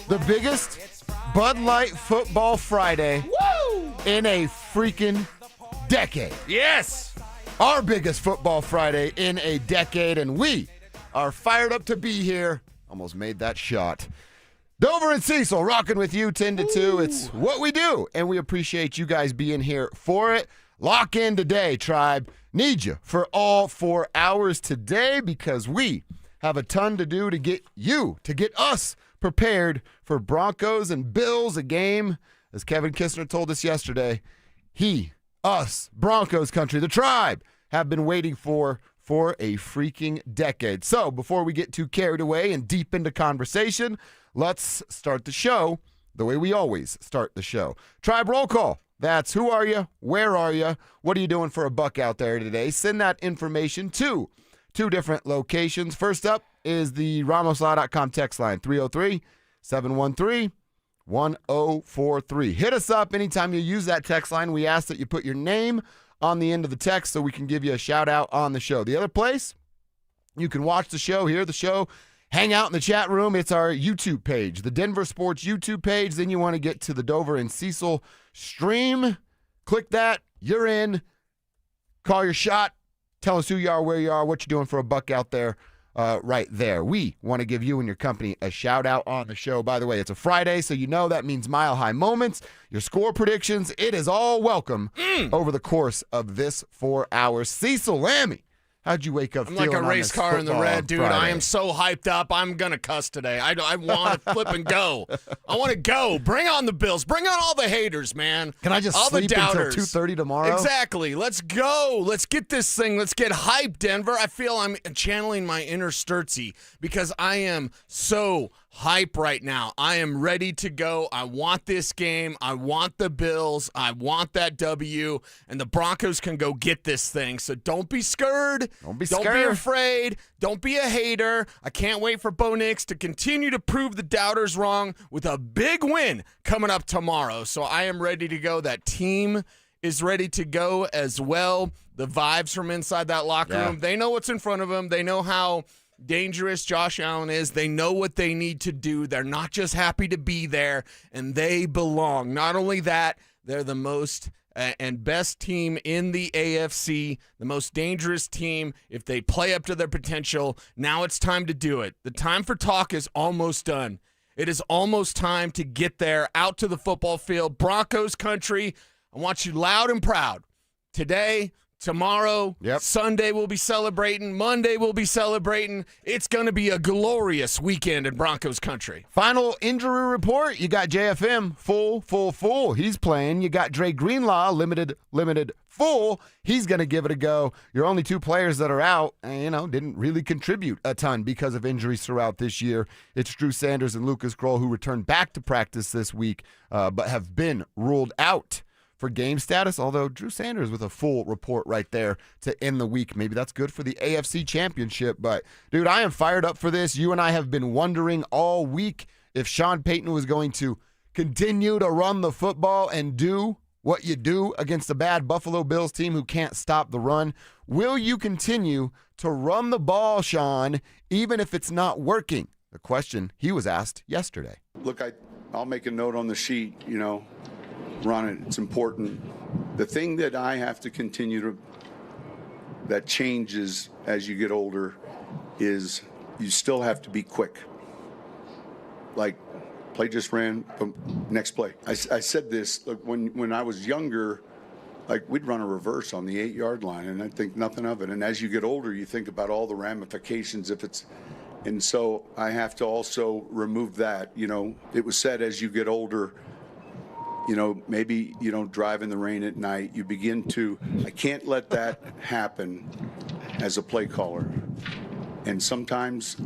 The biggest Bud Light Football Friday in a freaking decade. Yes! Our biggest football Friday in a decade, and we are fired up to be here. Almost made that shot. Dober and Cecil rocking with you 10 to 2. It's what we do, and we appreciate you guys being here for it. Lock in today, tribe. Need you for all 4 hours today because we have a ton to do to get us prepared for Broncos and Bills, a game, as Kevin Kistner told us yesterday, us, Broncos country, the tribe, have been waiting for a freaking decade. So before we get too carried away and deep into conversation, let's start the show the way we always start the show. Tribe roll call. That's who are you? Where are you? What are you doing for a buck out there today? Send that information to 2 different locations. First up is the RamosLaw.com text line, 303-713-1043. Hit us up anytime you use that text line. We ask that you put your name on the end of the text so we can give you a shout out on the show. The other place, you can watch the show, hear the show, hang out in the chat room. It's our YouTube page, the DenverSports YouTube page. Then you want to get to the Dover and Cecil stream. Click that. You're in. Call your shot. Tell us who you are, where you are, what you're doing for a buck out there. Right there. We want to give you and your company a shout out on the show. By the way, it's a Friday, so you know that means mile high moments, your score predictions. It is all welcome over the course of this 4 hours. Cecil Lammy, how'd you wake up I'm feeling like a race car in the red, dude. Friday? I am so hyped up. I'm going to cuss today. I want to flip and go. I want to go. Bring on the Bills. Bring on all the haters, man. Can I just all sleep the until doubters. 2:30 tomorrow? Exactly. Let's go. Let's get this thing. Let's get hyped, Denver. I feel I'm channeling my inner Sturtsy because I am so hype right now. I am ready to go. I want this game. I want the Bills. I want that W. And the Broncos can go get this thing. So don't be scared. Don't be afraid. Don't be a hater. I can't wait for Bo Nix to continue to prove the doubters wrong with a big win coming up tomorrow. So I am ready to go. That team is ready to go as well. The vibes from inside that locker room, they know what's in front of them. They know how dangerous Josh Allen is. They know what they need to do. They're not just happy to be there, and they belong. Not only that, they're the most and best team in the AFC, the most dangerous team if they play up to their potential. Now it's time to do it. The time for talk is almost done. It is almost time to get there, out to the football field. Broncos country, I want you loud and proud. Today, tomorrow, Sunday we'll be celebrating. Monday we'll be celebrating. It's going to be a glorious weekend in Broncos country. Final injury report. You got JFM full. He's playing. You got Dre Greenlaw limited full. He's going to give it a go. Your only 2 players that are out, didn't really contribute a ton because of injuries throughout this year. It's Drew Sanders and Lucas Kroll who returned back to practice this week, but have been ruled out for game status, although Drew Sanders with a full report right there to end the week. Maybe that's good for the AFC Championship. But, dude, I am fired up for this. You and I have been wondering all week if Sean Payton was going to continue to run the football and do what you do against a bad Buffalo Bills team who can't stop the run. Will you continue to run the ball, Sean, even if it's not working? The question he was asked yesterday. Look, I'll make a note on the sheet, run it. It's important. The thing that I have to continue that changes as you get older is you still have to be quick. Like, play just ran, next play. I said this, look, when I was younger, like we'd run a reverse on the 8-yard line and I think nothing of it. And as you get older, you think about all the ramifications and so I have to also remove that. It was said as you get older, maybe you don't drive in the rain at night. You begin to, I can't let that happen as a play caller. And sometimes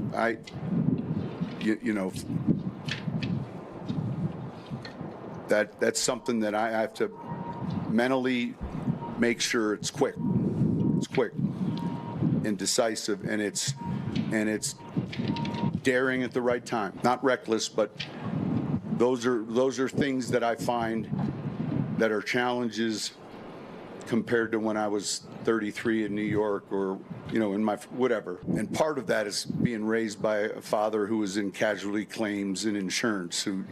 that's something that I have to mentally make sure it's quick. It's quick and decisive, and it's daring at the right time. Not reckless, but those are things that I find that are challenges compared to when I was 33 in New York or, in my whatever. And part of that is being raised by a father who was in casualty claims and insurance, who,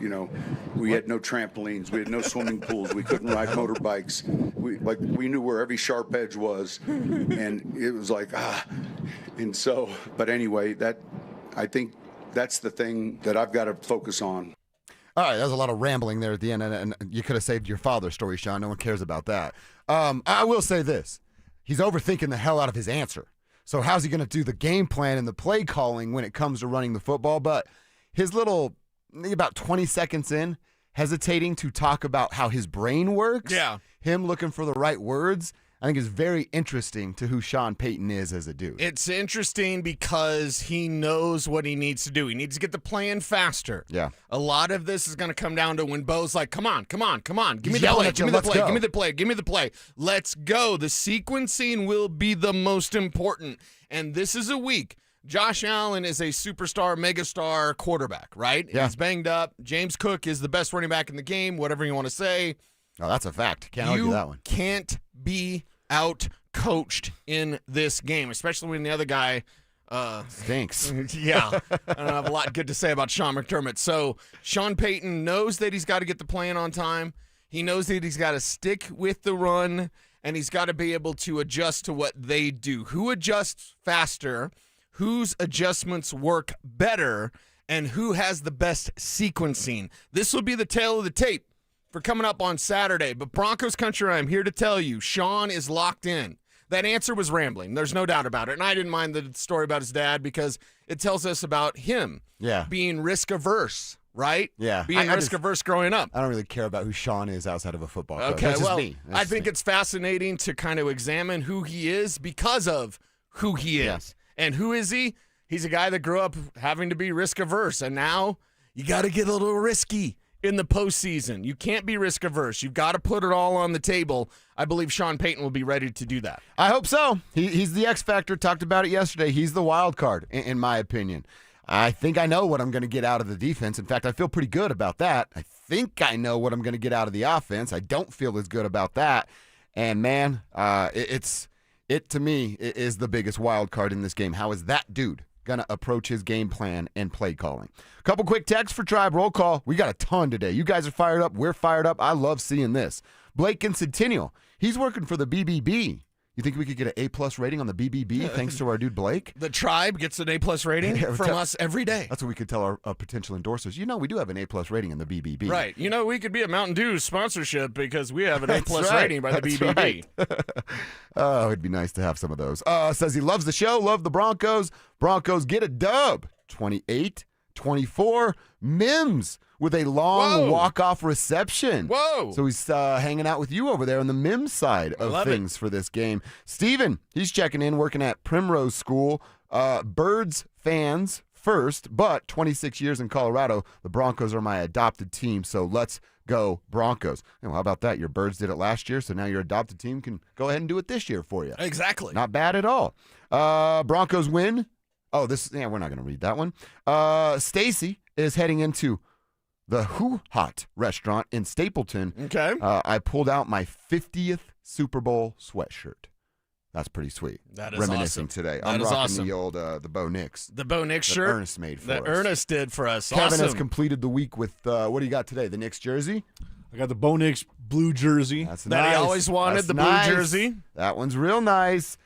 we had no trampolines, we had no swimming pools, we couldn't ride motorbikes. We knew where every sharp edge was, and it was like, And so, but anyway, I think that's the thing that I've got to focus on. All right, that was a lot of rambling there at the end, and you could have saved your father's story, Sean. No one cares about that. I will say this. He's overthinking the hell out of his answer. So how's he going to do the game plan and the play calling when it comes to running the football? But his little, about 20 seconds in, hesitating to talk about how his brain works, him looking for the right words, I think is very interesting to who Sean Payton is as a dude. It's interesting because he knows what he needs to do. He needs to get the plan faster. Yeah. A lot of this is going to come down to when Bo's like, come on. Give me the play. Give me the play. Let's go. The sequencing will be the most important. And this is a week. Josh Allen is a superstar, megastar quarterback, right? Yeah. He's banged up. James Cook is the best running back in the game, whatever you want to say. Oh, that's a fact. Can't argue that one. You can't be out-coached in this game, especially when the other guy stinks. Yeah. I don't have a lot good to say about Sean McDermott. So Sean Payton knows that he's got to get the plan on time. He knows that he's got to stick with the run, and he's got to be able to adjust to what they do. Who adjusts faster, whose adjustments work better, and who has the best sequencing. This will be the tale of the tape for coming up on Saturday. But Broncos country, I'm here to tell you, Sean is locked in. That answer was rambling. There's no doubt about it. And I didn't mind the story about his dad because it tells us about him being risk-averse, right? Yeah. Being risk-averse growing up. I don't really care about who Sean is outside of a football coach. Okay, That's just well, me. I think it's fascinating to kind of examine who he is because of who he is. Yes. And who is he? He's a guy that grew up having to be risk-averse, and now you got to get a little risky in the postseason. You can't be risk-averse. You've got to put it all on the table. I believe Sean Payton will be ready to do that. I hope so. He's the X factor. Talked about it yesterday. He's the wild card, in my opinion. I think I know what I'm going to get out of the defense. In fact, I feel pretty good about that. I think I know what I'm going to get out of the offense. I don't feel as good about that. And, man, it to me is the biggest wild card in this game. How is that dude going to approach his game plan and play calling? A couple quick texts for Tribe Roll Call. We got a ton today. You guys are fired up. We're fired up. I love seeing this. Blake in Centennial. He's working for the BBB. You think we could get an A+ rating on the BBB thanks to our dude Blake? The Tribe gets an A+ rating from us every day. That's what we could tell our potential endorsers. We do have an A+ rating in the BBB. Right. We could be a Mountain Dew sponsorship because we have an A+ rating by the BBB. Right. Oh, it'd be nice to have some of those. Says he loves the show, love the Broncos. Broncos get a dub. 28-24. Mims with a long walk-off reception. Whoa. So he's hanging out with you over there on the Mims side of things for this game. Steven, he's checking in, working at Primrose School. Birds fans first, but 26 years in Colorado. The Broncos are my adopted team, so let's go Broncos. How about that? Your Birds did it last year, so now your adopted team can go ahead and do it this year for you. Exactly. Not bad at all. Broncos win. Oh, we're not going to read that one. Stacy is heading into the Who Hot restaurant in Stapleton. Okay. I pulled out my 50th Super Bowl sweatshirt. That's pretty sweet. That is Reminiscing awesome. today. That I'm is rocking awesome. the old the Bo Nix. The Bo Nix shirt. Ernest made for us. That Ernest did for us. Kevin awesome. has completed the week with, what do you got today? The Knicks jersey? I got the Bo Nix blue jersey. That's that nice. he always wanted, That's the nice. blue jersey. That one's real nice.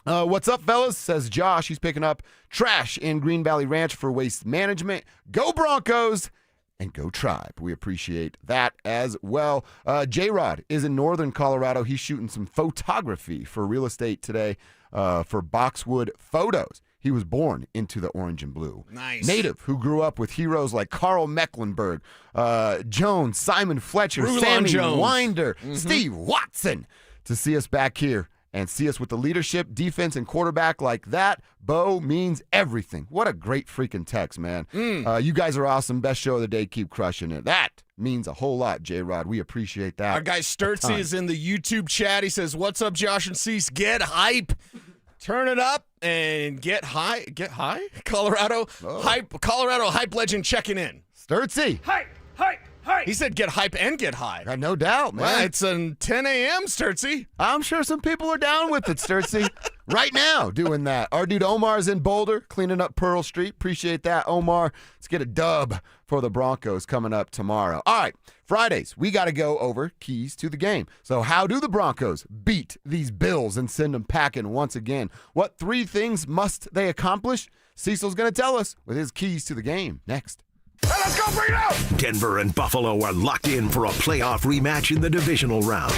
What's up, fellas? Says Josh. He's picking up trash in Green Valley Ranch for waste management. Go Broncos and go Tribe. We appreciate that as well. J-Rod is in northern Colorado. He's shooting some photography for real estate today for Boxwood Photos. He was born into the orange and blue. Nice. Native who grew up with heroes like Carl Mecklenburg, Jones, Simon Fletcher, Rulon Sammy Jones. Winder, Steve Watson. To see us back here and see us with the leadership, defense, and quarterback like that, Bo means everything. What a great freaking text, man. You guys are awesome. Best show of the day. Keep crushing it. That means a whole lot, J-Rod. We appreciate that. Our guy Sturtsy is in the YouTube chat. He says, what's up, Josh and Cease? Get hype. Turn it up and get high. Get high? Colorado hype legend checking in. Sturtsy. Hype, hype, He said get hype and get high. No doubt, man. Well, it's 10 a.m., Sturtsy. I'm sure some people are down with it, Sturtsy. Right now doing that. Our dude Omar's in Boulder cleaning up Pearl Street. Appreciate that, Omar. Let's get a dub for the Broncos coming up tomorrow. All right, Fridays, we got to go over keys to the game. So how do the Broncos beat these Bills and send them packing once again? What 3 things must they accomplish? Cecil's going to tell us with his keys to the game next. Hey, let's go, bring it out! Denver and Buffalo are locked in for a playoff rematch in the divisional round.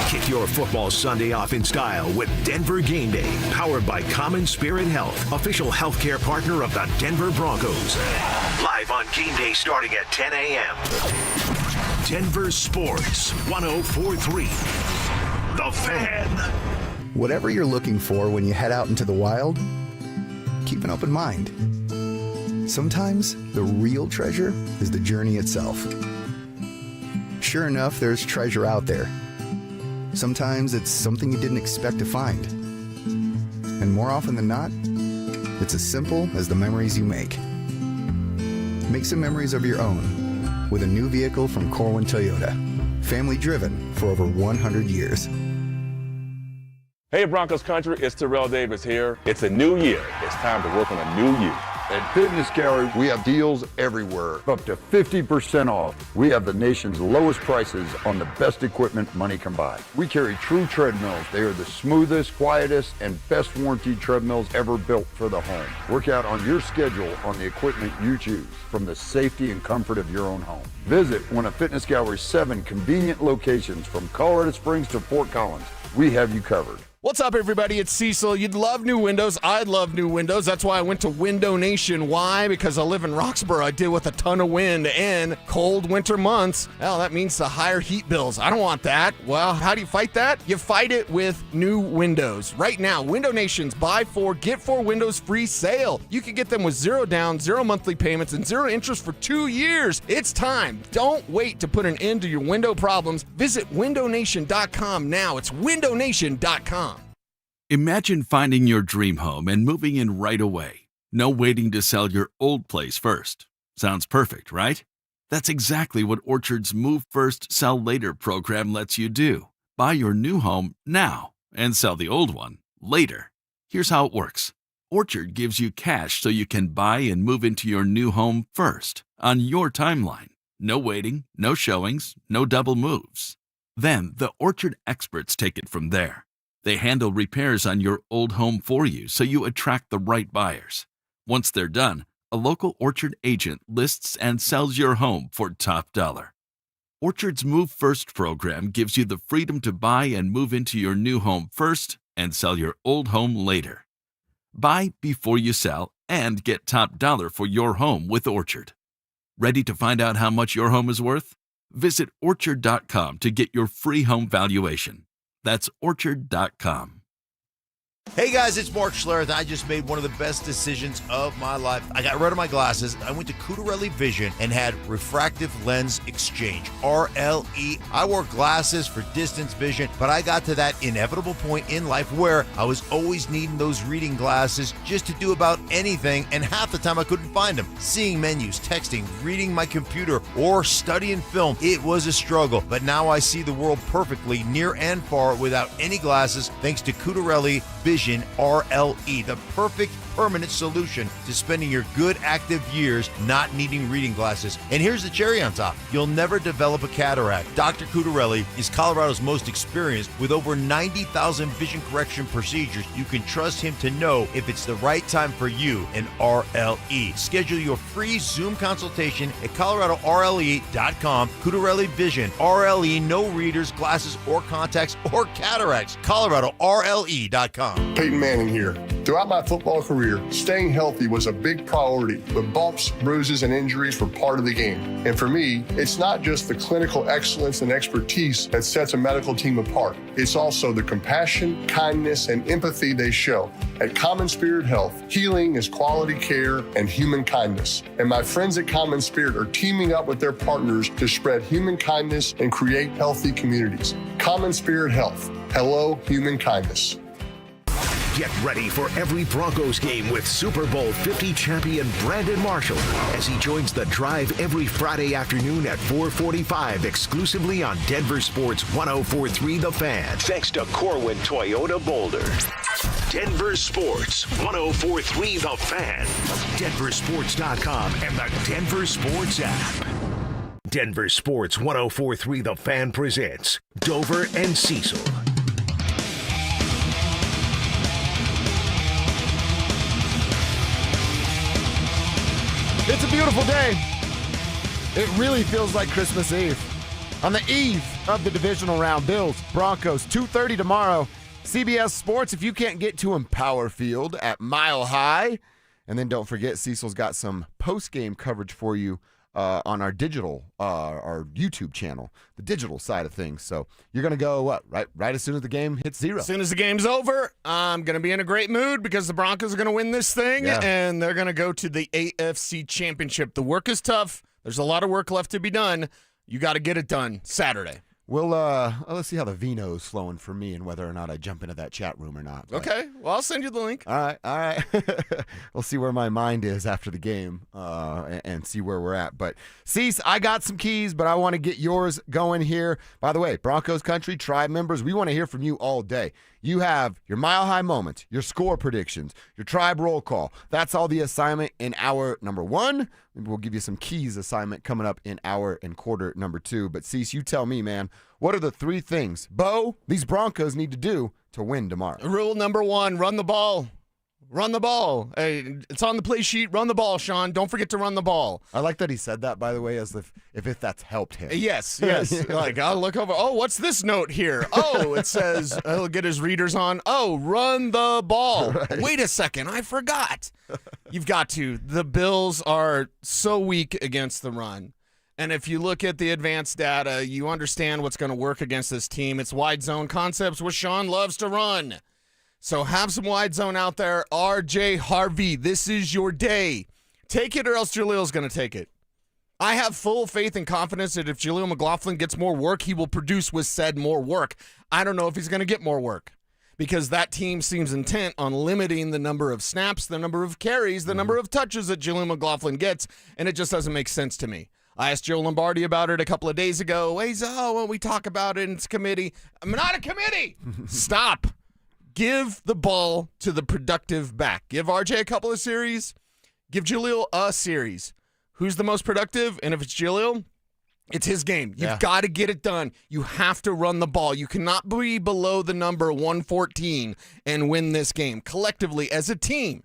Kick your football Sunday off in style with Denver Game Day, powered by Common Spirit Health, official healthcare partner of the Denver Broncos. Live on Game Day starting at 10 a.m. Denver Sports 104.3. The Fan. Whatever you're looking for when you head out into the wild, keep an open mind. Sometimes the real treasure is the journey itself. Sure enough, there's treasure out there. Sometimes it's something you didn't expect to find. And more often than not, it's as simple as the memories you make. Make some memories of your own with a new vehicle from Corwin Toyota. Family driven for over 100 years. Hey Broncos country, it's Terrell Davis here. It's a new year. It's time to work on a new you. At Fitness Gallery, we have deals everywhere, up to 50% off. We have the nation's lowest prices on the best equipment money can buy. We carry true treadmills. They are the smoothest, quietest, and best warranty treadmills ever built for the home. Work out on your schedule on the equipment you choose from the safety and comfort of your own home. Visit one of Fitness Gallery's 7 convenient locations from Colorado Springs to Fort Collins. We have you covered. What's up, everybody? It's Cecil. You'd love new windows. I'd love new windows. That's why I went to Window Nation. Why? Because I live in Roxborough. I deal with a ton of wind and cold winter months. Well, that means the higher heat bills. I don't want that. Well, how do you fight that? You fight it with new windows. Right now, Window Nation's buy 4, get 4 windows free sale. You can get them with 0 down, 0 monthly payments, and 0 interest for 2 years. It's time. Don't wait to put an end to your window problems. Visit windownation.com now. It's windownation.com. Imagine finding your dream home and moving in right away. No waiting to sell your old place first. Sounds perfect, right? That's exactly what Orchard's Move First, Sell Later program lets you do. Buy your new home now and sell the old one later. Here's how it works. Orchard gives you cash so you can buy and move into your new home first, on your timeline. No waiting, no showings, no double moves. Then the Orchard experts take it from there. They handle repairs on your old home for you so you attract the right buyers. Once they're done, a local Orchard agent lists and sells your home for top dollar. Orchard's Move First program gives you the freedom to buy and move into your new home first and sell your old home later. Buy before you sell and get top dollar for your home with Orchard. Ready to find out how much your home is worth? Visit Orchard.com to get your free home valuation. That's Orchard.com. Hey guys, it's Mark Schlereth. I just made one of the best decisions of my life. I got rid of my glasses. I went to Cutarelli Vision and had refractive lens exchange, RLE. I wore glasses for distance vision, but I got to that inevitable point in life where I was always needing those reading glasses just to do about anything, and half the time I couldn't find them. Seeing menus, texting, reading my computer, or studying film, it was a struggle. But now I see the world perfectly, near and far, without any glasses, thanks to Cutarelli Vision RLE, the perfect permanent solution to spending your good active years not needing reading glasses. And here's the cherry on top. You'll never develop a cataract. Dr. Cutarelli is Colorado's most experienced with over 90,000 vision correction procedures. You can trust him to know if it's the right time for you and RLE. Schedule your free Zoom consultation at coloradorle.com. Cutarelli Vision, RLE, no readers, glasses, or contacts, or cataracts. coloradorle.com. Payton Manning here. Throughout my football career, staying healthy was a big priority, but bumps, bruises, and injuries were part of the game. And for me, it's not just the clinical excellence and expertise that sets a medical team apart. It's also the compassion, kindness, and empathy they show. At Common Spirit Health, healing is quality care and human kindness. And my friends at Common Spirit are teaming up with their partners to spread human kindness and create healthy communities. Common Spirit Health. Hello, human kindness. Get ready for every Broncos game with Super Bowl 50 champion Brandon Marshall as he joins the drive every Friday afternoon at 4:45 exclusively on Denver Sports 104.3 The Fan. Thanks to Corwin Toyota Boulder. Denver Sports 104.3 The Fan. DenverSports.com and the Denver Sports app. Denver Sports 104.3 The Fan presents Dober and Cecil. It's a beautiful day. It really feels like Christmas Eve. On the eve of the divisional round, Bills, Broncos, 2:30 tomorrow. CBS Sports, if you can't get to Empower Field at Mile High. And then don't forget, Cecil's got some post-game coverage for you on our digital, our YouTube channel, the digital side of things. So you're going to go, what, right as soon as the game hits zero? As soon as the game's over, I'm going to be in a great mood because the Broncos are going to win this thing, and they're going to go to the AFC Championship. The work is tough. There's a lot of work left to be done. You got to get it done Saturday. Well, let's see how the vino's flowing for me and whether or not I jump into that chat room or not. But, okay, well, I'll send you the link. All right. We'll see where my mind is after the game and see where we're at. But, Cease, I got some keys, but I want to get yours going here. By the way, Broncos Country Tribe members, we want to hear from you all day. You have your Mile High moments, your score predictions, your Tribe roll call. That's all the assignment in hour number 1. Maybe we'll give you some keys assignment coming up in hour and quarter number 2. But, Cease, you tell me, man, what are the 3 things, Bo, these Broncos need to do to win tomorrow? Rule number 1, run the ball. Run the ball. Hey, it's on the play sheet. Run the ball, Sean. Don't forget to run the ball. I like that he said that, by the way, as if that's helped him. Yes. Like, I'll look over. Oh, what's this note here? Oh, it says, he'll get his readers on. Oh, run the ball. Right. Wait a second. I forgot. You've got to. The Bills are so weak against the run. And if you look at the advanced data, you understand what's going to work against this team. It's wide zone concepts, which Sean loves to run. So have some wide zone out there. R.J. Harvey, this is your day. Take it or else Jalil's going to take it. I have full faith and confidence that if Jalil McLaughlin gets more work, he will produce with said more work. I don't know if he's going to get more work because that team seems intent on limiting the number of snaps, the number of carries, the number of touches that Jalil McLaughlin gets, and it just doesn't make sense to me. I asked Joe Lombardi about it a couple of days ago. He's, when we talk about it in this committee. I'm not a committee. Stop. Give the ball to the productive back. Give RJ a couple of series. Give Jalil a series. Who's the most productive? And if it's Jalil, it's his game. You've got to get it done. You have to run the ball. You cannot be below the number 114 and win this game collectively as a team.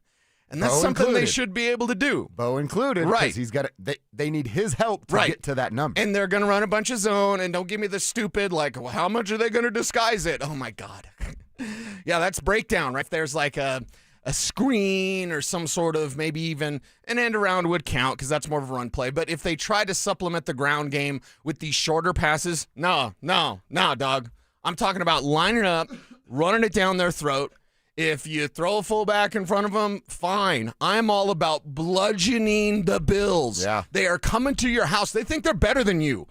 And that's something they should be able to do. Bo included. Right. He's got they need his help to get to that number. And they're going to run a bunch of zone, and don't give me the stupid, like, well, how much are they going to disguise it? Oh, my God. Yeah, that's breakdown, right? There's like a screen or some sort of maybe even an end around would count because that's more of a run play. But if they try to supplement the ground game with these shorter passes, no, dog. I'm talking about lining up, running it down their throat. If you throw a fullback in front of them, fine. I'm all about bludgeoning the Bills. Yeah. They are coming to your house. They think they're better than you.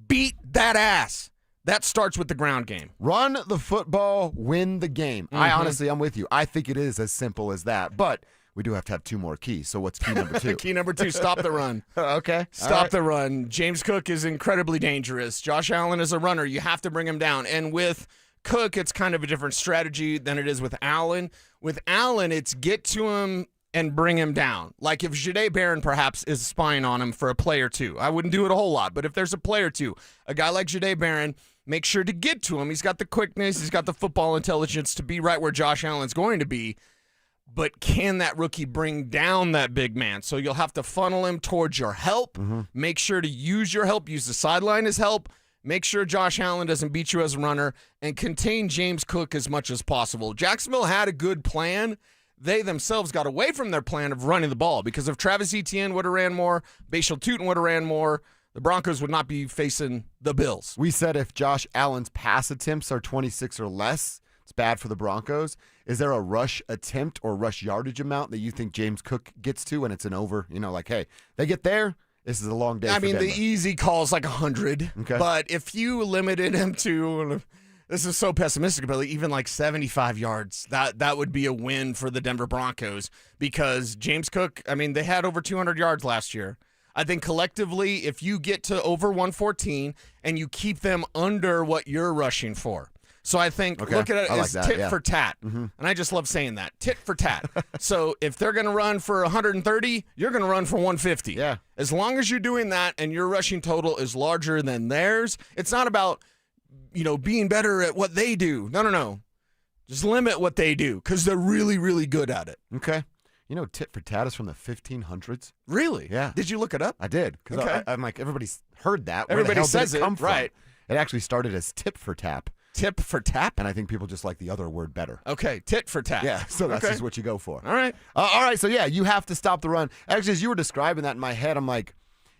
Beat that ass. That starts with the ground game. Run the football, win the game. Mm-hmm. I'm with you. I think it is as simple as that. But we do have to have 2 more keys. So what's key number 2? Key number 2, stop the run. Okay. Stop the run. James Cook is incredibly dangerous. Josh Allen is a runner. You have to bring him down. And with Cook, it's kind of a different strategy than it is with Allen. With Allen, it's get to him and bring him down. Like if Jahdae Barron perhaps is spying on him for a play or two. I wouldn't do it a whole lot, but if there's a play or two, a guy like Jahdae Barron, make sure to get to him. He's got the quickness. He's got the football intelligence to be right where Josh Allen's going to be. But can that rookie bring down that big man? So you'll have to funnel him towards your help. Make sure to use your help. Use the sideline as help. Make sure Josh Allen doesn't beat you as a runner. And contain James Cook as much as possible. Jacksonville had a good plan. They themselves got away from their plan of running the ball. Because if Travis Etienne would have ran more, Bashal Tutin would have ran more, the Broncos would not be facing the Bills. We said if Josh Allen's pass attempts are 26 or less, it's bad for the Broncos. Is there a rush attempt or rush yardage amount that you think James Cook gets to when it's an over? You know, like, hey, they get there, this is a long day for Denver. the easy call is like 100. Okay. But if you limited him to This is so pessimistic, but even like 75 yards, that would be a win for the Denver Broncos because James Cook, I mean, they had over 200 yards last year. I think collectively, if you get to over 114 and you keep them under what you're rushing for. So I think look at it as tit for tat. And I just love saying that. Tit for tat. So if they're going to run for 130, you're going to run for 150. Yeah. As long as you're doing that and your rushing total is larger than theirs, it's not about, being better at what they do. No. Just limit what they do because they're really, really good at it. Okay. Tit for tat is from the 1500s. Really? Yeah. Did you look it up? I did. Because I'm like, everybody's heard that. Where Everybody the hell says did it come from? right. It actually started as tip for tap. Tip for tap? And I think people just like the other word better. Okay, tit for tat. Yeah, so that's just what you go for. All right. All right, so yeah, you have to stop the run. Actually, as you were describing that in my head, I'm like,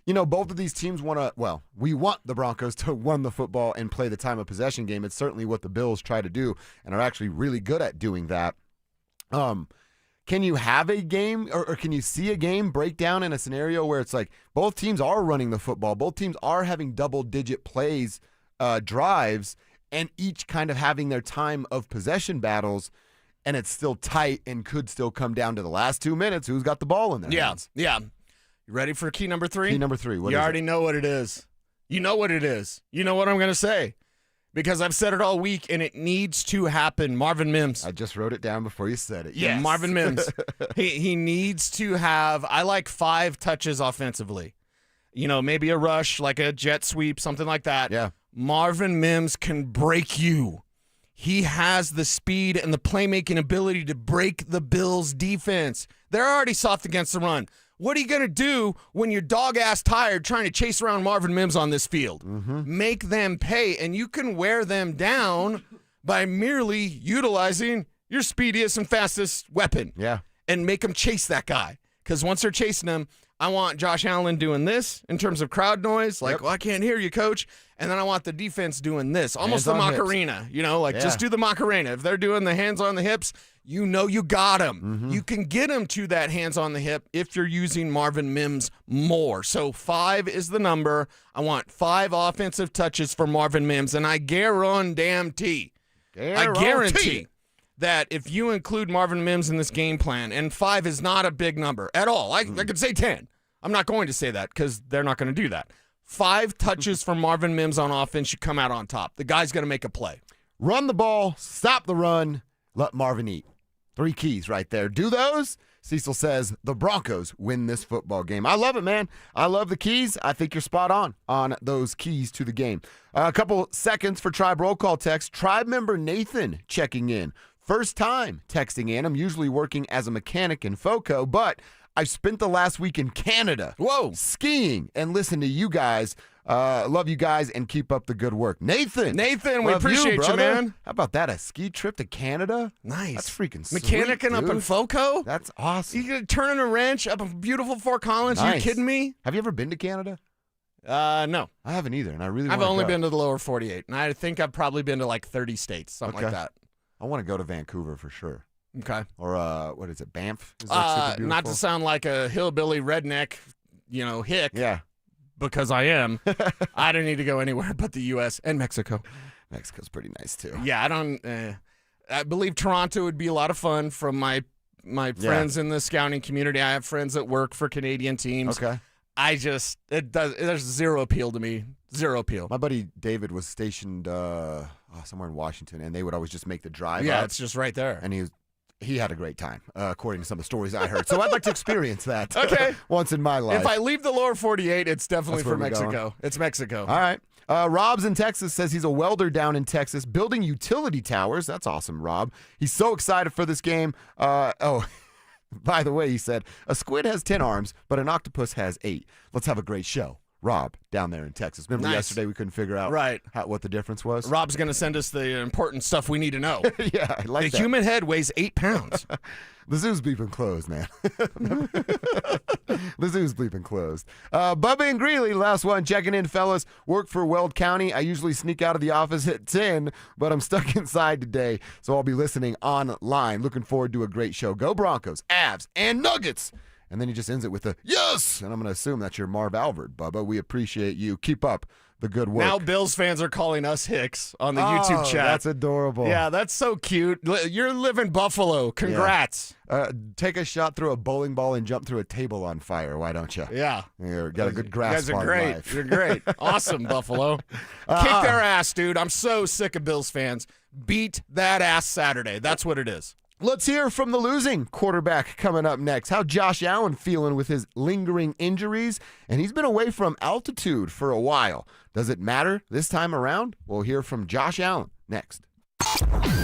both of these teams we want the Broncos to run the football and play the time of possession game. It's certainly what the Bills try to do and are actually really good at doing that. Can you have a game or can you see a game break down in a scenario where it's like both teams are running the football, both teams are having double-digit plays, drives, and each kind of having their time of possession battles, and it's still tight and could still come down to the last 2 minutes. Who's got the ball in their hands? Yeah. You ready for key number 3? Key number 3. What you is already know what it is. You know what it is. You know what I'm going to say. Because I've said it all week, and it needs to happen. Marvin Mims. I just wrote it down before you said it. Yeah, Yes. Marvin Mims. He needs to have, I like 5 touches offensively. Maybe a rush, like a jet sweep, something like that. Yeah. Marvin Mims can break you. He has the speed and the playmaking ability to break the Bills' defense. They're already soft against the run. What are you going to do when you're dog-ass tired trying to chase around Marvin Mims on this field? Make them pay, and you can wear them down by merely utilizing your speediest and fastest weapon. Yeah. And make them chase that guy. Because once they're chasing him, I want Josh Allen doing this in terms of crowd noise. Like, well, I can't hear you, coach. And then I want the defense doing this. Almost the Macarena. Just do the Macarena. If they're doing the hands on the hips, you got them. You can get them to that hands on the hip if you're using Marvin Mims more. So 5 is the number. I want 5 offensive touches for Marvin Mims. And I guarantee that if you include Marvin Mims in this game plan, and 5 is not a big number at all. I could say 10. I'm not going to say that because they're not going to do that. 5 touches from Marvin Mims on offense, you come out on top. The guy's going to make a play. Run the ball, stop the run, let Marvin eat. 3 keys right there. Do those? Cecil says the Broncos win this football game. I love it, man. I love the keys. I think you're spot on those keys to the game. A couple seconds for Tribe Roll Call text. Tribe member Nathan checking in. First time texting in. I'm usually working as a mechanic in FOCO, but I spent the last week in Canada. Skiing and listen to you guys. Love you guys and keep up the good work. Nathan, we appreciate you, man. How about that? A ski trip to Canada? Nice. That's freaking sweet, Mechanicking up in FOCO? That's awesome. You can turn a wrench up a beautiful Fort Collins? Nice. Are you kidding me? Have you ever been to Canada? No. I haven't either, and I really want to go. I've only been to the lower 48, and I think I've probably been to like 30 states, something like that. I want to go to Vancouver for sure. Okay. Or what is it, Banff? Is that super beautiful? Not to sound like a hillbilly redneck, hick. Yeah. Because I am. I don't need to go anywhere but the U.S. and Mexico. Mexico's pretty nice too. Yeah, I believe Toronto would be a lot of fun from my friends in the scouting community. I have friends that work for Canadian teams. Okay. There's zero appeal to me. Zero appeal. My buddy David was stationed somewhere in Washington, and they would always just make the drive. Yeah, up, it's just right there. And he had a great time, according to some of the stories I heard. So I'd like to experience that. Okay. Once in my life. If I leave the lower 48, it's definitely for Mexico. Going. It's Mexico. All right. Rob's in Texas says he's a welder down in Texas building utility towers. That's awesome, Rob. He's so excited for this game. By the way, he said, a squid has 10 arms, but an octopus has 8. Let's have a great show. Rob, down there in Texas. Remember yesterday we couldn't figure out what the difference was? Rob's going to send us the important stuff we need to know. Yeah, I like that. The human head weighs 8 pounds. The zoo's bleeping closed, man. The zoo's bleeping closed. Bubba and Greeley, last one, checking in, fellas. Work for Weld County. I usually sneak out of the office at 10, but I'm stuck inside today, so I'll be listening online. Looking forward to a great show. Go Broncos, Avs, and Nuggets. And then he just ends it with a yes. And I'm going to assume that's your Marv Albert, Bubba. We appreciate you. Keep up the good work. Now Bills fans are calling us Hicks on the YouTube chat. That's adorable. Yeah, that's so cute. You're living Buffalo. Congrats. Yeah. Take a shot through a bowling ball and jump through a table on fire. Why don't you? Yeah. You got a good grasp on life. You're great. Awesome, Buffalo. Kick their ass, dude. I'm so sick of Bills fans. Beat that ass Saturday. That's what it is. Let's hear from the losing quarterback coming up next. How Josh Allen feeling with his lingering injuries? And he's been away from altitude for a while. Does it matter this time around? We'll hear from Josh Allen next.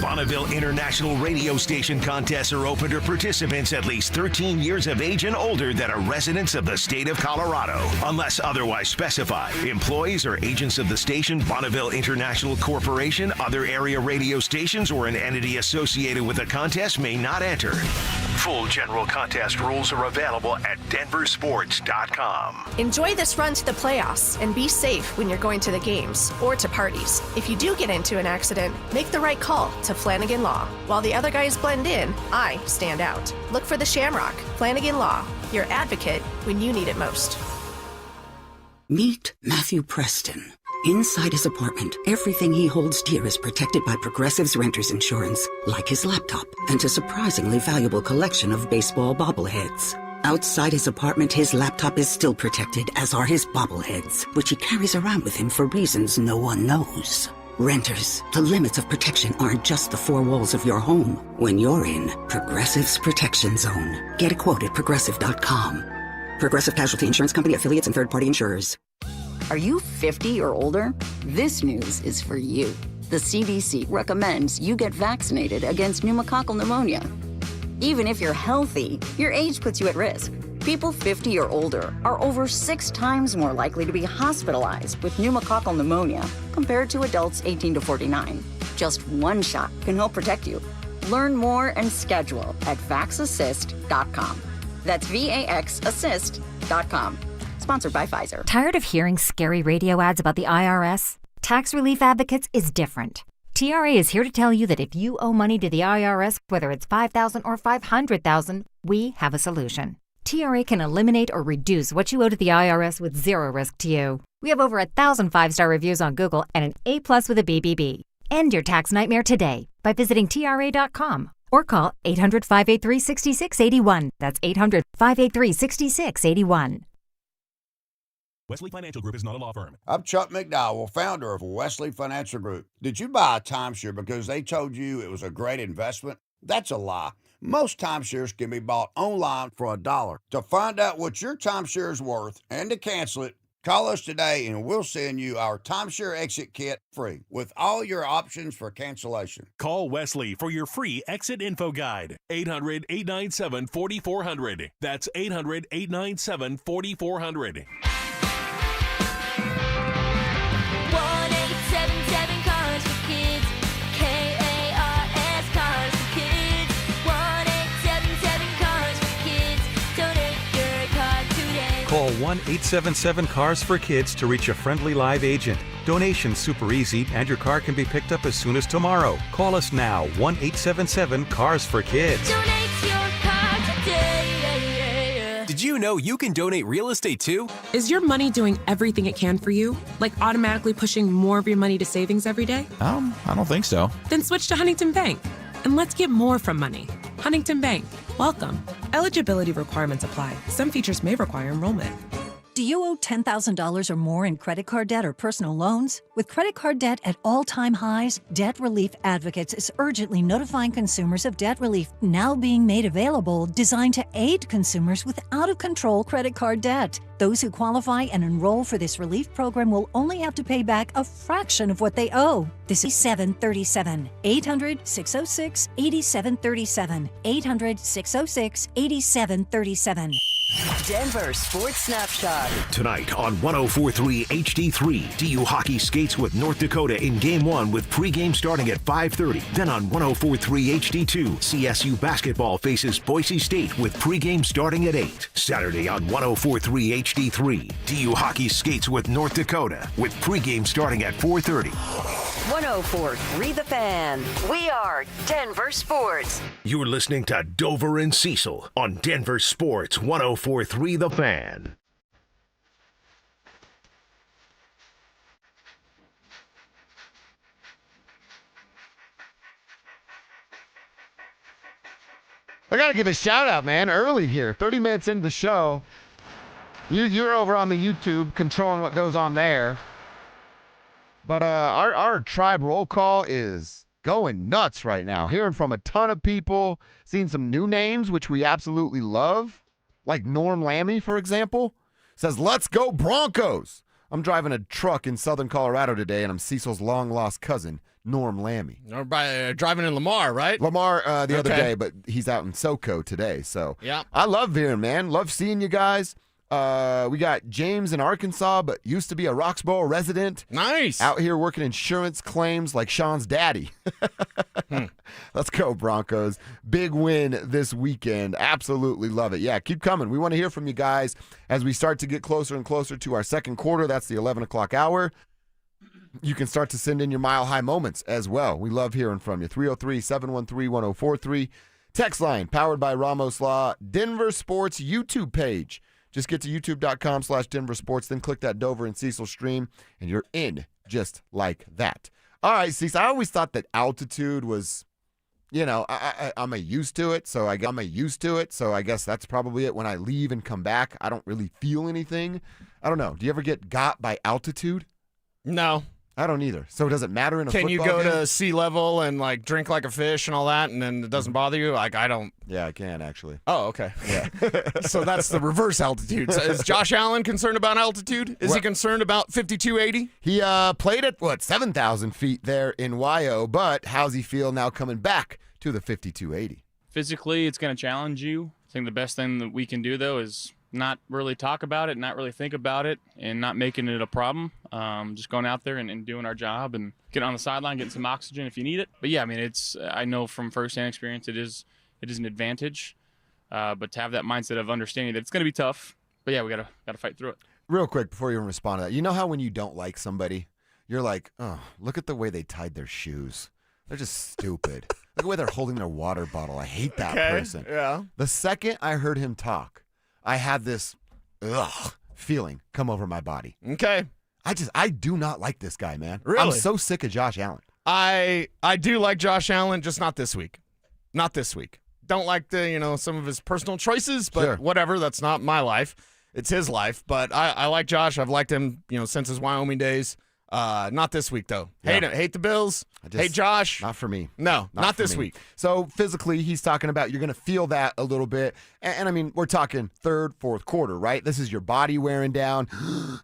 Bonneville International Radio Station contests are open to participants at least 13 years of age and older that are residents of the state of Colorado. Unless otherwise specified, employees or agents of the station, Bonneville International Corporation, other area radio stations, or an entity associated with the contest may not enter. Full general contest rules are available at DenverSports.com. Enjoy this run to the playoffs and be safe when you're going to the games or to parties. If you do get into an accident, make the right call to Flanagan Law. While the other guys blend in, I stand out. Look for the Shamrock. Flanagan Law, your advocate when you need it most. Meet Matthew Preston. Inside his apartment, everything he holds dear is protected by Progressive's Renter's Insurance, like his laptop and a surprisingly valuable collection of baseball bobbleheads. Outside his apartment, his laptop is still protected, as are his bobbleheads, which he carries around with him for reasons no one knows. Renters, the limits of protection aren't just the four walls of your home. When you're in Progressive's Protection Zone. Get a quote at Progressive.com. Progressive Casualty Insurance Company, affiliates, and third-party insurers. Are you 50 or older? This news is for you. The CDC recommends you get vaccinated against pneumococcal pneumonia. Even if you're healthy, your age puts you at risk. People 50 or older are over 6 times more likely to be hospitalized with pneumococcal pneumonia compared to adults 18 to 49. Just one shot can help protect you. Learn more and schedule at vaxassist.com. That's VAXassist.com. Sponsored by Pfizer. Tired of hearing scary radio ads about the IRS? Tax Relief Advocates is different. TRA is here to tell you that if you owe money to the IRS, whether it's $5,000 or $500,000, we have a solution. TRA can eliminate or reduce what you owe to the IRS with zero risk to you. We have over 1,000 5-star reviews on Google and an A+ with a BBB. End your tax nightmare today by visiting TRA.com or call 800-583-6681. That's 800-583-6681. Wesley Financial Group is not a law firm. I'm Chuck McDowell, founder of Wesley Financial Group. Did you buy a timeshare because they told you it was a great investment? That's a lie. Most timeshares can be bought online for $1. To find out what your timeshare is worth and to cancel it, call us today and we'll send you our timeshare exit kit free with all your options for cancellation. Call Wesley for your free exit info guide. 800-897-4400. That's 800-897-4400. 1-877 Cars for Kids. KARS Cars for Kids. 1-877 Cars for Kids. Donate your car today. Call 1-877-CARS-FOR-KIDS to reach a friendly live agent. Donation's super easy, and your car can be picked up as soon as tomorrow. Call us now, 1-877-CARS-FOR-KIDS. Donate your car today. Did you know you can donate real estate too? Is your money doing everything it can for you? Like automatically pushing more of your money to savings every day? I don't think so. Then switch to Huntington Bank. And let's get more from money. Huntington Bank. Welcome. Eligibility requirements apply. Some features may require enrollment. Do you owe $10,000 or more in credit card debt or personal loans? With credit card debt at all-time highs, Debt Relief Advocates is urgently notifying consumers of debt relief now being made available, designed to aid consumers with out-of-control credit card debt. Those who qualify and enroll for this relief program will only have to pay back a fraction of what they owe. This is 737. 800-606-8737. 800-606-8737. Denver Sports Snapshot. Tonight on 104.3 HD3, DU Hockey skates with North Dakota in Game 1 with pregame starting at 5:30. Then on 104.3 HD2, CSU basketball faces Boise State with pregame starting at 8. Saturday on 104.3 HD3, DU Hockey skates with North Dakota with pregame starting at 4:30. 104.3 The Fan. We are Denver Sports. You're listening to Dober and Cecil on Denver Sports 104.3 The Fan. I got to give a shout out, man. Early here, 30 minutes into the show. You're over on the YouTube controlling what goes on there. But our tribe roll call is going nuts right now. Hearing from a ton of people, seeing some new names, which we absolutely love. Like Norm Lammy, for example, says, "Let's go Broncos." I'm driving a truck in southern Colorado today, and I'm Cecil's long-lost cousin, Norm Lammy. Driving in Lamar, right? Lamar the other day, but he's out in SoCo today. So yeah, I love hearing, man. Love seeing you guys. We got James in Arkansas, but used to be a Roxborough resident. Nice. Out here working insurance claims like Sean's daddy. Let's go, Broncos. Big win this weekend. Absolutely love it. Yeah, keep coming. We want to hear from you guys as we start to get closer and closer to our second quarter. That's the 11 o'clock hour. You can start to send in your mile-high moments as well. We love hearing from you. 303-713-1043. Text line, powered by Ramos Law. Denver Sports YouTube page. Just get to youtube.com/DenverSports, then click that Dover and Cecil stream, and you're in just like that. All right, Cecil, I always thought that altitude was, I'm used to it, so I guess that's probably it. When I leave and come back, I don't really feel anything. I don't know. Do you ever get got by altitude? No. I don't either. So does it matter in a football game? Can you go to sea level and like drink like a fish and all that, and then it doesn't bother you? Like I don't. Yeah, I can actually. Oh, okay. Yeah. So that's the reverse altitude. So is Josh Allen concerned about altitude? Is he concerned about 5280? He played at 7,000 feet there in YO, but how's he feel now coming back to the 5280? Physically, it's going to challenge you. I think the best thing that we can do though is not really talk about it, not really think about it, and not making it a problem. Just going out there and doing our job and getting on the sideline, getting some oxygen if you need it. But yeah, I mean, I know from firsthand experience it is an advantage. But to have that mindset of understanding that it's going to be tough, but yeah, we gotta fight through it. Real quick before you even respond to that, you know how when you don't like somebody, you're like, oh, look at the way they tied their shoes. They're just stupid. Look at the way they're holding their water bottle. I hate that person. Yeah. The second I heard him talk, I had this feeling come over my body. Okay. I do not like this guy, man. Really? I'm so sick of Josh Allen. I do like Josh Allen, just not this week. Not this week. Don't like some of his personal choices, but whatever. That's not my life. It's his life. But I like Josh. I've liked him, since his Wyoming days. Not this week though. Yeah. Hate the Bills. Hate Josh. Not for me. No, not this week. So physically, he's talking about you're going to feel that a little bit. And I mean, we're talking third, fourth quarter, right? This is your body wearing down.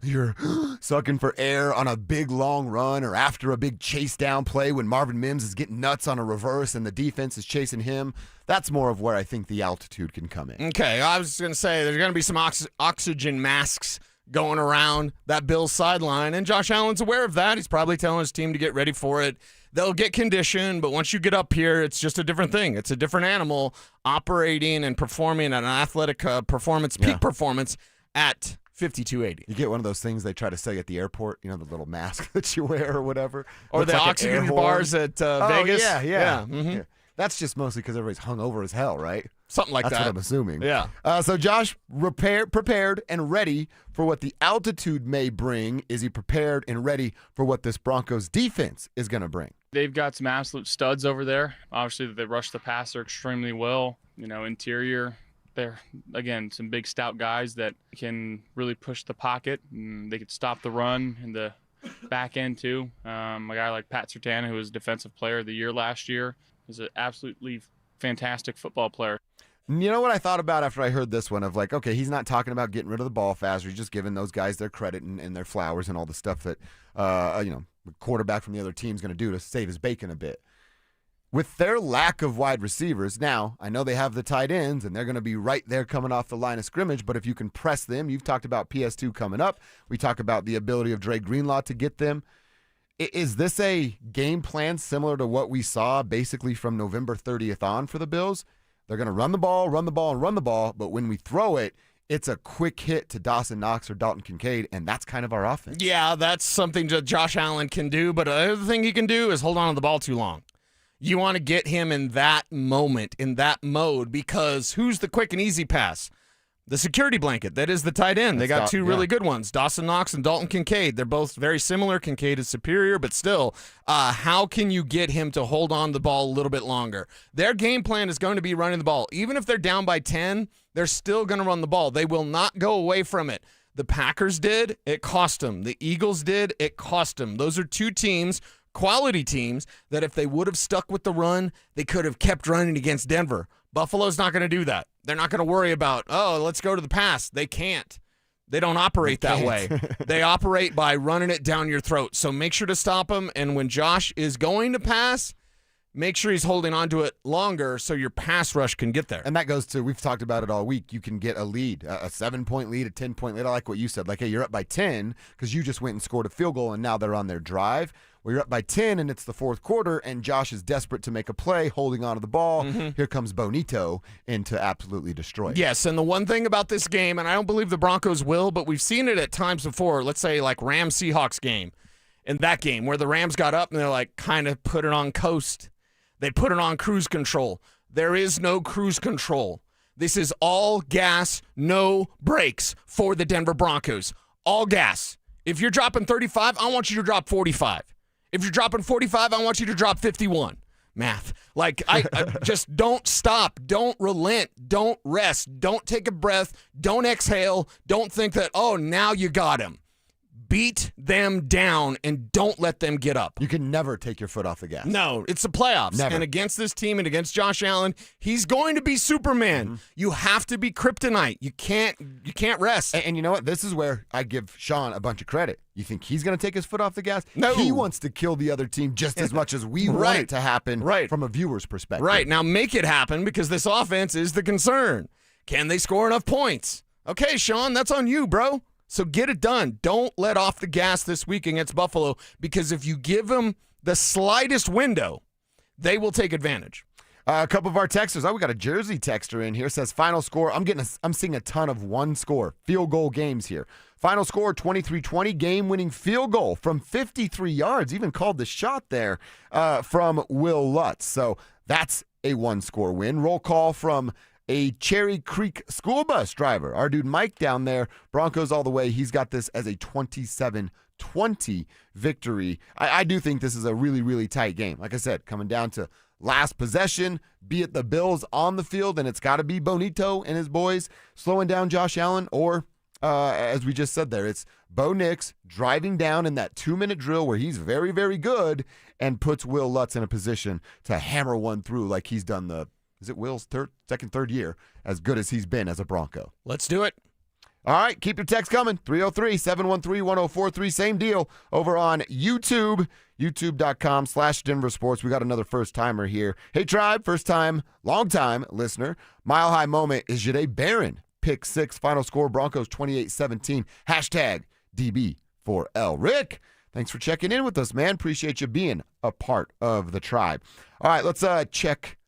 You're sucking for air on a big long run or after a big chase down play when Marvin Mims is getting nuts on a reverse and the defense is chasing him. That's more of where I think the altitude can come in. Okay, I was going to say there's going to be some oxygen masks going around that Bills sideline, and Josh Allen's aware of that. He's probably telling his team to get ready for it. They'll get conditioned, but once you get up here, it's just a different thing. It's a different animal operating and performing at an athletic peak performance at 5280. You get one of those things they try to sell you at the airport, the little mask that you wear or whatever. Or Looks the like oxygen bars at Vegas. Yeah. Mm-hmm. Yeah. That's just mostly because everybody's hungover as hell, right? Something like That's that. That's what I'm assuming. Yeah. So Josh, prepared and ready for what the altitude may bring. Is he prepared and ready for what this Broncos defense is going to bring? They've got some absolute studs over there. Obviously, they rush the passer extremely well. Interior, they're, again, some big, stout guys that can really push the pocket. And they could stop the run in the back end, too. A guy like Pat Surtain, who was Defensive Player of the Year last year, is an absolutely fantastic football player. You know what I thought about after I heard this one of like, okay, he's not talking about getting rid of the ball faster. He's just giving those guys their credit and their flowers and all the stuff that, the quarterback from the other team's going to do to save his bacon a bit. With their lack of wide receivers, now, I know they have the tight ends, and they're going to be right there coming off the line of scrimmage, but if you can press them, you've talked about PS2 coming up. We talk about the ability of Dre Greenlaw to get them. Is this a game plan similar to what we saw basically from November 30th on for the Bills? They're going to run the ball, but when we throw it, it's a quick hit to Dawson Knox or Dalton Kincaid, and that's kind of our offense. Yeah, that's something that Josh Allen can do, but the other thing he can do is hold on to the ball too long. You want to get him in that moment, in that mode, because who's the quick and easy pass? The security blanket. That is the tight end. They got two really good ones, Dawson Knox and Dalton Kincaid. They're both very similar. Kincaid is superior, but still, how can you get him to hold on to the ball a little bit longer? Their game plan is going to be running the ball. Even if they're down by 10, they're still going to run the ball. They will not go away from it. The Packers did. It cost them. The Eagles did. It cost them. Those are two teams, quality teams, that if they would have stuck with the run, they could have kept running against Denver. Buffalo's not going to do that. They're not going to worry about, let's go to the pass. They can't. They don't operate that way. They operate by running it down your throat. So make sure to stop them. And when Josh is going to pass, make sure he's holding on to it longer so your pass rush can get there. And that goes to, we've talked about it all week, you can get a lead, a 7-point lead, a 10-point lead. I like what you said. Like, hey, you're up by 10 because you just went and scored a field goal and now they're on their drive. Well, you're up by 10 and it's the fourth quarter and Josh is desperate to make a play, holding on to the ball. Here comes Bonito in to absolutely destroy it. Yes, and the one thing about this game, and I don't believe the Broncos will, but we've seen it at times before, let's say like Rams-Seahawks game, in that game where the Rams got up and they're like kind of put it on coast. They put it on cruise control. There is no cruise control. This is all gas, no brakes for the Denver Broncos. All gas. If you're dropping 35, I want you to drop 45. If you're dropping 45, I want you to drop 51. Math. Like, I just don't stop. Don't relent. Don't rest. Don't take a breath. Don't exhale. Don't think that, now you got him. Beat them down and don't let them get up. You can never take your foot off the gas. No, it's the playoffs. Never. And against this team and against Josh Allen, he's going to be Superman. You have to be kryptonite. You can't rest. And you know what? This is where I give Sean a bunch of credit. You think he's going to take his foot off the gas? No. He wants to kill the other team just as much as we want it to happen from a viewer's perspective. Right. Now make it happen because this offense is the concern. Can they score enough points? Okay, Sean, that's on you, bro. So get it done. Don't let off the gas this week against Buffalo because if you give them the slightest window, they will take advantage. A couple of our texters. We got a Jersey texter in here. Says final score. I'm seeing a ton of one score field goal games here. Final score 23-20, game-winning field goal from 53 yards. Even called the shot there from Will Lutz. So that's a one-score win. Roll call from a Cherry Creek school bus driver. Our dude Mike down there, Broncos all the way. He's got this as a 27-20 victory. I do think this is a really, really tight game. Like I said, coming down to last possession, be it the Bills on the field, and it's got to be Bonito and his boys slowing down Josh Allen, or as we just said there, it's Bo Nix driving down in that 2-minute drill where he's very, very good and puts Will Lutz in a position to hammer one through like he's done is it Will's third year, as good as he's been as a Bronco. Let's do it. All right, keep your text coming. 303-713-1043. Same deal over on YouTube, youtube.com/DenverSports. We got another first-timer here. Hey, Tribe, first-time, long-time listener. Mile High Moment is Jahdae Barron. Pick 6, final score, Broncos 28-17. Hashtag DB4L. Rick, thanks for checking in with us, man. Appreciate you being a part of the Tribe. All right, let's check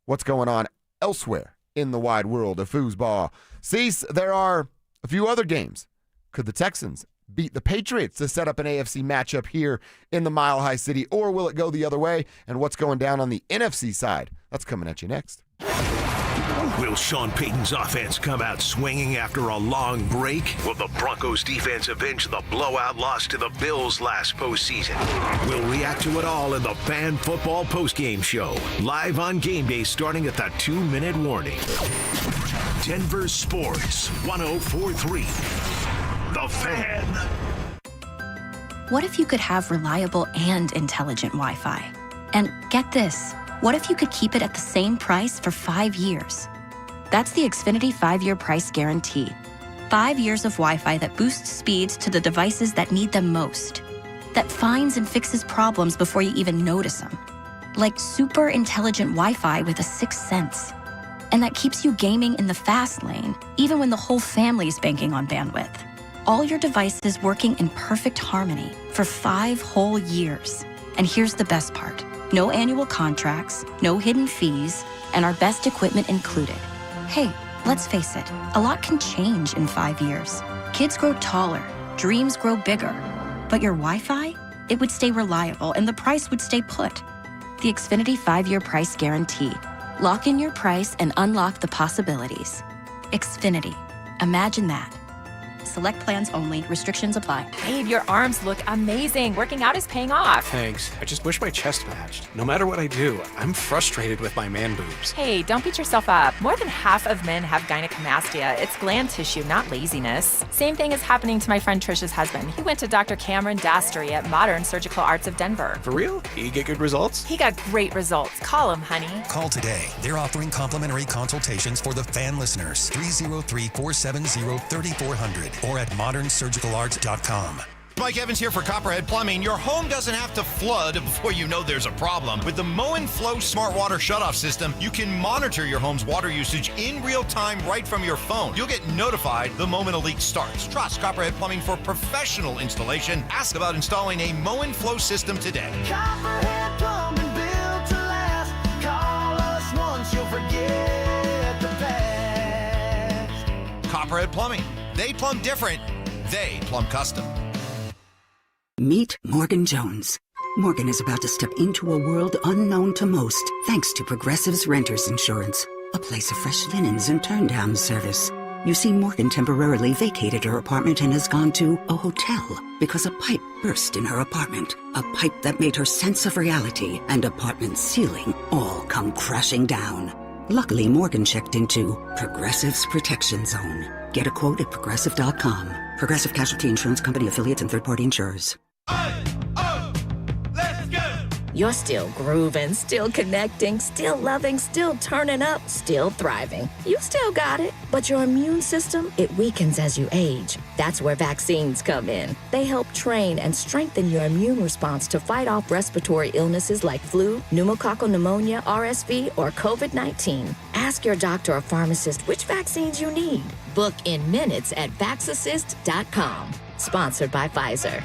what's going on elsewhere in the wide world of foosball. Cease, there are a few other games. Could the Texans beat the Patriots to set up an AFC matchup here in the Mile High City, or will it go the other way? And what's going down on the NFC side? That's coming at you next. Will Sean Payton's offense come out swinging after a long break? Will the Broncos defense avenge the blowout loss to the Bills last postseason? We'll react to it all in the Fan Football Postgame Show, live on game day starting at the 2-minute warning. Denver Sports 104.3. The Fan. What if you could have reliable and intelligent Wi-Fi? And get this, what if you could keep it at the same price for 5 years? That's the Xfinity 5-year price guarantee. 5 years of Wi-Fi that boosts speeds to the devices that need them most. That finds and fixes problems before you even notice them. Like super intelligent Wi-Fi with a 6th sense. And that keeps you gaming in the fast lane, even when the whole family's banking on bandwidth. All your devices working in perfect harmony for 5 whole years. And here's the best part. No annual contracts, no hidden fees, and our best equipment included. Hey, Let's face it, a lot can change in 5 years. Kids grow taller, dreams grow bigger. But your Wi-Fi? It would stay reliable and the price would stay put. The Xfinity 5-year price guarantee. Lock in your price and unlock the possibilities. Xfinity. Imagine that. Select plans only. Restrictions apply. Babe, your arms look amazing. Working out is paying off. Thanks. I just wish my chest matched. No matter what I do, I'm frustrated with my man boobs. Hey, don't beat yourself up. More than half of men have gynecomastia. It's gland tissue, not laziness. Same thing is happening to my friend Trisha's husband. He went to Dr. Cameron Dastery at Modern Surgical Arts of Denver. For real? You get good results? He got great results. Call him, honey. Call today. They're offering complimentary consultations for the fan listeners. 303-470-3400 or at modernsurgicalarts.com. Mike Evans here for Copperhead Plumbing. Your home doesn't have to flood before you know there's a problem. With the Mow and Flow Smart Water Shutoff System, you can monitor your home's water usage in real time right from your phone. You'll get notified the moment a leak starts. Trust Copperhead Plumbing for professional installation. Ask about installing a Mow and Flow system today. Copperhead Plumbing, built to last. Call us once, you'll forget the past. Copperhead Plumbing. They plumb different. They plumb custom. Meet Morgan Jones. Morgan is about to step into a world unknown to most, thanks to Progressive's Renters Insurance, a place of fresh linens and turn-down service. You see, Morgan temporarily vacated her apartment and has gone to a hotel because a pipe burst in her apartment. A pipe that made her sense of reality and apartment ceiling all come crashing down. Luckily, Morgan checked into Progressive's Protection Zone. Get a quote at Progressive.com. Progressive Casualty Insurance Company, affiliates, and third-party insurers. You're still grooving, still connecting, still loving, still turning up, still thriving. You still got it, but your immune system, it weakens as you age. That's where vaccines come in. They help train and strengthen your immune response to fight off respiratory illnesses like flu, pneumococcal pneumonia, RSV, or COVID-19. Ask your doctor or pharmacist which vaccines you need. Book in minutes at vaxassist.com. Sponsored by Pfizer.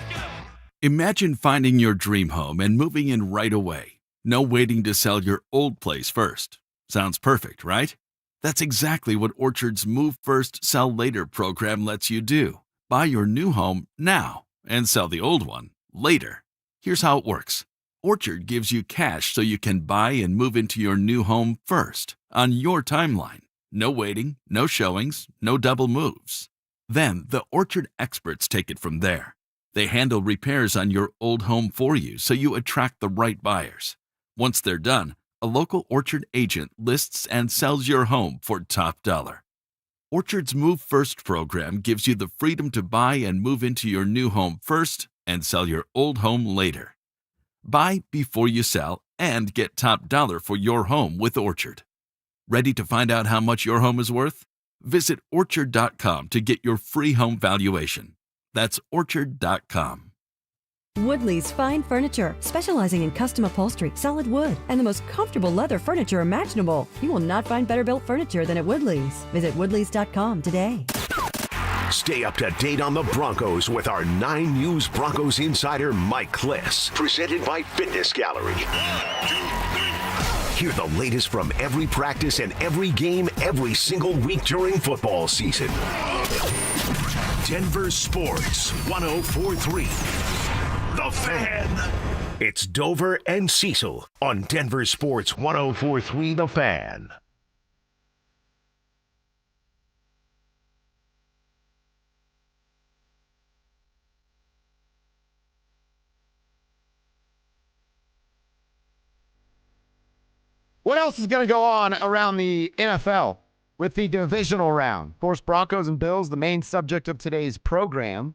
Imagine finding your dream home and moving in right away. No waiting to sell your old place first. Sounds perfect, right? That's exactly what Orchard's Move First, Sell Later program lets you do. Buy your new home now and sell the old one later. Here's how it works. Orchard gives you cash so you can buy and move into your new home first, on your timeline. No waiting, no showings, no double moves. Then the Orchard experts take it from there. They handle repairs on your old home for you so you attract the right buyers. Once they're done, a local Orchard agent lists and sells your home for top dollar. Orchard's Move First program gives you the freedom to buy and move into your new home first and sell your old home later. Buy before you sell and get top dollar for your home with Orchard. Ready to find out how much your home is worth? Visit Orchard.com to get your free home valuation. That's Orchard.com. Woodley's Fine Furniture, specializing in custom upholstery, solid wood, and the most comfortable leather furniture imaginable. You will not find better built furniture than at Woodley's. Visit Woodleys.com today. Stay up to date on the Broncos with our 9 News Broncos insider Mike Klis, presented by Fitness Gallery. Hear the latest from every practice and every game every single week during football season. Denver Sports 104.3. The Fan. It's Dober and Cecil on Denver Sports 104.3 The Fan. What else is going to go on around the NFL with the divisional round? Of course, Broncos and Bills, the main subject of today's program.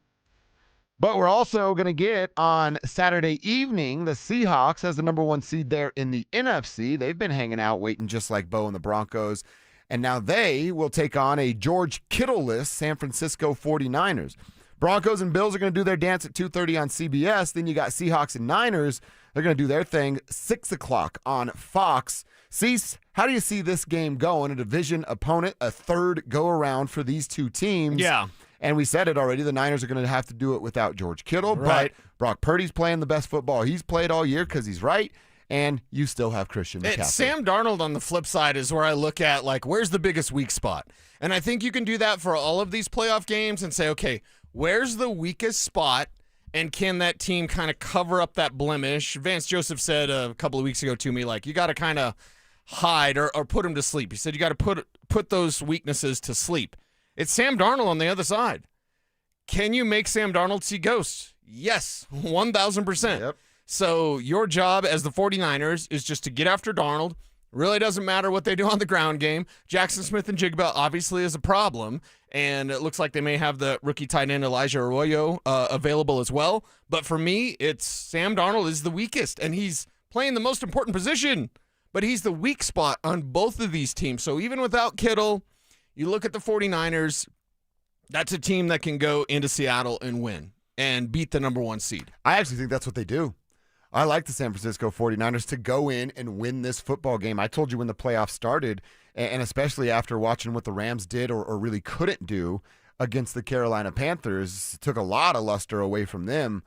But we're also going to get on Saturday evening, the Seahawks as the number 1 seed there in the NFC. They've been hanging out, waiting just like Bo and the Broncos. And now they will take on a George Kittle-less San Francisco 49ers. Broncos and Bills are going to do their dance at 2:30 on CBS. Then you got Seahawks and Niners. They're going to do their thing 6 o'clock on Fox. Cease, how do you see this game going? A division opponent, a third go-around for these two teams. Yeah. And we said it already, the Niners are going to have to do it without George Kittle. Right. But Brock Purdy's playing the best football he's played all year because he's right. and you still have Christian McCaffrey. Sam Darnold on the flip side is where I look at, like, where's the biggest weak spot? And I think you can do that for all of these playoff games and say, okay, where's the weakest spot, and can that team kind of cover up that blemish? Vance Joseph said a couple of weeks ago to me, like, you got to kind of hide or put them to sleep. He said you got to put those weaknesses to sleep. It's Sam Darnold on the other side. Can you make Sam Darnold see ghosts? Yes, 1,000%. Yep. So your job as the 49ers is just to get after Darnold. Really doesn't matter what they do on the ground game. Jackson Smith and Jigba obviously is a problem, and it looks like they may have the rookie tight end Elijah Arroyo available as well. But for me, it's Sam Darnold is the weakest, and he's playing the most important position. But he's the weak spot on both of these teams. So even without Kittle, you look at the 49ers, that's a team that can go into Seattle and win and beat the number 1 seed. I actually think that's what they do. I like the San Francisco 49ers to go in and win this football game. I told you when the playoffs started, and especially after watching what the Rams did or really couldn't do against the Carolina Panthers, took a lot of luster away from them.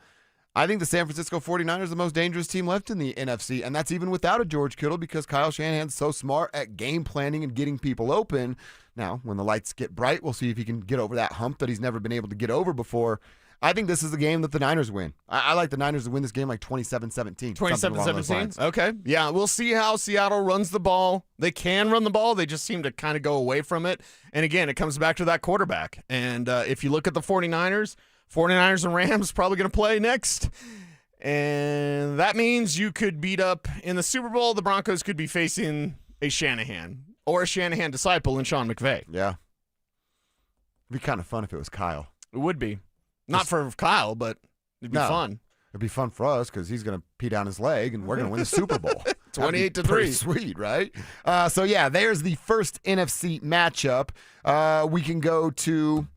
I think the San Francisco 49ers are the most dangerous team left in the NFC, and that's even without a George Kittle because Kyle Shanahan's so smart at game planning and getting people open. Now, when the lights get bright, we'll see if he can get over that hump that he's never been able to get over before. I think this is the game that the Niners win. I like the Niners to win this game like 27-17. 27-17? Okay. Yeah, we'll see how Seattle runs the ball. They can run the ball. They just seem to kind of go away from it. And again, it comes back to that quarterback. And if you look at the 49ers and Rams probably going to play next. And that means you could beat up in the Super Bowl. The Broncos could be facing a Shanahan or a Shanahan disciple in Sean McVay. Yeah. It'd be kind of fun if it was Kyle. It would be. Not for Kyle, but it'd be fun. It'd be fun for us because he's going to pee down his leg, and we're going to win the Super Bowl. 28-3. Pretty sweet, right? So, yeah, there's the first NFC matchup. We can go to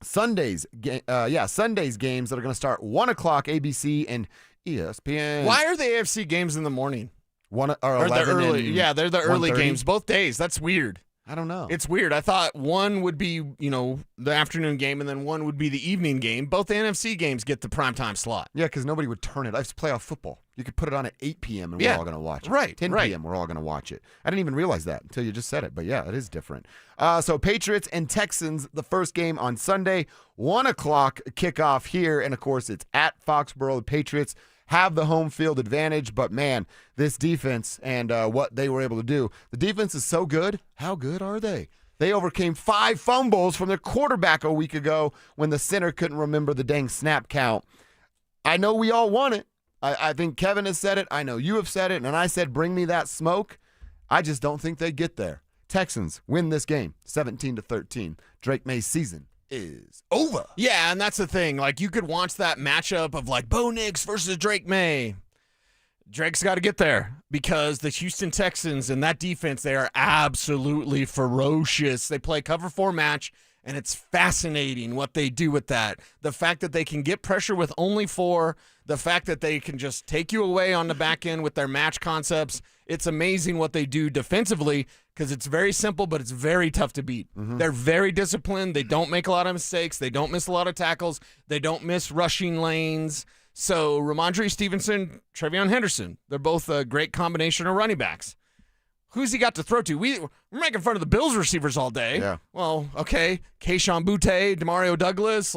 Sunday's games that are going to start 1 o'clock ABC and ESPN. Why are the AFC games in the morning? Or they're 11 early. Yeah, they're the early 1:30? games both days. That's weird. I don't know. It's weird. I thought one would be, the afternoon game, and then one would be the evening game. Both the NFC games get the primetime slot. Yeah, because nobody would turn it. It's playoff football. You could put it on at 8 p.m. and we're all going to watch it. Right. 10 p.m. we're all going to watch it. I didn't even realize that until you just said it. But, yeah, it is different. So Patriots and Texans, the first game on Sunday, 1 o'clock kickoff here. And, of course, it's at Foxborough. The Patriots have the home field advantage, but man, this defense and what they were able to do. The defense is so good. How good are they? They overcame 5 fumbles from their quarterback a week ago when the center couldn't remember the dang snap count. I know we all want it. I think Kevin has said it. I know you have said it, and I said bring me that smoke. I just don't think they get there. Texans win this game 17-13. Drake May's season is over. Yeah, and that's the thing. Like, you could watch that matchup of, like, Bo Nix versus Drake May. Drake's got to get there because the Houston Texans and that defense, they are absolutely ferocious. They play cover 4 match, and it's fascinating what they do with that. The fact that they can get pressure with only 4, the fact that they can just take you away on the back end with their match concepts, it's amazing what they do defensively because it's very simple, but it's very tough to beat. Mm-hmm. They're very disciplined. They don't make a lot of mistakes. They don't miss a lot of tackles. They don't miss rushing lanes. So Ramondre Stevenson, Trevion Henderson, they're both a great combination of running backs. Who's he got to throw to? We're making fun of the Bills receivers all day. Yeah. Well, okay. Kayshon Boutte, Demario Douglas,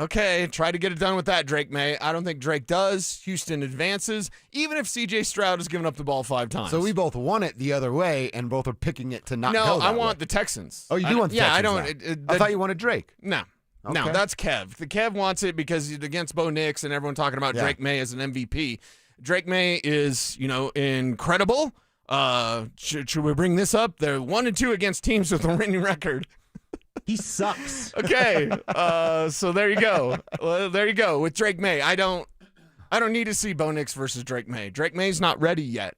okay. Try to get it done with that, Drake May. I don't think Drake does. Houston advances, even if C.J. Stroud has given up the ball 5 times. So we both want it the other way, and both are picking it to not go No, that I want way. the Texans. Oh, you do want the Texans? Texans? Yeah, I don't. I thought you wanted Drake. No. Okay. No, that's Kev. The Kev wants it because he's against Bo Nix and everyone talking about Drake May as an MVP. Drake May is, incredible. Should we bring this up? They're 1-2 against teams with a winning record. He sucks. Okay, so there you go. Well, there you go with Drake May. I don't need to see Bo Nix versus Drake May. Drake May's not ready yet.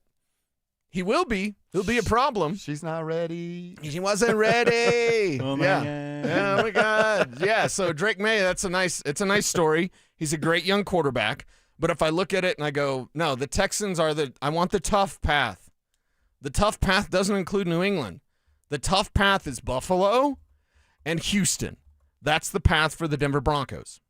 He will be. He'll be a problem. She's not ready. She wasn't ready. Oh my God. Oh my God. Yeah. So Drake May, it's a nice story. He's a great young quarterback. But if I look at it and I go, no, the Texans I want the tough path. The tough path doesn't include New England. The tough path is Buffalo and Houston. That's the path for the Denver Broncos.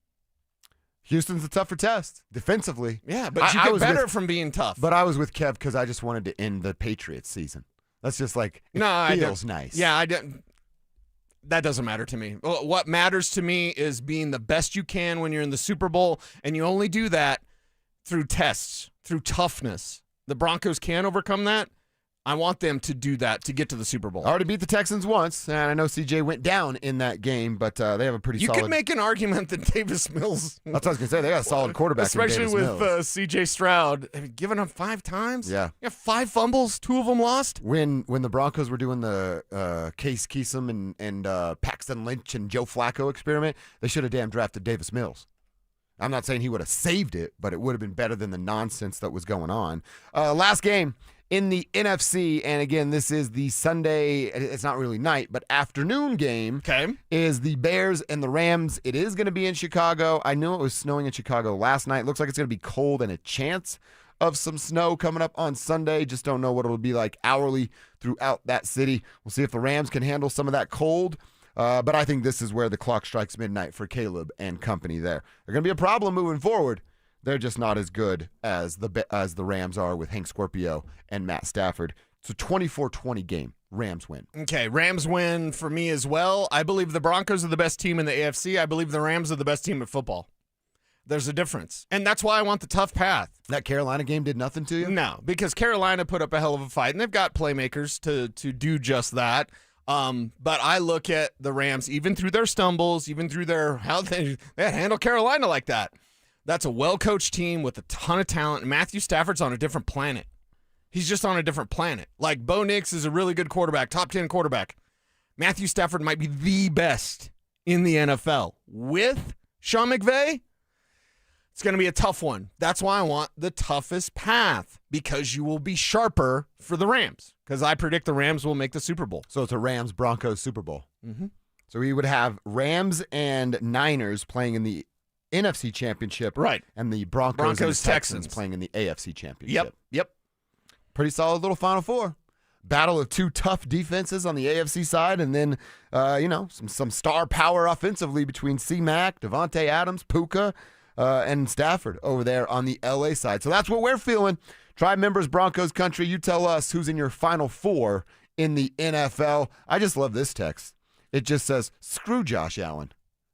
Houston's a tougher test defensively. Yeah, but you get better from being tough. But I was with Kev because I just wanted to end the Patriots season. That's just like, it feels nice. Yeah, I didn't. That doesn't matter to me. What matters to me is being the best you can when you're in the Super Bowl, and you only do that through tests, through toughness. The Broncos can overcome that. I want them to do that to get to the Super Bowl. I already beat the Texans once, and I know CJ went down in that game, but they have a pretty solid... You could make an argument that Davis Mills... That's what I was going to say. They got a solid quarterback especially in Davis with Mills. CJ Stroud. Have you given up 5 times? Yeah. You have 5 fumbles, 2 of them lost? When the Broncos were doing the Case Keesum and Paxton Lynch and Joe Flacco experiment, they should have damn drafted Davis Mills. I'm not saying he would have saved it, but it would have been better than the nonsense that was going on. Last game in the NFC, and again, this is the Sunday, it's not really night, but afternoon game, is the Bears and the Rams. It is going to be in Chicago. I knew it was snowing in Chicago last night. Looks like it's going to be cold and a chance of some snow coming up on Sunday. Just don't know what it'll be like hourly throughout that city. We'll see if the Rams can handle some of that cold. But I think this is where the clock strikes midnight for Caleb and company there. They're going to be a problem moving forward. They're just not as good as the Rams are with Hank Scorpio and Matt Stafford. It's a 24-20 game. Rams win. Okay, Rams win for me as well. I believe the Broncos are the best team in the AFC. I believe the Rams are the best team at football. There's a difference. And that's why I want the tough path. That Carolina game did nothing to you? No, because Carolina put up a hell of a fight, and they've got playmakers to do just that. But I look at the Rams, even through their stumbles, even through how they handle Carolina like that. That's a well-coached team with a ton of talent. Matthew Stafford's on a different planet. He's just on a different planet. Like, Bo Nix is a really good quarterback, top 10 quarterback. Matthew Stafford might be the best in the NFL. With Sean McVay, it's going to be a tough one. That's why I want the toughest path, because you will be sharper for the Rams, because I predict the Rams will make the Super Bowl. So it's a Rams-Broncos Super Bowl. Mm-hmm. So we would have Rams and Niners playing in the NFC Championship, right? And the Broncos and the Texans playing in the AFC Championship. Yep. Pretty solid little Final Four. Battle of 2 tough defenses on the AFC side, and then some star power offensively between C-Mac, Devontae Adams, Puka, and Stafford over there on the LA side. So that's what we're feeling. Tribe members, Broncos country, you tell us who's in your Final Four in the NFL. I just love this text. It just says, screw Josh Allen.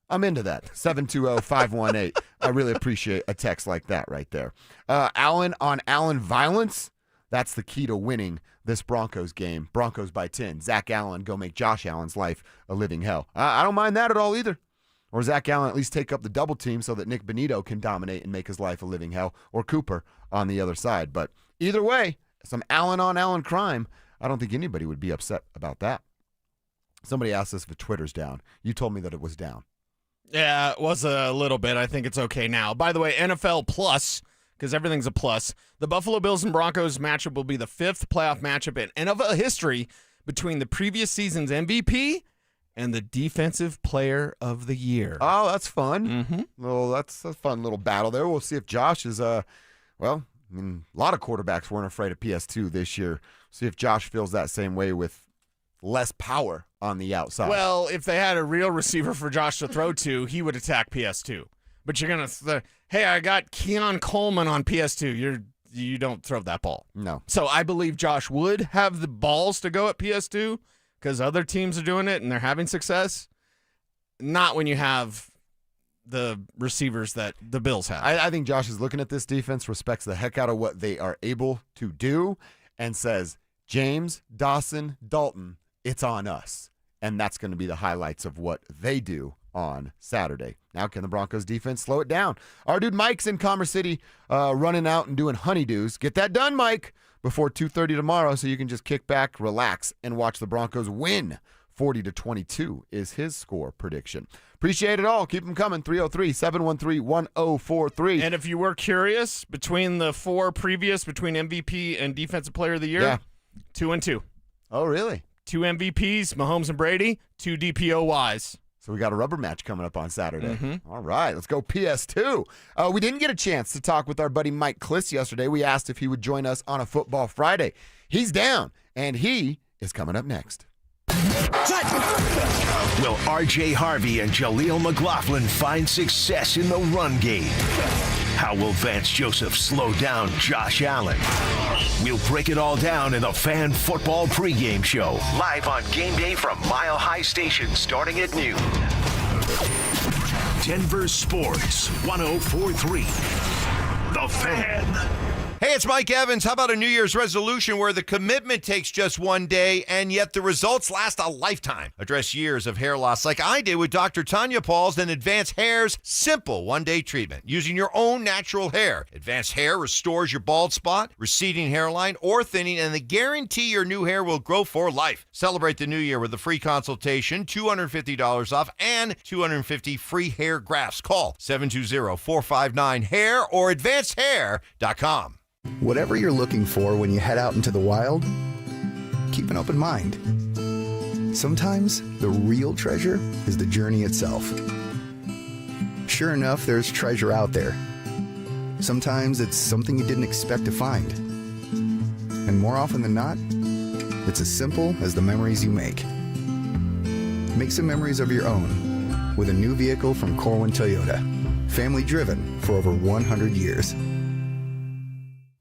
I'm into that. 720-518. I really appreciate a text like that right there. Allen on Allen violence. That's the key to winning this Broncos game. Broncos by 10. Zach Allen go make Josh Allen's life a living hell. I don't mind that at all either. Or Zach Allen at least take up the double team so that Nick Benito can dominate and make his life a living hell. Or Cooper on the other side. But either way, some Allen on Allen crime. I don't think anybody would be upset about that. Somebody asked us if Twitter's down. You told me that it was down. Yeah, it was a little bit. I think it's okay now. By the way, NFL Plus, because everything's a plus, the Buffalo Bills and Broncos matchup will be the 5th playoff matchup in NFL history between the previous season's MVP and the Defensive Player of the Year. Oh, that's fun. Mm-hmm. That's a fun little battle there. We'll see if Josh is, a lot of quarterbacks weren't afraid of PS2 this year. See if Josh feels that same way with less power on the outside. Well, if they had a real receiver for Josh to throw to, he would attack PS2. But you're going to, hey, I got Keon Coleman on PS2. You don't throw that ball. No. So I believe Josh would have the balls to go at PS2 because other teams are doing it and they're having success. Not when you have the receivers that the Bills have. I think Josh is looking at this defense, respects the heck out of what they are able to do, and says, James, Dawson, Dalton, it's on us. And that's going to be the highlights of what they do on Saturday. Now, can the Broncos defense slow it down? Our dude Mike's in Commerce City running out and doing honeydews. Get that done, Mike, before 2:30 tomorrow so you can just kick back, relax, and watch the Broncos win. 40-22 is his score prediction. Appreciate it all. Keep them coming. 303-713-1043. And if you were curious, between the 4 previous, between MVP and Defensive Player of the Year, 2-2. Oh, really? 2 MVPs, Mahomes and Brady, 2 DPOYs. So we got a rubber match coming up on Saturday. Mm-hmm. All right, let's go PS2. We didn't get a chance to talk with our buddy Mike Klis yesterday. We asked if he would join us on a Football Friday. He's down, and he is coming up next. Will R.J. Harvey and Jaleel McLaughlin find success in the run game? How will Vance Joseph slow down Josh Allen? We'll break it all down in the Fan Football pregame show, live on game day from Mile High Station starting at noon. Denver Sports 104.3. The Fan. Hey, it's Mike Evans. How about a New Year's resolution where the commitment takes just one day and yet the results last a lifetime? Address years of hair loss like I did with Dr. Tanya Pauls and Advanced Hair's simple one-day treatment using your own natural hair. Advanced Hair restores your bald spot, receding hairline, or thinning, and they guarantee your new hair will grow for life. Celebrate the new year with a free consultation, $250 off, and 250 free hair grafts. Call 720-459-HAIR or advancedhair.com. Whatever you're looking for when you head out into the wild, keep an open mind. Sometimes the real treasure is the journey itself. Sure enough, there's treasure out there. Sometimes it's something you didn't expect to find. And more often than not, it's as simple as the memories you make. Make some memories of your own with a new vehicle from Corwin Toyota. Family driven for over 100 years.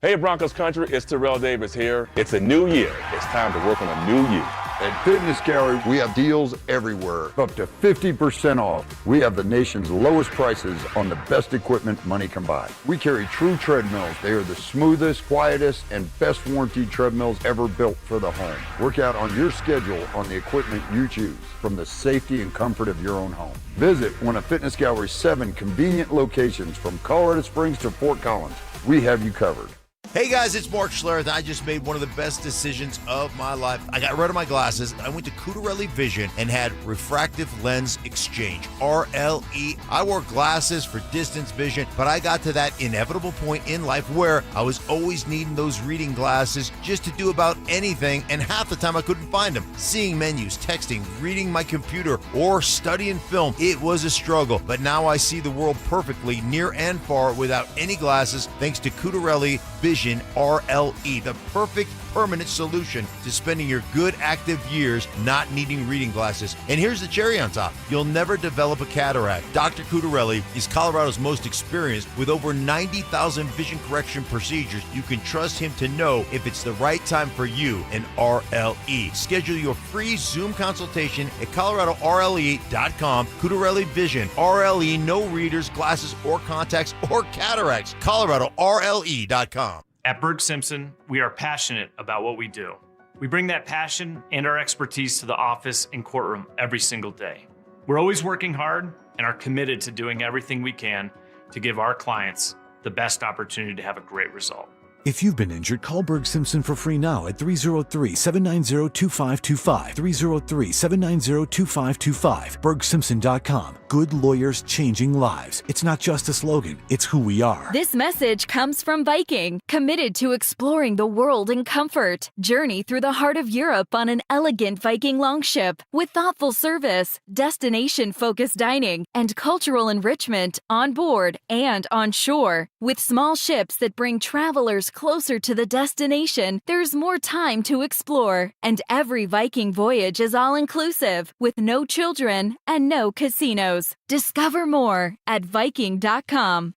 Hey Broncos country, it's Terrell Davis here. It's a new year. It's time to work on a new you. At Fitness Gallery, we have deals everywhere, up to 50% off. We have the nation's lowest prices on the best equipment money can buy. We carry true treadmills. They are the smoothest, quietest, and best warranted treadmills ever built for the home. Work out on your schedule on the equipment you choose from the safety and comfort of your own home. Visit one of Fitness Gallery's 7 convenient locations from Colorado Springs to Fort Collins. We have you covered. Hey guys, it's Mark Schlereth. I just made one of the best decisions of my life. I got rid of my glasses. I went to Cutarelli Vision and had refractive lens exchange, RLE. I wore glasses for distance vision, but I got to that inevitable point in life where I was always needing those reading glasses just to do about anything, and half the time I couldn't find them. Seeing menus, texting, reading my computer, or studying film, it was a struggle. But now I see the world perfectly, near and far, without any glasses, thanks to Cutarelli Vision RLE, the perfect permanent solution to spending your good active years not needing reading glasses. And here's the cherry on top. You'll never develop a cataract. Dr. Cutarelli is Colorado's most experienced with over 90,000 vision correction procedures. You can trust him to know if it's the right time for you and RLE. Schedule your free Zoom consultation at coloradorle.com. Cutarelli Vision, RLE, no readers, glasses, or contacts, or cataracts. coloradorle.com. At Berg Simpson, we are passionate about what we do. We bring that passion and our expertise to the office and courtroom every single day. We're always working hard and are committed to doing everything we can to give our clients the best opportunity to have a great result. If you've been injured, call Berg Simpson for free now at 303-790-2525. 303-790-2525. BergSimpson.com. Good lawyers changing lives. It's not just a slogan, it's who we are. This message comes from Viking, committed to exploring the world in comfort. Journey through the heart of Europe on an elegant Viking longship with thoughtful service, destination-focused dining, and cultural enrichment on board and on shore. With small ships that bring travelers closer to the destination, there's more time to explore. And every Viking voyage is all-inclusive, with no children and no casinos. Discover more at Viking.com.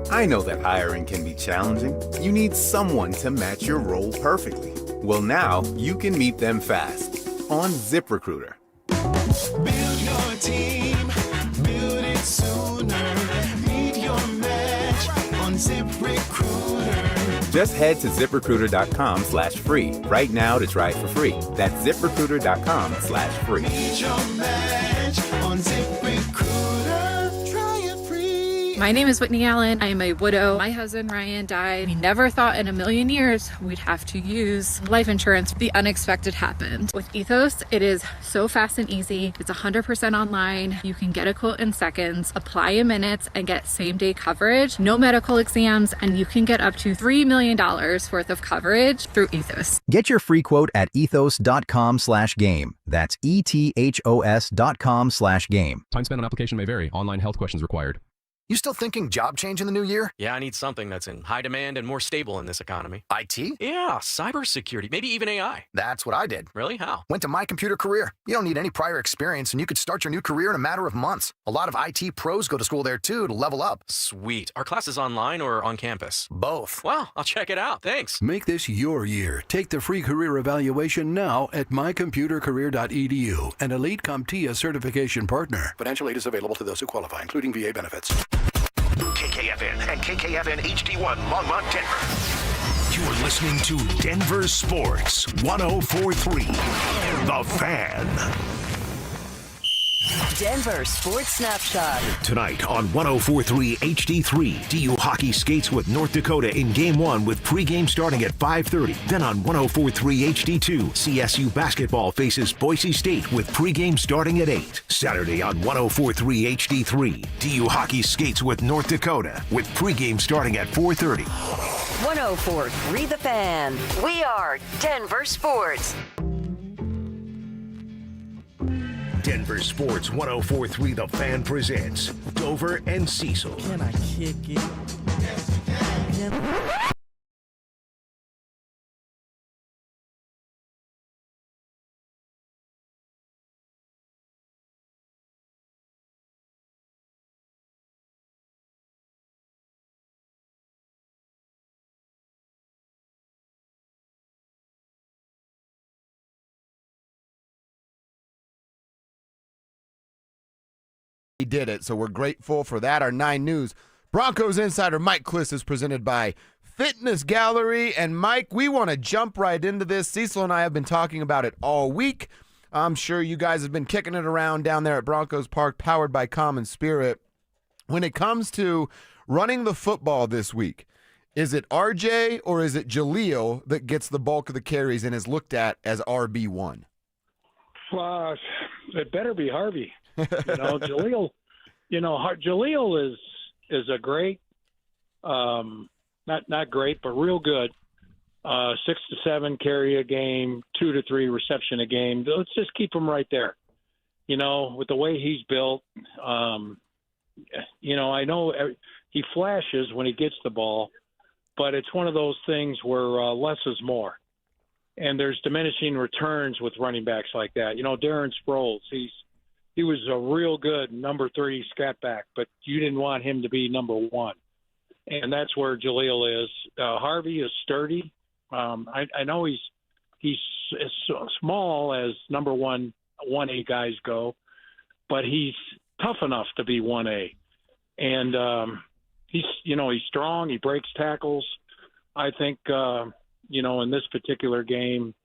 I know that hiring can be challenging. You need someone to match your role perfectly. Well, now you can meet them fast on ZipRecruiter. Build your team, build it sooner. Meet your match on ZipRecruiter. Just head to ZipRecruiter.com/free right now to try it for free. That's ZipRecruiter.com/free. Meet your match on ZipRecruiter. Try it free. My name is Whitney Allen. I am a widow. My husband Ryan died. We never thought in a million years we'd have to use life insurance. The unexpected happened. With Ethos, it is so fast and easy. It's 100% online. You can get a quote in seconds, apply in minutes, and get same-day coverage. No medical exams, and you can get up to $3 million worth of coverage through Ethos. Get your free quote at ethos.com/game. That's ETHOS.com/game. Time spent on application may vary. Online health questions required. You still thinking job change in the new year? Yeah, I need something that's in high demand and more stable in this economy. IT? Yeah, cybersecurity, maybe even AI. That's what I did. Really? How? Went to My Computer Career. You don't need any prior experience, and you could start your new career in a matter of months. A lot of IT pros go to school there, too, to level up. Sweet. Are classes online or on campus? Both. Wow, I'll check it out. Thanks. Make this your year. Take the free career evaluation now at mycomputercareer.edu, an Elite CompTIA certification partner. Financial aid is available to those who qualify, including VA benefits. KKFN and KKFN HD1 Longmont, Denver. You're listening to Denver Sports 104.3 The Fan. Denver Sports Snapshot. Tonight on 104.3 HD3, DU hockey skates with North Dakota in Game 1 with pregame starting at 5:30. Then on 104.3 HD2, CSU basketball faces Boise State with pregame starting at 8. Saturday on 104.3 HD3, DU hockey skates with North Dakota with pregame starting at 4:30. 104.3 The Fan. We are Denver Sports. Denver Sports 104.3 The Fan presents Dober and Cecil. Can I kick it? Yes, you can. He did it, so we're grateful for that. Our 9 News Broncos insider Mike Klis is presented by Fitness Gallery. And Mike, we want to jump right into this. Cecil and I have been talking about it all week. I'm sure you guys have been kicking it around down there at Broncos Park, powered by Common Spirit. When it comes to running the football this week, is it RJ or is it Jaleel that gets the bulk of the carries and is looked at as RB1? It better be Harvey. Jaleel. Jaleel is a great, not great, but real good. 6 to 7 carry a game, 2 to 3 reception a game. Let's just keep him right there. With the way he's built, I know he flashes when he gets the ball, but it's one of those things where less is more. And there's diminishing returns with running backs like that. Darren Sproles, he was a real good number 3 scat back, but you didn't want him to be number 1. And that's where Jaleel is. Harvey is sturdy. I know he's as small as number 1A guys go, but he's tough enough to be 1A. And he's strong. He breaks tackles. I think, in this particular game,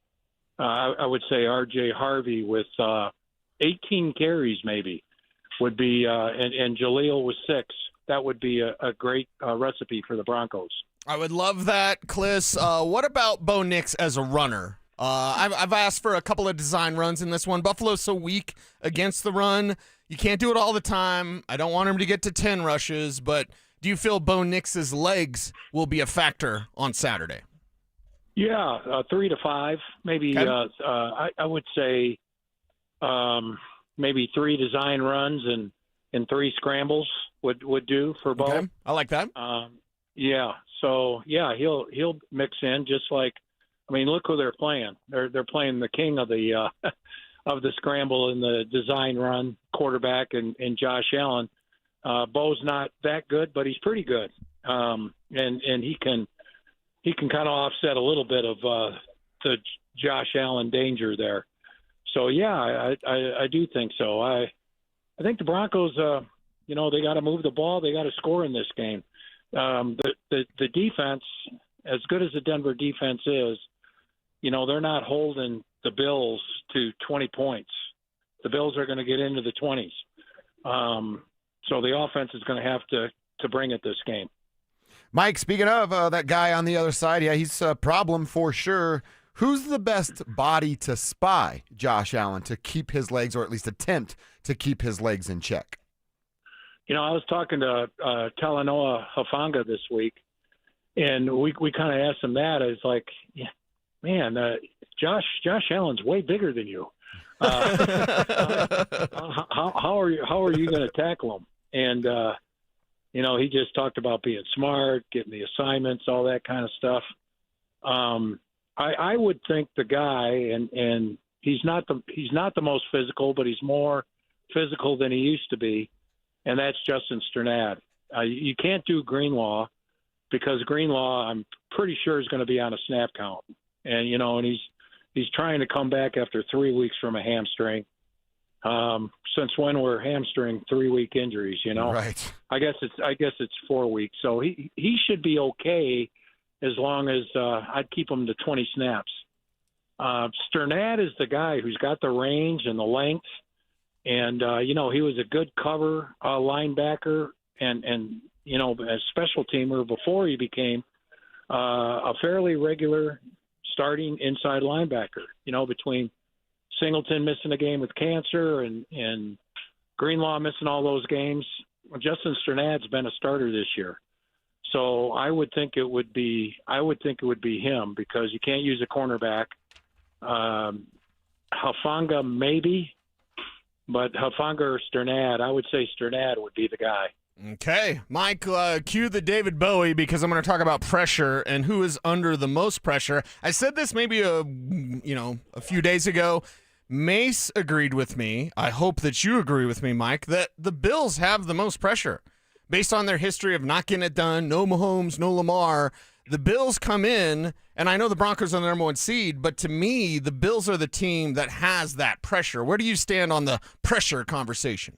I would say RJ Harvey with 18 carries maybe would be, and Jaleel with 6. That would be a great recipe for the Broncos. I would love that, Klis. What about Bo Nix as a runner? I've asked for a couple of design runs in this one. Buffalo's so weak against the run. You can't do it all the time. I don't want him to get to 10 rushes, but do you feel Bo Nix's legs will be a factor on Saturday? Yeah, 3 to 5, maybe. Okay. I would say maybe 3 design runs and 3 scrambles would do for Bo. Okay. I like that. Yeah. So he'll mix in just like. Look who they're playing. They're playing the king of the of the scramble and the design run quarterback and Josh Allen. Bo's not that good, but he's pretty good. And he can kind of offset a little bit of the Josh Allen danger there. So yeah, I do think so. I think the Broncos, they got to move the ball. They got to score in this game. The defense, as good as the Denver defense is, they're not holding the Bills to 20 points. The Bills are going to get into the 20s. So the offense is going to have to bring it this game. Mike, speaking of that guy on the other side, yeah, he's a problem for sure. Who's the best body to spy Josh Allen to keep his legs, or at least attempt to keep his legs in check? I was talking to Talanoa Hufanga this week, and we kind of asked him that. It's like, yeah, man, Josh Allen's way bigger than you. How are you going to tackle him? And He just talked about being smart, getting the assignments, all that kind of stuff. I would think the guy, and he's not the most physical, but he's more physical than he used to be, and that's Justin Strnad. You can't do Greenlaw because Greenlaw, I'm pretty sure, is going to be on a snap count, and he's trying to come back after 3 weeks from a hamstring. Since when were hamstring 3-week injuries? Right. I guess it's 4 weeks, so he should be okay as long as I'd keep him to 20 snaps. Strnad is the guy who's got the range and the length, and he was a good cover linebacker and a special teamer before he became a fairly regular starting inside linebacker. Between Singleton missing a game with cancer and Greenlaw missing all those games, Justin Strnad's been a starter this year. So I would think it would be him because you can't use a cornerback. Hufanga maybe, but Hufanga or Strnad, I would say Strnad would be the guy. Okay, Mike, cue the David Bowie because I'm going to talk about pressure and who is under the most pressure. I said this maybe a few days ago. Mace agreed with me. I hope that you agree with me, Mike, that the Bills have the most pressure. Based on their history of not getting it done, no Mahomes, no Lamar, the Bills come in, and I know the Broncos are the number 1 seed, but to me, the Bills are the team that has that pressure. Where do you stand on the pressure conversation?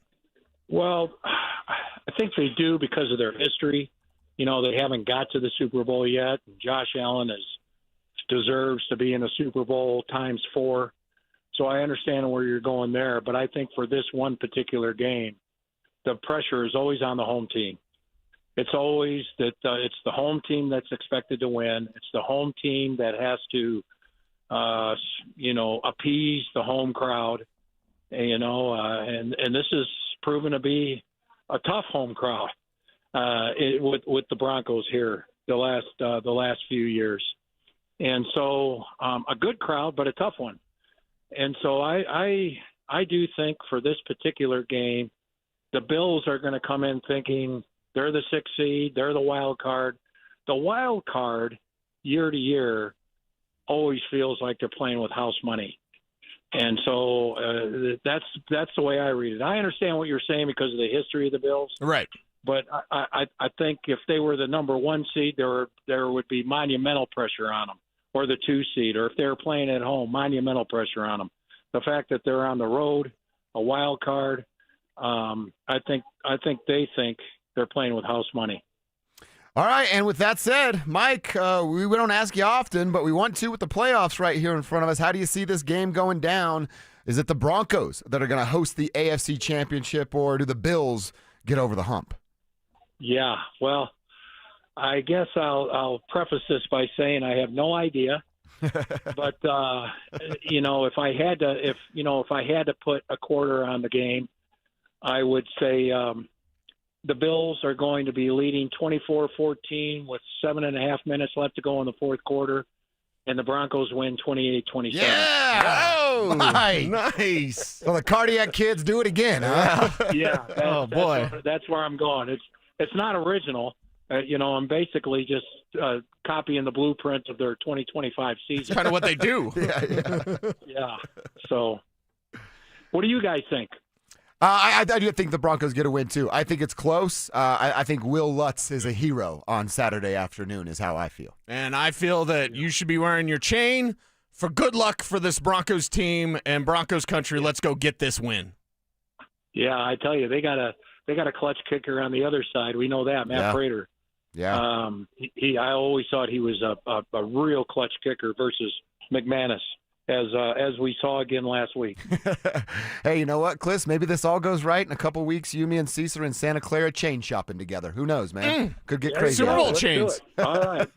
Well, I think they do because of their history. They haven't got to the Super Bowl yet. Josh Allen deserves to be in the Super Bowl times 4. So I understand where you're going there, but I think for this one particular game, the pressure is always on the home team. It's always that it's the home team that's expected to win. It's the home team that has to, appease the home crowd. And this is proven to be a tough home crowd with the Broncos here the last few years, and so a good crowd, but a tough one. And so I do think for this particular game, the Bills are going to come in thinking they're the 6th seed, they're the wild card. The wild card, year to year, always feels like they're playing with house money. And so that's the way I read it. I understand what you're saying because of the history of the Bills. Right. But I think if they were the number 1 seed, there would be monumental pressure on them. Or the 2 seed, or if they're playing at home, monumental pressure on them. The fact that they're on the road, a wild card, I think they think they're playing with house money. All right, and with that said, Mike, we don't ask you often, but we want to with the playoffs right here in front of us. How do you see this game going down? Is it the Broncos that are going to host the AFC Championship, or do the Bills get over the hump? Yeah, well, I guess I'll preface this by saying I have no idea, but if I had to put a quarter on the game, I would say the Bills are going to be leading 24-14 with 7.5 minutes left to go in the fourth quarter, and the Broncos win 28-27. Yeah! Oh, nice. So the cardiac kids do it again, huh? Yeah. Boy. That's where I'm going. It's not original. I'm basically just copying the blueprint of their 2025 season. It's kind of what they do. Yeah. So, what do you guys think? I do think the Broncos get a win, too. I think it's close. I think Will Lutz is a hero on Saturday afternoon is how I feel. And I feel that you should be wearing your chain for good luck for this Broncos team and Broncos country. Let's go get this win. Yeah, I tell you, they got a clutch kicker on the other side. We know that, Matt Prater. Yeah. I always thought he was a real clutch kicker versus McManus, as we saw again last week. Hey, you know what, Klis? Maybe this all goes right in a couple weeks. You, me, and Cecil in Santa Clara chain shopping together. Who knows, man? Could get crazy. Super Bowl chains. All right.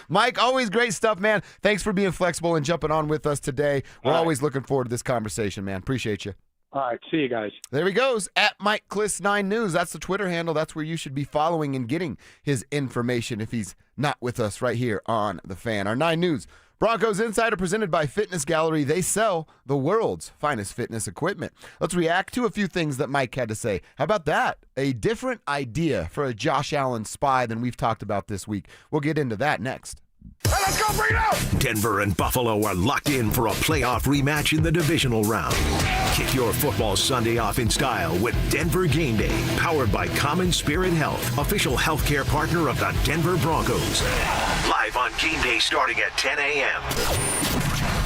Mike, always great stuff, man. Thanks for being flexible and jumping on with us today. We're always looking forward to this conversation, man. Appreciate you. All right, see you guys. There he goes, at Mike Klis 9 News. That's the Twitter handle. That's where you should be following and getting his information if he's not with us right here on The Fan. Our 9 News Broncos Insider presented by Fitness Gallery. They sell the world's finest fitness equipment. Let's react to a few things that Mike had to say. How about that? A different idea for a Josh Allen spy than we've talked about this week. We'll get into that next. Hey, let's go, bring it out! Denver and Buffalo are locked in for a playoff rematch in the divisional round. Kick your football Sunday off in style with Denver Game Day, powered by Common Spirit Health, official healthcare partner of the Denver Broncos. Live on Game Day starting at 10 a.m.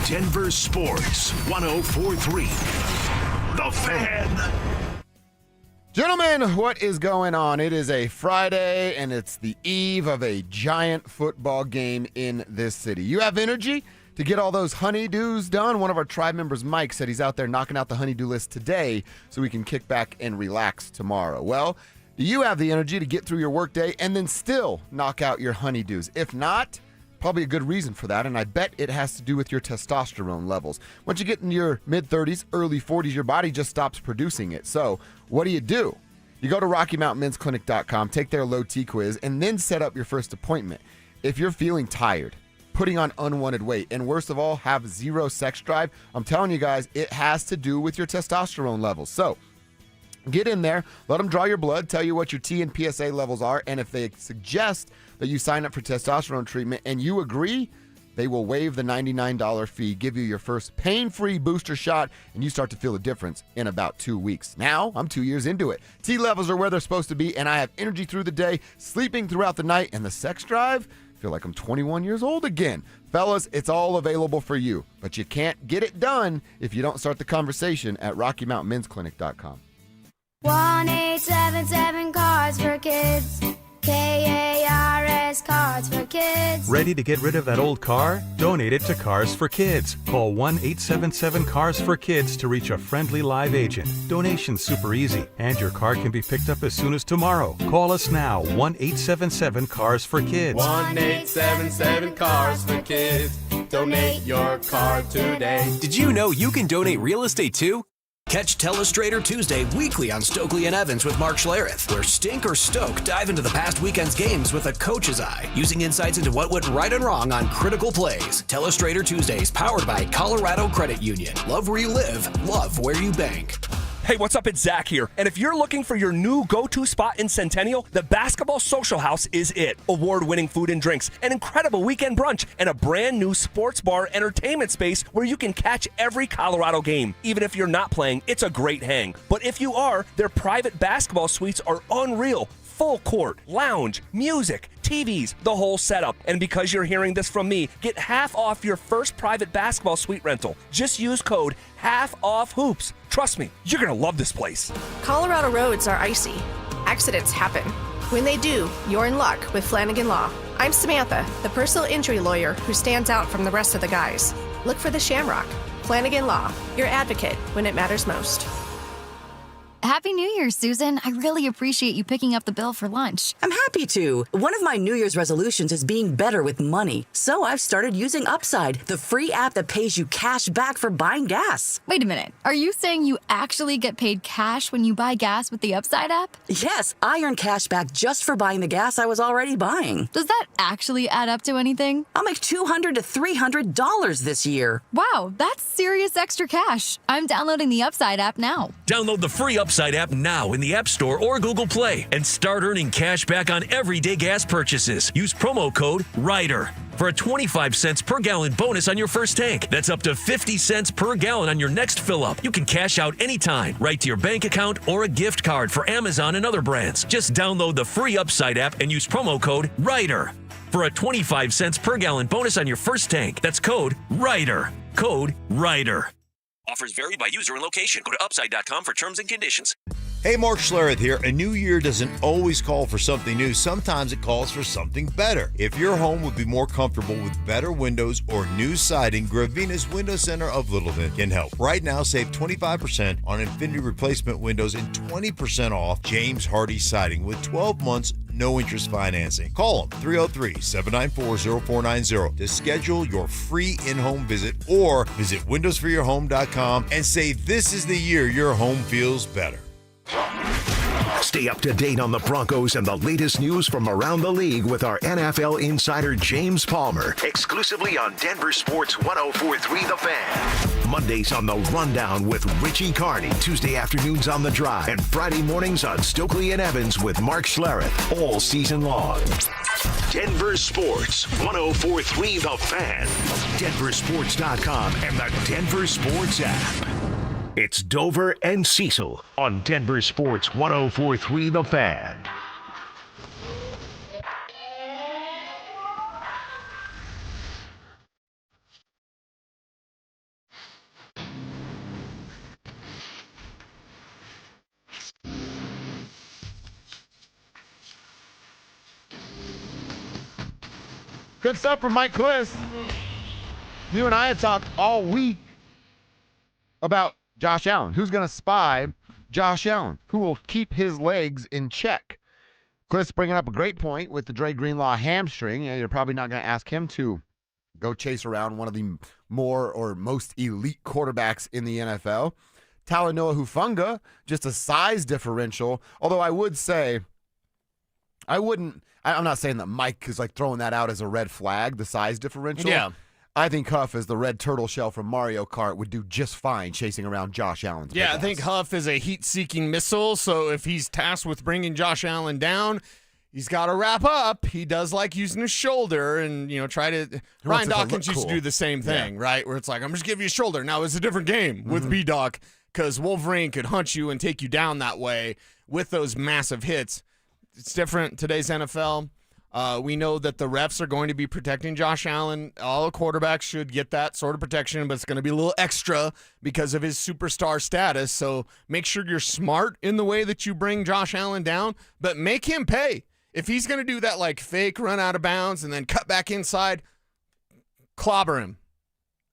Denver Sports 104.3. The Fan. Gentlemen, what is going on? It is a Friday, and it's the eve of a giant football game in this city. You have energy to get all those honeydews done? One of our tribe members, Mike, said he's out there knocking out the honeydew list today so we can kick back and relax tomorrow. Well, do you have the energy to get through your workday and then still knock out your honeydews? If not, probably a good reason for that, and I bet it has to do with your testosterone levels. Once you get in your mid-30s, early 40s, your body just stops producing it. So what do? You go to RockyMountainMen'sClinic.com, take their low T quiz, and then set up your first appointment. If you're feeling tired, putting on unwanted weight, and worst of all, have zero sex drive, I'm telling you guys, it has to do with your testosterone levels. So get in there, let them draw your blood, tell you what your T and PSA levels are, and if they suggest that you sign up for testosterone treatment and you agree, they will waive the $99 fee, give you your first pain-free booster shot, and you start to feel a difference in about 2 weeks. Now, I'm 2 years into it. T levels are where they're supposed to be, and I have energy through the day, sleeping throughout the night, and the sex drive, I feel like I'm 21 years old again. Fellas, it's all available for you, but you can't get it done if you don't start the conversation at RockyMountainMen'sClinic.com. 1-877 Cards for Kids. KARS Cards for Kids. Ready to get rid of that old car? Donate it to Cars for Kids. Call 1-877-CARS-FOR-KIDS to reach a friendly live agent. Donation's super easy, and your car can be picked up as soon as tomorrow. Call us now, 1-877-CARS-FOR-KIDS. 1-877-CARS-FOR-KIDS. Donate your car today. Did you know you can donate real estate too? Catch Telestrator Tuesday weekly on Stokely and Evans with Mark Schlereth, where Stink or Stoke dive into the past weekend's games with a coach's eye, using insights into what went right and wrong on critical plays. Telestrator Tuesdays, powered by Colorado Credit Union. Love where you live, love where you bank. Hey, what's up? It's Zach here. And if you're looking for your new go-to spot in Centennial, the Basketball Social House is it. Award-winning food and drinks, an incredible weekend brunch, and a brand new sports bar entertainment space where you can catch every Colorado game. Even if you're not playing, it's a great hang. But if you are, their private basketball suites are unreal. Full court, lounge, music, TVs, the whole setup. And because you're hearing this from me, get half off your first private basketball suite rental. Just use code HALFOFFHOOPS. Trust me, you're going to love this place. Colorado roads are icy. Accidents happen. When they do, you're in luck with Flanagan Law. I'm Samantha, the personal injury lawyer who stands out from the rest of the guys. Look for the Shamrock. Flanagan Law, your advocate when it matters most. Happy New Year, Susan. I really appreciate you picking up the bill for lunch. I'm happy to. One of my New Year's resolutions is being better with money. So I've started using Upside, the free app that pays you cash back for buying gas. Wait a minute. Are you saying you actually get paid cash when you buy gas with the Upside app? Yes, I earn cash back just for buying the gas I was already buying. Does that actually add up to anything? I'll make $200 to $300 this year. Wow, that's serious extra cash. I'm downloading the Upside app now. Download the free Upside app now in the App Store or Google Play and start earning cash back on everyday gas purchases. Use promo code RIDER for a 25 cents per gallon bonus on your first tank. That's up to 50 cents per gallon on your next fill up. You can cash out anytime, right to your bank account or a gift card for Amazon and other brands. Just download the free Upside app and use promo code RIDER for a 25 cents per gallon bonus on your first tank. That's code RIDER. Code RIDER. Offers vary by user and location. Go to upside.com for terms and conditions. Hey, Mark Schlereth here. A new year doesn't always call for something new. Sometimes it calls for something better. If your home would be more comfortable with better windows or new siding, Gravina's Window Center of Littleton can help. Right now, save 25% on Infinity replacement windows and 20% off James Hardy siding with 12 months no interest financing. Call them 303-794-0490 to schedule your free in-home visit or visit windowsforyourhome.com and say this is the year your home feels better. Stay up to date on the Broncos and the latest news from around the league with our NFL insider James Palmer, exclusively on Denver Sports 104.3 The Fan. Mondays on The Rundown with Richie Carney, Tuesday afternoons on The Drive, and Friday mornings on Stokely and Evans with Mark Schlereth, all season long. Denver Sports 104.3 The Fan, DenverSports.com, and the Denver Sports app. It's Dover and Cecil on Denver Sports 104.3 The Fan. Good stuff from Mike Klis. You and I had talked all week about Josh Allen. Who's going to spy Josh Allen? Who will keep his legs in check? Klis bringing up a great point with the Dre Greenlaw hamstring. You're probably not going to ask him to go chase around one of the more or most elite quarterbacks in the NFL. Talanoa Hufanga, just a size differential. Although I would say, I'm not saying that Mike is like throwing that out as a red flag, the size differential. Yeah. I think Huff, as the red turtle shell from Mario Kart, would do just fine chasing around Josh Allen's Yeah, big I think ass. Huff is a heat-seeking missile, so if he's tasked with bringing Josh Allen down, he's got to wrap up. He does like using his shoulder and, try to – Ryan Dawkins used to do the same thing, right, where it's like, I'm just giving you a shoulder. Now, it's a different game with B-Doc because Wolverine could hunt you and take you down that way with those massive hits. It's different today's NFL. We know that the refs are going to be protecting Josh Allen. All quarterbacks should get that sort of protection, but it's going to be a little extra because of his superstar status. So make sure you're smart in the way that you bring Josh Allen down, but make him pay. If he's going to do that like fake run out of bounds and then cut back inside, clobber him.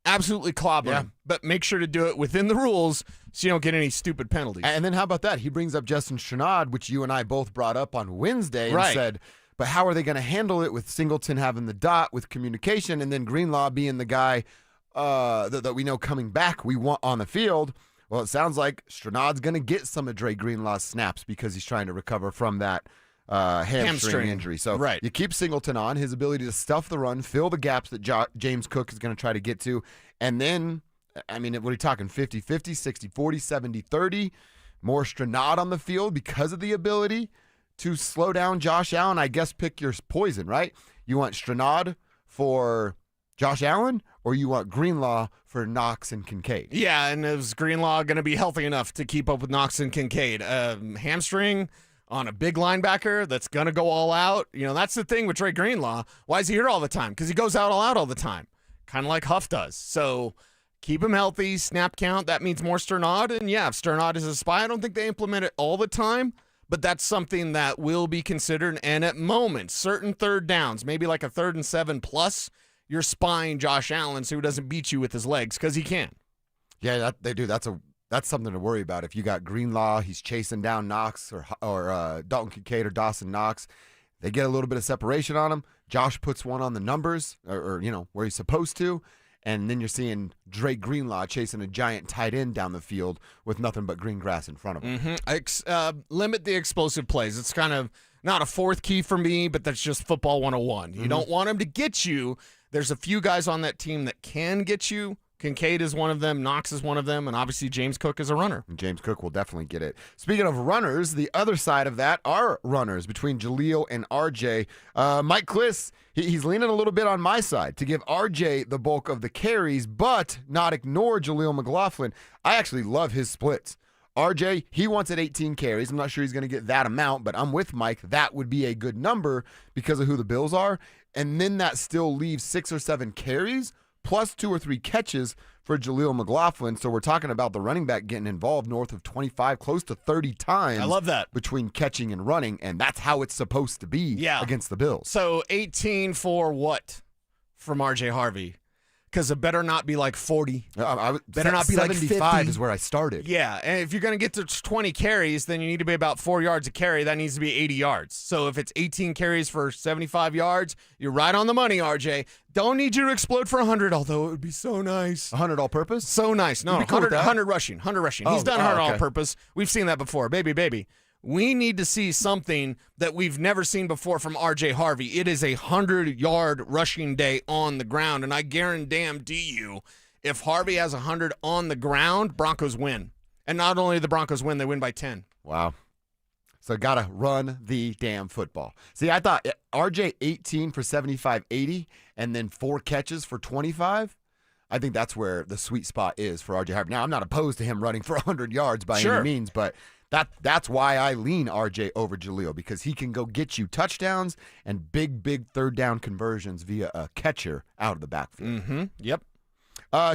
Absolutely clobber him. But make sure to do it within the rules so you don't get any stupid penalties. And then how about that? He brings up Justin Strenad, which you and I both brought up on Wednesday and said, but how are they going to handle it with Singleton having the dot with communication and then Greenlaw being the guy that we know coming back we want on the field? Well, it sounds like Strenad's going to get some of Dre Greenlaw's snaps because he's trying to recover from that hamstring injury. So you keep Singleton on, his ability to stuff the run, fill the gaps that James Cook is going to try to get to. And then, I mean, what are you talking, 50-50, 60-40, 70-30? More Strenad on the field because of the ability to slow down Josh Allen. I guess pick your poison, right? You want Strenad for Josh Allen, or you want Greenlaw for Knox and Kincaid? Yeah, and is Greenlaw going to be healthy enough to keep up with Knox and Kincaid? Hamstring on a big linebacker that's going to go all out. That's the thing with Dre Greenlaw. Why is he here all the time? Because he goes out all the time, kind of like Huff does. So keep him healthy, snap count. That means more Strenad. And yeah, if Strenad is a spy, I don't think they implement it all the time. But that's something that will be considered. And at moments, certain third downs, maybe like a 3rd and 7 plus, you're spying Josh Allen so he doesn't beat you with his legs because he can. Yeah, they do. That's something to worry about. If you got Greenlaw, he's chasing down Knox or Dalton Kincaid or Dawson Knox. They get a little bit of separation on him. Josh puts one on the numbers or where he's supposed to. And then you're seeing Dre Greenlaw chasing a giant tight end down the field with nothing but green grass in front of him. Limit the explosive plays. It's kind of not a fourth key for me, but that's just football 101. You don't want him to get you. There's a few guys on that team that can get you. Kincaid is one of them. Knox is one of them. And obviously James Cook is a runner. And James Cook will definitely get it. Speaking of runners, the other side of that are runners between Jaleel and RJ. Mike Klis, he's leaning a little bit on my side to give RJ the bulk of the carries, but not ignore Jaleel McLaughlin. I actually love his splits. RJ, he wants at 18 carries. I'm not sure he's going to get that amount, but I'm with Mike. That would be a good number because of who the Bills are. And then that still leaves 6 or 7 carries plus 2 or 3 catches for Jaleel McLaughlin. So we're talking about the running back getting involved north of 25, close to 30 times. I love that. Between catching and running, and that's how it's supposed to be against the Bills. So 18 for what from RJ Harvey? Because it better not be like 40. Better not be like 75 is where I started. Yeah, and if you're going to get to 20 carries, then you need to be about 4 yards a carry. That needs to be 80 yards. So if it's 18 carries for 75 yards, you're right on the money, RJ. Don't need you to explode for 100, although it would be so nice. 100 all-purpose? So nice. No, 100 rushing. 100 rushing. He's done 100 all-purpose. We've seen that before. Baby. We need to see something that we've never seen before from R.J. Harvey. It is a 100-yard rushing day on the ground, and I guarantee you, if Harvey has 100 on the ground, Broncos win. And not only the Broncos win, they win by 10. Wow. So got to run the damn football. See, I thought RJ 18 for 75, 80, and then 4 catches for 25. I think that's where the sweet spot is for RJ Harvey. Now, I'm not opposed to him running for 100 yards by any means, but that's why I lean RJ over Jaleel, because he can go get you touchdowns and big third down conversions via a catcher out of the backfield. Mm-hmm. Yep.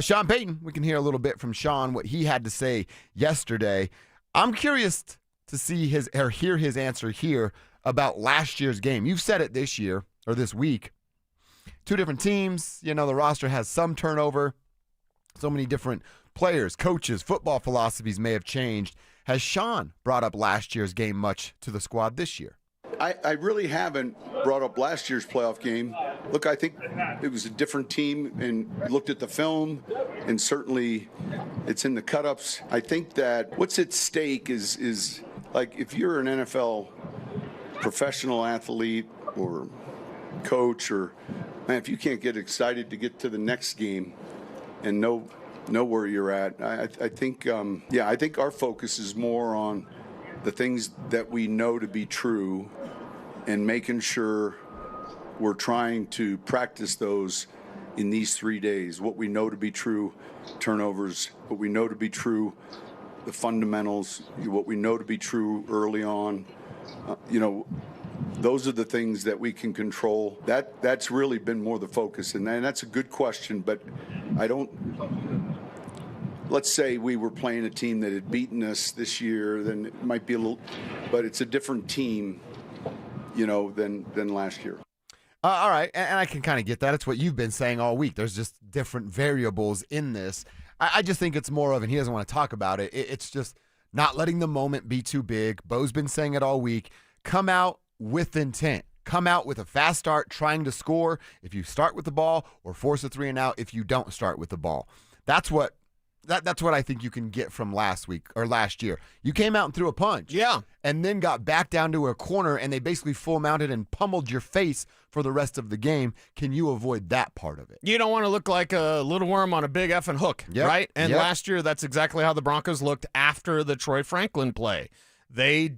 Sean Payton, we can hear a little bit from Sean, what he had to say yesterday. I'm curious to hear his answer here about last year's game. You've said it this year or this week. 2 different teams. The roster has some turnover. So many different players, coaches, football philosophies may have changed. Has Sean brought up last year's game much to the squad this year? I really haven't brought up last year's playoff game. Look, I think it was a different team, and looked at the film, and certainly it's in the cut-ups. I think that what's at stake is like, if you're an NFL professional athlete or coach, or, man, if you can't get excited to get to the next game and know where you're at, I think our focus is more on the things that we know to be true and making sure we're trying to practice those in these 3 days. What we know to be true, turnovers, what we know to be true, the fundamentals, what we know to be true early on. Those are the things that we can control. That's really been more the focus, and that's a good question, but let's say we were playing a team that had beaten us this year, then it might be a little, but it's a different team, than last year. All right, and I can kind of get that. It's what you've been saying all week. There's just different variables in this. I just think it's more of, and he doesn't want to talk about it, it's just not letting the moment be too big. Bo's been saying it all week. Come out with intent. Come out with a fast start, trying to score if you start with the ball, or force a 3 and out if you don't start with the ball. That's what I think you can get from last week or last year. You came out and threw a punch. Yeah. And then got back down to a corner, and they basically full mounted and pummeled your face for the rest of the game. Can you avoid that part of it? You don't want to look like a little worm on a big effing hook, right? And last year, that's exactly how the Broncos looked after the Troy Franklin play. They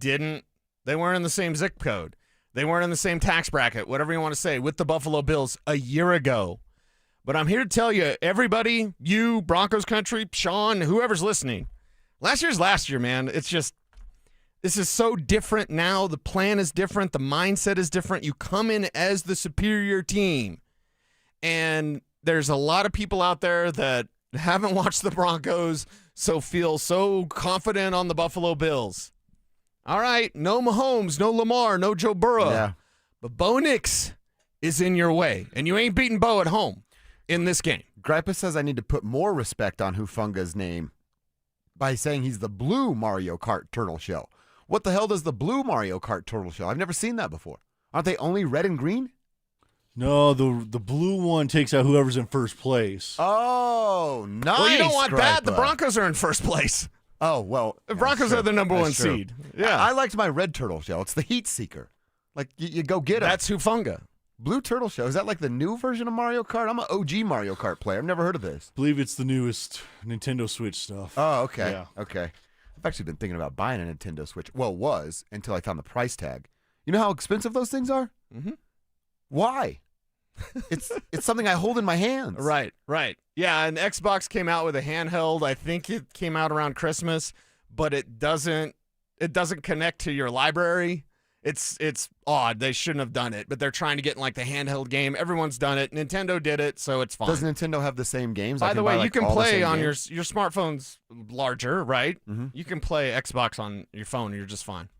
weren't in the same zip code. They weren't in the same tax bracket, whatever you want to say, with the Buffalo Bills a year ago. But I'm here to tell you, everybody, you, Broncos country, Sean, whoever's listening, last year's last year, man. It's just, this is so different now. The plan is different. The mindset is different. You come in as the superior team. And there's a lot of people out there that haven't watched the Broncos, so feel so confident on the Buffalo Bills. All right, no Mahomes, no Lamar, no Joe Burrow. Yeah. But Bo Nix is in your way, and you ain't beating Bo at home in this game. Gripa says I need to put more respect on Hufunga's name by saying he's the blue Mario Kart Turtle Shell. What the hell does the blue Mario Kart Turtle Shell? I've never seen that before. Aren't they only red and green? No, the blue one takes out whoever's in first place. Oh, nice. Well, you don't want that. Gripa. The Broncos are in first place. Oh, well. The Broncos are the number one true. seed. Yeah. I liked my red turtle shell. It's the heat seeker. Like, you go get it. That's Hufunga. Blue turtle shell. Is that like the new version of Mario Kart? I'm an OG Mario Kart player. I've never heard of this. I believe it's the newest Nintendo Switch stuff. Oh, okay. Yeah. Okay. I've actually been thinking about buying a Nintendo Switch. Well, was until I found the price tag. You know how expensive those things are? Mm-hmm. Why? It's something I hold in my hands. Right. Yeah, and Xbox came out with a handheld. I think it came out around Christmas, but it doesn't connect to your library. It's odd. They shouldn't have done it, but they're trying to get in like the handheld game. Everyone's done it. Nintendo did it, so it's fine. Does Nintendo have the same games? By the way, you can play on your games? smartphone's larger, right? Mm-hmm. You can play Xbox on your phone, and you're just fine.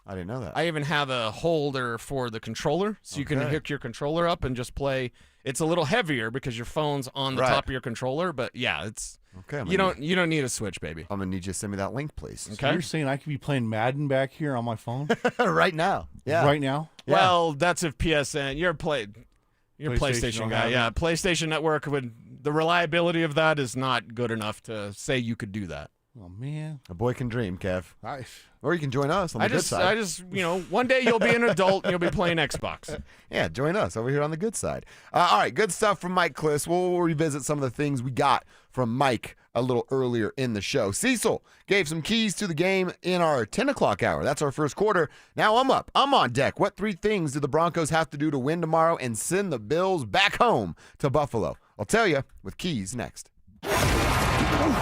I didn't know that. I even have a holder for the controller, so you can hook your controller up and just play. It's a little heavier because your phone's on the top of your controller, but yeah, it's okay. You don't need a Switch, baby. I'm gonna need you to send me that link, please. So you're saying I could be playing Madden back here on my phone right now? Yeah, right now. Yeah. Well, that's if PSN. You're a PlayStation guy. Yeah, PlayStation Network the reliability of that is not good enough to say you could do that. Oh, man. A boy can dream, Kev. Or you can join us on the good side. I just, one day you'll be an adult and you'll be playing Xbox. Yeah, join us over here on the good side. All right, good stuff from Mike Klis. We'll revisit some of the things we got from Mike a little earlier in the show. Cecil gave some keys to the game in our 10 o'clock hour. That's our first quarter. Now I'm up. I'm on deck. What 3 things do the Broncos have to do to win tomorrow and send the Bills back home to Buffalo? I'll tell you with keys next.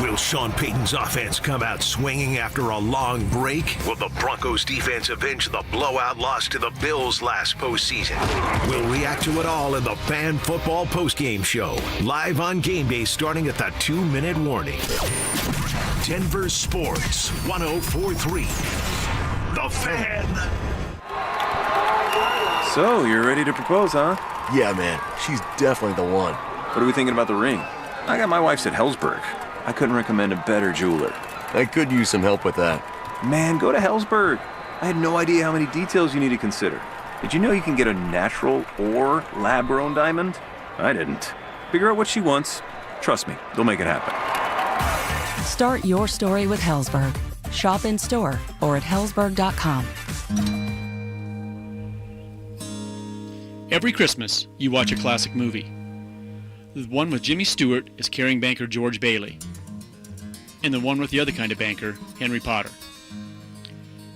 Will Sean Payton's offense come out swinging after a long break? Will the Broncos defense avenge the blowout loss to the Bills last postseason? We'll react to it all in the Fan Football Postgame Show, live on game day starting at the 2-minute warning. Denver Sports 104.3. The Fan. So, you're ready to propose, huh? Yeah, man. She's definitely the one. What are we thinking about the ring? I got my wife's at Hellsberg. I couldn't recommend a better jeweler. I could use some help with that. Man, go to Hellsberg. I had no idea how many details you need to consider. Did you know you can get a natural or lab-grown diamond? I didn't. Figure out what she wants. Trust me, they'll make it happen. Start your story with Hellsberg. Shop in store or at hellsberg.com. Every Christmas, you watch a classic movie. The one with Jimmy Stewart is carrying banker George Bailey, and the one with the other kind of banker, Henry Potter.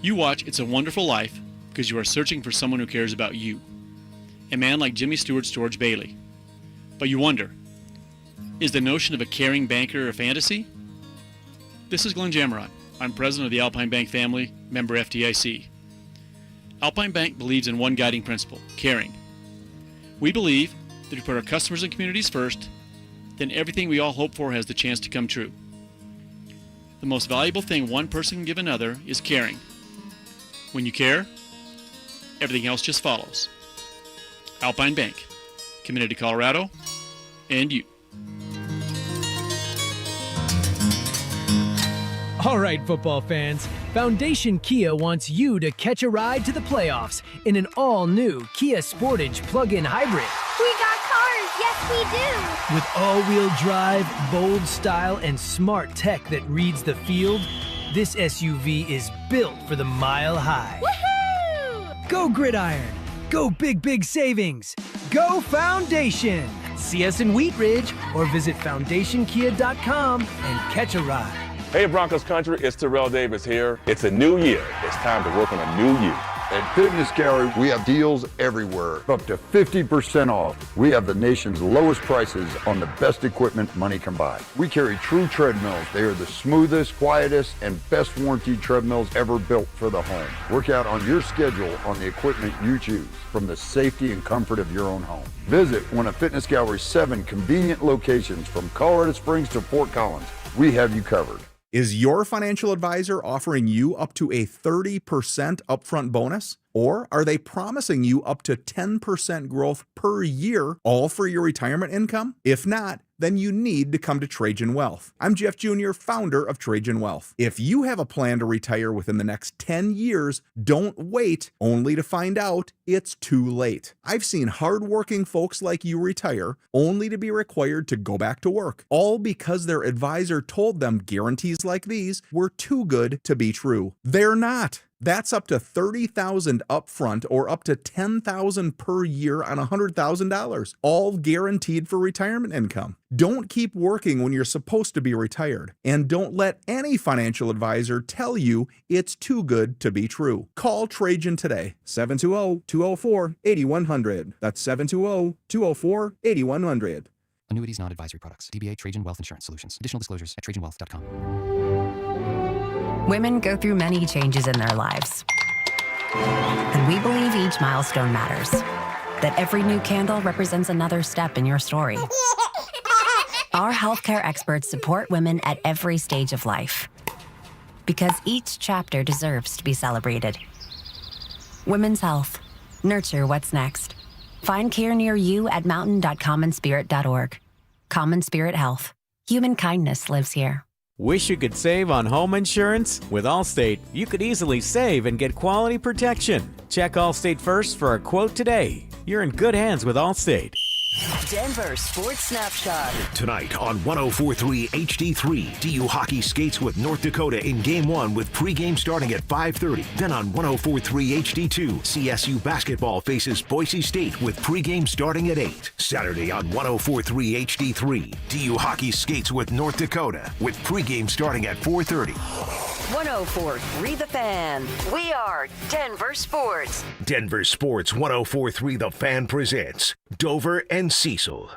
You watch It's a Wonderful Life because you are searching for someone who cares about you, a man like Jimmy Stewart's George Bailey. But you wonder, is the notion of a caring banker a fantasy? This is Glenn Jamarot. I'm president of the Alpine Bank family, member FDIC. Alpine Bank believes in one guiding principle, caring. We believe that if we put our customers and communities first, then everything we all hope for has the chance to come true. The most valuable thing one person can give another is caring. When you care, everything else just follows. Alpine Bank, committed to Colorado and you. All right, football fans. Foundation Kia wants you to catch a ride to the playoffs in an all-new Kia Sportage plug-in hybrid. We got cars, yes we do! With all-wheel drive, bold style, and smart tech that reads the field, this SUV is built for the mile high. Woohoo! Go Gridiron! Go big savings! Go Foundation! See us in Wheat Ridge or visit foundationkia.com and catch a ride. Hey Broncos country, it's Terrell Davis here. It's a new year. It's time to work on a new you. At Fitness Gallery, we have deals everywhere, up to 50% off. We have the nation's lowest prices on the best equipment money can buy. We carry true treadmills. They are the smoothest, quietest, and best warranty treadmills ever built for the home. Work out on your schedule on the equipment you choose from the safety and comfort of your own home. Visit one of Fitness Gallery's 7 convenient locations from Colorado Springs to Fort Collins. We have you covered. Is your financial advisor offering you up to a 30% upfront bonus? Or are they promising you up to 10% growth per year, all for your retirement income? If not, then you need to come to Trajan Wealth. I'm Jeff Jr., founder of Trajan Wealth. If you have a plan to retire within the next 10 years, don't wait only to find out it's too late. I've seen hardworking folks like you retire only to be required to go back to work, all because their advisor told them guarantees like these were too good to be true. They're not. That's up to $30,000 upfront or up to $10,000 per year on $100,000, all guaranteed for retirement income. Don't keep working when you're supposed to be retired, and don't let any financial advisor tell you it's too good to be true. Call Trajan today, 720-204-8100. That's 720-204-8100. Annuities, non-advisory products. DBA Trajan Wealth Insurance Solutions. Additional disclosures at trajanwealth.com. Women go through many changes in their lives. And we believe each milestone matters. That every new candle represents another step in your story. Our healthcare experts support women at every stage of life. Because each chapter deserves to be celebrated. Women's health. Nurture what's next. Find care near you at mountain.commonspirit.org. Common Spirit Health. Human kindness lives here. Wish you could save on home insurance? With Allstate, you could easily save and get quality protection. Check Allstate first for a quote today. You're in good hands with Allstate. Denver Sports Snapshot. Tonight on 104.3 HD3, DU hockey skates with North Dakota in Game 1 with pregame starting at 5:30. Then on 104.3 HD2, CSU basketball faces Boise State with pregame starting at 8. Saturday on 104.3 HD3, DU hockey skates with North Dakota with pregame starting at 4:30. 104.3 The Fan. We are Denver Sports. Denver Sports 104.3 The Fan presents Dober and Cecil.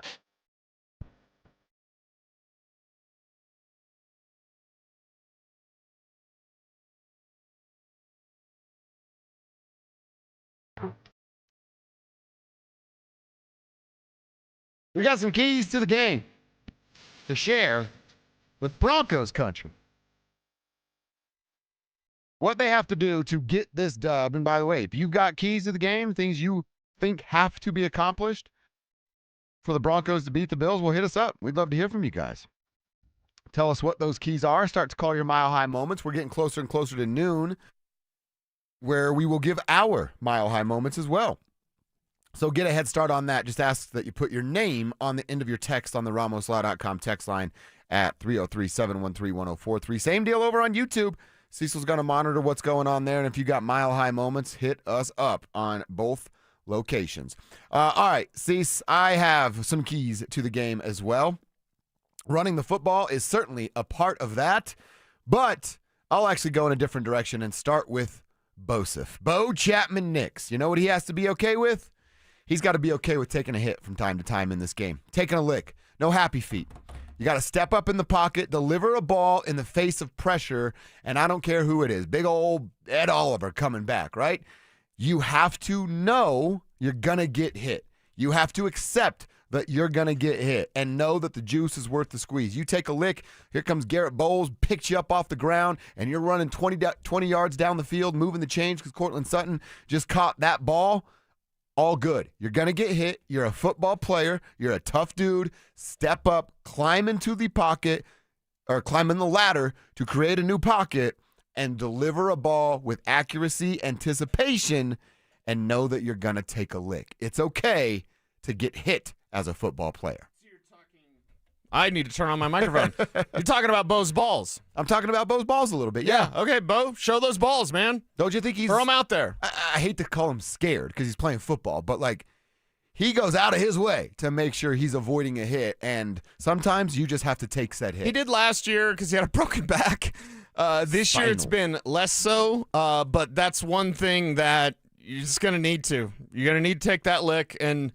We got some keys to the game to share with Broncos country. What they have to do to get this dub, and by the way, if you've got keys to the game, things you think have to be accomplished for the Broncos to beat the Bills, well, hit us up. We'd love to hear from you guys. Tell us what those keys are. Start to call your Mile High moments. We're getting closer and closer to noon, where we will give our Mile High moments as well. So get a head start on that. Just ask that you put your name on the end of your text on the RamosLaw.com text line at 303-713-1043. Same deal over on YouTube. Cecil's going to monitor what's going on there, and if you got Mile High moments, hit us up on both locations. All right, Cece, I have some keys to the game as well. Running the football is certainly a part of that, but I'll actually go in a different direction and start with Bosif. Bo Chapman-Nix. You know what he has to be okay with? He's got to be okay with taking a hit from time to time in this game. Taking a lick. No happy feet. You got to step up in the pocket, deliver a ball in the face of pressure, and I don't care who it is. Big old Ed Oliver coming back, right? You have to know you're going to get hit. You have to accept that you're going to get hit and know that the juice is worth the squeeze. You take a lick, here comes Garrett Bowles, picks you up off the ground, and you're running 20 yards down the field, moving the chains because Cortland Sutton just caught that ball. All good. You're going to get hit. You're a football player. You're a tough dude. Step up, climb into the pocket, or climb in the ladder to create a new pocket and deliver a ball with accuracy, anticipation, and know that you're going to take a lick. It's okay to get hit as a football player. I need to turn on my microphone. You're talking about Bo's balls. I'm talking about Bo's balls a little bit, yeah. Okay, Bo, show those balls, man. Don't you think he's... Throw them out there. I hate to call him scared because he's playing football, but, like, he goes out of his way to make sure he's avoiding a hit, and sometimes you just have to take said hit. He did last year because he had a broken back. This year it's been less so, but that's one thing that you're just going to need to. You're going to need to take that lick, and,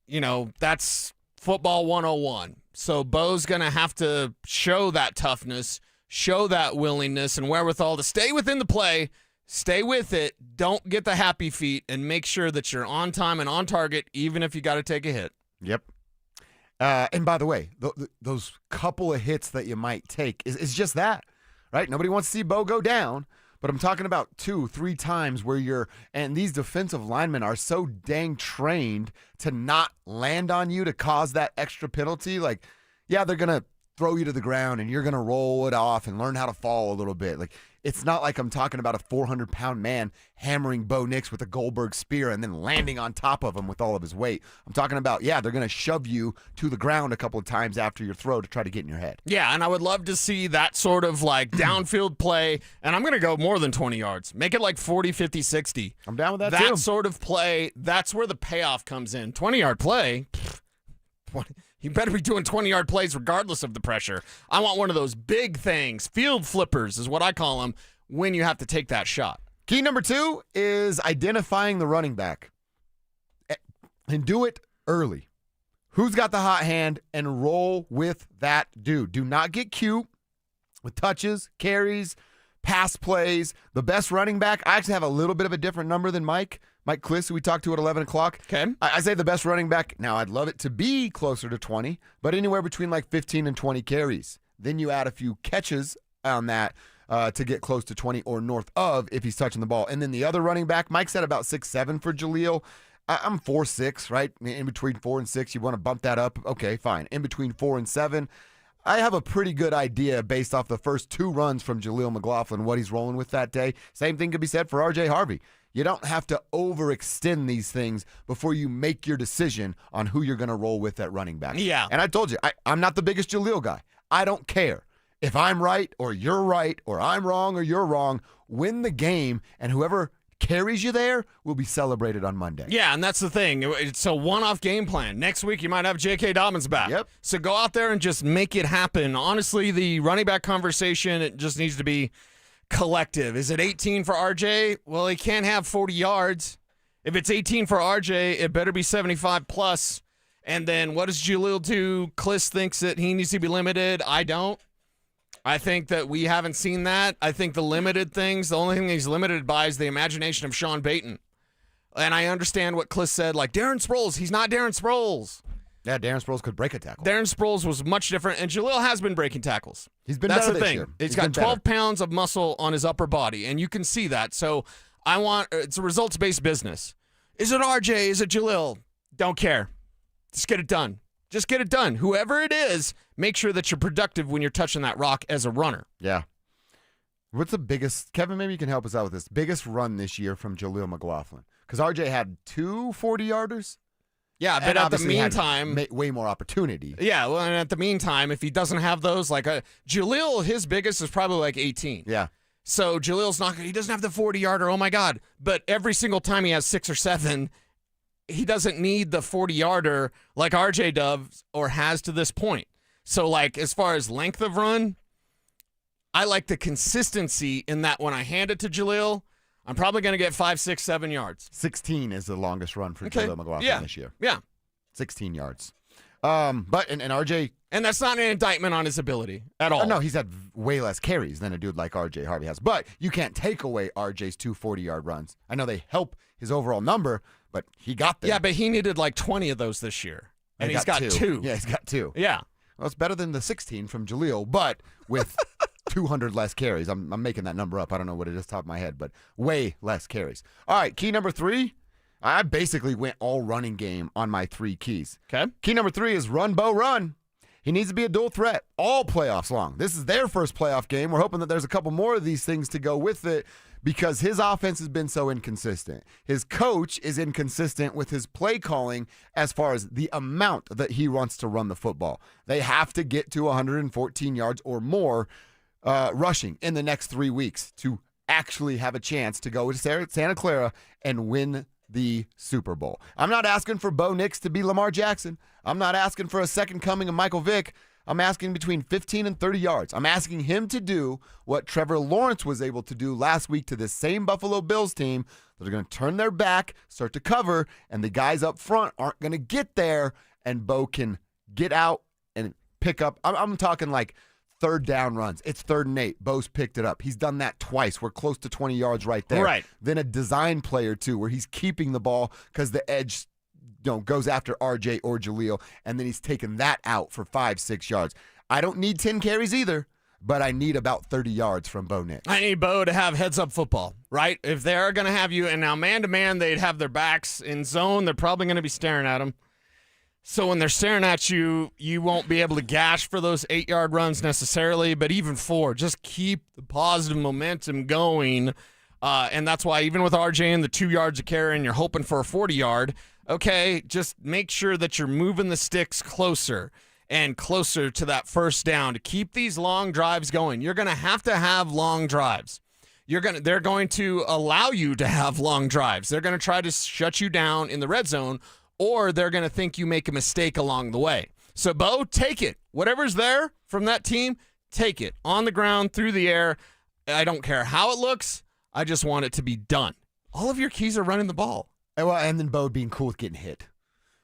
you know, that's football 101. So Bo's going to have to show that toughness, show that willingness and wherewithal to stay within the play, stay with it, don't get the happy feet, and make sure that you're on time and on target even if you got to take a hit. Yep. And by the way, those couple of hits that you might take is just that, right? Nobody wants to see Bo go down, but I'm talking about 2-3 times where and these defensive linemen are so dang trained to not land on you to cause that extra penalty. Like, yeah, they're going to throw you to the ground and you're going to roll it off and learn how to fall a little bit. Like, it's not like I'm talking about a 400-pound man hammering Bo Nix with a Goldberg spear and then landing on top of him with all of his weight. I'm talking about, yeah, they're going to shove you to the ground a couple of times after your throw to try to get in your head. Yeah, and I would love to see that sort of like downfield play, and I'm going to go more than 20 yards. Make it like 40, 50, 60. I'm down with that too. That sort of play, that's where the payoff comes in. 20-yard play, you better be doing 20-yard plays regardless of the pressure. I want one of those big things. Field flippers is what I call them when you have to take that shot. Key number 2 is identifying the running back. And do it early. Who's got the hot hand and roll with that dude. Do not get cute with touches, carries, pass plays. The best running back, I actually have a little bit of a different number than Mike Klis, who we talked to at 11 o'clock. Okay. I say the best running back. Now, I'd love it to be closer to 20, but anywhere between like 15 and 20 carries. Then you add a few catches on that to get close to 20 or north of if he's touching the ball. And then the other running back, Mike said about 6'7" for Jaleel. I'm 4'6", right? In between 4 and 6, you want to bump that up. Okay, fine. In between 4 and 7, I have a pretty good idea based off the first 2 runs from Jaleel McLaughlin, what he's rolling with that day. Same thing could be said for R.J. Harvey. You don't have to overextend these things before you make your decision on who you're going to roll with at running back. Yeah. And I told you, I'm not the biggest Jaleel guy. I don't care. If I'm right or you're right or I'm wrong or you're wrong, win the game, and whoever carries you there will be celebrated on Monday. Yeah, and that's the thing. It's a one-off game plan. Next week, you might have J.K. Dobbins back. Yep. So go out there and just make it happen. Honestly, the running back conversation, it just needs to be collective. Is it 18 for RJ? Well, he can't have 40 yards. If it's 18 for RJ, it better be 75 plus. And then what does Jaleel do? Klis thinks that he needs to be limited. I don't. I think that we haven't seen that. I think the limited things, the only thing he's limited by is the imagination of Sean Payton. And I understand what Klis said, like Darren Sproles. He's not Darren Sproles. Yeah, Darren Sproles could break a tackle. Darren Sproles was much different, and Jaleel has been breaking tackles. He's been That's better the this thing. year. He's got 12 pounds of muscle on his upper body, and you can see that. So it's a results-based business. Is it RJ? Is it Jaleel? Don't care. Just get it done. Just get it done. Whoever it is, make sure that you're productive when you're touching that rock as a runner. Yeah. What's the biggest, Kevin, maybe you can help us out with this, biggest run this year from Jaleel McLaughlin? Because RJ had 2 40-yarders. Yeah, but at the meantime, way more opportunity. Yeah, well, and at the meantime, if he doesn't have those, like Jaleel, his biggest is probably like 18. Yeah. So Jaleel's not, he doesn't have the 40-yarder, oh my God. But every single time he has 6 or 7, he doesn't need the 40-yarder like RJ does or has to this point. So, like, as far as length of run, I like the consistency in that when I hand it to Jaleel, I'm probably going to get 5, 6, 7 yards. 16 is the longest run for Jaleel McLaughlin this year. Yeah. 16 yards. But and RJ... And that's not an indictment on his ability at all. No, he's had way less carries than a dude like RJ Harvey has. But you can't take away RJ's 2 40-yard runs. I know they help his overall number, but he got there. Yeah, but he needed like 20 of those this year. And he's got 2. Yeah, he's got 2. Yeah. Well, it's better than the 16 from Jaleel, but with 200 less carries. I'm making that number up. I don't know what it is top of my head, but way less carries. All right, key number 3. I basically went all running game on my 3 keys. Okay. Key number 3 is run, Bo, run. He needs to be a dual threat all playoffs long. This is their first playoff game. We're hoping that there's a couple more of these things to go with it because his offense has been so inconsistent. His coach is inconsistent with his play calling as far as the amount that he wants to run the football. They have to get to 114 yards or more rushing in the next 3 weeks to actually have a chance to go to Santa Clara and win the Super Bowl. I'm not asking for Bo Nix to be Lamar Jackson. I'm not asking for a second coming of Michael Vick. I'm asking between 15 and 30 yards. I'm asking him to do what Trevor Lawrence was able to do last week to this same Buffalo Bills team that are going to turn their back, start to cover, and the guys up front aren't going to get there, and Bo can get out and pick up. I'm talking like 3rd down runs. It's 3rd and 8. Bo's picked it up. He's done that twice. We're close to 20 yards right there. Right. Then a design play or two where he's keeping the ball because the edge goes after RJ or Jaleel, and then he's taking that out for 5, 6 yards. I don't need 10 carries either, but I need about 30 yards from Bo Nix. I need Bo to have heads-up football, right? If they're going to have you, and now man-to-man, they'd have their backs in zone. They're probably going to be staring at him. So when they're staring at you, you won't be able to gash for those 8-yard runs necessarily, but even 4, just keep the positive momentum going. And that's why even with RJ and the 2 yards of carry and you're hoping for a 40-yard, okay, just make sure that you're moving the sticks closer and closer to that first down to keep these long drives going. You're going to have long drives. They're going to allow you to have long drives. They're going to try to shut you down in the red zone, or they're going to think you make a mistake along the way. So, Bo, take it. Whatever's there from that team, take it. On the ground, through the air. I don't care how it looks. I just want it to be done. All of your keys are running the ball. And then Bo being cool with getting hit.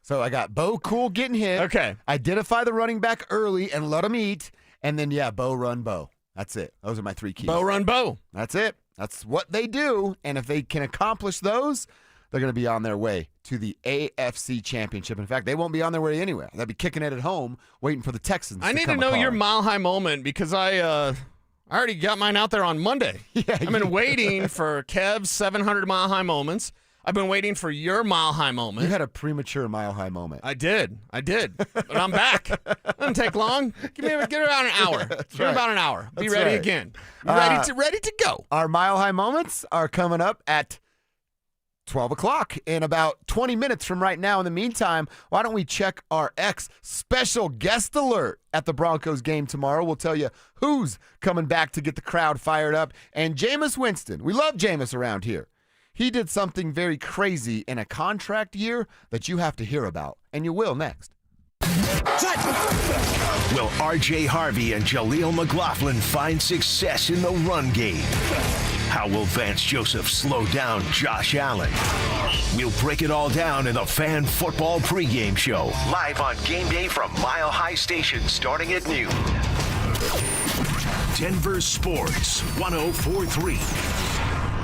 So I got Bo cool getting hit. Okay. Identify the running back early and let him eat. And then, Bo, run, Bo. That's it. Those are my 3 keys. Bo, run, Bo. That's it. That's what they do. And if they can accomplish those, they're going to be on their way to the AFC Championship. In fact, they won't be on their way anywhere. They'll be kicking it at home, waiting for the Texans I need to know your mile-high moment because I already got mine out there on Monday. Yeah, I've been waiting for Kev's 700 mile-high moments. I've been waiting for your mile-high moment. You had a premature mile-high moment. I did. But I'm back. It doesn't take long. Give me about an hour. Give me about an hour. Be ready again. Ready to go. Our mile-high moments are coming up at 12 o'clock in about 20 minutes from right now. In the meantime, why don't we check our special guest alert at the Broncos game tomorrow? We'll tell you who's coming back to get the crowd fired up. And Jameis Winston, we love Jameis around here. He did something very crazy in a contract year that you have to hear about, and you will next. Will R.J. Harvey and Jaleel McLaughlin find success in the run game? How will Vance Joseph slow down Josh Allen? We'll break it all down in the Fan Football pregame show, live on game day from Mile High Station starting at noon. Denver Sports 104.3.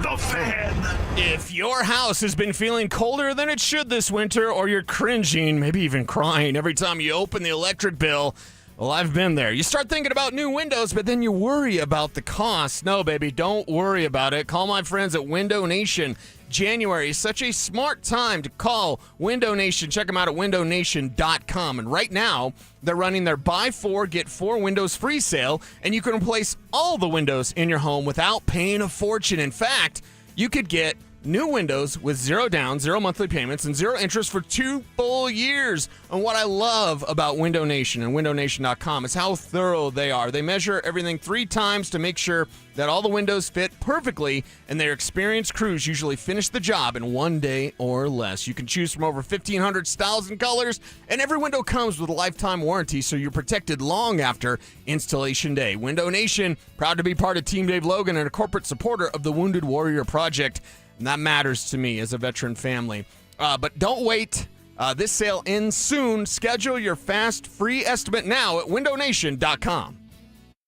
The Fan. If your house has been feeling colder than it should this winter, or you're cringing, maybe even crying every time you open the electric bill, well, I've been there. You start thinking about new windows, but then you worry about the cost. No, baby, don't worry about it. Call my friends at Window Nation. January is such a smart time to call Window Nation. Check them out at windownation.com. And right now, they're running their buy 4, get 4 windows free sale, and you can replace all the windows in your home without paying a fortune. In fact, you could get new windows with 0 down, 0 monthly payments, and 0 interest for 2 full years. And what I love about Window Nation and windownation.com is how thorough they are. They measure everything 3 times to make sure that all the windows fit perfectly, and their experienced crews usually finish the job in 1 day or less. You can choose from over 1,500 styles and colors, and every window comes with a lifetime warranty, so you're protected long after installation day. Window Nation, proud to be part of Team Dave Logan and a corporate supporter of the Wounded Warrior Project. And that matters to me as a veteran family. But don't wait. This sale ends soon. Schedule your fast, free estimate now at windownation.com.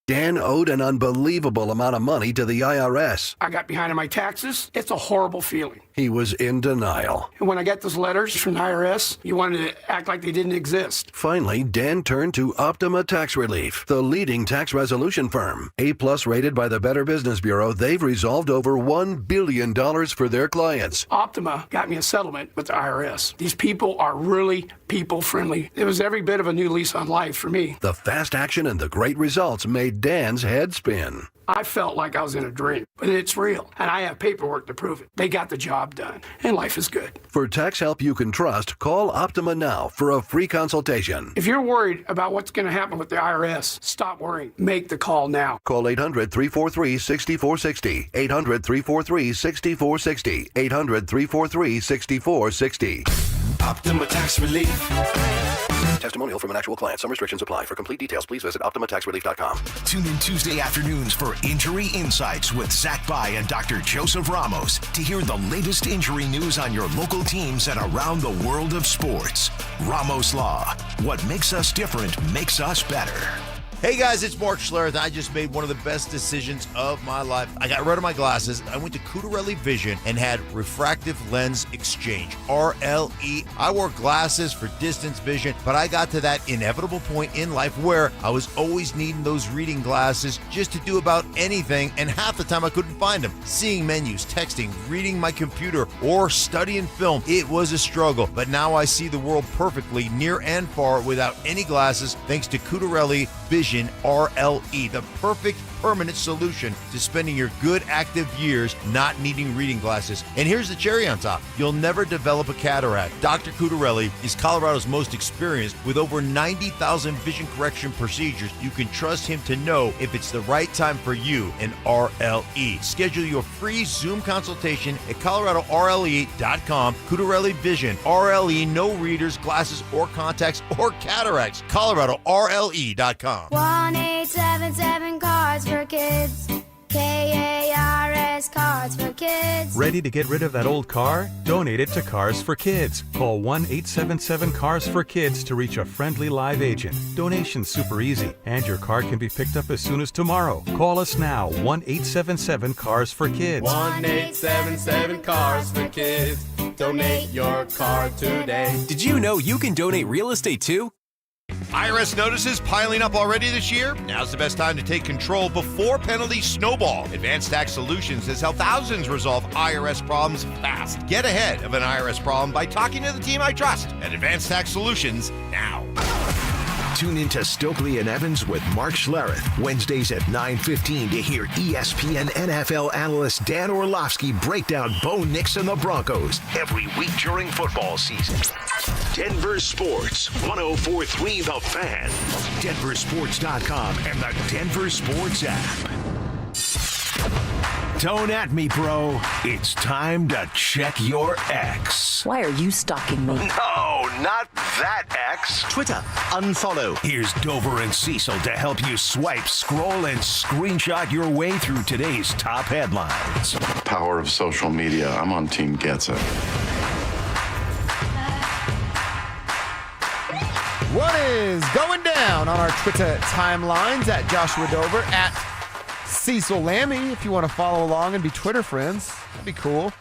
Dan owed an unbelievable amount of money to the IRS. I got behind on my taxes. It's a horrible feeling. He was in denial. And when I got those letters from the IRS, you wanted to act like they didn't exist. Finally, Dan turned to Optima Tax Relief, the leading tax resolution firm. A-plus rated by the Better Business Bureau, they've resolved over $1 billion for their clients. Optima got me a settlement with the IRS. These people are really people-friendly. It was every bit of a new lease on life for me. The fast action and the great results made Dan's head spin. I felt like I was in a dream, but it's real, and I have paperwork to prove it. They got the job done, and life is good. For tax help you can trust, call Optima now for a free consultation. If you're worried about what's going to happen with the IRS, stop worrying. Make the call now. Call 800-343-6460. 800-343-6460. 800-343-6460. Optima Tax Relief. Testimonial from an actual client. Some restrictions apply. For complete details, please visit OptimaTaxRelief.com. Tune in Tuesday afternoons for Injury Insights with Zach Bai and Dr. Joseph Ramos to hear the latest injury news on your local teams and around the world of sports. Ramos Law. What makes us different makes us better. Hey guys, it's Mark Schlereth. I just made one of the best decisions of my life. I got rid of my glasses. I went to Cutarelli Vision and had refractive lens exchange, RLE. I wore glasses for distance vision, but I got to that inevitable point in life where I was always needing those reading glasses just to do about anything, and half the time I couldn't find them. Seeing menus, texting, reading my computer, or studying film, it was a struggle. But now I see the world perfectly, near and far, without any glasses, thanks to Cutarelli Vision RLE, the perfect permanent solution to spending your good active years not needing reading glasses. And here's the cherry on top. You'll never develop a cataract. Dr. Cutarelli is Colorado's most experienced with over 90,000 vision correction procedures. You can trust him to know if it's the right time for you and RLE. Schedule your free Zoom consultation at coloradorle.com. Cutarelli Vision, RLE, no readers, glasses, or contacts, or cataracts. coloradorle.com. 1-877 Cards for Kids. KARS Cards for Kids. Ready to get rid of that old car? Donate it to Cars for Kids. Call 1-877-CARS-FOR-KIDS to reach a friendly live agent. Donation's super easy, and your car can be picked up as soon as tomorrow. Call us now, 1-877-CARS-FOR-KIDS. 1-877-CARS-FOR-KIDS. Donate your car today. Did you know you can donate real estate too? IRS notices piling up already this year? Now's the best time to take control before penalties snowball. Advanced Tax Solutions has helped thousands resolve IRS problems fast. Get ahead of an IRS problem by talking to the team I trust at Advanced Tax Solutions now. Tune in to Stokely and Evans with Mark Schlereth, Wednesdays at 9:15 to hear ESPN NFL analyst Dan Orlovsky break down Bo Nix and the Broncos every week during football season. Denver Sports, 104.3 The Fan, DenverSports.com, and the Denver Sports app. Don't at me, bro. It's time to check your ex. Why are you stalking me? No, not that ex. Twitter, unfollow. Here's Dober and Cecil to help you swipe, scroll, and screenshot your way through today's top headlines. Power of social media. I'm on Team Gets It. What is going down on our Twitter timelines at Joshua Dober, at Cecil Lammy, if you want to follow along and be Twitter friends. That'd be cool.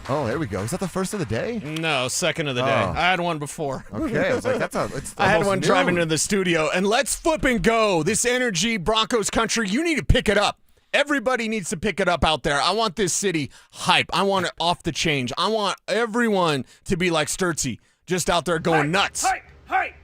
Oh, there we go. Is that the first of the day? No, second of the day. Oh. I had one before. Okay, I was like, I had one new. driving to the studio, and let's flip and go. This energy, Broncos country, you need to pick it up. Everybody needs to pick it up out there. I want this city hype. I want it off the change. I want everyone to be like Sturtsy, just out there going nuts.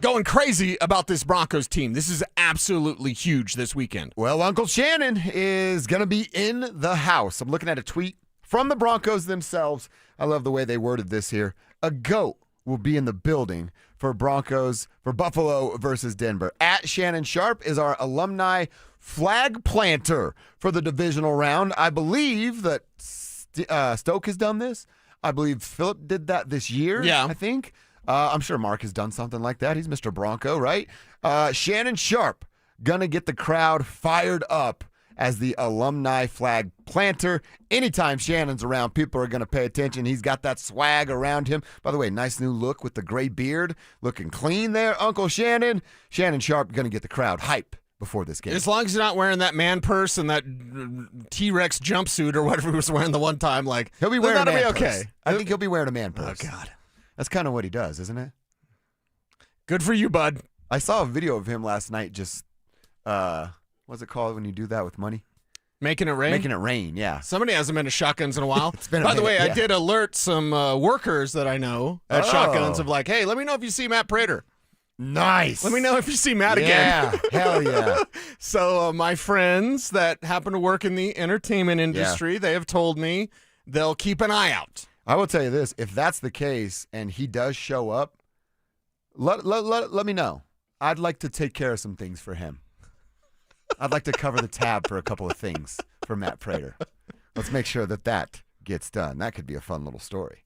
Going crazy about this Broncos team. This is absolutely huge this weekend. Well, Uncle Shannon is going to be in the house. I'm looking at a tweet from the Broncos themselves. I love the way they worded this here. A GOAT will be in the building for Broncos, for Buffalo versus Denver. At Shannon Sharpe is our alumni flag planter for the divisional round. I believe that Stoke has done this. I believe Phillip did that this year, I think. I'm sure Mark has done something like that. He's Mr. Bronco, right? Shannon Sharpe gonna get the crowd fired up as the alumni flag planter. Anytime Shannon's around, people are gonna pay attention. He's got that swag around him. By the way, nice new look with the gray beard. Looking clean there, Uncle Shannon. Shannon Sharpe gonna get the crowd hype before this game. As long as you're not wearing that man purse and that T-Rex jumpsuit or whatever he was wearing the one time, like, he'll be wearing a man be purse. okay. I think he'll be wearing a man purse. Oh, God. That's kind of what he does, isn't it? Good for you, bud. I saw a video of him last night just, what's it called when you do that with money? Making it rain? Making it rain, yeah. Somebody hasn't been to Shotguns in a while. It's been a By the minute, way, yeah. I did alert some workers that I know at Shotguns of like, hey, let me know if you see Matt Prater. Nice. Let me know if you see Matt again. Yeah, hell yeah. So my friends that happen to work in the entertainment industry, they have told me they'll keep an eye out. I will tell you this, if that's the case and he does show up, let me know. I'd like to take care of some things for him. I'd like to cover the tab for a couple of things for Matt Prater. Let's make sure that gets done. That could be a fun little story.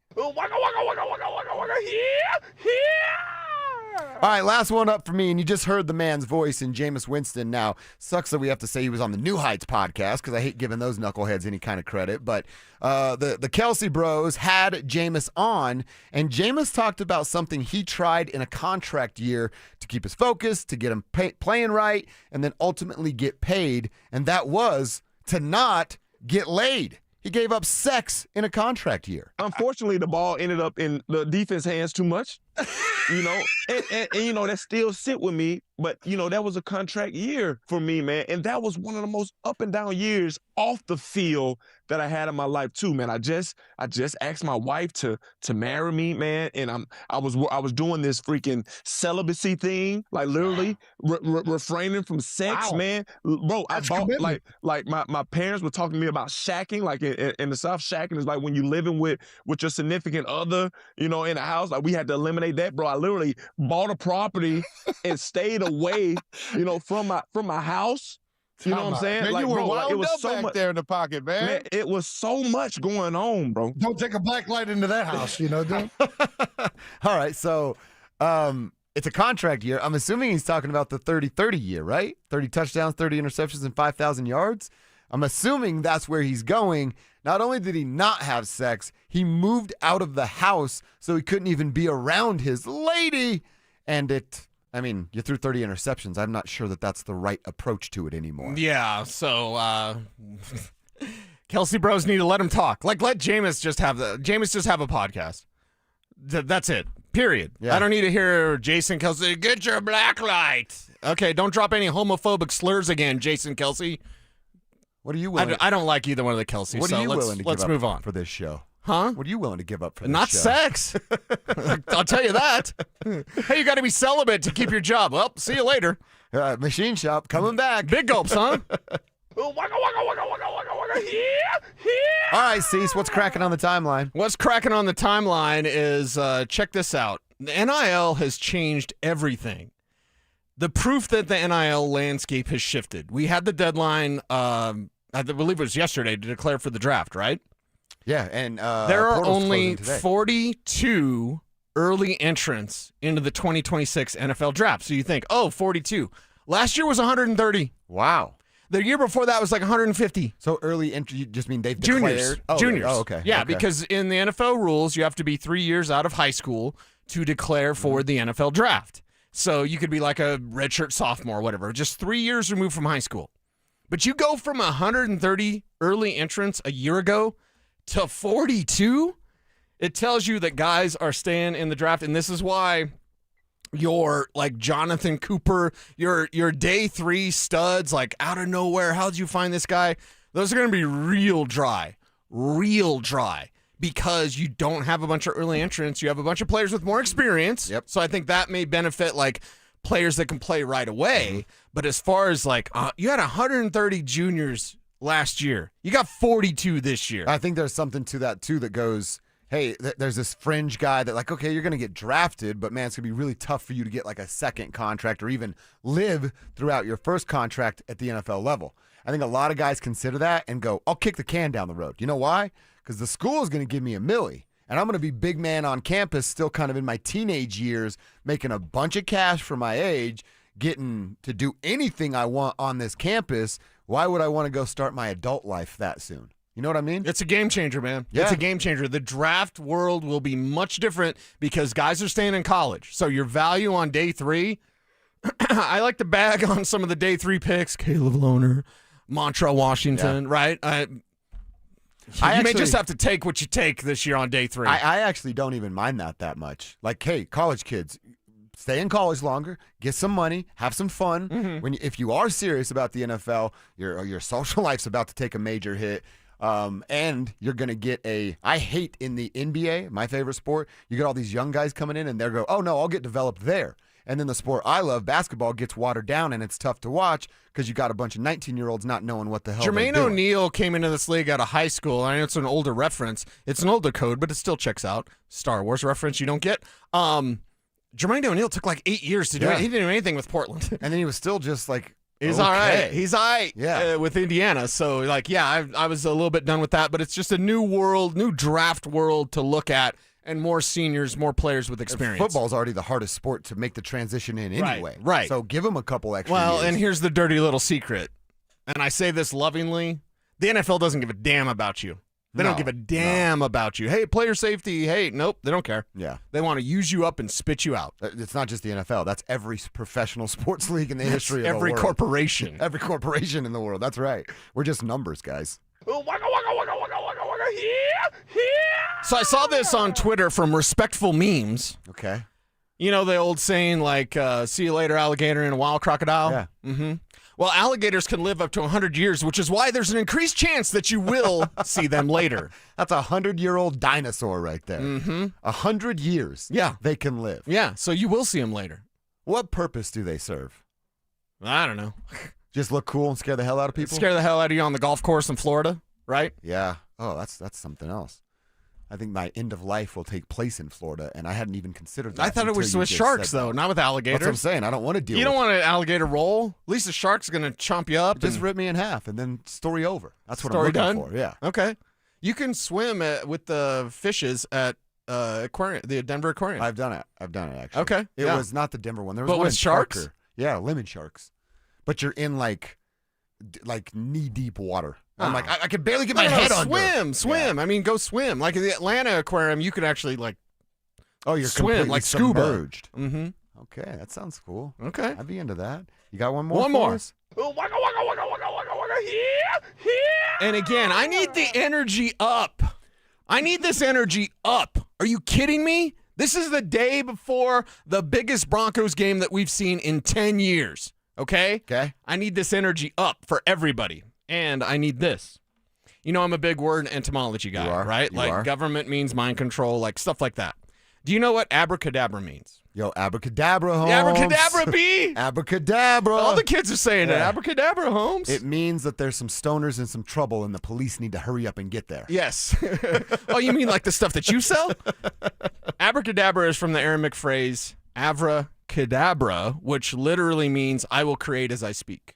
All right, last one up for me, and you just heard the man's voice in Jameis Winston. Now, sucks that we have to say he was on the New Heights podcast because I hate giving those knuckleheads any kind of credit. But the Kelsey bros had Jameis on, and Jameis talked about something he tried in a contract year to keep his focus, to get him playing right, and then ultimately get paid, and that was to not get laid. He gave up sex in a contract year. Unfortunately, the ball ended up in the defense hands too much, you know, and you know, that still sit with me. But, you know, that was a contract year for me, man. And that was one of the most up and down years off the field that I had in my life too, man. I just asked my wife to marry me, man. And I was doing this freaking celibacy thing, like literally refraining from sex, man. Bro, I bought like my parents were talking to me about shacking, like in the South. Shacking is like when you living with your significant other, you know, in a house. Like we had to eliminate that, bro. I literally bought a property and stayed away, you know, from my house. You know what I'm saying? Man, like, you were bro, wound it was up so back much there in the pocket, man. It was so much going on, bro. Don't take a black light into that house, you know, dude. All right, so it's a contract year. I'm assuming he's talking about the 30-30 year, right? 30 touchdowns, 30 interceptions, and 5,000 yards. I'm assuming that's where he's going. Not only did he not have sex, he moved out of the house so he couldn't even be around his lady. And you threw 30 interceptions. I'm not sure that that's the right approach to it anymore. Yeah, so Kelsey bros need to let him talk. Like, let Jameis just have a podcast. That's it. Period. Yeah. I don't need to hear Jason Kelsey, get your black light. Okay, don't drop any homophobic slurs again, Jason Kelsey. What are you willing? I don't like either one of the Kelseys. What are you willing to give let's up move on for this show? Huh? What are you willing to give up for this Not show? sex. I'll tell you that. Hey, you got to be celibate to keep your job. Well, see you later. Machine shop coming back. Big gulps, huh? All right, Cease, what's cracking on the timeline? What's cracking on the timeline is, check this out. The NIL has changed everything. The proof that the NIL landscape has shifted. We had the deadline, I believe it was yesterday, to declare for the draft, right? Yeah, and there are portal's only closing today. 42 early entrants into the 2026 NFL draft. So you think, 42. Last year was 130. Wow. The year before that was like 150. So early entry, you just mean they've Juniors. declared? Juniors. Oh, okay. Yeah, Okay. because in the NFL rules, you have to be 3 years out of high school to declare for the NFL draft. So you could be like a redshirt sophomore or whatever, just 3 years removed from high school. But you go from 130 early entrants a year ago to 42, it tells you that guys are staying in the draft, and this is why your like Jonathan Cooper, your day 3 studs, like out of nowhere, how'd you find this guy? Those are going to be real dry, because you don't have a bunch of early entrants. You have a bunch of players with more experience. Yep. So I think that may benefit like players that can play right away. But as far as like, you had 130 juniors last year. You got 42 this year. I think there's something to that, too, that goes, hey, there's this fringe guy that, like, okay, you're going to get drafted, but, man, it's going to be really tough for you to get, like, a second contract or even live throughout your first contract at the NFL level. I think a lot of guys consider that and go, I'll kick the can down the road. You know why? Because the school is going to give me $1 million, and I'm going to be big man on campus, still kind of in my teenage years, making a bunch of cash for my age, getting to do anything I want on this campus. Why would I want to go start my adult life that soon? You know what I mean? It's a game changer, man. Yeah. It's a game changer. The draft world will be much different because guys are staying in college. So your value on day 3, I like to bag on some of the day 3 picks, Caleb Lohner, Montrell Washington, right? You may just have to take what you take this year on day 3. I actually don't even mind that much. Like, hey, college kids, stay in college longer, get some money, have some fun. Mm-hmm. If you are serious about the NFL, your social life's about to take a major hit. And you're going to get I hate in the NBA, my favorite sport, you get all these young guys coming in and they're go, oh no, I'll get developed there. And then the sport I love, basketball, gets watered down and it's tough to watch because you got a bunch of 19-year-olds not knowing what the hell they're Jermaine doing. O'Neal came into this league out of high school. I know it's an older reference. It's an older code, but it still checks out. Star Wars reference you don't get. Jermaine O'Neal took like 8 years to do it. He didn't do anything with Portland. And then he was still just like, He's okay. all right. He's all right with Indiana. So, like, I was a little bit done with that, but it's just a new world, new draft world to look at, and more seniors, more players with experience. Football's already the hardest sport to make the transition in anyway. Right. So give them a couple extra Well, years. and here's the dirty little secret, and I say this lovingly. The NFL doesn't give a damn about you. They don't give a damn about you. Hey, player safety. Hey, nope, they don't care. Yeah. They want to use you up and spit you out. It's not just the NFL. That's every professional sports league in the history of the world. Every corporation. Every corporation in the world. That's right. We're just numbers, guys. So I saw this on Twitter from Respectful Memes. Okay. You know the old saying, like, see you later, alligator, and a wild crocodile? Yeah. Mm-hmm. Well, alligators can live up to 100 years, which is why there's an increased chance that you will see them later. That's a 100-year-old dinosaur right there. Mm-hmm. 100 years. Yeah. They can live. Yeah, so you will see them later. What purpose do they serve? I don't know. Just look cool and scare the hell out of people? Scare the hell out of you on the golf course in Florida, right? Yeah. Oh, that's something else. I think my end of life will take place in Florida, and I hadn't even considered that. I thought it was with sharks, though, not with alligators. That's what I'm saying. I don't want to deal with it. You don't want an alligator roll. At least the shark's going to chomp you up. Just rip me in half, and then story over. That's what Story I'm looking done? for. Yeah. Okay. You can swim with the fishes at aquarium, the Denver Aquarium. I've done it, actually. Okay. It was not the Denver one. There was But one with in sharks? Parker. Yeah, lemon sharks. But you're in, like knee-deep water. I'm like, I could barely get my head under. Swim. Yeah. I mean, go swim. Like at the Atlanta Aquarium, you could actually you're swim, completely like scuba. submerged. Mm-hmm. Okay, that sounds cool. Okay. I'd be into that. You got one more? One for more. us? And again, I need the energy up. I need this energy up. Are you kidding me? This is the day before the biggest Broncos game that we've seen in 10 years. Okay? Okay. I need this energy up for everybody. And I need this. You know I'm a big word entomology guy, right? You Like are. government means mind control, like stuff like that. Do you know what abracadabra means? Yo, abracadabra, Holmes. Abracadabra, B. Abracadabra. All the kids are saying it. Abracadabra, Holmes. It means that there's some stoners in some trouble and the police need to hurry up and get there. Yes. Oh, you mean like the stuff that you sell? Abracadabra is from the Aramaic phrase abracadabra, which literally means I will create as I speak.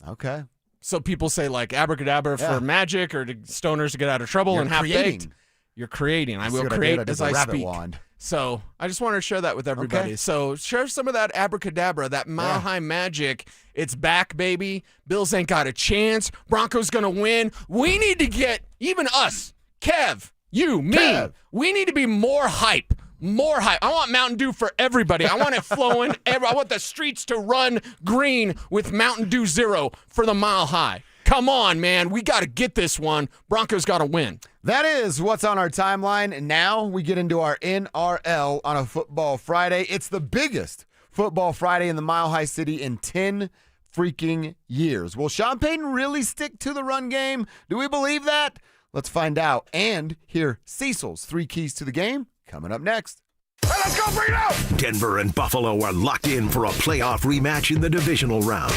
Okay. So people say like abracadabra for magic or to stoners to get out of trouble You're and half creating. baked. You're creating. I See will what I create did? I did as the I rabbit speak. wand. So I just wanted to share that with everybody. Okay. So share some of that abracadabra, that mile high magic. It's back, baby. Bills ain't got a chance. Broncos gonna win. We need to get, even us, Kev, you, me, we need to be more hype. More hype. I want Mountain Dew for everybody. I want it flowing. I want the streets to run green with Mountain Dew Zero for the mile high. Come on, man. We got to get this one. Broncos got to win. That is what's on our timeline. And now we get into our NRL on a Football Friday. It's the biggest Football Friday in the Mile High City in 10 freaking years. Will Sean Payton really stick to the run game? Do we believe that? Let's find out and hear Cecil's 3 keys to the game coming up next. Let's go, bring it out! Denver and Buffalo are locked in for a playoff rematch in the divisional round.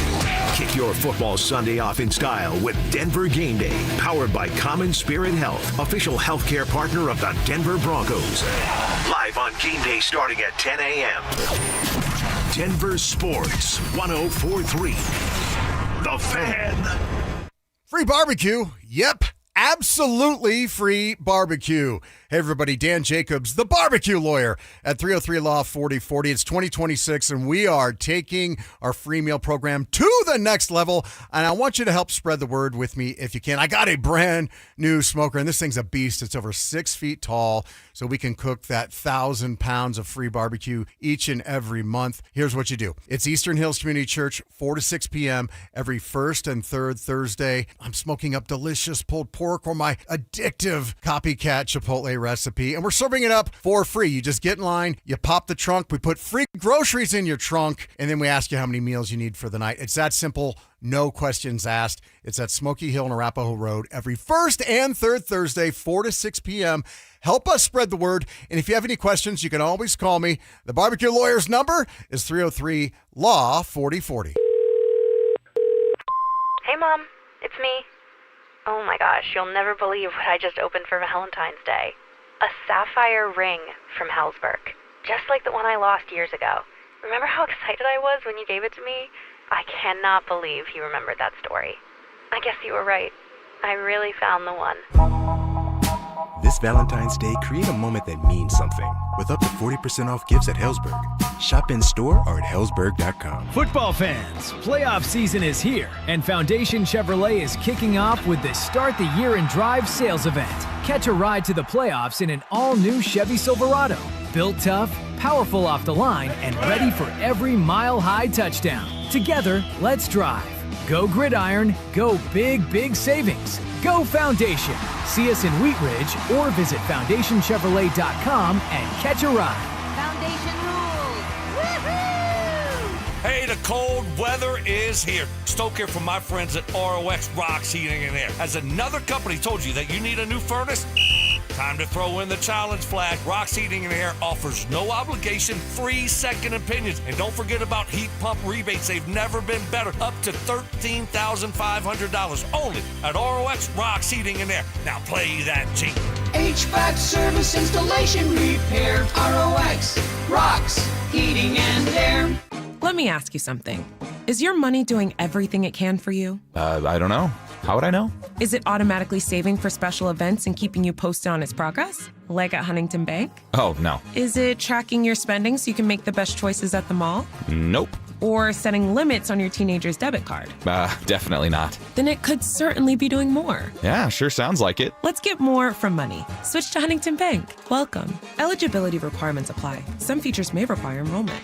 Kick your football Sunday off in style with Denver Game Day, powered by Common Spirit Health, official healthcare partner of the Denver Broncos. Live on Game Day starting at 10 a.m. Denver Sports 104.3. The Fan. Free barbecue? Yep. Absolutely free barbecue. Hey, everybody, Dan Jacobs, the barbecue lawyer at 303 Law 4040. It's 2026, and we are taking our free meal program to the next level, and I want you to help spread the word with me if you can. I got a brand new smoker, and this thing's a beast. It's over 6 feet tall, so we can cook that 1,000 pounds of free barbecue each and every month. Here's what you do. It's Eastern Hills Community Church, 4 to 6 p.m. every first and third Thursday. I'm smoking up delicious pulled pork or my addictive copycat Chipotle recipe, and we're serving it up for free. You just get in line, you pop the trunk, we put free groceries in your trunk, and then we ask you how many meals you need for the night. It's that simple, no questions asked. It's at Smoky Hill and Arapahoe Road every first and third Thursday, 4 to 6 p.m. Help us spread the word, and if you have any questions, you can always call me. The barbecue lawyer's number is 303 Law 4040. Hey, Mom, it's me. Oh my gosh, you'll never believe what I just opened for Valentine's Day. A sapphire ring from Helzberg, just like the one I lost years ago. Remember how excited I was when you gave it to me? I cannot believe you remembered that story. I guess you were right. I really found the one. This Valentine's Day, create a moment that means something with up to 40% off gifts at Helzberg. Shop in store or at Helzberg.com. Football fans, playoff season is here, and Foundation Chevrolet is kicking off with the Start the Year in Drive sales event. Catch a ride to the playoffs in an all-new Chevy Silverado. Built tough, powerful off the line, and ready for every mile-high touchdown. Together, let's drive. Go Gridiron, go big, big savings. Go Foundation. See us in Wheat Ridge or visit FoundationChevrolet.com and catch a ride. Foundation rules. Woohoo! Hey, the cold weather is here. Stoke here from my friends at ROX Rocks Heating and Air. Has another company told you that you need a new furnace? Time to throw in the challenge flag. Rocks Heating and Air offers no obligation, free second opinions. And don't forget about heat pump rebates. They've never been better. Up to $13,500 only at ROX Rocks Heating and Air. Now play that Jeep. HVAC service, installation, repair. ROX Rocks Heating and Air. Let me ask you something. Is your money doing everything it can for you? I don't know. How would I know? Is it automatically saving for special events and keeping you posted on its progress? Like at Huntington Bank? Oh, no. Is it tracking your spending so you can make the best choices at the mall? Nope. Or setting limits on your teenager's debit card? Definitely not. Then it could certainly be doing more. Yeah, sure sounds like it. Let's get more from money. Switch to Huntington Bank. Welcome. Eligibility requirements apply. Some features may require enrollment.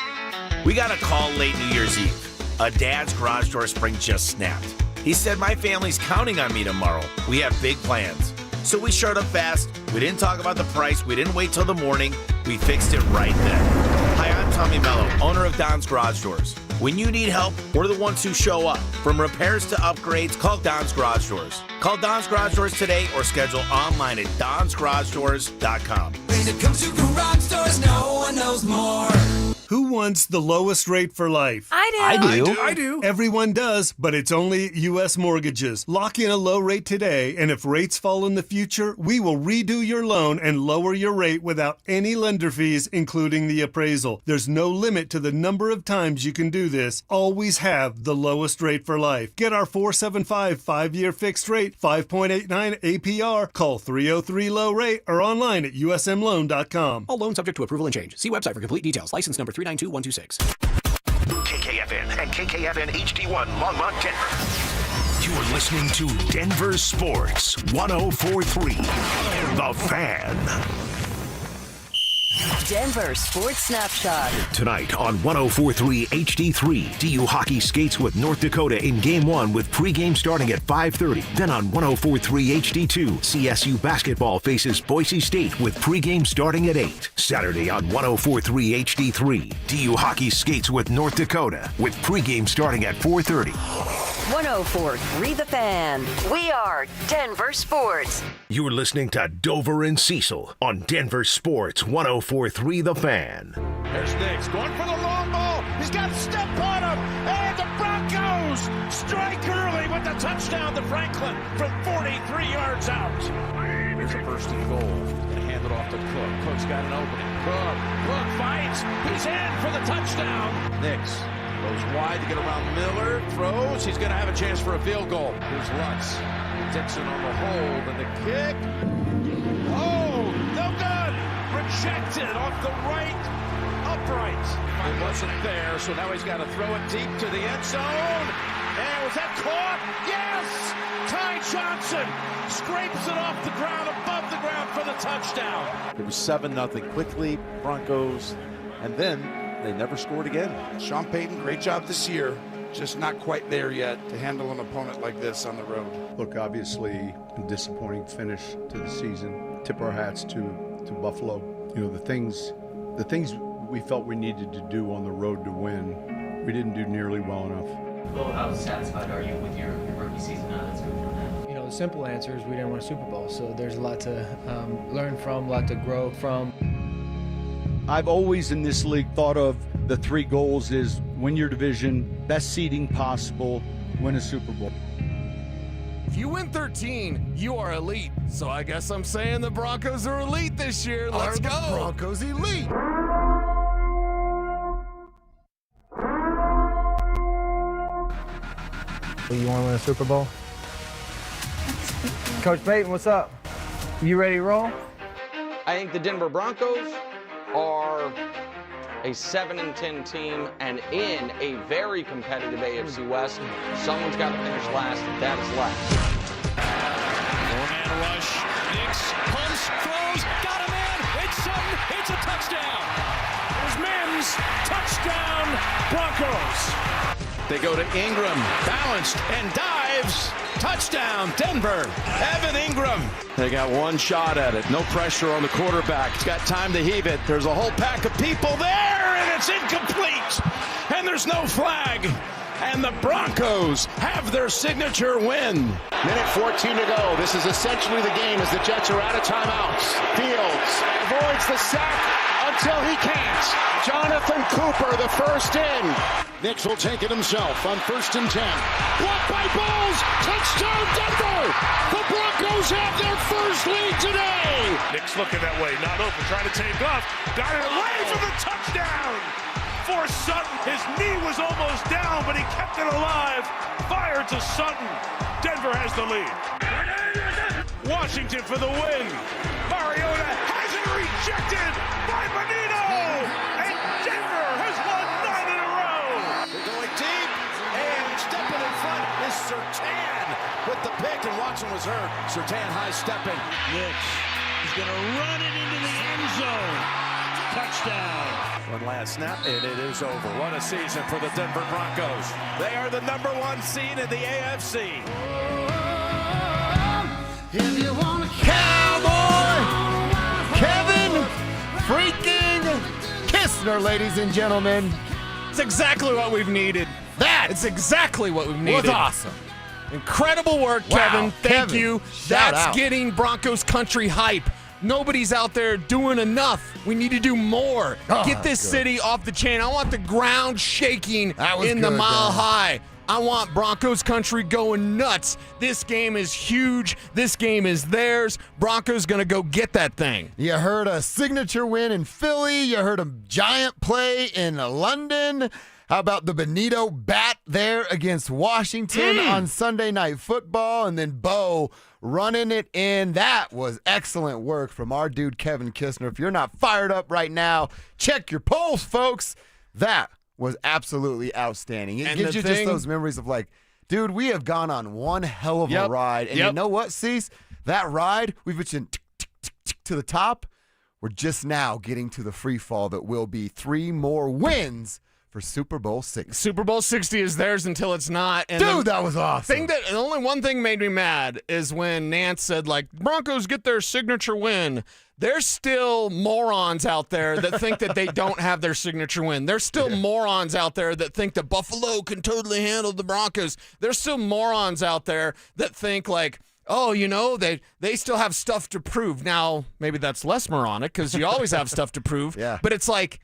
We got a call late New Year's Eve. A dad's garage door spring just snapped. He said, my family's counting on me tomorrow. We have big plans. So we showed up fast. We didn't talk about the price. We didn't wait till the morning. We fixed it right then. Hi, I'm I'm Tommy Mello, owner of Don's Garage Doors. When you need help, we're the ones who show up. From repairs to upgrades, call Don's Garage Doors. Call Don's Garage Doors today or schedule online at donsgaragedoors.com. When it comes to garage doors, no one knows more. Who wants the lowest rate for life? I do. I do. Everyone does, but it's only U.S. Mortgages. Lock in a low rate today, and if rates fall in the future, we will redo your loan and lower your rate without any lender fees, including the appraisal. There's no limit to the number of times you can do this. Always have the lowest rate for life. Get our 475 5-year fixed rate, 5.89 APR. Call 303-LOW-RATE or online at usmloan.com. All loans subject to approval and change. See website for complete details. License number 392126. KKFN and KKFN HD1 Longmont, Denver. You are listening to Denver Sports 104.3. The Fan. Denver Sports Snapshot. Tonight on 104.3 HD3, DU Hockey skates with North Dakota in Game 1 with pregame starting at 5:30. Then on 104.3 HD2, CSU basketball faces Boise State with pregame starting at 8. Saturday on 104.3 HD3, DU Hockey skates with North Dakota with pregame starting at 4:30. 104.3 The Fan. We are Denver Sports. You're listening to Dober and Cecil on Denver Sports 104.3 The Fan. There's Nix going for the long ball. He's got a step on him. And the Broncos strike early with the touchdown to Franklin from 43 yards out. Here's a first and goal. Going to hand it off to Cook. Cook's got an opening. Cook fights. He's in for the touchdown. Nix goes wide to get around Miller. Throws. He's going to have a chance for a field goal. Here's Lutz. Dixon on the hold and the kick. Oh, no good. Rejected off the right upright. It wasn't there, so now he's got to throw it deep to the end zone. And was that caught? Yes! Ty Johnson scrapes it off the ground, above the ground for the touchdown. It was 7-0 quickly, Broncos, and then they never scored again. Sean Payton, great job this year. Just not quite there yet to handle an opponent like this on the road. Look, obviously, a disappointing finish to the season. Tip our hats to Buffalo. You know, the things we felt we needed to do on the road to win, we didn't do nearly well enough. Well, how satisfied are you with your rookie season now that's moved from that? You know, the simple answer is we didn't win a Super Bowl, so there's a lot to learn from, a lot to grow from. I've always in this league thought of the 3 goals is win your division, best seeding possible, win a Super Bowl. If you win 13, you are elite. So I guess I'm saying the Broncos are elite this year. Let's go. Broncos elite. You want to win a Super Bowl? Coach Payton, what's up? You ready to roll? I think the Denver Broncos are a 7-10 team and in a very competitive AFC West. Someone's got to finish last. That is last. 4-man rush. Nix pumps, throws, got a man. It's Sutton. It's a touchdown. There's Mims. Touchdown, Broncos. They go to Ingram, balanced and dives. Touchdown, Denver. Evan Ingram. They got one shot at it. No pressure on the quarterback. He's got time to heave it. There's a whole pack of people there, and it's incomplete. And there's no flag. And the Broncos have their signature win. Minute 14 to go. This is essentially the game as the Jets are out of timeouts. Fields avoids the sack until he can't. Jonathan Cooper, the first in. Nix will take it himself on 1st and 10. Blocked by Bowles. Touchdown, Denver. The Broncos have their first lead today. Nix looking that way. Not open. Trying to take off. Got it away for the touchdown. For Sutton. His knee was almost down, but he kept it alive. Fired to Sutton. Denver has the lead. Washington for the win. Mariota has it rejected by Benito. And Denver has won 9 in a row. They're going deep. And stepping in front is Surtain with the pick. And Watson was hurt. Surtain high stepping. Nix is going to run it into the end zone. Touchdown. One last snap, and it is over. What a season for the Denver Broncos. They are the number 1 seed in the AFC. If you want a cowboy, Kevin freaking Klis Kistner, ladies and gentlemen. It's exactly what we've needed. It's exactly what we've needed. Was awesome. Incredible work, Wow, Kevin. Thank Kevin, you. shout That's out. getting Broncos country hype. Nobody's out there doing enough. We need to do more. Oh, Get this good. city off the chain. I want the ground shaking was in the good, Mile Dan. High. I want Broncos country going nuts. This game is huge. This game is theirs. Broncos going to go get that thing. You heard a signature win in Philly. You heard a giant play in London. How about the Benito bat there against Washington on Sunday Night Football? And then Bo running it in. That was excellent work from our dude, Kevin Kistner. If you're not fired up right now, check your polls, folks. That was absolutely outstanding. It And gives the you just thing- those memories of like, dude, we have gone on one hell of a Yep. ride. And you Yep. know what, Cease? That ride, we've been to the top. We're just now getting to the free fall that will be 3 more wins for Super Bowl 60. Super Bowl 60 is theirs until it's not. And Dude, that was awesome. The only one thing made me mad is when Nance said, like, Broncos get their signature win. There's still morons out there that think that they don't have their signature win. There's still morons out there that think that Buffalo can totally handle the Broncos. There's still morons out there that think, like, oh, you know, they still have stuff to prove. Now, maybe that's less moronic because you always have stuff to prove. Yeah. But it's like,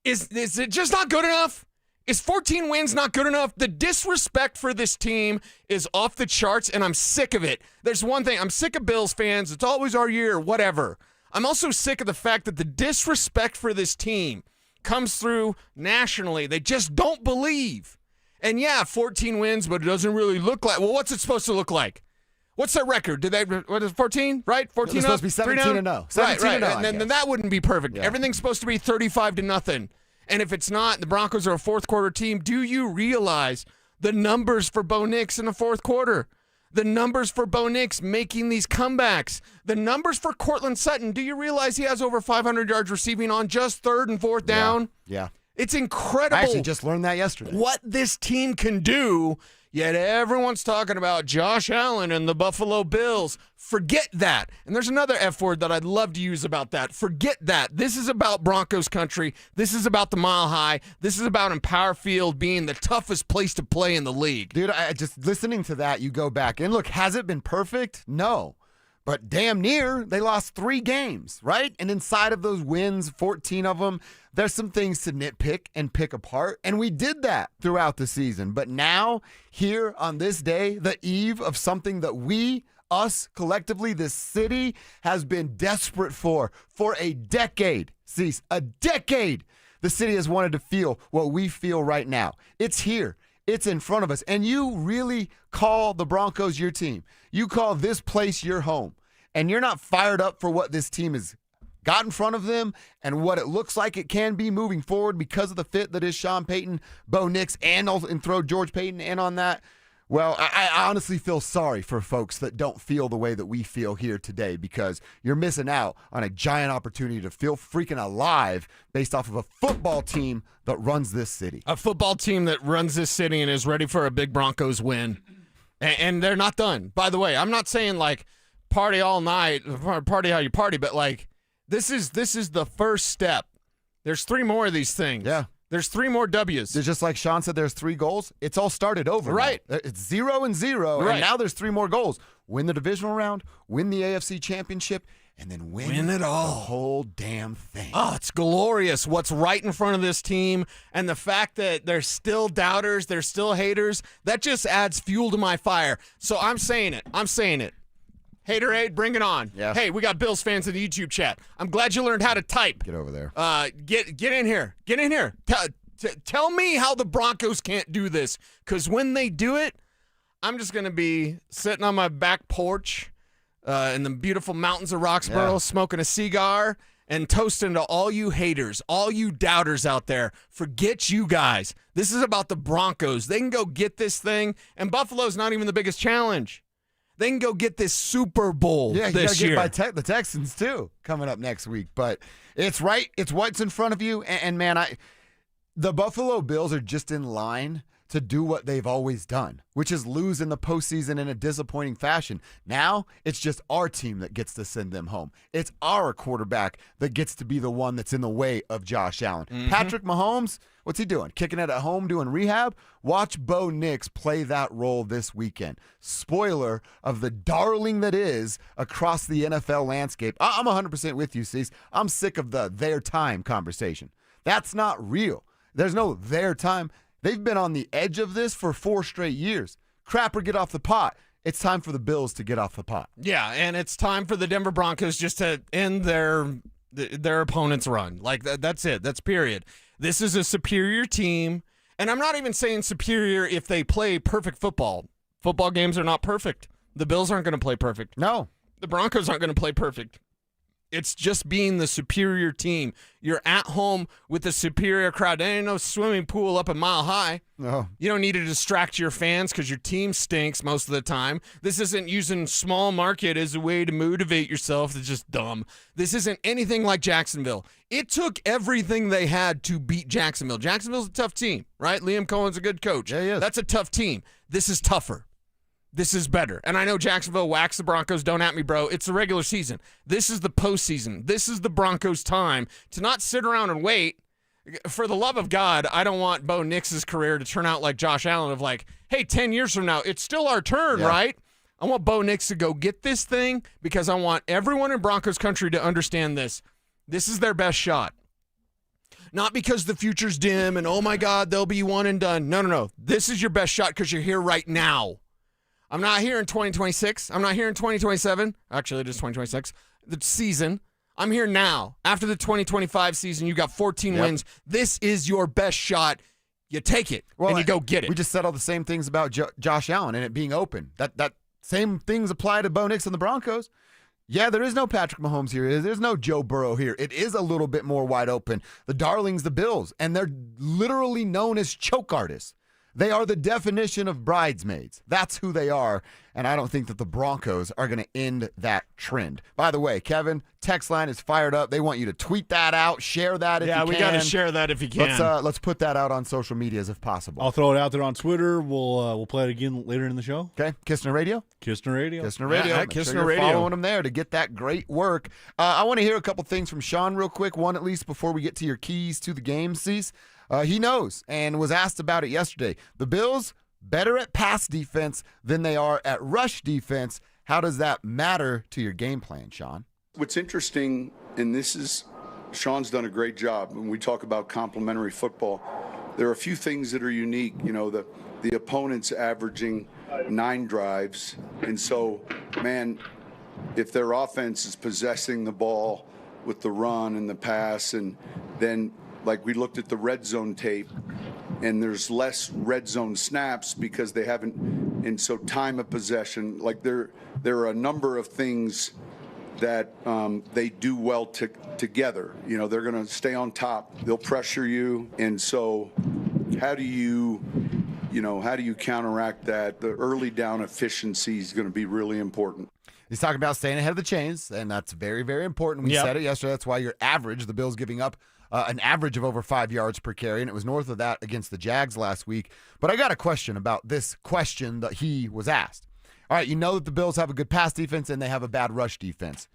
is it just not good enough? Is 14 wins not good enough? The disrespect for this team is off the charts, and I'm sick of it. There's one thing. I'm sick of Bills fans. It's always our year, whatever. I'm also sick of the fact that the disrespect for this team comes through nationally. They just don't believe. And yeah, 14 wins, but it doesn't really look like. Well, what's it supposed to look like? What's their record? Did they? What is 14? Right? 14 It's up? supposed to be 3 down? 17 and 0. 17 Right. and 0, And I then guess. that wouldn't be perfect. Yeah. Everything's supposed to be 35-0. And if it's not, the Broncos are a fourth quarter team. Do you realize the numbers for Bo Nix in the fourth quarter? The numbers for Bo Nix making these comebacks. The numbers for Cortland Sutton. Do you realize he has over 500 yards receiving on just 3rd and 4th down? Yeah. It's incredible. I actually just learned that yesterday. What this team can do, yet everyone's talking about Josh Allen and the Buffalo Bills. Forget that. And there's another F word that I'd love to use about that. Forget that. This is about Broncos country. This is about the Mile High. This is about Empower Field being the toughest place to play in the league. Dude, I just listening to that, you go back and look, has it been perfect? No. But damn near, they lost 3 games, right? And inside of those wins, 14 of them, there's some things to nitpick and pick apart. And we did that throughout the season. But now, here on this day, the eve of something that us collectively, this city, has been desperate for a decade. Cease, a decade. The city has wanted to feel what we feel right now. It's here. It's in front of us. And you really call the Broncos your team. You call this place your home. And you're not fired up for what this team has got in front of them and what it looks like it can be moving forward because of the fit that is Sean Payton, Bo Nix, and throw George Payton in on that. Well, I honestly feel sorry for folks that don't feel the way that we feel here today because you're missing out on a giant opportunity to feel freaking alive based off of a football team that runs this city. A football team that runs this city and is ready for a big Broncos win. And they're not done. By the way, I'm not saying like party all night, party how you party, but like this is the first step. There's 3 more of these things. Yeah. There's 3 more W's. It's just like Sean said, there's 3 goals. It's all started over. Right. Now. It's 0-0, Right. and now there's 3 more goals. Win the divisional round, win the AFC championship, and then win it all. The whole damn thing. Oh, it's glorious what's right in front of this team. And the fact that there's still doubters, there's still haters, that just adds fuel to my fire. So I'm saying it. Haterade, bring it on. Yeah. Hey, we got Bills fans in the YouTube chat. I'm glad you learned how to type. Get over there. Get in here. Get in here. Tell me how the Broncos can't do this. Because when they do it, I'm just going to be sitting on my back porch in the beautiful mountains of Roxborough, smoking a cigar and toasting to all you haters, all you doubters out there. Forget you guys. This is about the Broncos. They can go get this thing, and Buffalo's not even the biggest challenge. They can go get this Super Bowl this year. Yeah, get by the Texans, too, coming up next week. But it's right. It's what's in front of you. And man, the Buffalo Bills are just in line to do what they've always done, which is lose in the postseason in a disappointing fashion. Now it's just our team that gets to send them home. It's our quarterback that gets to be the one that's in the way of Josh Allen. Patrick Mahomes, what's he doing? Kicking it at home, doing rehab? Watch Bo Nix play that role this weekend. Spoiler of the darling that is across the NFL landscape. I'm 100% with you, Cease. I'm sick of the their time conversation. That's not real. There's no their time. They've been on the edge of this for 4 straight years. Crapper, get off the pot. It's time for the Bills to get off the pot. Yeah, and it's time for the Denver Broncos just to end their opponent's run. Like, that's it. That's period. This is a superior team, and I'm not even saying superior if they play perfect football. Football games are not perfect. The Bills aren't going to play perfect. No. The Broncos aren't going to play perfect. It's just being the superior team. You're at home with the superior crowd. There ain't no swimming pool up a mile high. No. You don't need to distract your fans because your team stinks most of the time. This isn't using small market as a way to motivate yourself. It's just dumb. This isn't anything like Jacksonville. It took everything they had to beat Jacksonville. Jacksonville's a tough team, right? Liam Cohen's a good coach. Yeah, he is. That's a tough team. This is tougher. This is better. And I know Jacksonville whacks the Broncos. Don't at me, bro. It's the regular season. This is the postseason. This is the Broncos' time to not sit around and wait. For the love of God, I don't want Bo Nix's career to turn out like Josh Allen of like, hey, 10 years from now, it's still our turn, right? I want Bo Nix to go get this thing because I want everyone in Broncos country to understand this. This is their best shot. Not because the future's dim and, oh, my God, they'll be one and done. No. This is your best shot because you're here right now. I'm not here in 2026. I'm not here in 2027. Actually, it is 2026. The season. I'm here now. After the 2025 season, you got 14 wins. This is your best shot. You take it, and you go get it. We just said all the same things about Josh Allen and it being open. That same things apply to Bo Nix and the Broncos. Yeah, there is no Patrick Mahomes here. There's no Joe Burrow here. It is a little bit more wide open. The darlings, the Bills, and they're literally known as choke artists. They are the definition of bridesmaids. That's who they are, and I don't think that the Broncos are going to end that trend. By the way, Kevin, text line is fired up. They want you to tweet that out, share that if you can. Yeah, we got to share that if you can. Let's put that out on social medias if possible. I'll throw it out there on Twitter. We'll play it again later in the show. Okay, Kistner Radio? Kistner Radio. Kistner Radio. Yeah, Make sure Kistner you're Radio. following them there to get that great work. I want to hear a couple things from Sean real quick, one at least before we get to your keys to the game, Cease. He knows and was asked about it yesterday. The Bills, better at pass defense than they are at rush defense. How does that matter to your game plan, Sean? What's interesting, and this is, Sean's done a great job when we talk about complementary football. There are a few things that are unique. You know, the opponent's averaging 9 drives. And so, man, if their offense is possessing the ball with the run and the pass, and then like we looked at the red zone tape, and there's less red zone snaps because they haven't, and so time of possession, like there are a number of things that they do well together. You know, they're going to stay on top. They'll pressure you, and so how do you counteract that? The early down efficiency is going to be really important. He's talking about staying ahead of the chains, and that's very, very important. We said it yesterday. That's why your average, the Bills giving up an average of over 5 yards per carry, and it was north of that against the Jags last week. But I got a question about this question that he was asked. All right, you know that the Bills have a good pass defense and they have a bad rush defense.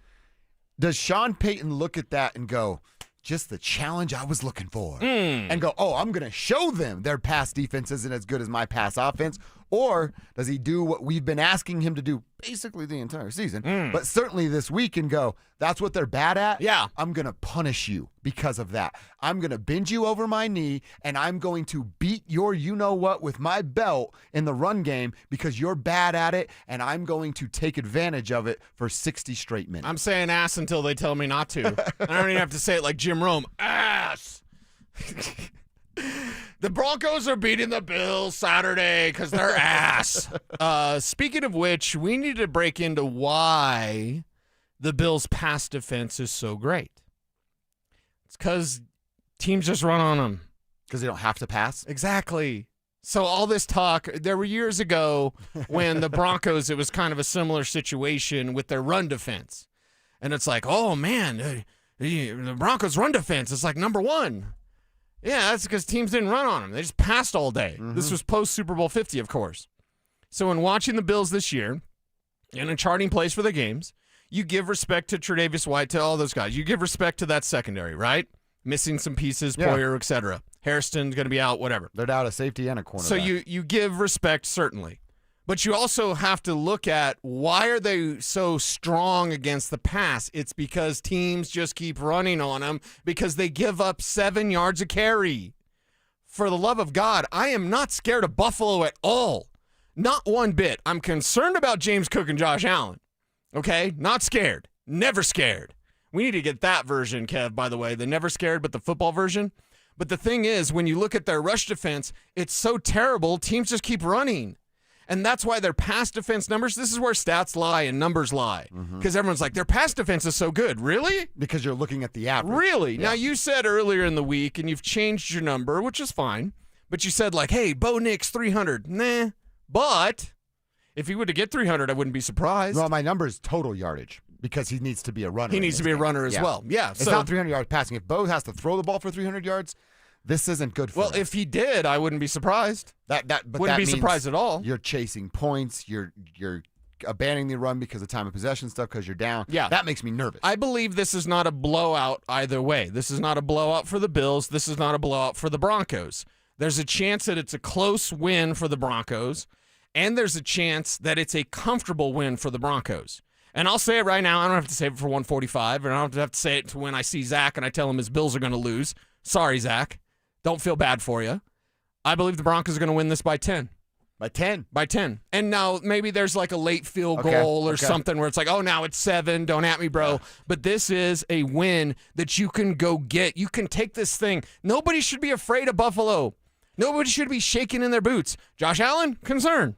Does Sean Payton look at that and go, just the challenge I was looking for, and go, oh, I'm going to show them their pass defense isn't as good as my pass offense? Or does he do what we've been asking him to do basically the entire season, but certainly this week, and go, that's what they're bad at? Yeah. I'm going to punish you because of that. I'm going to bend you over my knee, and I'm going to beat your you-know-what with my belt in the run game because you're bad at it, and I'm going to take advantage of it for 60 straight minutes. I'm saying ass until they tell me not to. I don't even have to say it like Jim Rome. Ass. The Broncos are beating the Bills Saturday because they're ass. Speaking of which, we need to break into why the Bills' pass defense is so great. It's because teams just run on them. Because they don't have to pass? Exactly. So all this talk, there were years ago when the Broncos, it was kind of a similar situation with their run defense. And it's like, oh, man, the Broncos' run defense is like number one. Yeah, that's because teams didn't run on them. They just passed all day. This was post Super Bowl 50, of course. So in watching the Bills this year, and in charting plays for the games, you give respect to Tre'Davious White, to all those guys. You give respect to that secondary, right? Missing some pieces, Poyer, etc. Hairston's going to be out, whatever. They're out a safety and a cornerback. So you give respect, certainly. But you also have to look at why are they so strong against the pass? It's because teams just keep running on them because they give up 7 yards a carry. For the love of God, I am not scared of Buffalo at all. Not one bit. I'm concerned about James Cook and Josh Allen. Okay? Not scared. Never scared. We need to get that version, Kev, by the way. The never scared, but the football version. But the thing is, when you look at their rush defense, it's so terrible, teams just keep running. And that's why their pass defense numbers, this is where stats lie and numbers lie. Because everyone's like, their pass defense is so good. Really? Because you're looking at the average. Really? Yeah. Now, you said earlier in the week, and you've changed your number, which is fine, but you said like, hey, Bo Nix, 300. Nah. But if he were to get 300, I wouldn't be surprised. Well, my number is total yardage because he needs to be a runner. He needs to be a runner as well. Yeah. It's not 300 yards passing. If Bo has to throw the ball for 300 yards, this isn't good for him. Well, if he did, I wouldn't be surprised. But wouldn't be surprised at all. You're chasing points. You're abandoning the run because of time of possession stuff because you're down. Yeah. That makes me nervous. I believe this is not a blowout either way. This is not a blowout for the Bills. This is not a blowout for the Broncos. There's a chance that it's a close win for the Broncos, and there's a chance that it's a comfortable win for the Broncos. And I'll say it right now. I don't have to save it for 145, and I don't have to say it to when I see Zach and I tell him his Bills are going to lose. Sorry, Zach. Don't feel bad for you. I believe the Broncos are going to win this by 10. By 10? By 10. And now maybe there's like a late field goal or something where it's like, oh, now it's 7. Don't at me, bro. Yeah. But this is a win that you can go get. You can take this thing. Nobody should be afraid of Buffalo. Nobody should be shaking in their boots. Josh Allen, concern.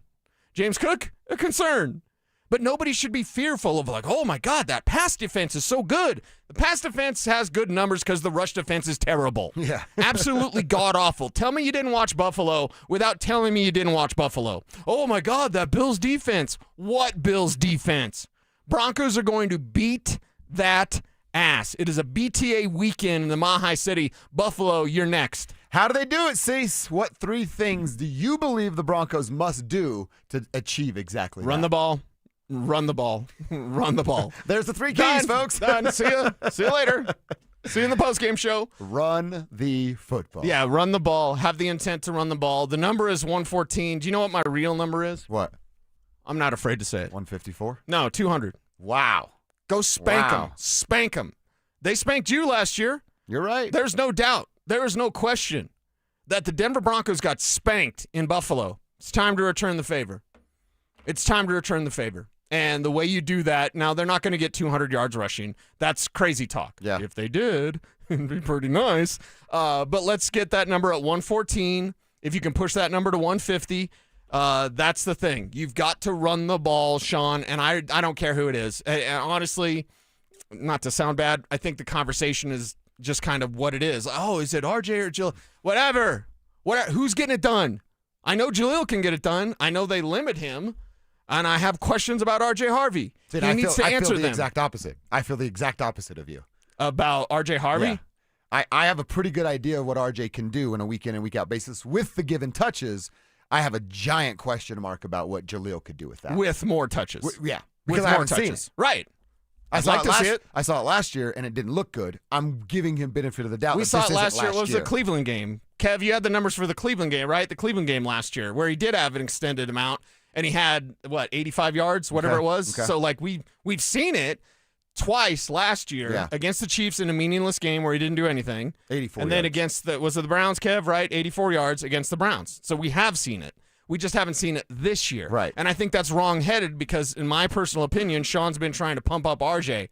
James Cook, a concern. But nobody should be fearful of like, oh, my God, that pass defense is so good. The pass defense has good numbers because the rush defense is terrible. Yeah. Absolutely god-awful. Tell me you didn't watch Buffalo without telling me you didn't watch Buffalo. Oh, my God, that Bills defense. What Bills defense? Broncos are going to beat that ass. It is a BTA weekend in the Mile City. Buffalo, you're next. How do they do it, Cease? What 3 things do you believe the Broncos must do to achieve exactly Run that? the ball. Run the ball. Run the ball. There's the 3 keys, folks. Done. See you. See you later. See you in the postgame show. Run the football. Yeah, run the ball. Have the intent to run the ball. The number is 114. Do you know what my real number is? What? I'm not afraid to say it. 154? No, 200. Wow. Go spank them. Spank them. They spanked you last year. You're right. There's no doubt. There is no question that the Denver Broncos got spanked in Buffalo. It's time to return the favor. It's time to return the favor. And the way you do that, now they're not going to get 200 yards rushing. That's crazy talk. Yeah. If they did, it'd be pretty nice. But let's get that number at 114. If you can push that number to 150, that's the thing. You've got to run the ball, Sean, and I don't care who it is. And honestly, not to sound bad, I think the conversation is just kind of what it is. Oh, is it RJ or Jill? Whatever. Who's getting it done? I know Jaleel can get it done. I know they limit him. And I have questions about R.J. Harvey. He needs to answer them. I feel the exact opposite. I feel the exact opposite of you. About R.J. Harvey? Yeah. I have a pretty good idea of what R.J. can do on a week in and week out basis with the given touches. I have a giant question mark about what Jaleel could do with that. With more touches. Yeah. With more touches. Right. I'd like to see it. I saw it last year, and it didn't look good. I'm giving him benefit of the doubt. We saw it last year. It was the Cleveland game. Kev, you had the numbers for the Cleveland game, right? The Cleveland game last year, where he did have an extended amount. And he had, 85 yards, whatever it was? Okay. So, we've seen it twice last year against the Chiefs in a meaningless game where he didn't do anything. 84 And then against was it the Browns, Kev, right? 84 yards against the Browns. So we have seen it. We just haven't seen it this year. Right. And I think that's wrong-headed because, in my personal opinion, Sean's been trying to pump up RJ.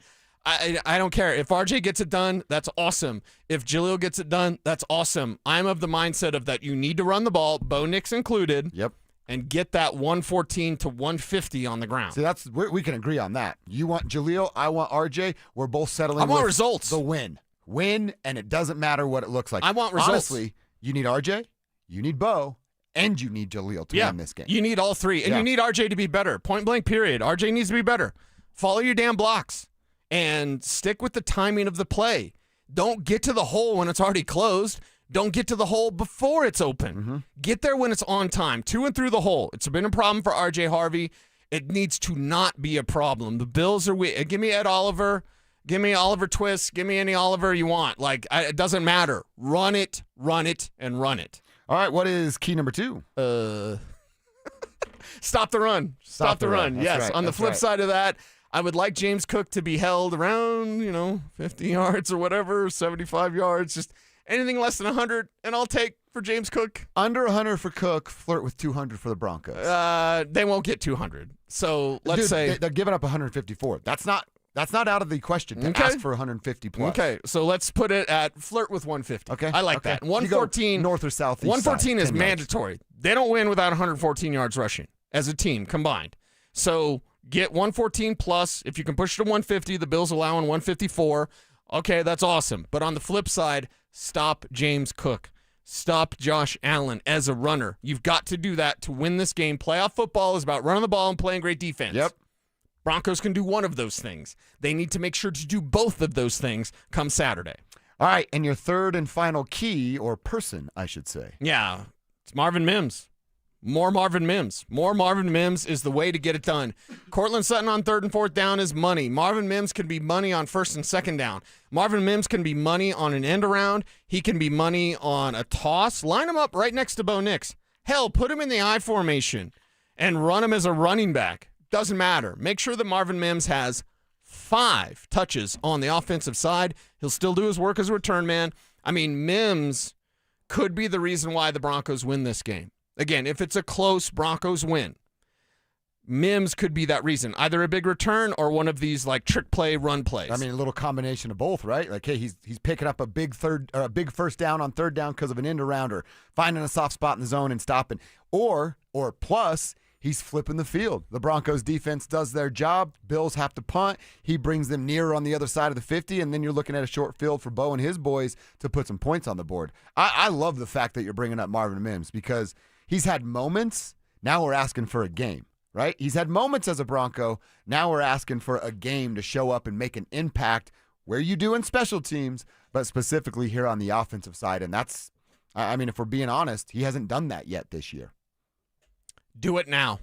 I don't care. If RJ gets it done, that's awesome. If Jaleel gets it done, that's awesome. I'm of the mindset of that you need to run the ball, Bo Nix included. Yep. And get that 114 to 150 on the ground. See, we can agree on that. You want Jaleel, I want RJ. We're both settling. I want with results. The win, and it doesn't matter what it looks like. I want results. Honestly, you need RJ, you need Bo, and you need Jaleel to win this game. You need all 3, and you need RJ to be better. Point blank. Period. RJ needs to be better. Follow your damn blocks and stick with the timing of the play. Don't get to the hole when it's already closed. Don't get to the hole before it's open. Mm-hmm. Get there when it's on time, to and through the hole. It's been a problem for R.J. Harvey. It needs to not be a problem. The Bills are give me Ed Oliver, give me Oliver Twist, give me any Oliver you want. Like, it doesn't matter. Run it, and run it. All right, what is key number 2? Stop the run. Stop the run. That's Yes. right. On the flip side of that, I would like James Cook to be held around, 50 yards or whatever, 75 yards, just anything less than 100, and I'll take for James Cook. Under 100 for Cook, flirt with 200 for the Broncos. They won't get 200. So let's say they're giving up 154. That's not out of the question to ask for 150 plus. Okay, so let's put it at flirt with 150. Okay, I like that. 114 north or south. 114 is 10 yards. mandatory. They don't win without 114 yards rushing as a team combined. So get 114 plus. If you can push it to 150, the Bills allowing 154. Okay, that's awesome. But on the flip side, stop James Cook. Stop Josh Allen as a runner. You've got to do that to win this game. Playoff football is about running the ball and playing great defense. Yep. Broncos can do one of those things. They need to make sure to do both of those things come Saturday. All right, and your third and final key, or person, I should say. Yeah, it's Marvin Mims. More Marvin Mims. More Marvin Mims is the way to get it done. Cortland Sutton on 3rd and 4th down is money. Marvin Mims can be money on 1st and 2nd down. Marvin Mims can be money on an end around. He can be money on a toss. Line him up right next to Bo Nix. Hell, put him in the I formation and run him as a running back. Doesn't matter. Make sure that Marvin Mims has 5 touches on the offensive side. He'll still do his work as a return man. I mean, Mims could be the reason why the Broncos win this game. Again, if it's a close Broncos win, Mims could be that reason. Either a big return or one of these like trick play, run plays. I mean, a little combination of both, right? Like, hey, he's picking up a big first down on 3rd down because of an end around, or finding a soft spot in the zone and stopping. Or plus, he's flipping the field. The Broncos defense does their job. Bills have to punt. He brings them nearer on the other side of the 50, and then you're looking at a short field for Bo and his boys to put some points on the board. I love the fact that you're bringing up Marvin Mims, because he's had moments. Now we're asking for a game, right? He's had moments as a Bronco. Now we're asking for a game to show up and make an impact where you do in special teams, but specifically here on the offensive side. And that's, I mean, if we're being honest, he hasn't done that yet this year. Do it now.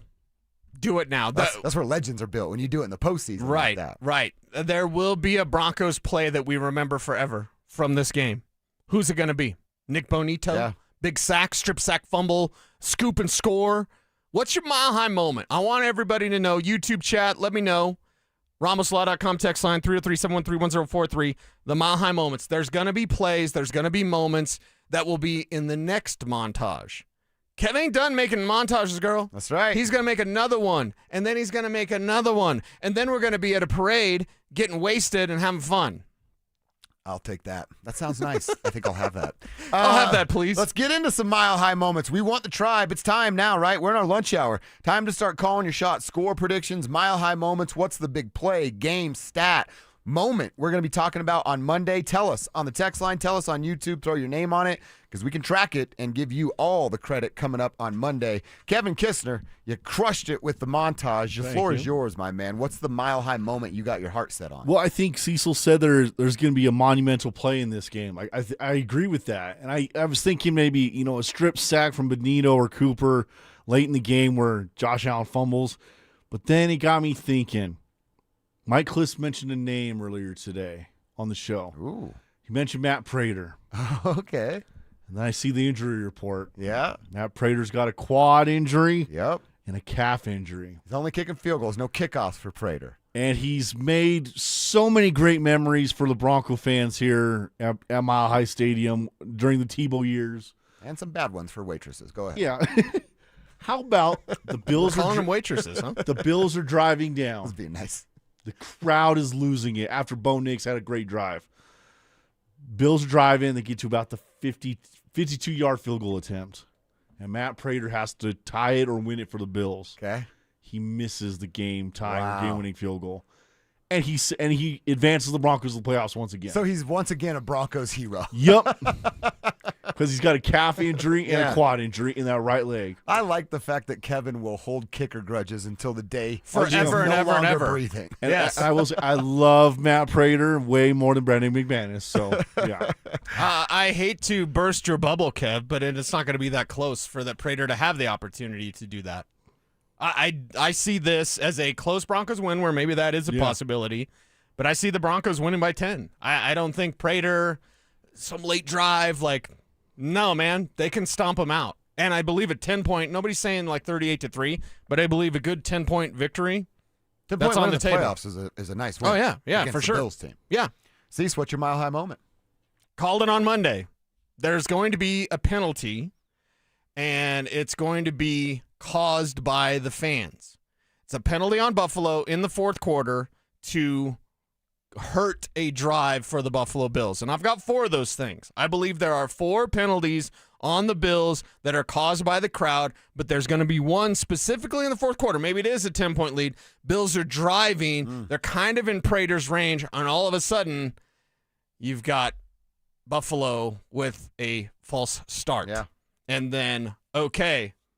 Do it now. That's where legends are built, when you do it in the postseason. Right, like that. right. There will be a Broncos play that we remember forever from this game. Who's it going to be? Nick Bonito? Yeah. Big sack, strip sack, fumble, scoop and score. What's your mile-high moment? I want everybody to know. YouTube chat, let me know. RamosLaw.com text line 303-713-1043. The mile-high moments. There's going to be plays. There's going to be moments that will be in the next montage. Kev ain't done making montages, girl. That's right. He's going to make another one, and then he's going to make another one, and then we're going to be at a parade getting wasted and having fun. I'll take that. That sounds nice. I think I'll have that. I'll have that, please. Let's get into some mile-high moments. We want the tribe. It's time now, right? We're in our lunch hour. Time to start calling your shots. Score predictions, mile-high moments. What's the big play, game, stat, moment we're going to be talking about on Monday? Tell us on the text line. Tell us on YouTube. Throw your name on it, because we can track it and give you all the credit coming up on Monday. Kevin Kistner, you crushed it with the montage. The floor is yours, my man. What's the mile-high moment you got your heart set on? Well, I think Cecil said there's going to be a monumental play in this game. I agree with that. And I was thinking maybe, a strip sack from Benito or Cooper late in the game where Josh Allen fumbles. But then it got me thinking. Mike Klis mentioned a name earlier today on the show. Ooh. He mentioned Matt Prater. Okay. And then I see the injury report. Yeah. Matt Prater's got a quad injury. Yep. And a calf injury. He's only kicking field goals, no kickoffs for Prater. And he's made so many great memories for the Bronco fans here at Mile High Stadium during the Tebow years. And some bad ones for waitresses. Go ahead. Yeah. How about the Bills calling them waitresses, huh? The Bills are driving down. That's being nice. The crowd is losing it after Bo Nix had a great drive. Bills are driving. They get to about the 52-yard field goal attempt. And Matt Prater has to tie it or win it for the Bills. Okay. He misses the game-tying or game-winning field goal. And he advances the Broncos to the playoffs once again. So he's once again a Broncos hero. Yep. because he's got a calf injury and a quad injury in that right leg. I like the fact that Kevin will hold kicker grudges until the day forever and no ever and longer ever. breathing. And Yes. I will say, I love Matt Prater way more than Brandon McManus. So, yeah. I hate to burst your bubble, Kev, but it's not going to be that close for that Prater to have the opportunity to do that. I see this as a close Broncos win where maybe that is a possibility, but I see the Broncos winning by 10. I don't think Prater, some late drive, no, man, they can stomp them out. And I believe a 10-point, nobody's saying 38-3, but I believe a good 10-point victory. That's on the table. Playoffs is a nice win. Oh, yeah, against for the sure. Bills team. Yeah. Cease, what's your mile high moment? Called it on Monday. There's going to be a penalty, and it's going to be caused by the fans. It's a penalty on Buffalo in the fourth quarter to hurt a drive for the Buffalo Bills. And I've got 4 of those things. I believe there are 4 penalties on the Bills that are caused by the crowd, but there's going to be one specifically in the fourth quarter. Maybe it is a 10-point lead. Bills are driving. They're kind of in Prater's range, and all of a sudden, you've got Buffalo with a false start. Yeah. And then,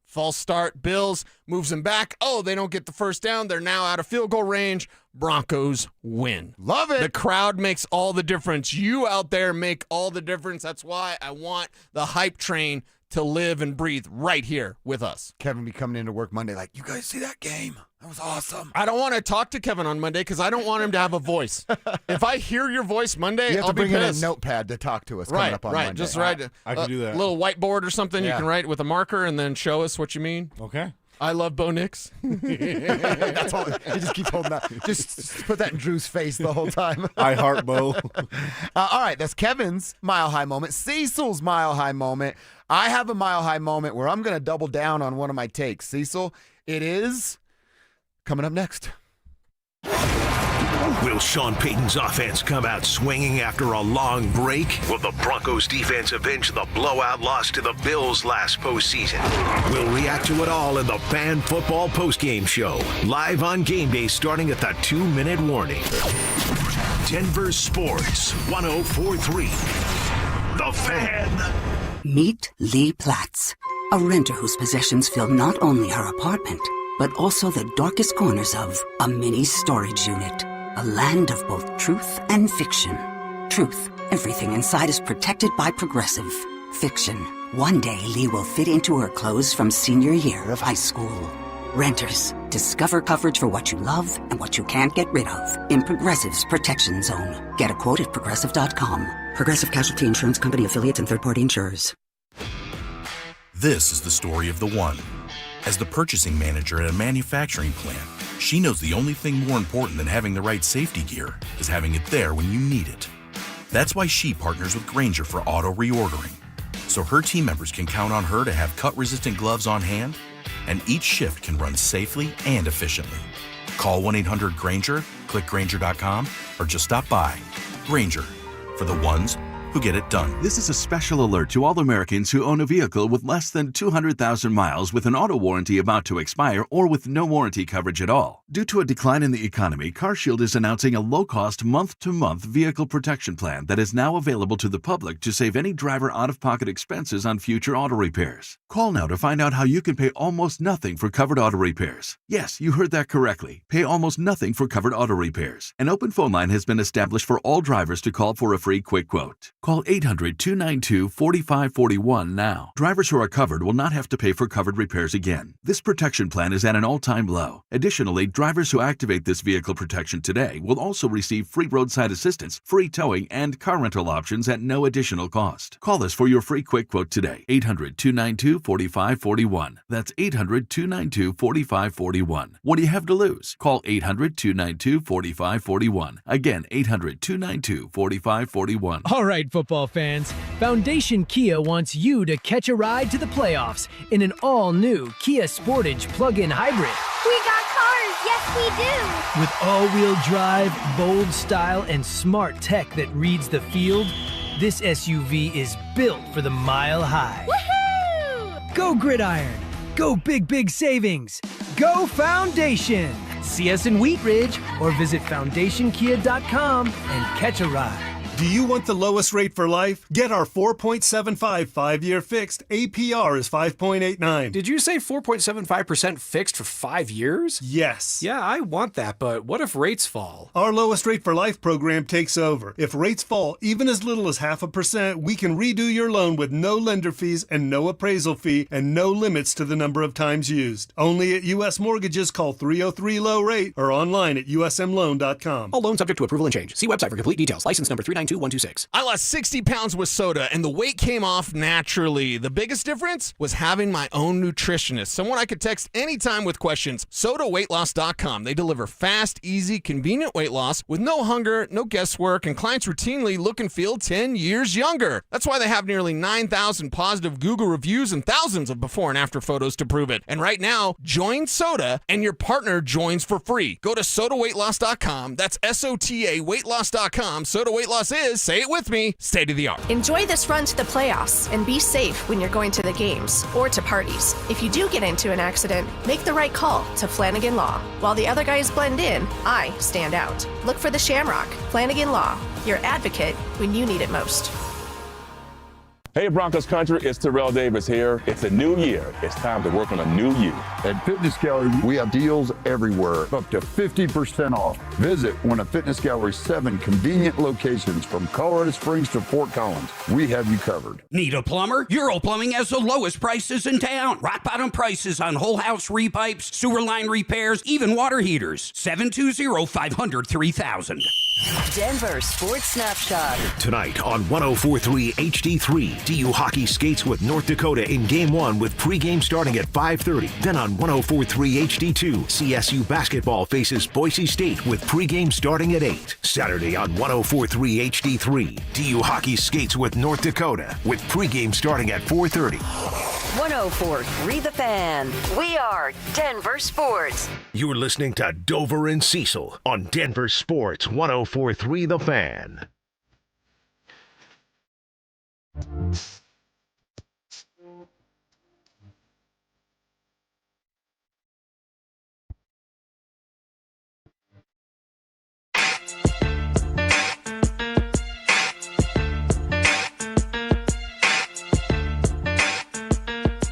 false start. Bills moves them back. Oh, they don't get the first down. They're now out of field goal range. Broncos win. Love it. The crowd makes all the difference. You out there make all the difference. That's why I want the hype train to live and breathe right here with us. Kevin be coming into work Monday you guys see that game? That was awesome. I don't want to talk to Kevin on Monday because I don't want him to have a voice. If I hear your voice Monday, You have I'll to bring be in a pissed. notepad to talk to us coming up on Monday. Just write I can do that. A little whiteboard or something you Yeah. can write with a marker and then show us what you mean. Okay. I love Bo Nix. That's all. He just keeps holding that. Just put that in Drew's face the whole time. I heart Bo. All right, that's Kevin's mile high moment. Cecil's mile high moment. I have a mile high moment where I'm going to double down on one of my takes. Cecil, it is coming up next. Will Sean Payton's offense come out swinging after a long break? Will the Broncos defense avenge the blowout loss to the Bills last postseason? We'll react to it all in the Fan Football Postgame Show, live on game day starting at the 2-minute warning. Denver Sports 104.3. The Fan. Meet Lee Platts, a renter whose possessions fill not only her apartment, but also the darkest corners of a mini storage unit. A land of both truth and fiction. Truth, everything inside is protected by Progressive. Fiction, one day Lee will fit into her clothes from senior year of high school. Renters, discover coverage for what you love and what you can't get rid of in Progressive's Protection Zone. Get a quote at Progressive.com. Progressive Casualty Insurance Company affiliates and third-party insurers. This is the story of the one. As the purchasing manager at a manufacturing plant, she knows the only thing more important than having the right safety gear is having it there when you need it. That's why she partners with Grainger for auto reordering, so her team members can count on her to have cut-resistant gloves on hand, and each shift can run safely and efficiently. Call 1-800-GRAINGER, click Grainger.com, or just stop by. Grainger, for the ones who get it done. This is a special alert to all Americans who own a vehicle with less than 200,000 miles with an auto warranty about to expire or with no warranty coverage at all. Due to a decline in the economy, CarShield is announcing a low-cost month-to-month vehicle protection plan that is now available to the public to save any driver out-of-pocket expenses on future auto repairs. Call now to find out how you can pay almost nothing for covered auto repairs. Yes, you heard that correctly. Pay almost nothing for covered auto repairs. An open phone line has been established for all drivers to call for a free quick quote. Call 800-292-4541 now. Drivers who are covered will not have to pay for covered repairs again. This protection plan is at an all-time low. Additionally, drivers who activate this vehicle protection today will also receive free roadside assistance, free towing, and car rental options at no additional cost. Call us for your free quick quote today. 800-292-4541. That's 800-292-4541. What do you have to lose? Call 800-292-4541. Again, 800-292-4541. All right, football fans. Foundation Kia wants you to catch a ride to the playoffs in an all-new Kia Sportage plug-in hybrid. We got cars, yes we do! With all-wheel drive, bold style, and smart tech that reads the field, this SUV is built for the mile high. Woohoo! Go Gridiron! Go big savings! Go Foundation! See us in Wheat Ridge or visit foundationkia.com and catch a ride. Do you want the lowest rate for life? Get our 4.75 5-year fixed. APR is 5.89. Did you say 4.75% fixed for 5 years? Yes. Yeah, I want that, but what if rates fall? Our lowest rate for life program takes over. If rates fall even as little as 0.5%, we can redo your loan with no lender fees and no appraisal fee and no limits to the number of times used. Only at U.S. Mortgages. Call 303-LOW-RATE or online at usmloan.com. All loans subject to approval and change. See website for complete details. License number 392126. I lost 60 pounds with soda, and the weight came off naturally. The biggest difference was having my own nutritionist, someone I could text anytime with questions. SodaWeightLoss.com. They deliver fast, easy, convenient weight loss with no hunger, no guesswork, and clients routinely look and feel 10 years younger. That's why they have nearly 9,000 positive Google reviews and thousands of before and after photos to prove it. And right now, join Soda, and your partner joins for free. Go to SodaWeightLoss.com. That's SOTA weightloss.com. Soda Weight Loss is, say it with me, state of the art. Enjoy this run to the playoffs and be safe when you're going to the games or to parties. If you do get into an accident, make the right call to Flanagan Law. While the other guys blend in, I stand out. Look for the Shamrock, Flanagan Law, your advocate when you need it most. Hey Broncos country, it's Terrell Davis here. It's a new year. It's time to work on a new you. At Fitness Gallery, we have deals everywhere, up to 50% off. Visit one of Fitness Gallery's 7 convenient locations from Colorado Springs to Fort Collins. We have you covered. Need a plumber? Euro Plumbing has the lowest prices in town. Rock bottom prices on whole house repipes, sewer line repairs, even water heaters. 720-500-3000. Denver Sports Snapshot. Tonight on 104.3 HD3, DU Hockey skates with North Dakota in Game 1 with pregame starting at 5:30. Then on 104.3 HD2, CSU basketball faces Boise State with pregame starting at 8. Saturday on 104.3 HD3, DU Hockey skates with North Dakota with pregame starting at 4:30. 104.3 The Fan. We are Denver Sports. You're listening to Dober and Cecil on Denver Sports 104.3 The Fan.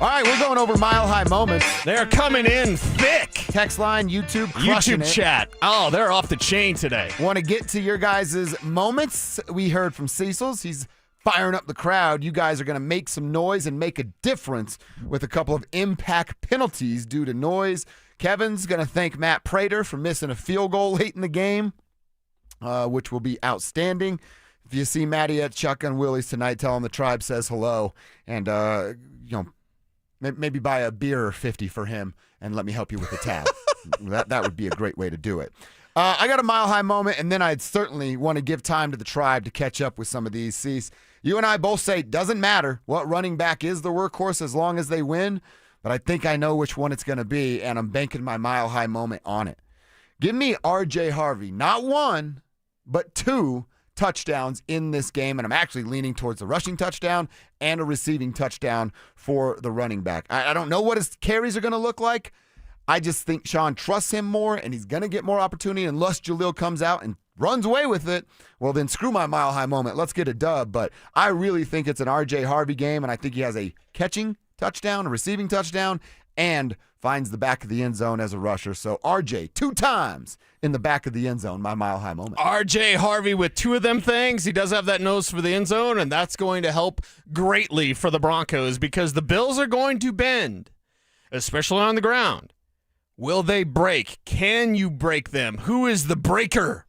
All right, we're going over Mile High moments. They're coming in thick. Text line, YouTube, crushing YouTube it. chat. Oh, they're off the chain today. Want to get to your guys' moments? We heard from Cecil's. He's firing up the crowd. You guys are going to make some noise and make a difference with a couple of impact penalties due to noise. Kevin's going to thank Matt Prater for missing a field goal late in the game, which will be outstanding. If you see Matty at Chuck and Willie's tonight, tell him the tribe says hello. And, maybe buy a beer or 50 for him and let me help you with the tab. that would be a great way to do it. I got a Mile High moment, and then I'd certainly want to give time to the tribe to catch up with some of these. Cease, you and I both say it doesn't matter what running back is the workhorse as long as they win, but I think I know which one it's going to be, and I'm banking my Mile High moment on it. Give me R.J. Harvey, not 1, but 2 touchdowns in this game, and I'm actually leaning towards the rushing touchdown and a receiving touchdown for the running back. I don't know what his carries are going to look like. I just think Sean trusts him more, and he's going to get more opportunity unless Jaleel comes out and runs away with it. Well, then screw my Mile High moment. Let's get a dub, but I really think it's an R.J. Harvey game, and I think he has a catching touchdown, a receiving touchdown, and finds the back of the end zone as a rusher. So RJ 2 times in the back of the end zone, my Mile High moment. RJ Harvey with 2 of them things. He does have that nose for the end zone, and that's going to help greatly for the Broncos because the Bills are going to bend, especially on the ground. Will they break? Can you break them? Who is the breaker?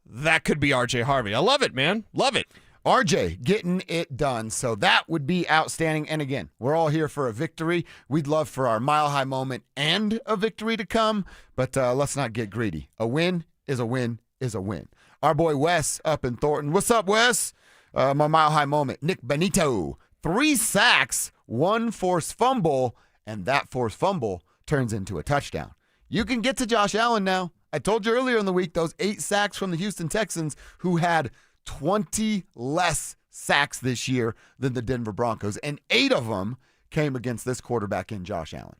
That could be RJ Harvey. I love it, man. Love it. RJ getting it done. So that would be outstanding. And again, we're all here for a victory. We'd love for our Mile High moment and a victory to come, but let's not get greedy. A win is a win is a win. Our boy Wes up in Thornton. What's up, Wes? My Mile High moment. Nick Benito. 3 sacks, 1 forced fumble, and that forced fumble turns into a touchdown. You can get to Josh Allen now. I told you earlier in the week, those 8 sacks from the Houston Texans who had 20 less sacks this year than the Denver Broncos, and 8 of them came against this quarterback in Josh Allen.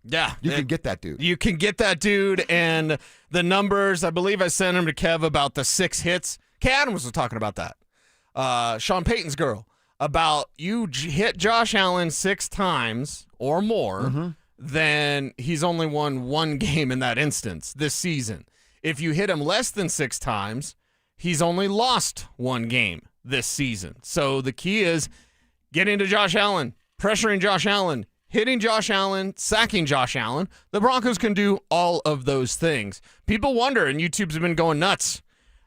Yeah. You can get that dude. You can get that dude, and the numbers, I believe I sent him to Kev about the 6 hits. K. Adams was talking about that. Sean Payton's girl, about you hit Josh Allen 6 times or more, then he's only won 1 game in that instance this season. If you hit him less than 6 times, he's only lost 1 game this season. So the key is getting to Josh Allen, pressuring Josh Allen, hitting Josh Allen, sacking Josh Allen. The Broncos can do all of those things. People wonder, and YouTube's been going nuts.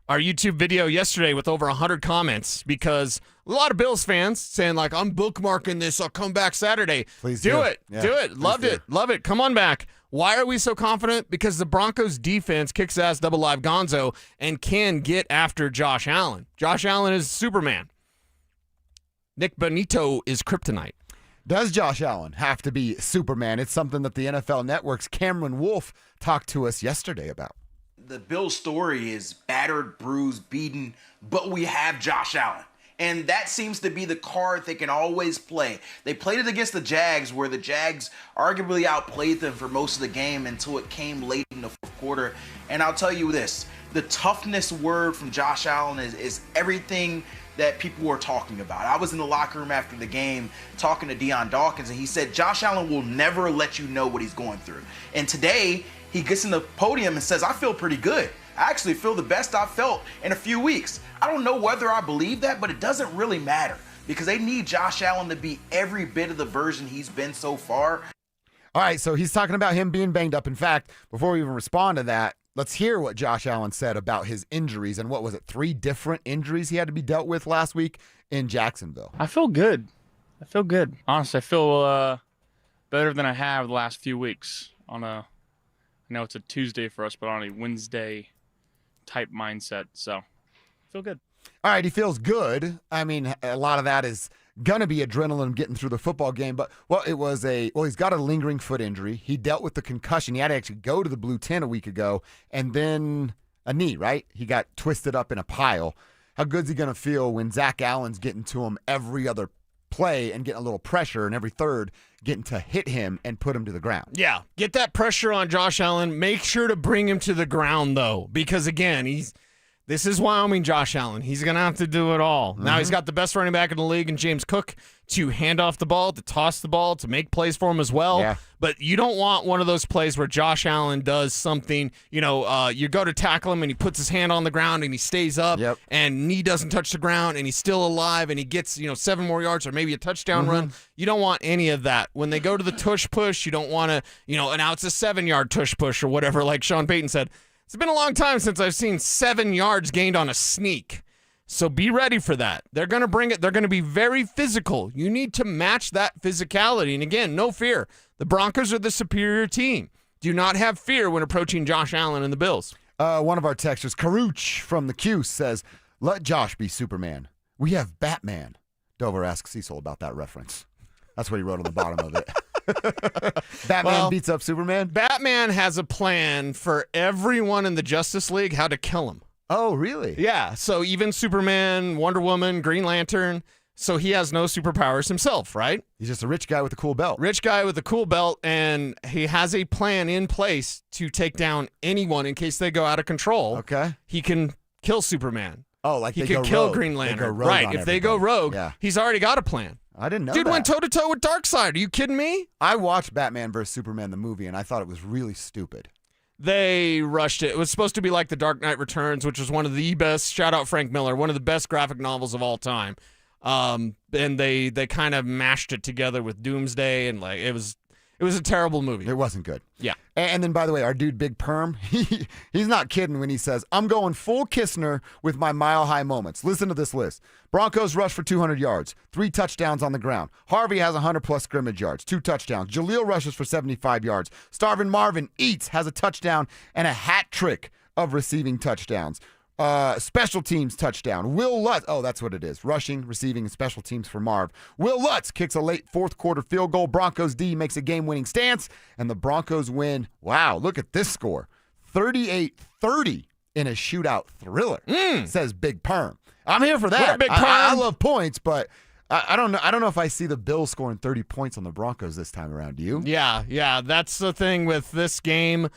Our YouTube video yesterday with over 100 comments because a lot of Bills fans saying, like, I'm bookmarking this. I'll come back Saturday. Please do do. it. Yeah, do it. Loved do. it. Love it. Come on back. Why are we so confident? Because the Broncos defense kicks ass double live gonzo and can get after Josh Allen. Josh Allen is Superman. Nick Bonito is kryptonite. Does Josh Allen have to be Superman? It's something that the NFL Network's Cameron Wolfe talked to us yesterday about. The Bills story is battered, bruised, beaten, but we have Josh Allen. And that seems to be the card they can always play. They played it against the Jags, where the Jags arguably outplayed them for most of the game until it came late in the fourth quarter. And I'll tell you this, the toughness word from Josh Allen is everything that people were talking about. I was in the locker room after the game talking to Deion Dawkins, and he said Josh Allen will never let you know what he's going through. And today, he gets in the podium and says, I feel pretty good. I actually feel the best I've felt in a few weeks. I don't know whether I believe that, but it doesn't really matter because they need Josh Allen to be every bit of the version he's been so far. All right, so he's talking about him being banged up. In fact, before we even respond to that, let's hear what Josh Allen said about his injuries and what was it, 3 different injuries he had to be dealt with last week in Jacksonville. I feel good. Honestly, I feel better than I have the last few weeks I know it's a Tuesday for us, but on a Wednesday type mindset. So I feel good. All right, he feels good. I mean, a lot of that is going to be adrenaline getting through the football game. But, he's got a lingering foot injury. He dealt with the concussion. He had to actually go to the blue tent a week ago. And then a knee, right? He got twisted up in a pile. How good's he going to feel when Zach Allen's getting to him every other play and getting a little pressure, and every third getting to hit him and put him to the ground? Yeah, get that pressure on Josh Allen. Make sure to bring him to the ground, though, because, again, this is Wyoming Josh Allen. He's going to have to do it all. Now he's got the best running back in the league in James Cook to hand off the ball, to toss the ball, to make plays for him as well. Yeah. But you don't want one of those plays where Josh Allen does something, you go to tackle him and he puts his hand on the ground and he stays up and knee doesn't touch the ground and he's still alive and he gets, 7 more yards or maybe a touchdown run. You don't want any of that. When they go to the tush push, you don't want to, and now it's a 7-yard tush push or whatever, like Sean Payton said. It's been a long time since I've seen 7 yards gained on a sneak. So be ready for that. They're going to bring it. They're going to be very physical. You need to match that physicality. And again, no fear. The Broncos are the superior team. Do not have fear when approaching Josh Allen and the Bills. One of our texters, Karuch from the Q, says, let Josh be Superman. We have Batman. Dober asked Cecil about that reference. That's what he wrote on the bottom of it. Batman beats up Superman? Batman has a plan for everyone in the Justice League how to kill him. Oh, really? Yeah, so even Superman, Wonder Woman, Green Lantern, so he has no superpowers himself, right? He's just a rich guy with a cool belt. Rich guy with a cool belt, and he has a plan in place to take down anyone in case they go out of control. Okay. He can kill Superman. Oh, like he they could go kill rogue. Green They Lantern. go rogue Right, on if they go rogue, he's already got a plan. I didn't know Dude that. went toe-to-toe with Darkseid. Are you kidding me? I watched Batman vs. Superman, the movie, and I thought it was really stupid. They rushed it. It was supposed to be like The Dark Knight Returns, which was one of the best, shout out Frank Miller, one of the best graphic novels of all time. And they kind of mashed it together with Doomsday, and it was a terrible movie. It wasn't good. Yeah. And then, by the way, our dude Big Perm, he's not kidding when he says, I'm going full Kistner with my mile-high moments. Listen to this list. Broncos rush for 200 yards, 3 touchdowns on the ground. Harvey has 100-plus scrimmage yards, 2 touchdowns. Jaleel rushes for 75 yards. Starvin Marvin Eats has a touchdown and a hat trick of receiving touchdowns. Special teams touchdown. Will Lutz, that's what it is. Rushing, receiving, and special teams for Marv. Will Lutz kicks a late fourth quarter field goal. Broncos D makes a game-winning stance, and the Broncos win. Wow, look at this score. 38-30 in a shootout thriller, says Big Perm. I'm here for that. Big Perm. I love points, but I don't know if I see the Bills scoring 30 points on the Broncos this time around. Do you? Yeah, that's the thing with this game.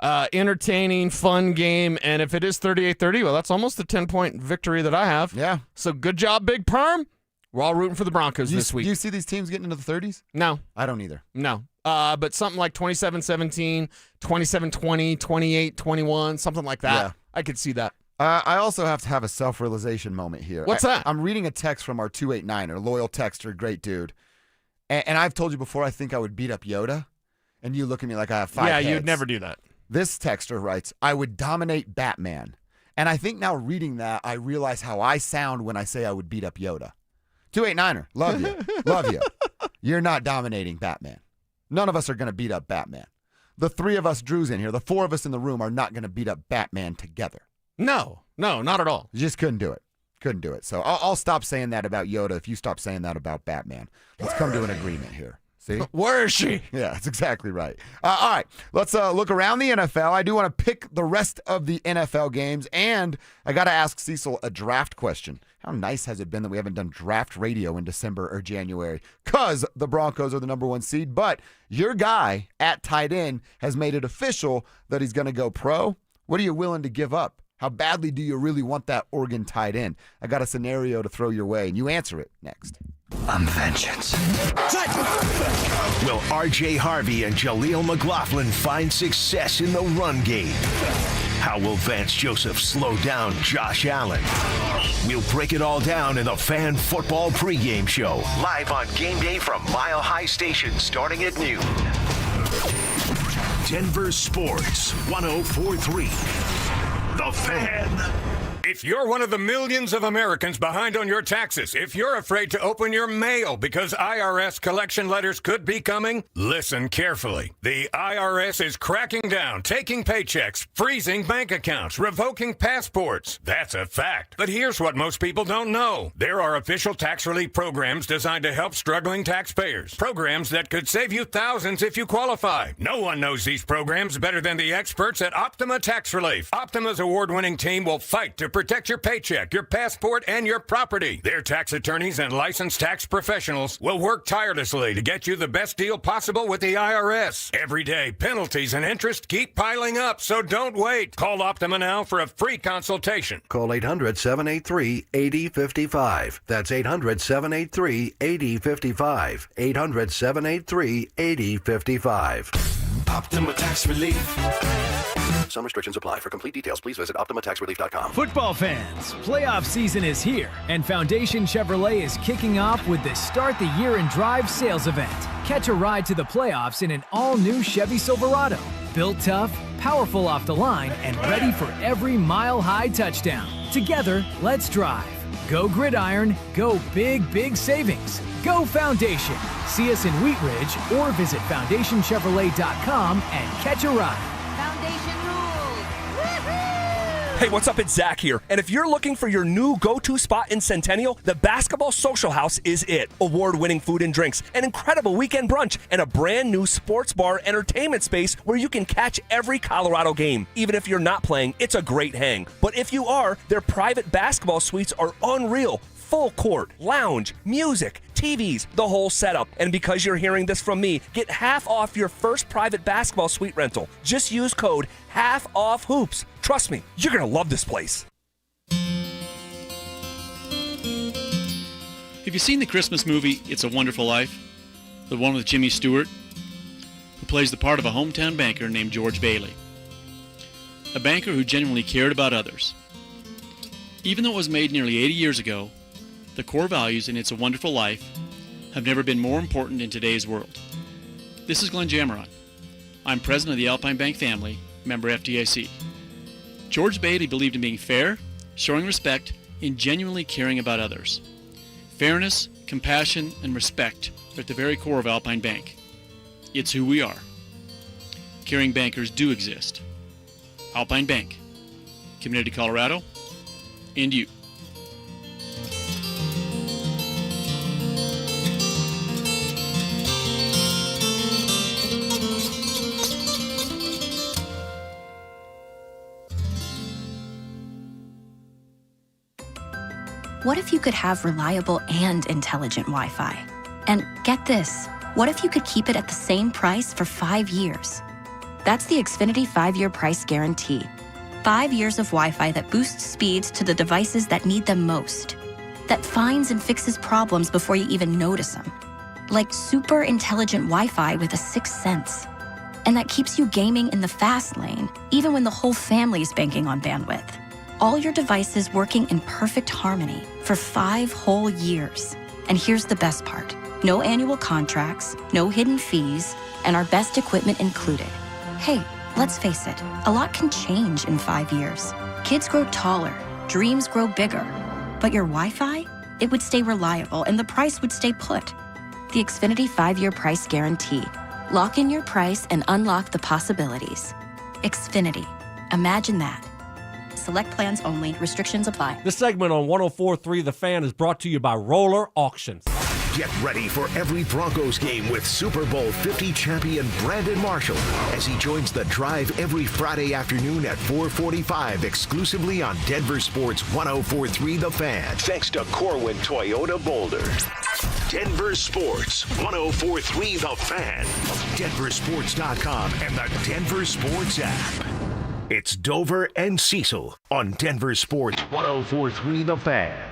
entertaining, fun game. And if it is 38-30, well, that's almost a 10-point victory that I have. Yeah. So good job, Big Perm. We're all rooting for the Broncos this week. Do you see these teams getting into the 30s? No. I don't either. No. But something like 27-17, 27-20, 28-21, something like that. Yeah. I could see that. I also have to have a self-realization moment here. What's that? I'm reading a text from our 289er, loyal texter, great dude. And I've told you before I think I would beat up Yoda. And you look at me like I have 5 heads. Yeah, you'd never do that. This texter writes, I would dominate Batman. And I think now reading that, I realize how I sound when I say I would beat up Yoda. 289er, love you. Love you. You're not dominating Batman. None of us are going to beat up Batman. The 3 of us Drews in here, the 4 of us in the room are not going to beat up Batman together. No, not at all. You just couldn't do it. Couldn't do it. So I'll stop saying that about Yoda if you stop saying that about Batman. Let's come to an agreement here. See? Where is she? Yeah, that's exactly right. All right, let's look around the NFL. I do want to pick the rest of the NFL games, and I got to ask Cecil a draft question. How nice has it been that we haven't done draft radio in December or January because the Broncos are the number 1 seed, but your guy at tight end has made it official that he's going to go pro. What are you willing to give up? How badly do you really want that Oregon tight end? I got a scenario to throw your way, and you answer it next. I'm vengeance. Will R.J. Harvey and Jaleel McLaughlin find success in the run game? How will Vance Joseph slow down Josh Allen? We'll break it all down in the Fan Football pregame show, live on game day from Mile High Station starting at noon. Denver Sports 104.3. The Fan. If you're one of the millions of Americans behind on your taxes, if you're afraid to open your mail because IRS collection letters could be coming, listen carefully. The IRS is cracking down, taking paychecks, freezing bank accounts, revoking passports. That's a fact. But here's what most people don't know. There are official tax relief programs designed to help struggling taxpayers. Programs that could save you thousands if you qualify. No one knows these programs better than the experts at Optima Tax Relief. Optima's award-winning team will fight to protect your paycheck, your passport, and your property. Their tax attorneys and licensed tax professionals will work tirelessly to get you the best deal possible with the IRS. Every day, penalties and interest keep piling up, so don't wait. Call Optima now for a free consultation. Call 800-783-8055. That's 800-783-8055. 800-783-8055. Optima Tax Relief. Some restrictions apply. For complete details, please visit OptimaTaxRelief.com. Football fans, playoff season is here, and Foundation Chevrolet is kicking off with the Start the Year in Drive sales event. Catch a ride to the playoffs in an all-new Chevy Silverado. Built tough, powerful off the line, and ready for every mile-high touchdown. Together, let's drive. Go Gridiron, go big savings. Go Foundation. See us in Wheat Ridge or visit FoundationChevrolet.com and catch a ride. Hey, what's up? It's Zach here. And if you're looking for your new go-to spot in Centennial, the Basketball Social House is it. Award-winning food and drinks, an incredible weekend brunch, and a brand new sports bar entertainment space where you can catch every Colorado game. Even if you're not playing, it's a great hang. But if you are, their private basketball suites are unreal. Full court, lounge, music, TVs, the whole setup. And because you're hearing this from me, get half off your first private basketball suite rental. Just use code HALFOFFHOOPS. Trust me, you're going to love this place. Have you seen the Christmas movie It's a Wonderful Life? The one with Jimmy Stewart, who plays the part of a hometown banker named George Bailey. A banker who genuinely cared about others. Even though it was made nearly 80 years ago, the core values in It's a Wonderful Life have never been more important in today's world. This is Glenn Jameron. I'm president of the Alpine Bank family, member FDIC. George Bailey believed in being fair, showing respect, and genuinely caring about others. Fairness, compassion, and respect are at the very core of Alpine Bank. It's who we are. Caring bankers do exist. Alpine Bank, Community Colorado, and you. What if you could have reliable and intelligent Wi-Fi? And get this, what if you could keep it at the same price for 5 years? That's the Xfinity 5-year price guarantee. 5 years of Wi-Fi that boosts speeds to the devices that need them most. That finds and fixes problems before you even notice them. Like super intelligent Wi-Fi with a sixth sense. And that keeps you gaming in the fast lane, even when the whole family is banking on bandwidth. All your devices working in perfect harmony for 5 whole years. And here's the best part. No annual contracts, no hidden fees, and our best equipment included. Hey, let's face it, a lot can change in 5 years. Kids grow taller, dreams grow bigger. But your Wi-Fi? It would stay reliable and the price would stay put. The Xfinity 5-year price guarantee. Lock in your price and unlock the possibilities. Xfinity. Imagine that. Select plans only. Restrictions apply. This segment on 104.3 The Fan is brought to you by Roller Auctions. Get ready for every Broncos game with Super Bowl 50 champion Brandon Marshall as he joins the drive every Friday afternoon at 4:45 exclusively on Denver Sports 104.3 The Fan. Thanks to Corwin Toyota Boulder. Denver Sports 104.3 The Fan. DenverSports.com and the Denver Sports app. It's Dover and Cecil on Denver Sports 104.3 The Fan.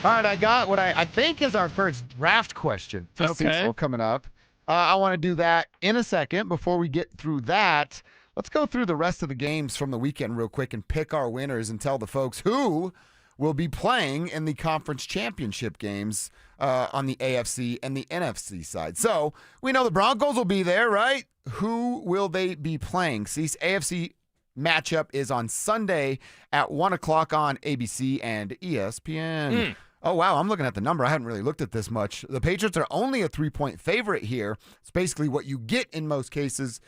All right, I got what I think is our first draft question. Okay. Cecil coming up. I want to do that in a second. Before we get through that, let's go through the rest of the games from the weekend real quick and pick our winners and tell the folks who will be playing in the conference championship games on the AFC and the NFC side. So we know the Broncos will be there, right? Who will they be playing? Cease AFC matchup is on Sunday at 1 o'clock on ABC and ESPN. Oh, wow. I'm looking at the number. I hadn't really looked at this much. The Patriots are only a 3-point favorite here. It's basically what you get in most cases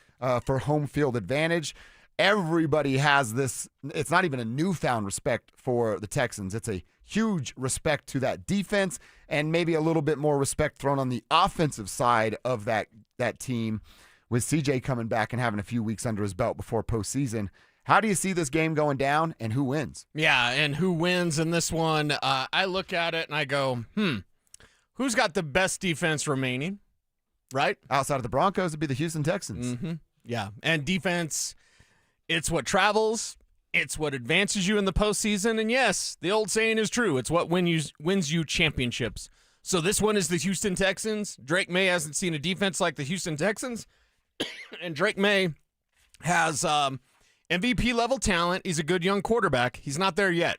for home field advantage. Everybody has this. It's not even a newfound respect for the Texans. It's a huge respect to that defense and maybe a little bit more respect thrown on the offensive side of that team with CJ coming back and having a few weeks under his belt before postseason. How do you see this game going down, and who wins? Yeah, and who wins in this one? I look at it and I go, who's got the best defense remaining, right? Outside of the Broncos, it'd be the Houston Texans. Mm-hmm. Yeah, and defense, it's what travels. It's what advances you in the postseason. And yes, the old saying is true. It's what wins you championships. So this one is the Houston Texans. Drake May hasn't seen a defense like the Houston Texans. And Drake May has MVP-level talent. He's a good young quarterback. He's not there yet.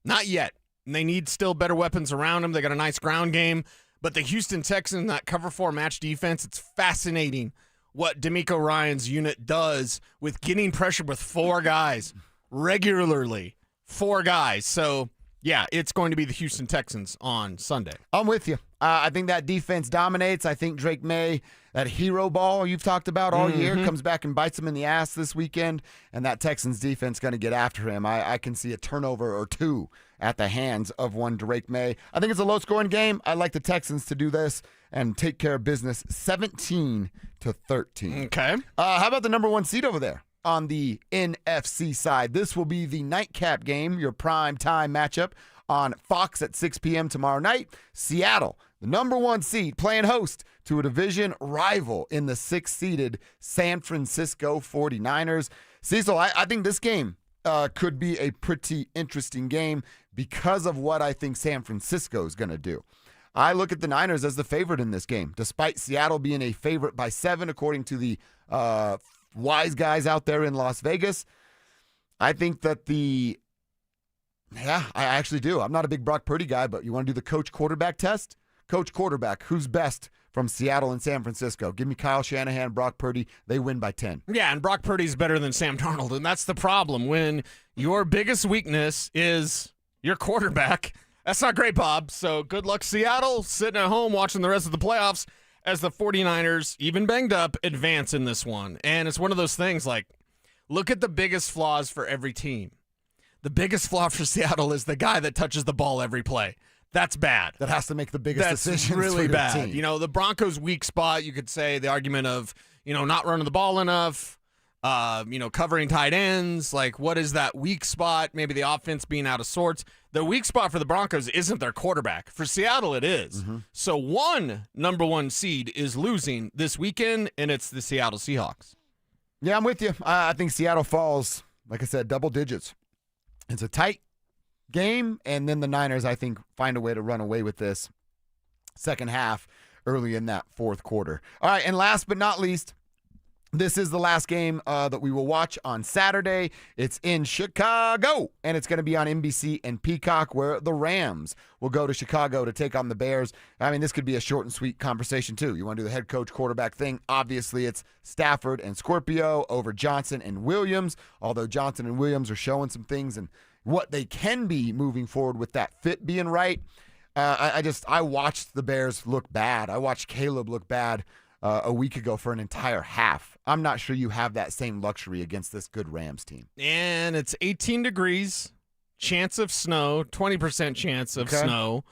Not yet. And they need still better weapons around him. They got a nice ground game. But the Houston Texans, that cover 4 match defense, it's fascinating what DeMeco Ryans' unit does with getting pressure with 4 guys regularly. 4 guys. So, yeah, it's going to be the Houston Texans on Sunday. I'm with you. I think that defense dominates. I think Drake May, that hero ball you've talked about all year, comes back and bites him in the ass this weekend, and that Texans defense going to get after him. I can see a turnover or 2 at the hands of one Drake May. I think it's a low-scoring game. I like the Texans to do this and take care of business 17-13. Okay. How about the number 1 seed over there on the NFC side? This will be the nightcap game, your prime time matchup on Fox at 6 p.m. tomorrow night. Seattle, the number 1 seed, playing host to a division rival in the 6th-seeded San Francisco 49ers. Cecil, I think this game could be a pretty interesting game because of what I think San Francisco is going to do. I look at the Niners as the favorite in this game, despite Seattle being a favorite by 7, according to the wise guys out there in Las Vegas. I think that I actually do. I'm not a big Brock Purdy guy, but you want to do the coach quarterback test? Coach quarterback, who's best from Seattle and San Francisco? Give me Kyle Shanahan, Brock Purdy. They win by 10. Yeah, and Brock Purdy's better than Sam Darnold, and that's the problem. When your biggest weakness is your quarterback, that's not great, Bob. So good luck, Seattle, sitting at home watching the rest of the playoffs as the 49ers, even banged up, advance in this one. And it's one of those things like, look at the biggest flaws for every team. The biggest flaw for Seattle is the guy that touches the ball every play. That's bad. That has to make the biggest decisions. That's really for your bad. team. You know, the Broncos' weak spot, you could say the argument of, not running the ball enough, covering tight ends. Like, what is that weak spot? Maybe the offense being out of sorts. The weak spot for the Broncos isn't their quarterback. For Seattle, it is. Mm-hmm. So one number one seed is losing this weekend, and it's the Seattle Seahawks. Yeah, I'm with you. I think Seattle falls, like I said, double digits. It's a tight game, and then the Niners, I think, find a way to run away with this second half early in that fourth quarter. All right, and last but not least, this is the last game that we will watch on Saturday. It's in Chicago, and it's going to be on NBC and Peacock, where the Rams will go to Chicago to take on the Bears. I mean, this could be a short and sweet conversation, too. You want to do the head coach quarterback thing? Obviously, it's Stafford and Scorpio over Johnson and Williams, although Johnson and Williams are showing some things and what they can be moving forward with that fit being right. I watched the Bears look bad. I watched Caleb look bad a week ago for an entire half. I'm not sure you have that same luxury against this good Rams team. And it's 18 degrees, chance of snow, 20% chance of snow.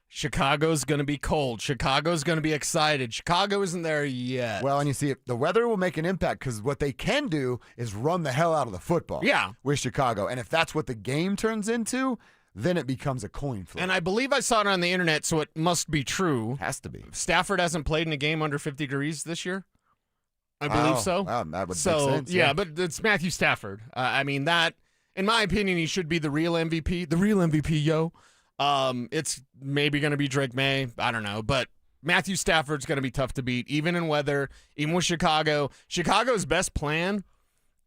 Chicago's going to be cold. Chicago's going to be excited. Chicago isn't there yet. Well, and you see, the weather will make an impact because what they can do is run the hell out of the football with Chicago. And if that's what the game turns into, then it becomes a coin flip. And I believe I saw it on the internet, so it must be true. Has to be. Stafford hasn't played in a game under 50 degrees this year. I believe so. That would make sense. Yeah, but it's Matthew Stafford. I mean, that, in my opinion, he should be the real MVP. The real MVP, yo. It's maybe going to be Drake May. I don't know. But Matthew Stafford's going to be tough to beat, even in weather, even with Chicago. Chicago's best plan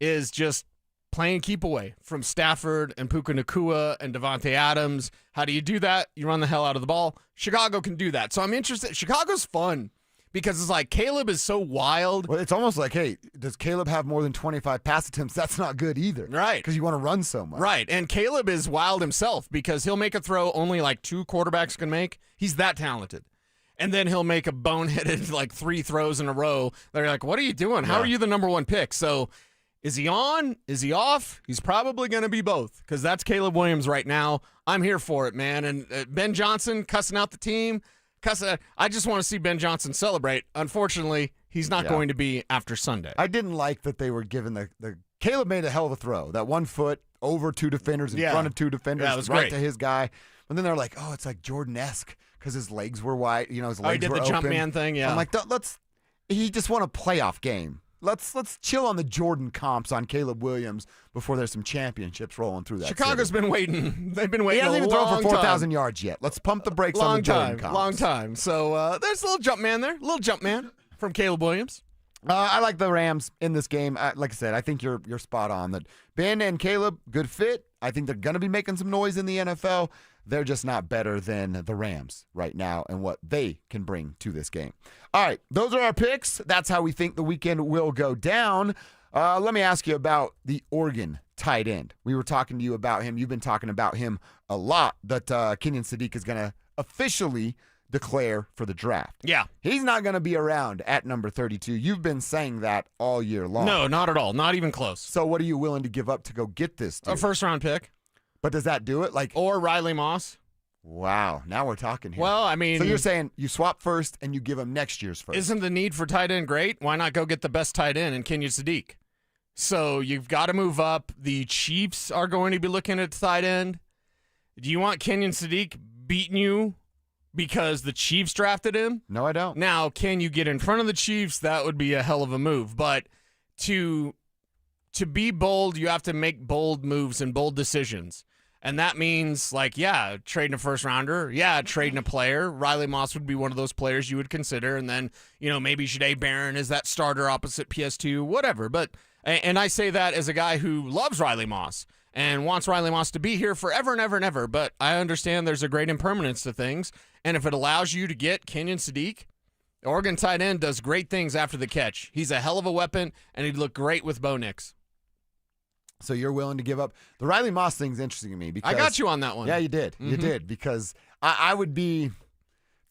is just playing keep away from Stafford and Puka Nacua and Devontae Adams. How do you do that? You run the hell out of the ball. Chicago can do that. So I'm interested. Chicago's fun because it's like Caleb is so wild. Well, it's almost like, hey, does Caleb have more than 25 pass attempts? That's not good either. Right. Because you want to run so much. Right. And Caleb is wild himself because he'll make a throw only like two quarterbacks can make. He's that talented. And then he'll make a boneheaded like 3 throws in a row. They're like, what are you doing? How are you the number one pick? So is he on? Is he off? He's probably going to be both because that's Caleb Williams right now. I'm here for it, man. And Ben Johnson cussing out the team. I just want to see Ben Johnson celebrate. Unfortunately, he's not going to be after Sunday. I didn't like that they were given the Caleb made a hell of a throw. That 1 foot over 2 defenders in front of 2 defenders, that was right great to his guy. And then they're like, oh, it's like Jordan-esque because his legs were wide. His legs were open. He did the jump man thing, yeah. I'm like, he just won a playoff game. Let's chill on the Jordan comps on Caleb Williams before there's some championships rolling through that. Chicago's been waiting. They've been waiting. He hasn't even thrown for 4,000 yards yet. Let's pump the brakes on the Jordan comps. Long time. So there's a little jump man there. A little jump man from Caleb Williams. I like the Rams in this game. Like I said, I think you're spot on that Ben and Caleb, good fit. I think they're going to be making some noise in the NFL. They're just not better than the Rams right now and what they can bring to this game. All right, those are our picks. That's how we think the weekend will go down. Let me ask you about the Oregon tight end. We were talking to you about him. You've been talking about him a lot, that Kenyon Sadiq is going to officially declare for the draft. Yeah. He's not going to be around at number 32. You've been saying that all year long. No, not at all. Not even close. So what are you willing to give up to go get this dude? A first-round pick. But does that do it? Or Riley Moss. Wow, now we're talking here. Well, I mean, so you're saying you swap first and you give him next year's first. Isn't the need for tight end great? Why not go get the best tight end in Kenyon Sadiq? So you've got to move up. The Chiefs are going to be looking at tight end. Do you want Kenyon Sadiq beating you because the Chiefs drafted him? No, I don't. Now, can you get in front of the Chiefs? That would be a hell of a move. But to be bold, you have to make bold moves and bold decisions. And that means, trading a first-rounder. Yeah, trading a player. Riley Moss would be one of those players you would consider. And then, maybe Jahdae Barron is that starter opposite PS2, whatever. And I say that as a guy who loves Riley Moss and wants Riley Moss to be here forever and ever and ever. But I understand there's a great impermanence to things. And if it allows you to get Kenyon Sadiq, Oregon tight end does great things after the catch. He's a hell of a weapon, and he'd look great with Bo Nix. So you're willing to give up. The Riley Moss thing's interesting to me because I got you on that one. Yeah, you did. Mm-hmm. You did, because I would be,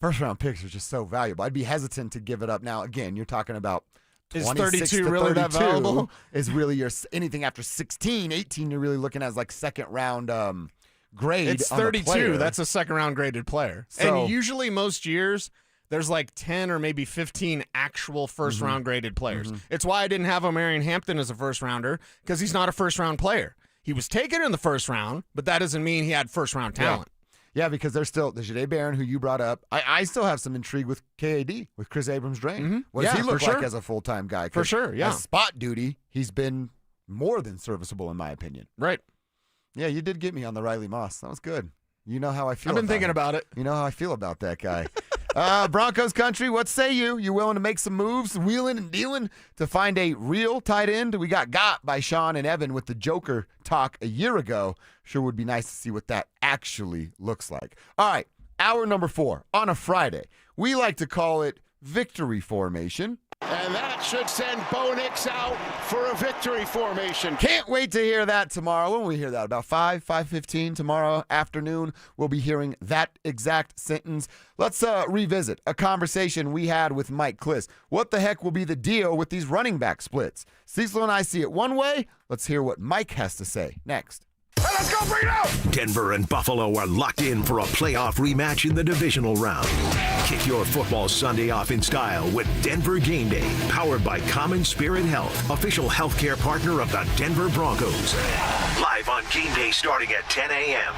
first-round picks are just so valuable. I'd be hesitant to give it up. Now, again, you're talking about 26 is 32 to really 32 that valuable? is really anything after 16, 18, you're really looking at as second-round grade. It's on the 32. player. That's a second-round graded player. So- And usually most years, there's like 10 or maybe 15 actual first-round graded players. It's why I didn't have O'Marion Hampton as a first-rounder, because he's not a first-round player. He was taken in the first round, but that doesn't mean he had first-round talent. Yeah, because there's still the Jade Barron, who you brought up. I still have some intrigue with KAD, with Chris Abrams-Drain. What does he look like as a full-time guy? For sure, yeah. As spot duty, he's been more than serviceable, in my opinion. Right. Yeah, you did get me on the Riley Moss. That was good. You know how I feel I've been thinking him. about it. You know how I feel about that guy. Broncos country, what say you? You willing to make some moves, wheeling and dealing to find a real tight end? We got by Sean and Evan with the Joker talk a year ago. Sure would be nice to see what that actually looks like. All right, hour number 4 on a Friday. We like to call it victory formation. And that should send Bo Nix out for a victory formation. Can't wait to hear that tomorrow. When will we hear that? About 5:15 tomorrow afternoon. We'll be hearing that exact sentence. Let's revisit a conversation we had with Mike Klis. What the heck will be the deal with these running back splits? Cecil and I see it one way. Let's hear what Mike has to say next. Let's go, bring it out! Denver and Buffalo are locked in for a playoff rematch in the divisional round. Kick your football Sunday off in style with Denver Game Day, powered by Common Spirit Health, official healthcare partner of the Denver Broncos. Live on Game Day starting at 10 a.m.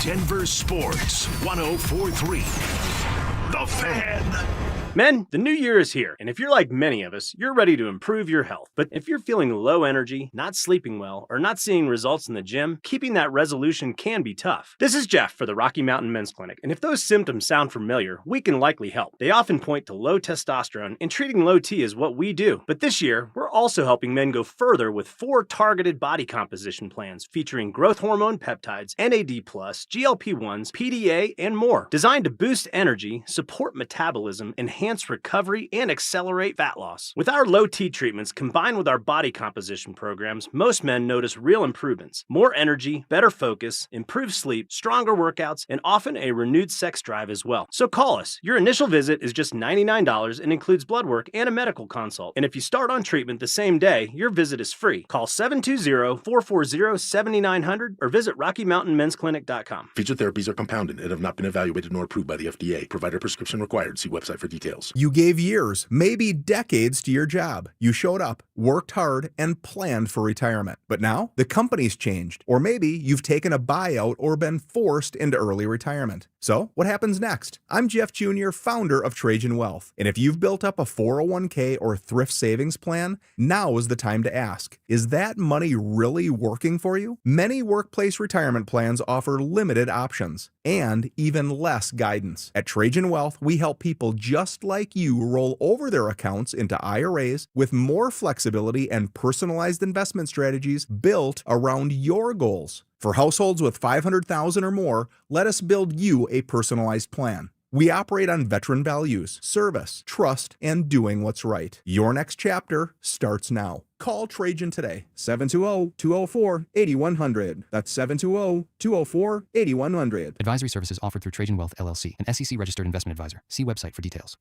Denver Sports 104.3. The Fan. Men, the new year is here, and if you're like many of us, you're ready to improve your health. But if you're feeling low energy, not sleeping well, or not seeing results in the gym, keeping that resolution can be tough. This is Jeff for the Rocky Mountain Men's Clinic, and if those symptoms sound familiar, we can likely help. They often point to low testosterone, and treating low T is what we do. But this year, we're also helping men go further with 4 targeted body composition plans featuring growth hormone peptides, NAD+, GLP-1s, PDA, and more, designed to boost energy, support metabolism, enhance recovery, and accelerate fat loss. With our low T treatments combined with our body composition programs, most men notice real improvements. More energy, better focus, improved sleep, stronger workouts, and often a renewed sex drive as well. So call us. Your initial visit is just $99 and includes blood work and a medical consult. And if you start on treatment the same day, your visit is free. Call 720-440-7900 or visit RockyMountainMen'sClinic.com. Featured therapies are compounded and have not been evaluated nor approved by the FDA. Provider prescription required. See website for details. You gave years, maybe decades to your job. You showed up, worked hard, and planned for retirement. But now, the company's changed. Or maybe you've taken a buyout or been forced into early retirement. So, what happens next? I'm Jeff Jr., founder of Trajan Wealth. And if you've built up a 401k or thrift savings plan, now is the time to ask, is that money really working for you? Many workplace retirement plans offer limited options and even less guidance. At Trajan Wealth, we help people just like you roll over their accounts into IRAs with more flexibility and personalized investment strategies built around your goals. For households with $500,000 or more, let us build you a personalized plan. We operate on veteran values, service, trust, and doing what's right. Your next chapter starts now. Call Trajan today, 720-204-8100. That's 720-204-8100. Advisory services offered through Trajan Wealth, LLC, an SEC-registered investment advisor. See website for details.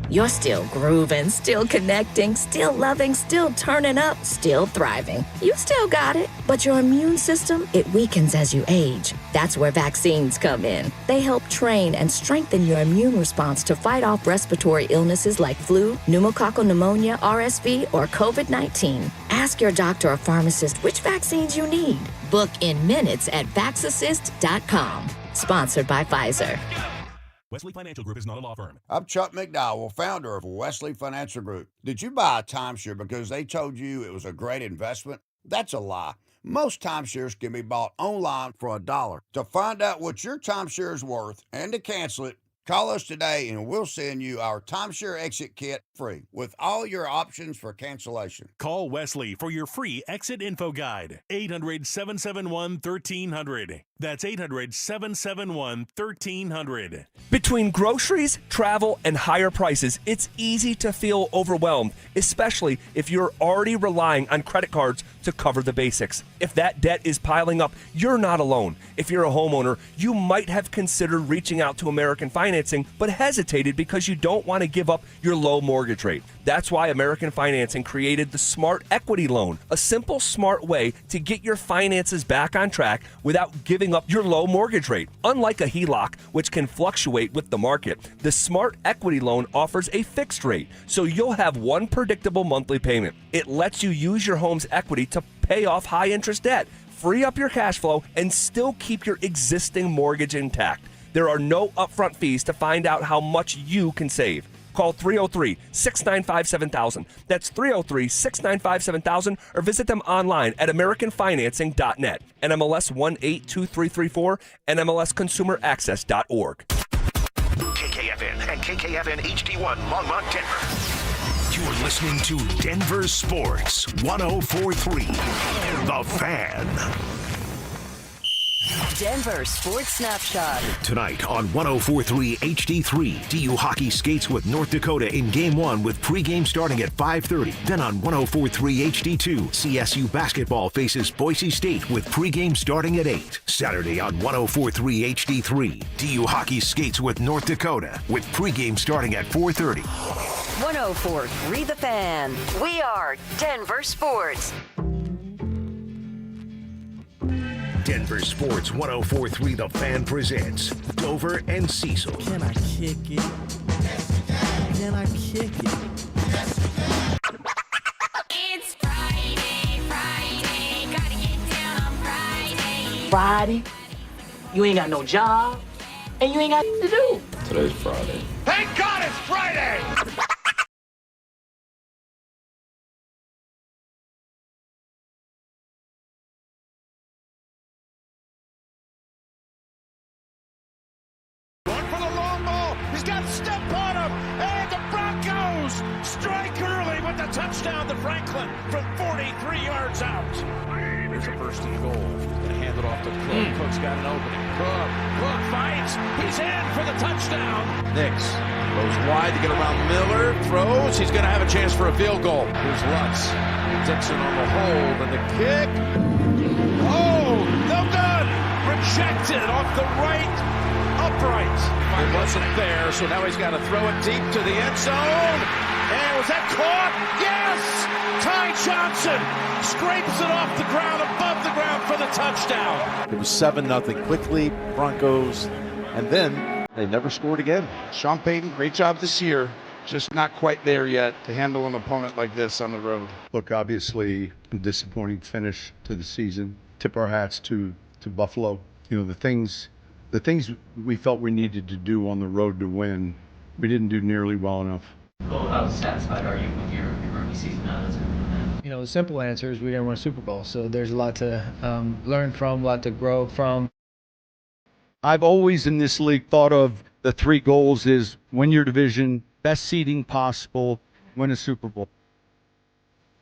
You're still grooving, still connecting, still loving, still turning up, still thriving. You still got it, but your immune system, it weakens as you age. That's where vaccines come in. They help train and strengthen your immune response to fight off respiratory illnesses like flu, pneumococcal pneumonia, RSV, or COVID-19. Ask your doctor or pharmacist which vaccines you need. Book in minutes at VaxAssist.com. Sponsored by Pfizer. Wesley Financial Group is not a law firm. I'm Chuck McDowell, founder of Wesley Financial Group. Did you buy a timeshare because they told you it was a great investment? That's a lie. Most timeshares can be bought online for $1. To find out what your timeshare is worth and to cancel it, call us today and we'll send you our timeshare exit kit free with all your options for cancellation. Call Wesley for your free exit info guide. 800-771-1300. That's 800-771-1300. Between groceries, travel, and higher prices, it's easy to feel overwhelmed, especially if you're already relying on credit cards to cover the basics. If that debt is piling up, you're not alone. If you're a homeowner, you might have considered reaching out to American Finance financing but hesitated because you don't want to give up your low mortgage rate. That's why American Financing created the Smart Equity Loan, a simple, smart way to get your finances back on track without giving up your low mortgage rate. Unlike a HELOC, which can fluctuate with the market, the Smart Equity Loan offers a fixed rate, so you'll have one predictable monthly payment. It lets you use your home's equity to pay off high-interest debt, free up your cash flow, and still keep your existing mortgage intact. There are no upfront fees to find out how much you can save. Call 303-695-7000. That's 303-695-7000, or visit them online at americanfinancing.net. NMLS 182334, NMLSconsumeraccess.org. KKFN and KKFN HD1 Longmont, Denver. You're listening to Denver Sports 104.3 The Fan. Denver Sports Snapshot. Tonight on 104.3 HD3, DU Hockey skates with North Dakota in Game 1 with pregame starting at 5:30. Then on 104.3 HD2, CSU basketball faces Boise State with pregame starting at 8. Saturday on 104.3 HD3, DU Hockey skates with North Dakota with pregame starting at 4:30. 104.3 The Fan. We are Denver Sports. Denver Sports 104.3 The Fan presents Dober and Cecil. Can I kick it? Can I kick it? It's Friday, gotta get down on Friday. Friday, you ain't got no job, and you ain't got to do. Today's Friday. Thank God it's Friday! Step on him, and the Broncos strike early with the touchdown to Franklin from 43 yards out. There's a first and goal. Gonna hand it off to Cook. Cook's got an opening. Cook fights. He's in for the touchdown. Nix goes wide to get around Miller. Throws. He's gonna have a chance for a field goal. Here's Lutz. Dixon on the hold and the kick. Oh, no good. Rejected off the right. Upright. It wasn't there, so now he's got to throw it deep to the end zone. And was that caught? Yes! Ty Johnson scrapes it off the ground, above the ground for the touchdown. It was 7-0 quickly, Broncos, and then they never scored again. Sean Payton, great job this year. Just not quite there yet to handle an opponent like this on the road. Look, obviously, a disappointing finish to the season. Tip our hats to Buffalo. You know, the things we felt we needed to do on the road to win, we didn't do nearly well enough. Well, how satisfied are you with your rookie season now? You know, the simple answer is we didn't win a Super Bowl, so there's a lot to learn from, a lot to grow from. I've always in this league thought of the 3 goals is win your division, best seeding possible, win a Super Bowl.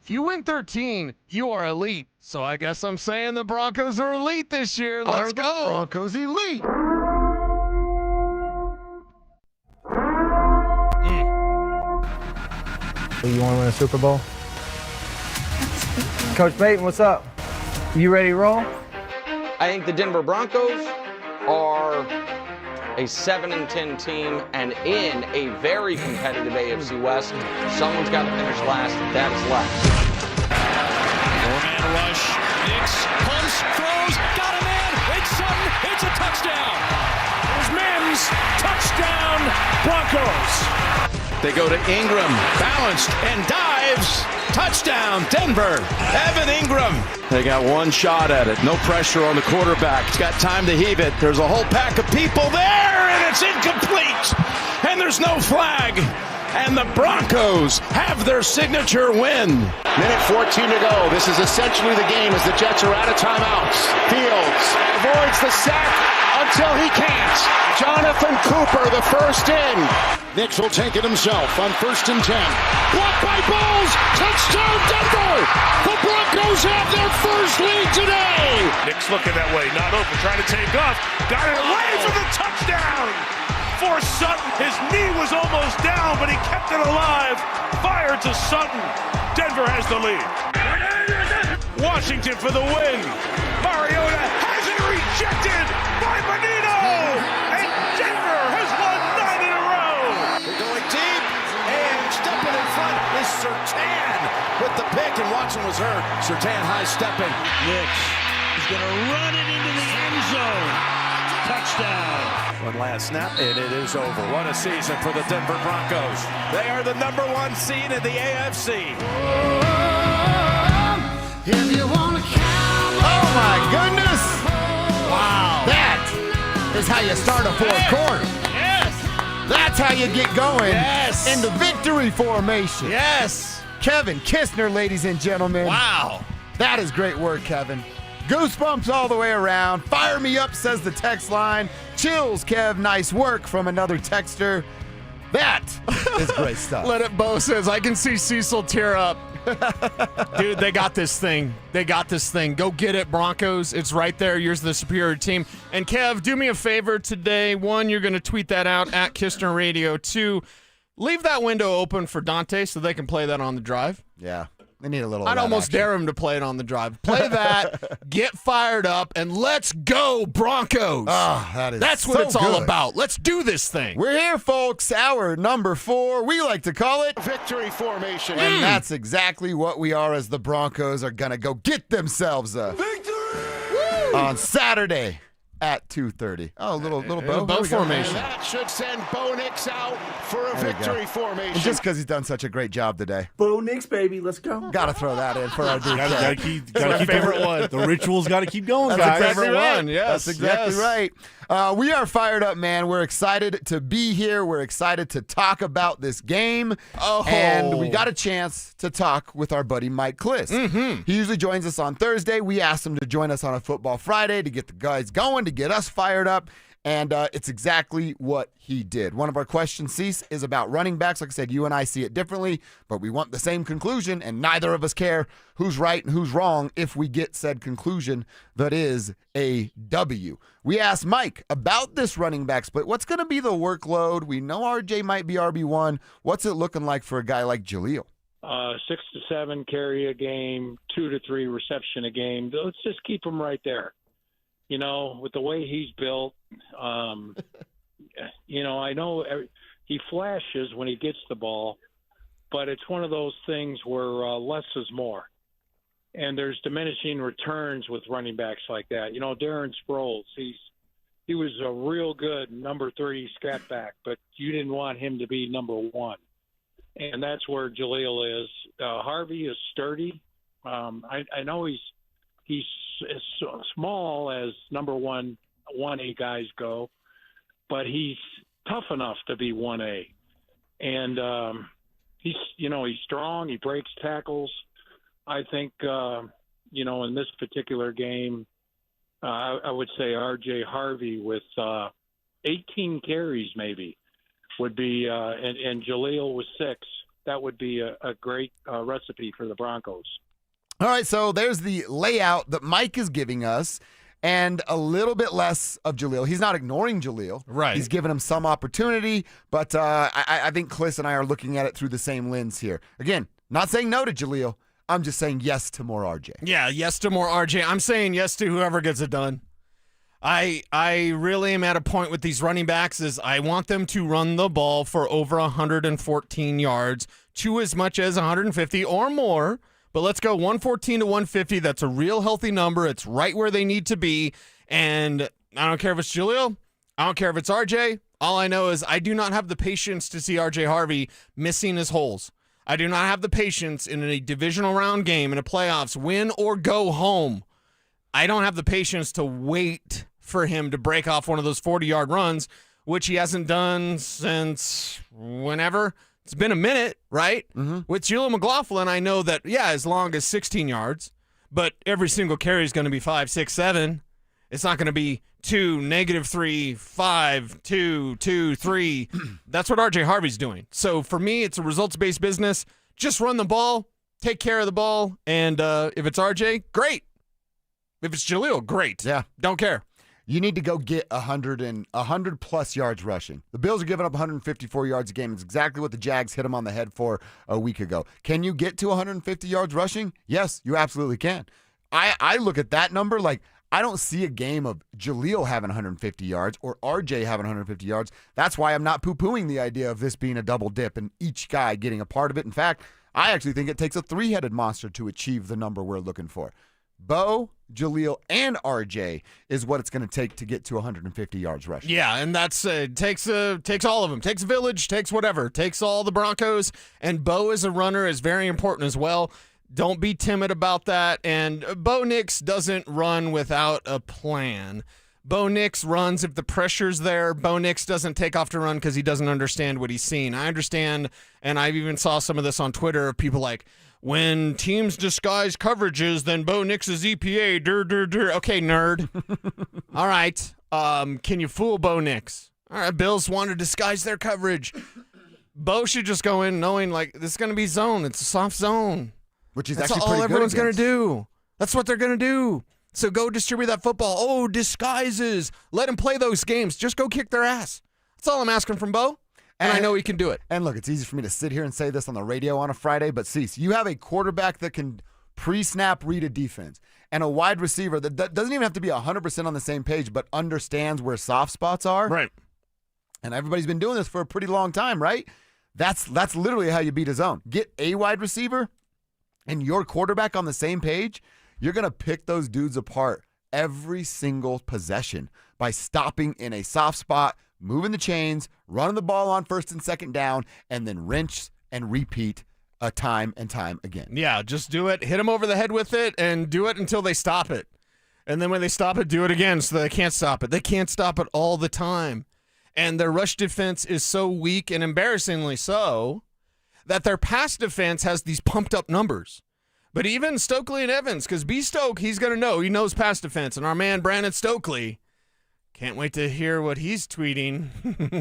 If you win 13, you are elite. So I guess I'm saying the Broncos are elite this year. Let's go. Broncos elite. You want to win a Super Bowl? Coach Payton, what's up? You ready to roll? I think the Denver Broncos are a 7-10 team and in a very competitive AFC West. Someone's got to finish last. That is last. Four-man rush. Nix pumps, throws, got a man. It's Sutton. It's a touchdown. There's Mims. Touchdown, Broncos. They go to Ingram, balanced and dives. Touchdown, Denver. Evan Ingram. They got one shot at it. No pressure on the quarterback. He's got time to heave it. There's a whole pack of people there, and it's incomplete. And there's no flag. And the Broncos have their signature win. Minute 14 to go. This is essentially the game as the Jets are out of timeouts. Fields avoids the sack until he can't. Jonathan Cooper, the first in. Nix will take it himself on 1st and 10. Blocked by Bowles. Touchdown, Denver. The Broncos have their first lead today. Nix looking that way, not open, trying to take off. Got it away for the touchdown. For Sutton, his knee was almost down, but he kept it alive. Fired to Sutton. Denver has the lead. Washington for the win. Mariota has it rejected by Benito. And Denver has won Surtain with the pick, and Watson was hurt. Surtain high-stepping. Rich is going to run it into the end zone. Touchdown. One last snap, and it is over. What a season for the Denver Broncos. They are the #1 seed in the AFC. Oh, my goodness. Wow. That is how you start a fourth quarter. Yes. That's how you get going Yes. into victory formation. Yes. Kevin Kistner, ladies and gentlemen. Wow. That is great work, Kevin. Goosebumps all the way around. Fire me up, says the text line. Chills, Kev. Nice work from another texter. That is great stuff. Let it Bo says, I can see Cecil tear up. Dude, they got this thing. They got this thing. Go get it, Broncos. It's right there. You're the superior team. And Kev, do me a favor today. One, you're going to tweet that out at Kistner Radio. Two, leave that window open for Dante so they can play that on the drive. Yeah. They need a little. I'd almost dare him to play it on the drive. Play that, get fired up, and let's go, Broncos. Oh, That's what it's all about. Let's do this thing. We're here, folks. Hour number 4. We like to call it Victory formation. And that's exactly what we are, as the Broncos are going to go get themselves a Victory! on Saturday at 2:30. Oh, a little bow formation. That should send Bo Nix out for a victory formation. And just because he's done such a great job today. Bo Nix, baby, let's go. Got to throw that in for our dude. Gotta keep favorite one. The ritual's got to keep going, That's guys. exactly right. one. Yes, That's exactly right. We are fired up, man. We're excited to be here. We're excited to talk about this game. And we got a chance to talk with our buddy Mike Klis. He usually joins us on Thursday. We asked him to join us on a Football Friday to get the guys going, to get us fired up. And it's exactly what he did. One of our questions, Cecil, is about running backs. Like I said, you and I see it differently, but we want the same conclusion, and neither of us care who's right and who's wrong if we get said conclusion that is a W. We asked Mike about this running back split. What's going to be the workload? We know RJ might be RB1. What's it looking like for a guy like Jaleel? 6 to 7 carry a game, 2 to 3 reception a game. Let's just keep him right there. You know, with the way he's built, you know, I know he flashes when he gets the ball, but it's one of those things where less is more. And there's diminishing returns with running backs like that. You know, Darren Sproles, he was a real good number 30 scat back, but you didn't want him to be number 1. And that's where Jaleel is. Harvey is sturdy. I know he's as small as number 1A guys go, but he's tough enough to be 1A. And he's strong. He breaks tackles. I think, in this particular game, I would say RJ Harvey with 18 carries maybe would be, and Jaleel with 6. That would be a great recipe for the Broncos. All right, so there's the layout that Mike is giving us, and a little bit less of Jaleel. He's not ignoring Jaleel. Right. He's giving him some opportunity, but I think Klis and I are looking at it through the same lens here. Again, not saying no to Jaleel. I'm just saying yes to more RJ. Yeah, yes to more RJ. I'm saying yes to whoever gets it done. I really am at a point with these running backs is I want them to run the ball for over 114 yards to as much as 150 or more. But let's go 114 to 150. That's a real healthy number. It's right where they need to be. And I don't care if it's Jaleel. I don't care if it's RJ. All I know is I do not have the patience to see RJ Harvey missing his holes. I do not have the patience in a divisional round game in a playoffs, win or go home. I don't have the patience to wait for him to break off one of those 40-yard runs, which he hasn't done since whenever. It's been a minute, right? Mm-hmm. With Jaleel McLaughlin, I know that, as long as 16 yards, but every single carry is going to be 5, 6, 7. It's not going to be 2, -3, 5, 2, 2, 3. That's what RJ Harvey's doing. So for me, it's a results-based business. Just run the ball, take care of the ball, and if it's RJ, great. If it's Jaleel, great. Yeah. Don't care. You need to go get 100 plus yards rushing. The Bills are giving up 154 yards a game. It's exactly what the Jags hit them on the head for a week ago. Can you get to 150 yards rushing? Yes, you absolutely can. I look at that number like I don't see a game of Jaleel having 150 yards or RJ having 150 yards. That's why I'm not poo-pooing the idea of this being a double dip and each guy getting a part of it. In fact, I actually think it takes a three-headed monster to achieve the number we're looking for. Bo, Jaleel, and RJ is what it's going to take to get to 150 yards rushing. Yeah, and that's takes all of them. Takes a village, takes whatever. Takes all the Broncos, and Bo as a runner is very important as well. Don't be timid about that. And Bo Nix doesn't run without a plan. Bo Nix runs if the pressure's there. Bo Nix doesn't take off to run because he doesn't understand what he's seen. I understand, and I even saw some of this on Twitter of people like, when teams disguise coverages, then Bo Nix's EPA, Okay, nerd. All right. Can you fool Bo Nix? All right, Bills want to disguise their coverage. Bo should just go in knowing, like, this is going to be zone. It's a soft zone. Which is That's actually all pretty everyone's good going to do. That's what they're going to do. So go distribute that football. Oh, disguises. Let them play those games. Just go kick their ass. That's all I'm asking from Bo. And I know he can do it. And look, it's easy for me to sit here and say this on the radio on a Friday, but Cecil, you have a quarterback that can pre-snap read a defense and a wide receiver that doesn't even have to be 100% on the same page, but understands where soft spots are. Right. And everybody's been doing this for a pretty long time, right? That's literally how you beat a zone. Get a wide receiver and your quarterback on the same page, you're going to pick those dudes apart every single possession by stopping in a soft spot, moving the chains, running the ball on first and second down, and then rinse and repeat time and time again. Yeah, just do it. Hit them over the head with it and do it until they stop it. And then when they stop it, do it again so they can't stop it. They can't stop it all the time. And their rush defense is so weak and embarrassingly so that their pass defense has these pumped up numbers. But even Stokely and Evans, because B. Stoke, he's going to know. He knows pass defense. And our man, Brandon Stokely, can't wait to hear what he's tweeting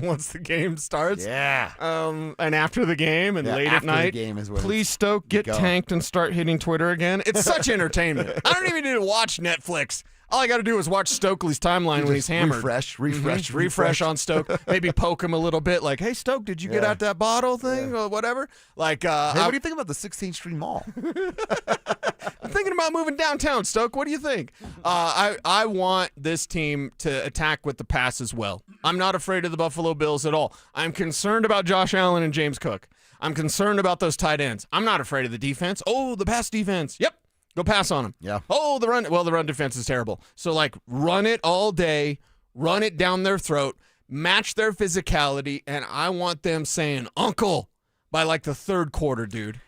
once the game starts. Yeah. And after the game and late at night. The game is when please, Stoke, get tanked and start hitting Twitter again. It's such entertainment. I don't even need to watch Netflix. All I got to do is watch Stokely's timeline when he's hammered. Refresh on Stoke. Maybe poke him a little bit like, hey, Stoke, did you get out that bottle thing or whatever? Like, hey, what do you think about the 16th Street Mall? I'm thinking about moving downtown, Stoke. What do you think? I want this team to attack with the pass as well. I'm not afraid of the Buffalo Bills at all. I'm concerned about Josh Allen and James Cook. I'm concerned about those tight ends. I'm not afraid of the defense. Oh, the pass defense. Yep. Go pass on them. Yeah. Oh, the run. Well, the run defense is terrible. So, like, run it all day, run it down their throat, match their physicality, and I want them saying, Uncle, by, like, the third quarter, dude.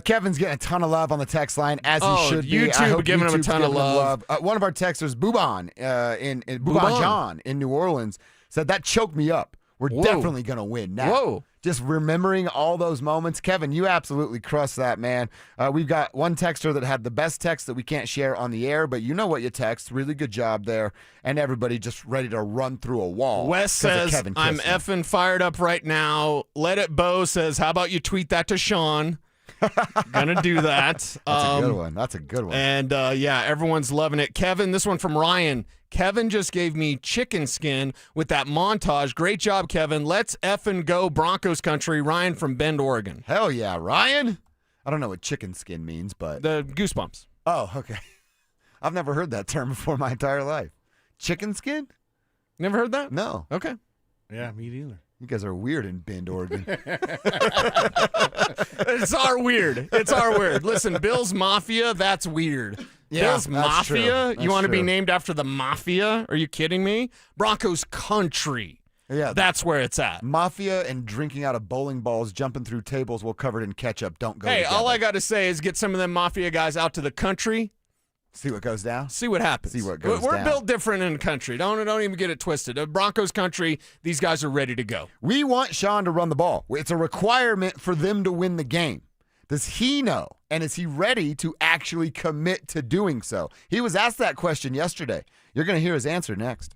Kevin's getting a ton of love on the text line, as he should be. YouTube giving him a ton of love. One of our texters, Bouban, Bouban John in New Orleans, said, that choked me up. We're definitely going to win now. Whoa. Just remembering all those moments. Kevin, you absolutely crushed that, man. We've got one texter that had the best text that we can't share on the air, but you know what you text. Really good job there. And everybody just ready to run through a wall. Wes says, I'm effing fired up right now. Let It Bo says, how about you tweet that to Sean? Gonna do that. That's a good one. That's a good one. And, yeah, everyone's loving it. Kevin, this one from Ryan. Kevin just gave me chicken skin with that montage. Great job, Kevin. Let's effing go Broncos country. Ryan from Bend, Oregon. Hell yeah, Ryan. I don't know what chicken skin means, but... The goosebumps. Oh, okay. I've never heard that term before my entire life. Chicken skin? Never heard that? No. Okay. Yeah, me neither. You guys are weird in Bend, Oregon. It's our weird. It's our weird. Listen, Bill's Mafia, that's weird. Yeah, Bill's Mafia? True. You want to be named after the Mafia? Are you kidding me? Broncos country. Yeah. That's where it's at. Mafia and drinking out of bowling balls, jumping through tables while covered in ketchup don't go together. All I got to say is get some of them Mafia guys out to the country. See what goes down? See what happens. See what goes down. We're built different in the country. Don't even get it twisted. Broncos country, these guys are ready to go. We want Sean to run the ball. It's a requirement for them to win the game. Does he know? And is he ready to actually commit to doing so? He was asked that question yesterday. You're going to hear his answer next.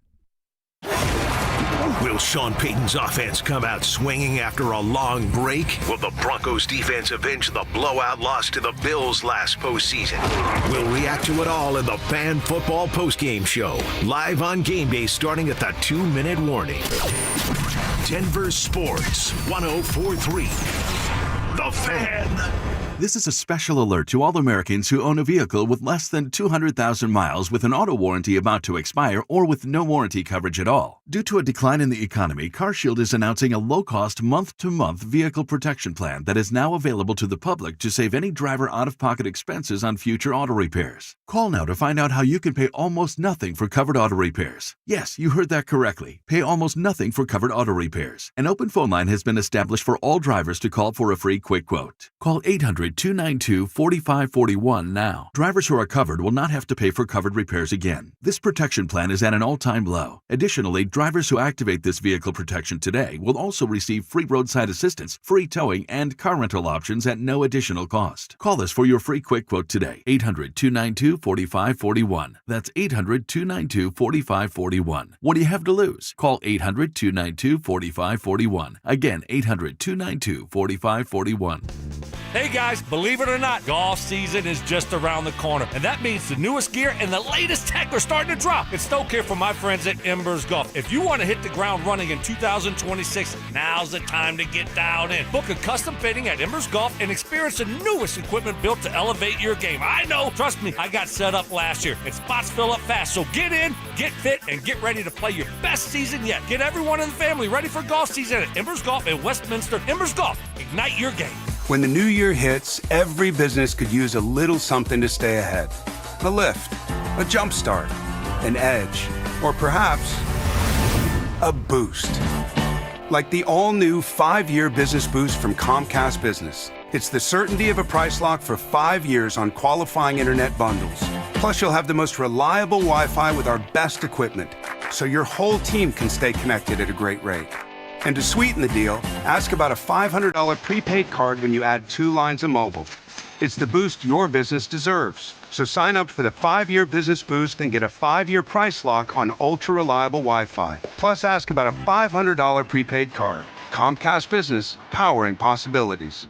Will Sean Payton's offense come out swinging after a long break? Will the Broncos defense avenge the blowout loss to the Bills last postseason? We'll react to it all in the Fan Football Postgame Show, live on game day starting at the 2-minute warning. Denver Sports 104.3. The Fan. This is a special alert to all Americans who own a vehicle with less than 200,000 miles with an auto warranty about to expire or with no warranty coverage at all. Due to a decline in the economy, CarShield is announcing a low-cost month-to-month vehicle protection plan that is now available to the public to save any driver out-of-pocket expenses on future auto repairs. Call now to find out how you can pay almost nothing for covered auto repairs. Yes, you heard that correctly. Pay almost nothing for covered auto repairs. An open phone line has been established for all drivers to call for a free quick quote. Call 800-292-4541 now. Drivers who are covered will not have to pay for covered repairs again. This protection plan is at an all-time low. Additionally, drivers who activate this vehicle protection today will also receive free roadside assistance, free towing, and car rental options at no additional cost. Call us for your free quick quote today. 800-292-4541. That's 800-292-4541. What do you have to lose? Call 800-292-4541. Again, 800-292-4541. Hey guys, believe it or not, golf season is just around the corner. And that means the newest gear and the latest tech are starting to drop. It's Stoke here from my friends at Embers Golf. If you want to hit the ground running in 2026, now's the time to get dialed in. Book a custom fitting at Embers Golf and experience the newest equipment built to elevate your game. I know, trust me, I got set up last year and spots fill up fast. So get in, get fit, and get ready to play your best season yet. Get everyone in the family ready for golf season at Embers Golf in Westminster. Embers Golf, ignite your game. When the new year hits, every business could use a little something to stay ahead. A lift, a jump start, an edge, or perhaps a boost. Like the all-new 5-year business boost from Comcast Business. It's the certainty of a price lock for 5 years on qualifying internet bundles. Plus, you'll have the most reliable Wi-Fi with our best equipment, so your whole team can stay connected at a great rate. And to sweeten the deal, ask about a $500 prepaid card when you add 2 lines of mobile. It's the boost your business deserves. So sign up for the 5-year business boost and get a 5-year price lock on ultra-reliable Wi-Fi. Plus, ask about a $500 prepaid card. Comcast Business, powering possibilities.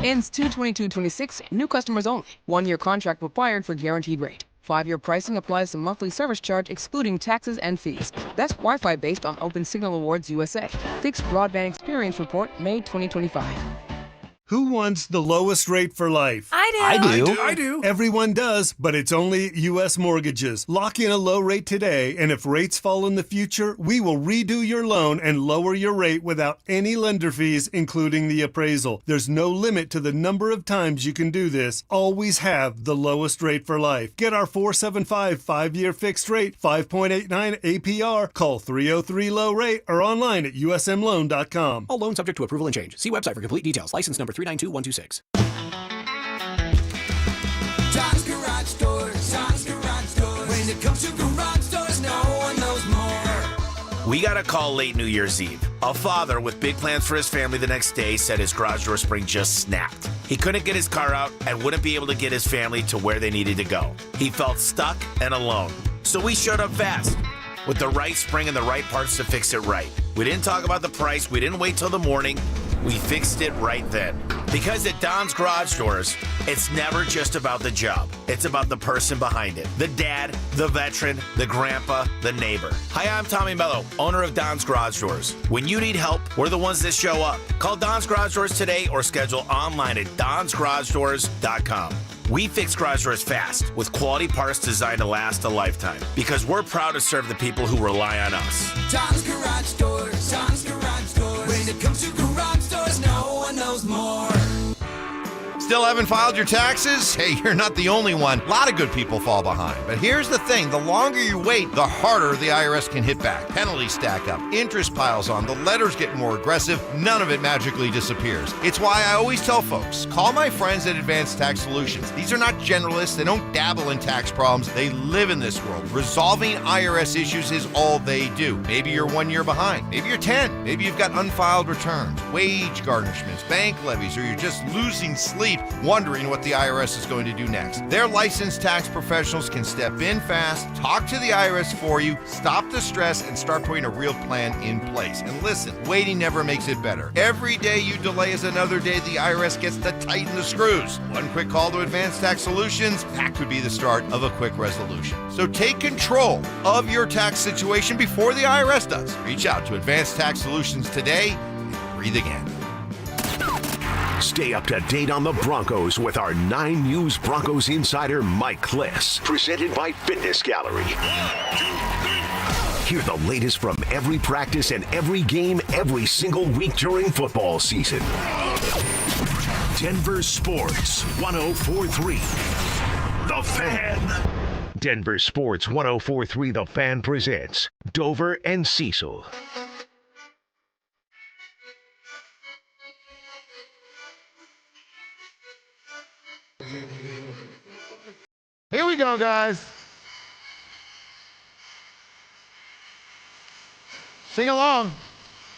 Ends 2/22/26. New customers only. 1-year contract required for guaranteed rate. 5-year pricing applies to monthly service charge excluding taxes and fees. That's Wi-Fi based on Open Signal Awards USA. Fixed Broadband Experience Report, May 2025. Who wants the lowest rate for life? I do. I do. Everyone does, but it's only U.S. Mortgages. Lock in a low rate today, and if rates fall in the future, we will redo your loan and lower your rate without any lender fees, including the appraisal. There's no limit to the number of times you can do this. Always have the lowest rate for life. Get our 475 5-year fixed rate, 5.89 APR. Call 303-LOW-RATE or online at usmloan.com. All loans subject to approval and change. See website for complete details. License number 392126. John's Garage Doors. John's Garage Doors. When it comes to garage doors, no one knows more. We got a call late New Year's Eve. A father with big plans for his family the next day said his garage door spring just snapped. He couldn't get his car out and wouldn't be able to get his family to where they needed to go. He felt stuck and alone. So we showed up fast with the right spring and the right parts to fix it right. We didn't talk about the price. We didn't wait till the morning. We fixed it right then. Because at Don's Garage Doors, it's never just about the job. It's about the person behind it. The dad, the veteran, the grandpa, the neighbor. Hi, I'm Tommy Mello, owner of Don's Garage Doors. When you need help, we're the ones that show up. Call Don's Garage Doors today or schedule online at donsgaragedoors.com. We fix garage doors fast with quality parts designed to last a lifetime because we're proud to serve the people who rely on us. John's Garage Doors. John's Garage Doors. When it comes to garage doors, no one knows more. Still haven't filed your taxes? Hey, you're not the only one. A lot of good people fall behind. But here's the thing. The longer you wait, the harder the IRS can hit back. Penalties stack up. Interest piles on. The letters get more aggressive. None of it magically disappears. It's why I always tell folks, call my friends at Advanced Tax Solutions. These are not generalists. They don't dabble in tax problems. They live in this world. Resolving IRS issues is all they do. Maybe you're 1 year behind. Maybe you're 10. Maybe you've got unfiled returns, wage garnishments, bank levies, or you're just losing sleep wondering what the IRS is going to do next. Their licensed tax professionals can step in fast, talk to the IRS for you, stop the stress, and start putting a real plan in place. And listen, waiting never makes it better. Every day you delay is another day the IRS gets to tighten the screws. One quick call to Advanced Tax Solutions, that could be the start of a quick resolution. So take control of your tax situation before the IRS does. Reach out to Advanced Tax Solutions today and breathe again. Stay up to date on the Broncos with our 9 News Broncos insider Mike Klis. Presented by Fitness Gallery. Hear the latest from every practice and every game every single week during football season. Denver Sports 104.3 The Fan. Denver Sports 104.3 The Fan presents Dober and Cecil. Here we go, guys. Sing along.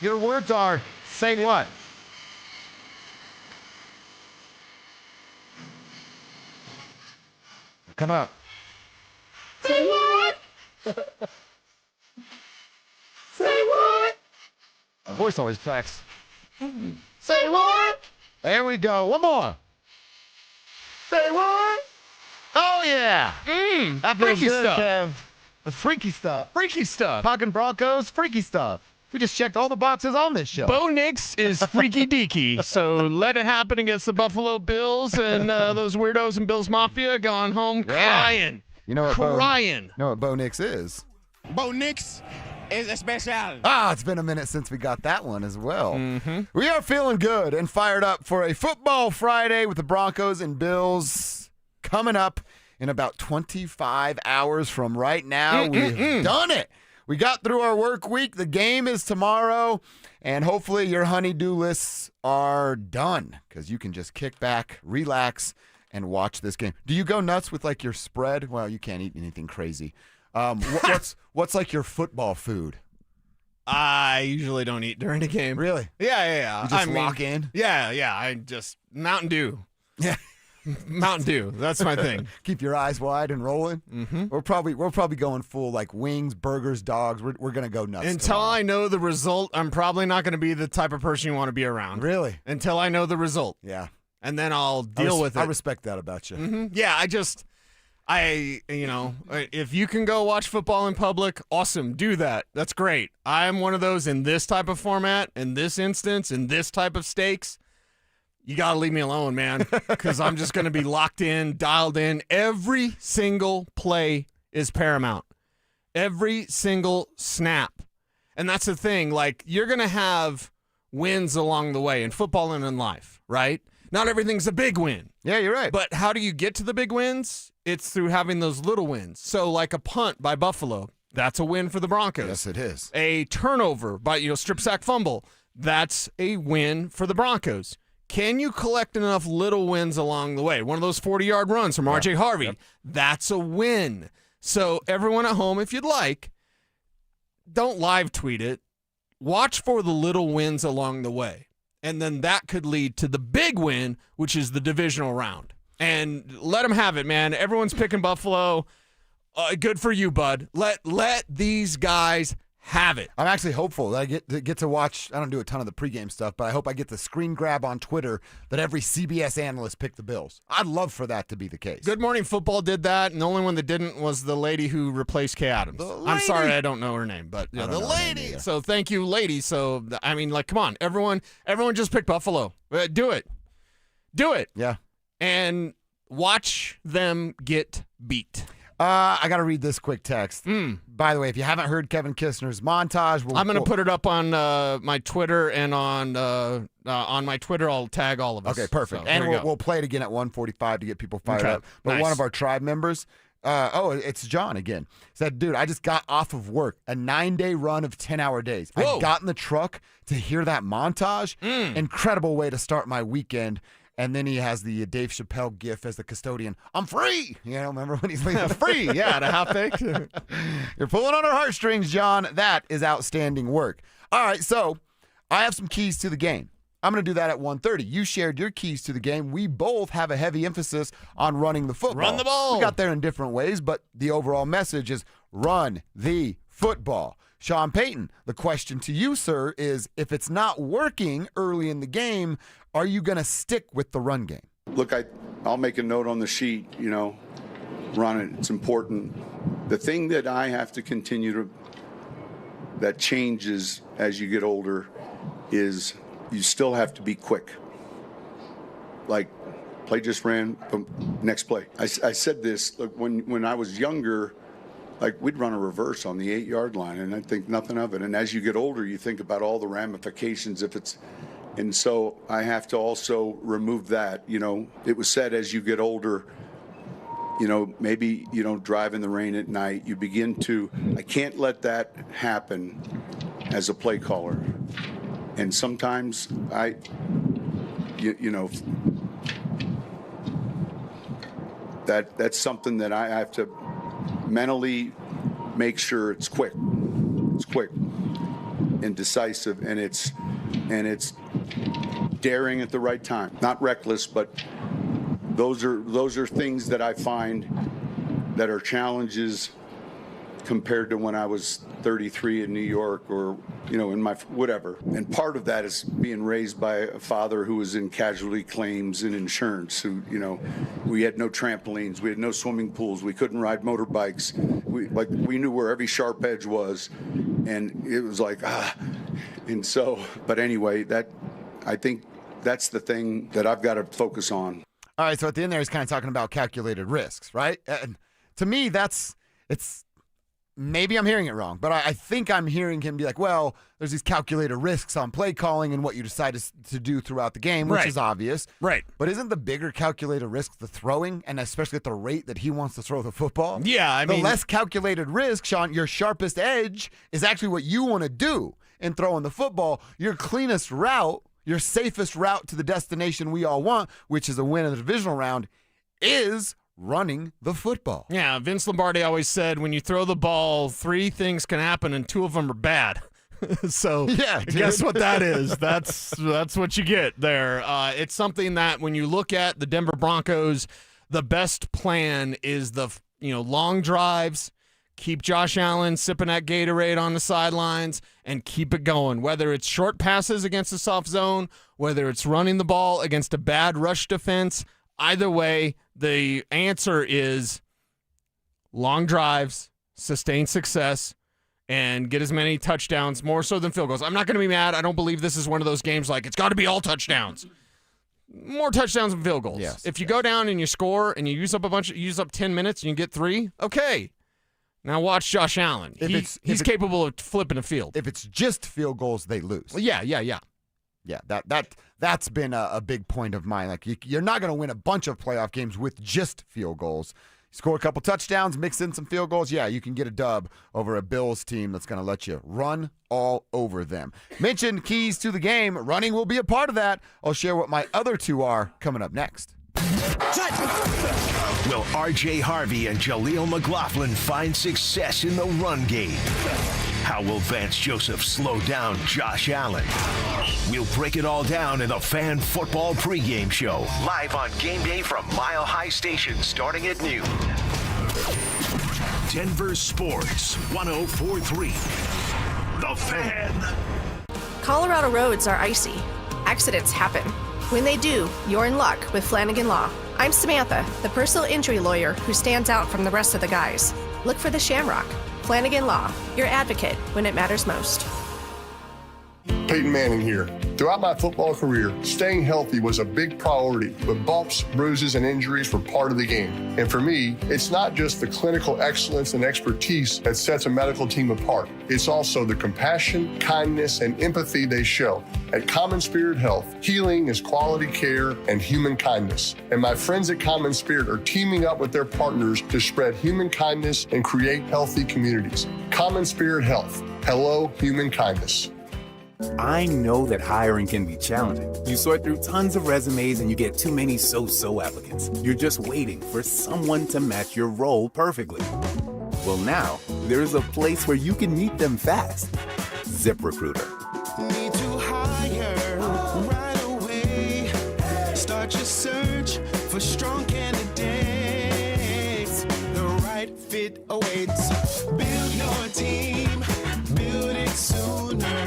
Your words are, say what? Come up. Say what? Say what? My voice always cracks. Say what? There we go. One more. Say what? Oh, yeah. That feels freaky good, stuff. Kev. The freaky stuff. Freaky stuff. Talking Broncos, freaky stuff. We just checked all the boxes on this show. Bo Nix is freaky deaky, so let it happen against the Buffalo Bills and those weirdos in Bills Mafia going home crying. You know what Crying. You know what Bo Nix is? Bo Nix is a speciality. It's been a minute since we got that one as well. We are feeling good and fired up for a football Friday with the Broncos and Bills coming up in about 25 hours from right now. We've done it. We got through our work week. The game is tomorrow, and hopefully your honey-do lists are done because you can just kick back, relax, and watch this game. Do you go nuts with like your spread? Well, you can't eat anything crazy. What's like your football food? I usually don't eat during a game. Really? Yeah. You just lock in? Yeah. I just Mountain Dew. Yeah. Mountain Dew. That's my thing. Keep your eyes wide and rolling. We're probably going full like wings, burgers, dogs. We're gonna go nuts Until tomorrow. I know the result, I'm probably not going to be the type of person you want to be around. Really? Until I know the result. Yeah. And then I'll deal with it. I respect that about you. Yeah, if you can go watch football in public, awesome, do that. That's great. I'm one of those in this type of format, in this instance, in this type of stakes. You got to leave me alone, man, because I'm just going to be locked in, dialed in. Every single play is paramount. Every single snap. And that's the thing. Like, you're going to have wins along the way in football and in life, right? Not everything's a big win. Yeah, you're right. But how do you get to the big wins? It's through having those little wins. So like a punt by Buffalo, that's a win for the Broncos. Yes, it is. A turnover by, strip sack fumble, that's a win for the Broncos. Can you collect enough little wins along the way? One of those 40-yard runs from R.J. Harvey, that's a win. So everyone at home, if you'd like, don't live tweet it. Watch for the little wins along the way. And then that could lead to the big win, which is the divisional round. And let them have it, man. Everyone's picking Buffalo. Good for you, bud. Let these guys have it. I'm actually hopeful that I get to watch. I don't do a ton of the pregame stuff, but I hope I get the screen grab on Twitter that every CBS analyst picked the Bills. I'd love for that to be the case. Good Morning Football did that, and the only one that didn't was the lady who replaced Kay Adams. I'm sorry, I don't know her name, but the lady. So thank you, lady. So I mean, like, come on, everyone just pick Buffalo. Do it. Yeah. And watch them get beat. I got to read this quick text. By the way, if you haven't heard Kevin Kistner's montage, I'm going to put it up on my Twitter, and on my Twitter, I'll tag all of us. Okay, perfect. So, and we'll play it again at 1:45 to get people fired up. But Nice. one of our tribe members, it's John again, said, dude, I just got off of work, a 9-day run of 10-hour days. Whoa. I got in the truck to hear that montage. Incredible way to start my weekend. And then he has the Dave Chappelle gif as the custodian. I'm free. Remember when he's leaving? Free, yeah, to half baked. You're pulling on our heartstrings, John. That is outstanding work. All right, so I have some keys to the game. I'm going to do that at 1:30. You shared your keys to the game. We both have a heavy emphasis on running the football. Run the ball. We got there in different ways, but the overall message is run the football. Sean Payton, the question to you, sir, is if it's not working early in the game, are you going to stick with the run game? Look, I'll make a note on the sheet, run it. It's important. The thing that I have to continue that changes as you get older is you still have to be quick. like, play just ran, next play. I said this, look, when I was younger, like, we'd run a reverse on the 8-yard line, and I think nothing of it. And as you get older, you think about all the ramifications and so I have to also remove that. You know, it was said as you get older, you know, maybe you don't drive in the rain at night. You begin to, I can't let that happen as a play caller. And sometimes you know, that's something that I have to mentally make sure it's quick and decisive, and it's daring at the right time, not reckless, but those are things that I find that are challenges compared to when I was 33 in New York, or, you know, in my whatever. And part of that is being raised by a father who was in casualty claims and insurance, who, you know, we had no trampolines, we had no swimming pools, we couldn't ride motorbikes. We knew where every sharp edge was, and it was like, and so, but anyway, I think that's the thing that I've got to focus on. All right, so at the end there, he's kind of talking about calculated risks, right? And to me, it's maybe I'm hearing it wrong, but I think I'm hearing him be like, well, there's these calculated risks on play calling and what you decide to do throughout the game, which is obvious. Right. But isn't the bigger calculated risk the throwing, and especially at the rate that he wants to throw the football? Yeah, I mean, the less calculated risk, Sean, your sharpest edge is actually what you want to do in throwing the football. Your cleanest route, your safest route to the destination we all want, which is a win in the divisional round, is running the football. Yeah, Vince Lombardi always said when you throw the ball, 3 things can happen and 2 of them are bad. So yeah, guess what that is? That's what you get there. It's something that when you look at the Denver Broncos, the best plan is the long drives, keep Josh Allen sipping that Gatorade on the sidelines, and keep it going. Whether it's short passes against a soft zone, whether it's running the ball against a bad rush defense, either way, the answer is long drives, sustain success, and get as many touchdowns, more so than field goals. I'm not going to be mad. I don't believe this is one of those games like it's got to be all touchdowns. More touchdowns than field goals. Yes. If you go down and you score and you use up 10 minutes and you get 3, okay. Now watch Josh Allen. He's capable of flipping a field. If it's just field goals, they lose. Well, yeah. Yeah, that's been a big point of mine. Like, you're not going to win a bunch of playoff games with just field goals. Score a couple touchdowns, mix in some field goals, yeah, you can get a dub over a Bills team that's going to let you run all over them. Mentioned keys to the game. Running will be a part of that. I'll share what my other 2 are coming up next. Will R.J. Harvey and Jaleel McLaughlin find success in the run game? How will Vance Joseph slow down Josh Allen? We'll break it all down in the Fan Football pregame show, live on game day from Mile High Station, starting at noon. Denver Sports 104.3. The Fan. Colorado roads are icy. Accidents happen. When they do, you're in luck with Flanagan Law. I'm Samantha, the personal injury lawyer who stands out from the rest of the guys. Look for the Shamrock. Flanagan Law, your advocate when it matters most. Payton Manning here. Throughout my football career, staying healthy was a big priority, but bumps, bruises, and injuries were part of the game. And for me, it's not just the clinical excellence and expertise that sets a medical team apart. It's also the compassion, kindness, and empathy they show. At Common Spirit Health, healing is quality care and human kindness. And my friends at Common Spirit are teaming up with their partners to spread human kindness and create healthy communities. Common Spirit Health. Hello, human kindness. I know that hiring can be challenging. You sort through tons of resumes and you get too many so-so applicants. You're just waiting for someone to match your role perfectly. Well, now, there's a place where you can meet them fast. ZipRecruiter. Need to hire right away. Start your search for strong candidates. The right fit awaits. Build your team. Build it sooner.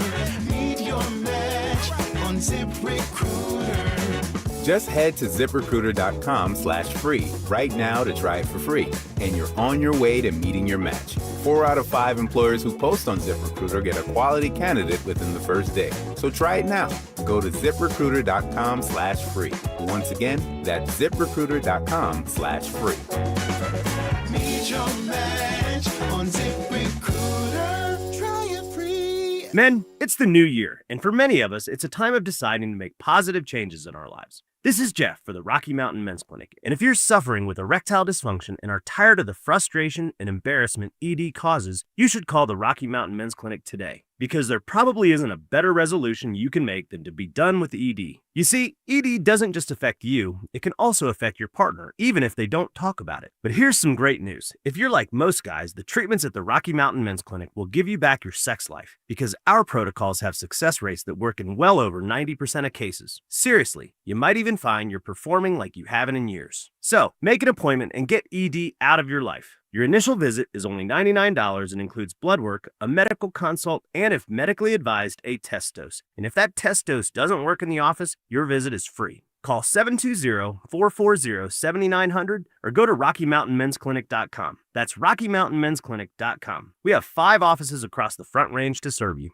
Meet your match on ZipRecruiter. Just head to ziprecruiter.com/free right now to try it for free, and you're on your way to meeting your match. 4 out of 5 employers who post on ZipRecruiter get a quality candidate within the first day. So try it now. Go to ziprecruiter.com/free. Once again, that's ziprecruiter.com/free. Meet your match on ZipRecruiter. Try it free. Men, it's the new year, and for many of us, it's a time of deciding to make positive changes in our lives. This is Jeff for the Rocky Mountain Men's Clinic, and if you're suffering with erectile dysfunction and are tired of the frustration and embarrassment ED causes, you should call the Rocky Mountain Men's Clinic today, because there probably isn't a better resolution you can make than to be done with ED. You see, ED doesn't just affect you, it can also affect your partner, even if they don't talk about it. But here's some great news. If you're like most guys, the treatments at the Rocky Mountain Men's Clinic will give you back your sex life, because our protocols have success rates that work in well over 90% of cases. Seriously, you might even find you're performing like you haven't in years. So, make an appointment and get ED out of your life. Your initial visit is only $99 and includes blood work, a medical consult, and if medically advised, a test dose. And if that test dose doesn't work in the office, your visit is free. Call 720-440-7900 or go to RockyMountainMen'sClinic.com. That's RockyMountainMen'sClinic.com. We have 5 offices across the Front Range to serve you.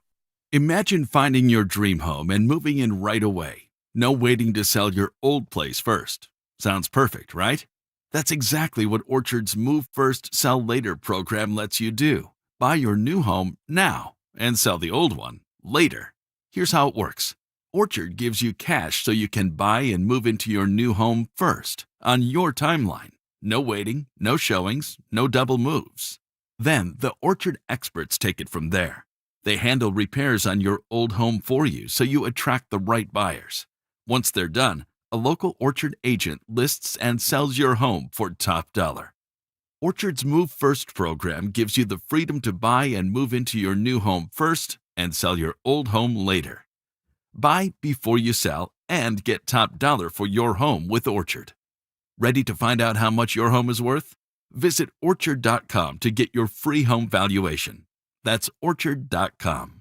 Imagine finding your dream home and moving in right away. No waiting to sell your old place first. Sounds perfect, right? That's exactly what Orchard's Move First, Sell Later program lets you do. Buy your new home now and sell the old one later. Here's how it works. Orchard gives you cash so you can buy and move into your new home first, on your timeline. No waiting, no showings, no double moves. Then the Orchard experts take it from there. They handle repairs on your old home for you so you attract the right buyers. Once they're done, a local Orchard agent lists and sells your home for top dollar. Orchard's Move First program gives you the freedom to buy and move into your new home first and sell your old home later. Buy before you sell and get top dollar for your home with Orchard. Ready to find out how much your home is worth? Visit Orchard.com to get your free home valuation. That's Orchard.com.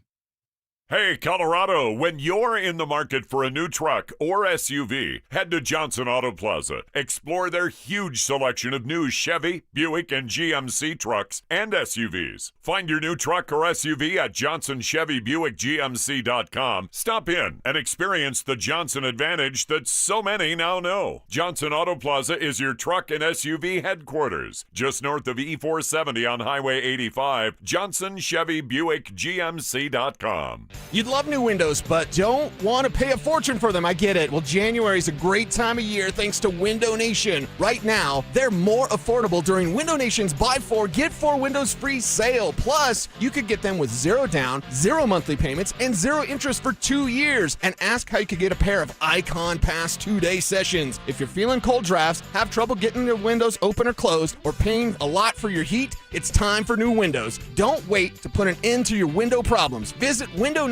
Hey, Colorado, when you're in the market for a new truck or SUV, head to Johnson Auto Plaza. Explore their huge selection of new Chevy, Buick, and GMC trucks and SUVs. Find your new truck or SUV at JohnsonChevyBuickGMC.com. Stop in and experience the Johnson advantage that so many now know. Johnson Auto Plaza is your truck and SUV headquarters. Just north of E470 on Highway 85, JohnsonChevyBuickGMC.com. You'd love new windows, but don't want to pay a fortune for them. I get it. Well, January is a great time of year thanks to Window Nation. Right now, they're more affordable during Window Nation's Buy 4, Get 4 Windows Free sale. Plus, you could get them with 0 down, 0 monthly payments, and 0 interest for 2 years. And ask how you could get a pair of Icon Pass 2-day sessions. If you're feeling cold drafts, have trouble getting your windows open or closed, or paying a lot for your heat, it's time for new windows. Don't wait to put an end to your window problems. Visit WindowNation.com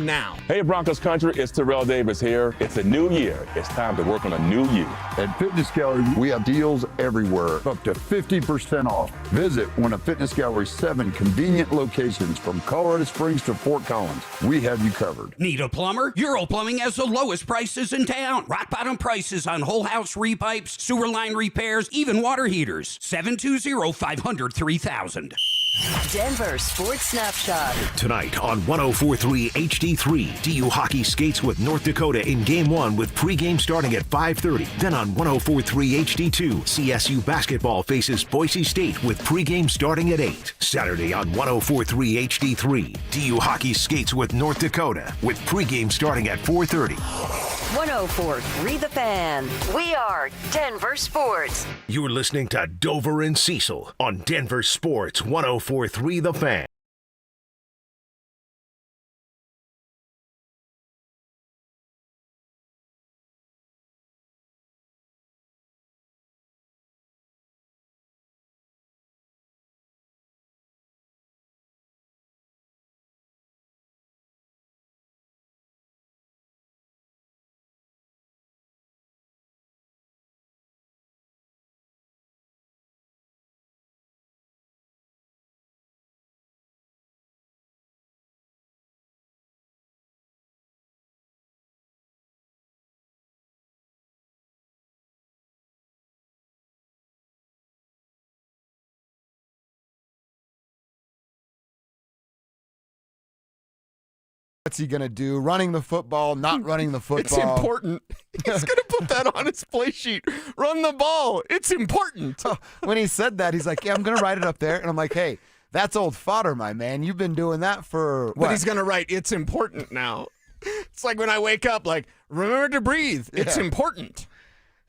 now. Hey Broncos country, it's Terrell Davis here. It's a new year. It's time to work on a new you. At Fitness Gallery, we have deals everywhere, up to 50% off. Visit one of Fitness Gallery's 7 convenient locations from Colorado Springs to Fort Collins. We have you covered. Need a plumber? Euro Plumbing has the lowest prices in town. Rock bottom prices on whole house repipes, sewer line repairs, even water heaters. 720-500-3000. Denver Sports Snapshot. Tonight on 104.3 HD3, DU Hockey skates with North Dakota in Game 1 with pregame starting at 5:30. Then on 104.3 HD2, CSU basketball faces Boise State with pregame starting at 8. Saturday on 104.3 HD3, DU Hockey skates with North Dakota with pregame starting at 4:30. 104.3 The Fan. We are Denver Sports. You're listening to Dober and Cecil on Denver Sports 104.3 The Fan. What's he going to do? Running the football, not running the football. It's important. He's going to put that on his play sheet. Run the ball. It's important. When he said that, he's like, yeah, I'm going to write it up there. And I'm like, hey, that's old fodder, my man. You've been doing that for what? But he's going to write, it's important now. It's like when I wake up, like, remember to breathe. It's important.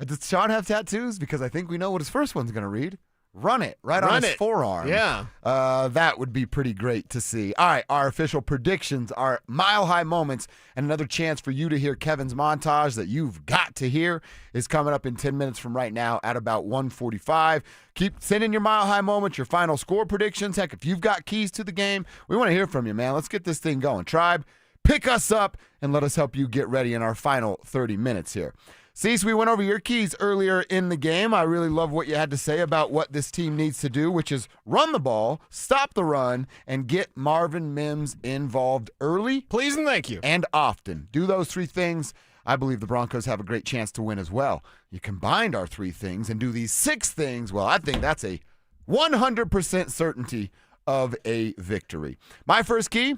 Does Sean have tattoos? Because I think we know what his first one's going to read. Run it right on his forearm. Yeah. That would be pretty great to see. All right, our official predictions are mile-high moments, and another chance for you to hear Kevin's montage that you've got to hear is coming up in 10 minutes from right now at about 1:45. Keep sending your mile-high moments, your final score predictions. Heck, if you've got keys to the game, we want to hear from you, man. Let's get this thing going. Tribe, pick us up, and let us help you get ready in our final 30 minutes here. Cecil, we went over your keys earlier in the game. I really love what you had to say about what this team needs to do, which is run the ball, stop the run, and get Marvin Mims involved early. Please and thank you. And often. Do those three things. I believe the Broncos have a great chance to win as well. You combined our three things and do these six things, well, I think that's a 100% certainty of a victory. My first key,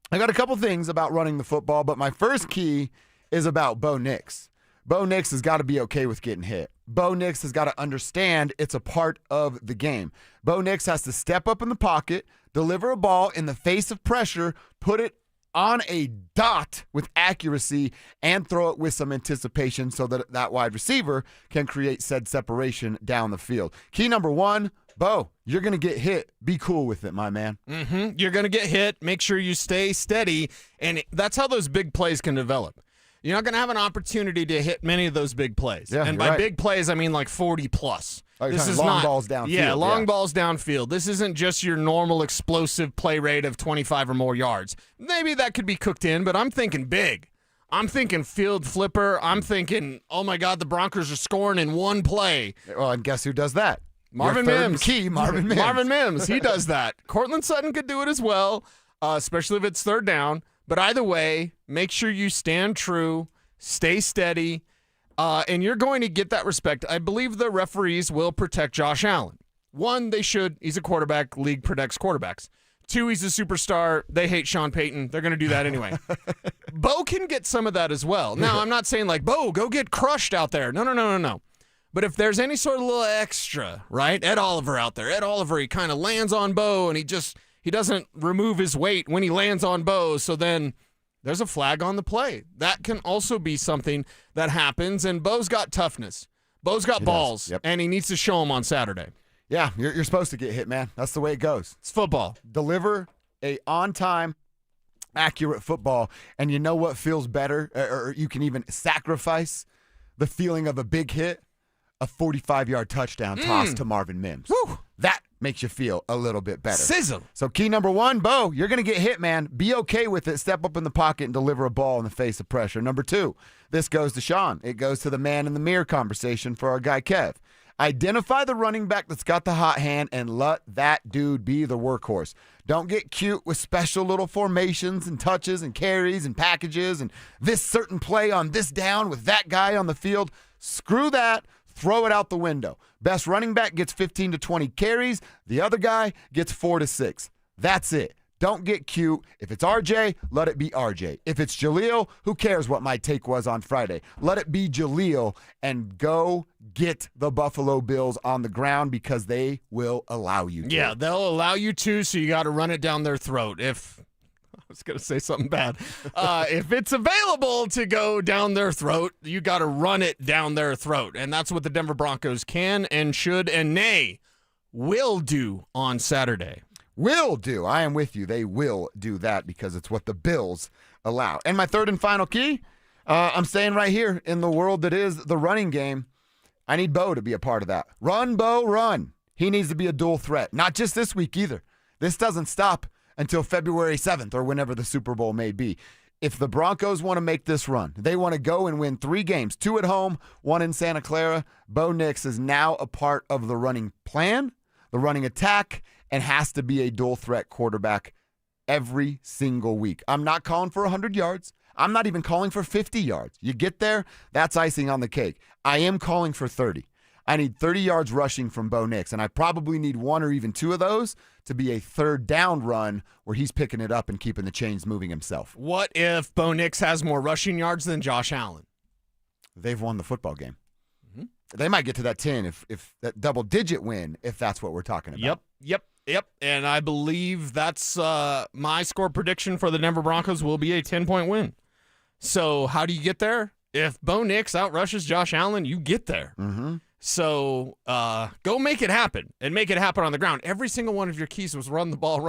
I got a couple things about running the football, but my first key is about Bo Nix. Bo Nix has got to be okay with getting hit. Bo Nix has got to understand it's a part of the game. Bo Nix has to step up in the pocket, deliver a ball in the face of pressure, put it on a dot with accuracy, and throw it with some anticipation so that that wide receiver can create said separation down the field. Key number one, Bo, you're going to get hit. Be cool with it, my man. Mm-hmm. You're going to get hit. Make sure you stay steady, and that's how those big plays can develop. You're not going to have an opportunity to hit many of those big plays. Yeah, and by right. big plays, I mean like 40-plus. Oh, this is long balls downfield. Yeah, long balls downfield. This isn't just your normal explosive play rate of 25 or more yards. Maybe that could be cooked in, but I'm thinking big. I'm thinking field flipper. I'm thinking, oh, my God, the Broncos are scoring in one play. Well, and guess who does that? Marvin Your third Mims. Key, Marvin Mims. Marvin Mims. He does that. Cortland Sutton could do it as well, especially if it's third down. But either way, make sure you stand true, stay steady, and you're going to get that respect. I believe the referees will protect Josh Allen. One, they should. He's a quarterback. League protects quarterbacks. Two, he's a superstar. They hate Sean Payton. They're going to do that anyway. Bo can get some of that as well. Now, I'm not saying like, Bo, go get crushed out there. No. But if there's any sort of little extra, right? Ed Oliver out there. Ed Oliver, he kind of lands on Bo, and he doesn't remove his weight when he lands on Bo, so then there's a flag on the play. That can also be something that happens, and Bo's got toughness. Bo's got balls, and he needs to show them on Saturday. Yeah, you're supposed to get hit, man. That's the way it goes. It's football. Deliver a on-time, accurate football, and you know what feels better, or you can even sacrifice the feeling of a big hit? A 45-yard touchdown toss to Marvin Mims. Woo. That makes you feel a little bit better. Sizzle. So key number one, Bo, you're going to get hit, man. Be okay with it. Step up in the pocket and deliver a ball in the face of pressure. Number two, this goes to Sean. It goes to the man in the mirror conversation for our guy Kev. Identify the running back that's got the hot hand and let that dude be the workhorse. Don't get cute with special little formations and touches and carries and packages and this certain play on this down with that guy on the field. Screw that. Throw it out the window. Best running back gets 15 to 20 carries. The other guy gets 4 to 6. That's it. Don't get cute. If it's RJ, let it be RJ. If it's Jaleel, who cares what my take was on Friday? Let it be Jaleel and go get the Buffalo Bills on the ground because they will allow you to. Yeah, they'll allow you to, so you got to run it down their throat. I was going to say something bad. If it's available to go down their throat, you got to run it down their throat. And that's what the Denver Broncos can and should and will do on Saturday. Will do. I am with you. They will do that because it's what the Bills allow. And my third and final key, I'm saying right here in the world that is the running game, I need Bo to be a part of that. Run, Bo, run. He needs to be a dual threat. Not just this week either. This doesn't stop until February 7th or whenever the Super Bowl may be. If the Broncos want to make this run, they want to go and win 3 games, 2 at home, 1 in Santa Clara, Bo Nix is now a part of the running plan, the running attack, and has to be a dual threat quarterback every single week. I'm not calling for 100 yards. I'm not even calling for 50 yards. You get there, that's icing on the cake. I am calling for 30. I need 30 yards rushing from Bo Nix, and I probably need one or even two of those to be a third down run where he's picking it up and keeping the chains moving himself. What if Bo Nix has more rushing yards than Josh Allen? They've won the football game. Mm-hmm. They might get to that 10 if that double-digit win, if that's what we're talking about. Yep. And I believe that's my score prediction for the Denver Broncos will be a 10-point win. So how do you get there? If Bo Nix outrushes Josh Allen, you get there. Mm-hmm. So go make it happen and make it happen on the ground. Every single one of your keys was run the ball,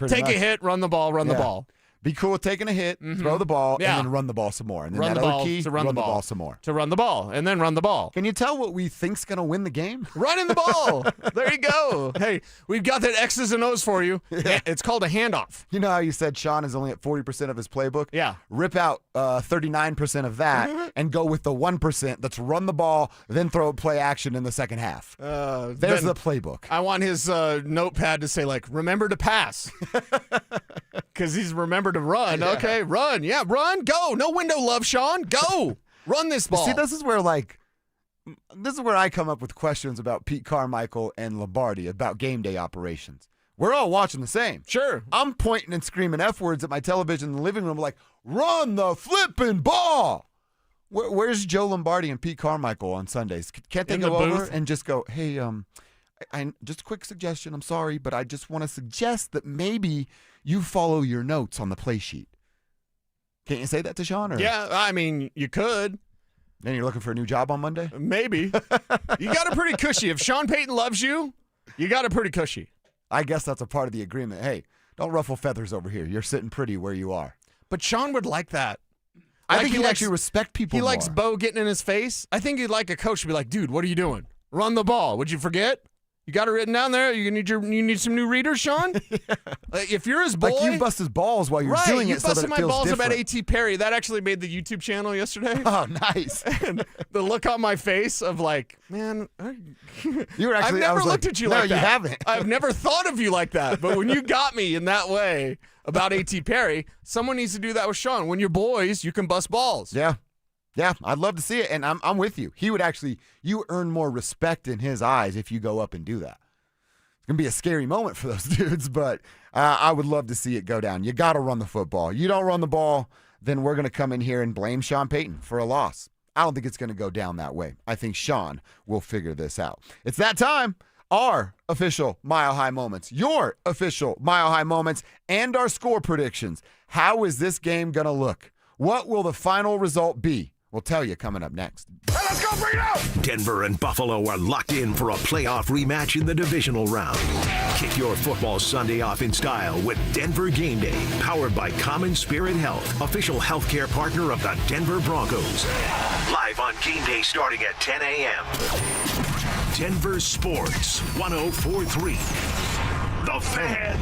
take a hit, run the ball, run the ball. Be cool with taking a hit, throw the ball, and then run the ball some more. And then run that the other ball key, to run the ball some more. To run the ball, and then run the ball. Can you tell what we think's going to win the game? Running the ball. There you go. Hey, we've got that X's and O's for you. Yeah. It's called a handoff. You know how you said Sean is only at 40% of his playbook? Yeah. Rip out 39% of that and go with the 1% that's run the ball, then throw a play action in the second half. There's the playbook. I want his notepad to say, remember to pass. Because he's remembered to run. Yeah. Okay, run. Yeah, run. Go. No window love, Sean. Go. Run this ball. See, this is where I come up with questions about Pete Carmichael and Lombardi about game day operations. We're all watching the same. Sure. I'm pointing and screaming F words at my television in the living room run the flipping ball. Where's Joe Lombardi and Pete Carmichael on Sundays? Can't they go over and just go, hey, just a quick suggestion. I'm sorry, but I just want to suggest that maybe you follow your notes on the play sheet. Can't you say that to Sean? Or? Yeah, I mean, you could. Then you're looking for a new job on Monday? Maybe. You got it pretty cushy. If Sean Payton loves you, you got it pretty cushy. I guess that's a part of the agreement. Hey, don't ruffle feathers over here. You're sitting pretty where you are. But Sean would like that. I think he'd actually respect people more. He likes Bo getting in his face. I think he'd like a coach to be like, dude, what are you doing? Run the ball. Would you forget? You got it written down there? You need some new readers, Sean? Yeah. If you're his boy. You bust his balls while you're doing it so that it feels different. You busted my balls about A.T. Perry. That actually made the YouTube channel yesterday. Oh, nice. And the look on my face of man, you were actually, I've never looked at you like that. No, you haven't. I've never thought of you like that. But when you got me in that way about A.T. Perry, someone needs to do that with Sean. When you're boys, you can bust balls. Yeah. Yeah, I'd love to see it, and I'm with you. You earn more respect in his eyes if you go up and do that. It's going to be a scary moment for those dudes, but I would love to see it go down. You got to run the football. You don't run the ball, then we're going to come in here and blame Sean Payton for a loss. I don't think it's going to go down that way. I think Sean will figure this out. It's that time. Our official Mile High moments, your official Mile High moments, and our score predictions. How is this game going to look? What will the final result be? We'll tell you coming up next. Hey, let's go, bring it out! Denver and Buffalo are locked in for a playoff rematch in the divisional round. Kick your football Sunday off in style with Denver Game Day, powered by Common Spirit Health, official healthcare partner of the Denver Broncos. Live on Game Day starting at 10 a.m. Denver Sports 104.3. The Fan.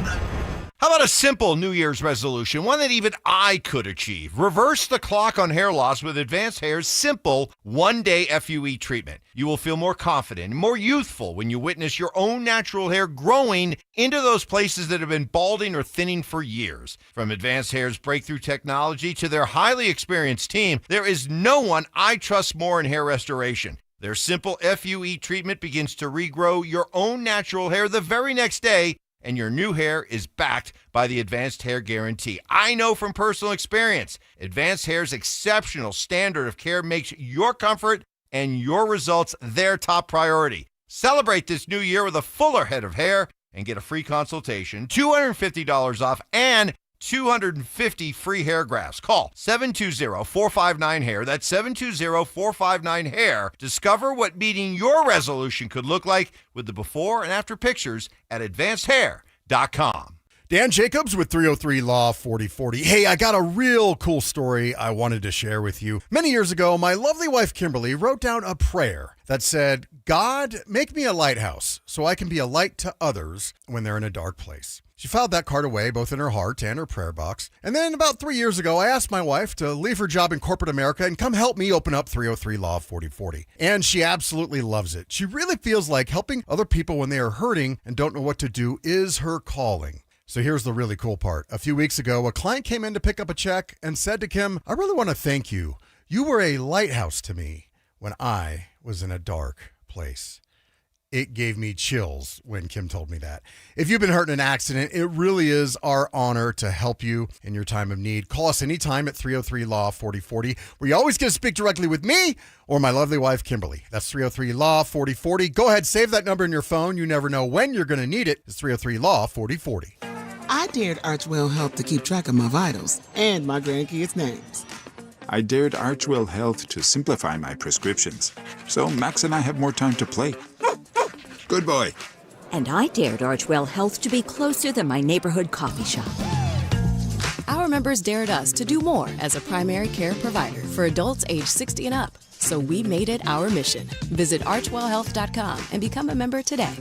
How about a simple New Year's resolution, one that even I could achieve? Reverse the clock on hair loss with Advanced Hair's simple one-day FUE treatment. You will feel more confident and more youthful when you witness your own natural hair growing into those places that have been balding or thinning for years. From Advanced Hair's breakthrough technology to their highly experienced team, there is no one I trust more in hair restoration. Their simple FUE treatment begins to regrow your own natural hair the very next day, and your new hair is backed by the Advanced Hair Guarantee. I know from personal experience, Advanced Hair's exceptional standard of care makes your comfort and your results their top priority. Celebrate this new year with a fuller head of hair and get a free consultation, $250 off, and 250 free hair grafts. Call 720-459-HAIR. That's 720-459-HAIR. Discover what meeting your resolution could look like with the before and after pictures at advancedhair.com. Dan Jacobs with 303 Law 4040. Hey, I got a real cool story I wanted to share with you. Many years ago, my lovely wife Kimberly wrote down a prayer that said, God, make me a lighthouse so I can be a light to others when they're in a dark place. She filed that card away both in her heart and her prayer box. And then about 3 years ago, I asked my wife to leave her job in corporate America and come help me open up 303 Law 4040. And she absolutely loves it. She really feels like helping other people when they are hurting and don't know what to do is her calling. So here's the really cool part. A few weeks ago, a client came in to pick up a check and said to Kim, I really want to thank you. You were a lighthouse to me when I was in a dark place. It gave me chills when Kim told me that. If you've been hurt in an accident, it really is our honor to help you in your time of need. Call us anytime at 303-LAW-4040, where you always get to speak directly with me or my lovely wife, Kimberly. That's 303-LAW-4040. Go ahead, save that number in your phone. You never know when you're going to need it. It's 303-LAW-4040. I dared Archwell Health to keep track of my vitals and my grandkids' names. I dared Archwell Health to simplify my prescriptions, so Max and I have more time to play. Good boy. And I dared Archwell Health to be closer than my neighborhood coffee shop. Our members dared us to do more as a primary care provider for adults age 60 and up. So we made it our mission. Visit archwellhealth.com and become a member today.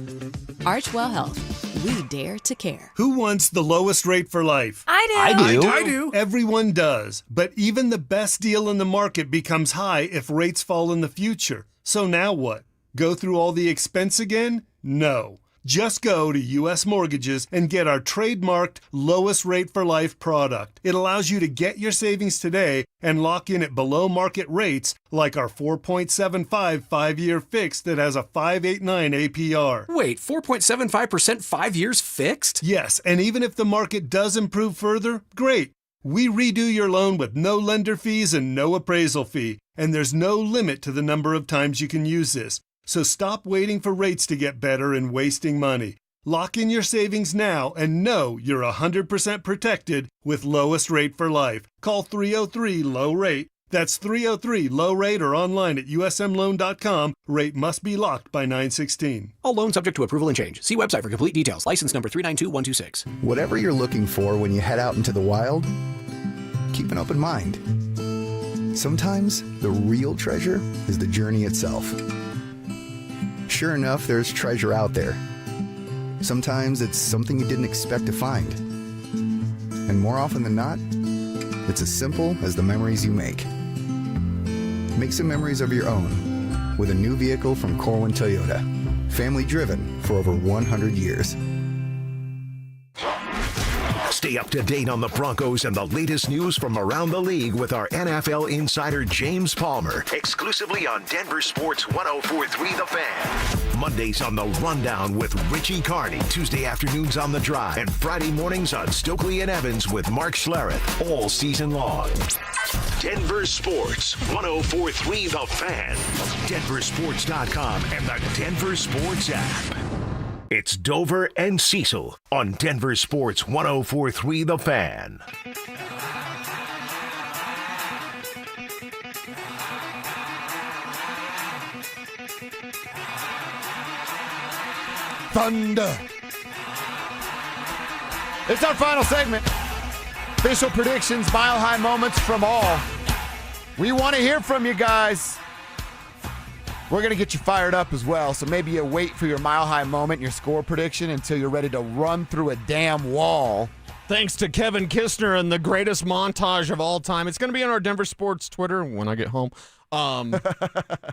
Archwell Health. We dare to care. Who wants the lowest rate for life? I do. I do. Everyone does. But even the best deal in the market becomes high if rates fall in the future. So now what? Go through all the expense again? No. Just go to U.S. Mortgages and get our trademarked lowest rate for life product. It allows you to get your savings today and lock in at below market rates like our 4.75 5-year fixed that has a 5.89 APR. Wait, 4.75% 5 years fixed? Yes, and even if the market does improve further, great. We redo your loan with no lender fees and no appraisal fee, and there's no limit to the number of times you can use this. So stop waiting for rates to get better and wasting money. Lock in your savings now and know you're 100% protected with lowest rate for life. Call 303-LOW-RATE. That's 303-LOW-RATE or online at usmloan.com. Rate must be locked by 9/16. All loans subject to approval and change. See website for complete details. License number 392126. Whatever you're looking for when you head out into the wild, keep an open mind. Sometimes the real treasure is the journey itself. Sure enough, there's treasure out there. Sometimes it's something you didn't expect to find. And more often than not, it's as simple as the memories you make. Make some memories of your own with a new vehicle from Corwin Toyota. Family driven for over 100 years. Stay up to date on the Broncos and the latest news from around the league with our NFL insider James Palmer, exclusively on Denver Sports 104.3 The Fan. Mondays on The Rundown with Richie Carney, Tuesday afternoons on The Drive, and Friday mornings on Stokely and Evans with Mark Schlereth, all season long. Denver Sports 104.3 The Fan, DenverSports.com, and the Denver Sports app. It's Dober and Cecil on Denver Sports 104.3 The Fan. Thunder. It's our final segment. Official predictions, mile-high moments from all. We want to hear from you guys. We're going to get you fired up as well, so maybe you wait for your mile-high moment, your score prediction, until you're ready to run through a damn wall. Thanks to Kevin Kistner and the greatest montage of all time. It's going to be on our Denver Sports Twitter when I get home. And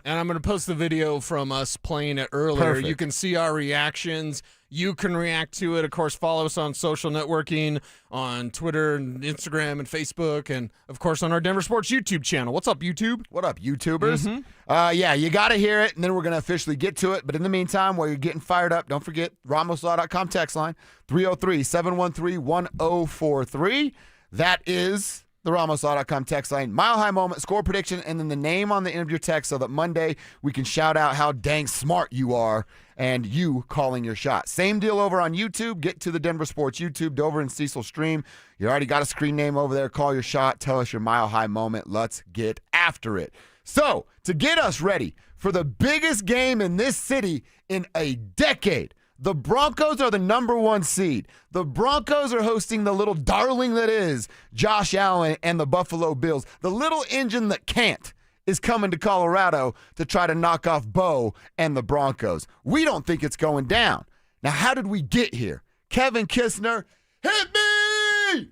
I'm going to post the video from us playing it earlier. Perfect. You can see our reactions. You can react to it. Of course, follow us on social networking, on Twitter and Instagram and Facebook, and, of course, on our Denver Sports YouTube channel. What's up, YouTube? What up, YouTubers? Mm-hmm. Yeah, you got to hear it, and then we're going to officially get to it. But in the meantime, while you're getting fired up, don't forget, RamosLaw.com text line, 303-713-1043. That is the RamosLaw.com text line. Mile High Moment, score prediction, and then the name on the end of your text so that Monday we can shout out how dang smart you are and you calling your shot. Same deal over on YouTube. Get to the Denver Sports YouTube, Dover and Cecil stream. You already got a screen name over there. Call your shot. Tell us your Mile High Moment. Let's get after it. So, to get us ready for the biggest game in this city in a decade, the Broncos are the #1 seed. The Broncos are hosting the little darling that is Josh Allen and the Buffalo Bills. The little engine that can't is coming to Colorado to try to knock off Bo and the Broncos. We don't think it's going down. Now, how did we get here? Kevin Kistner, hit me!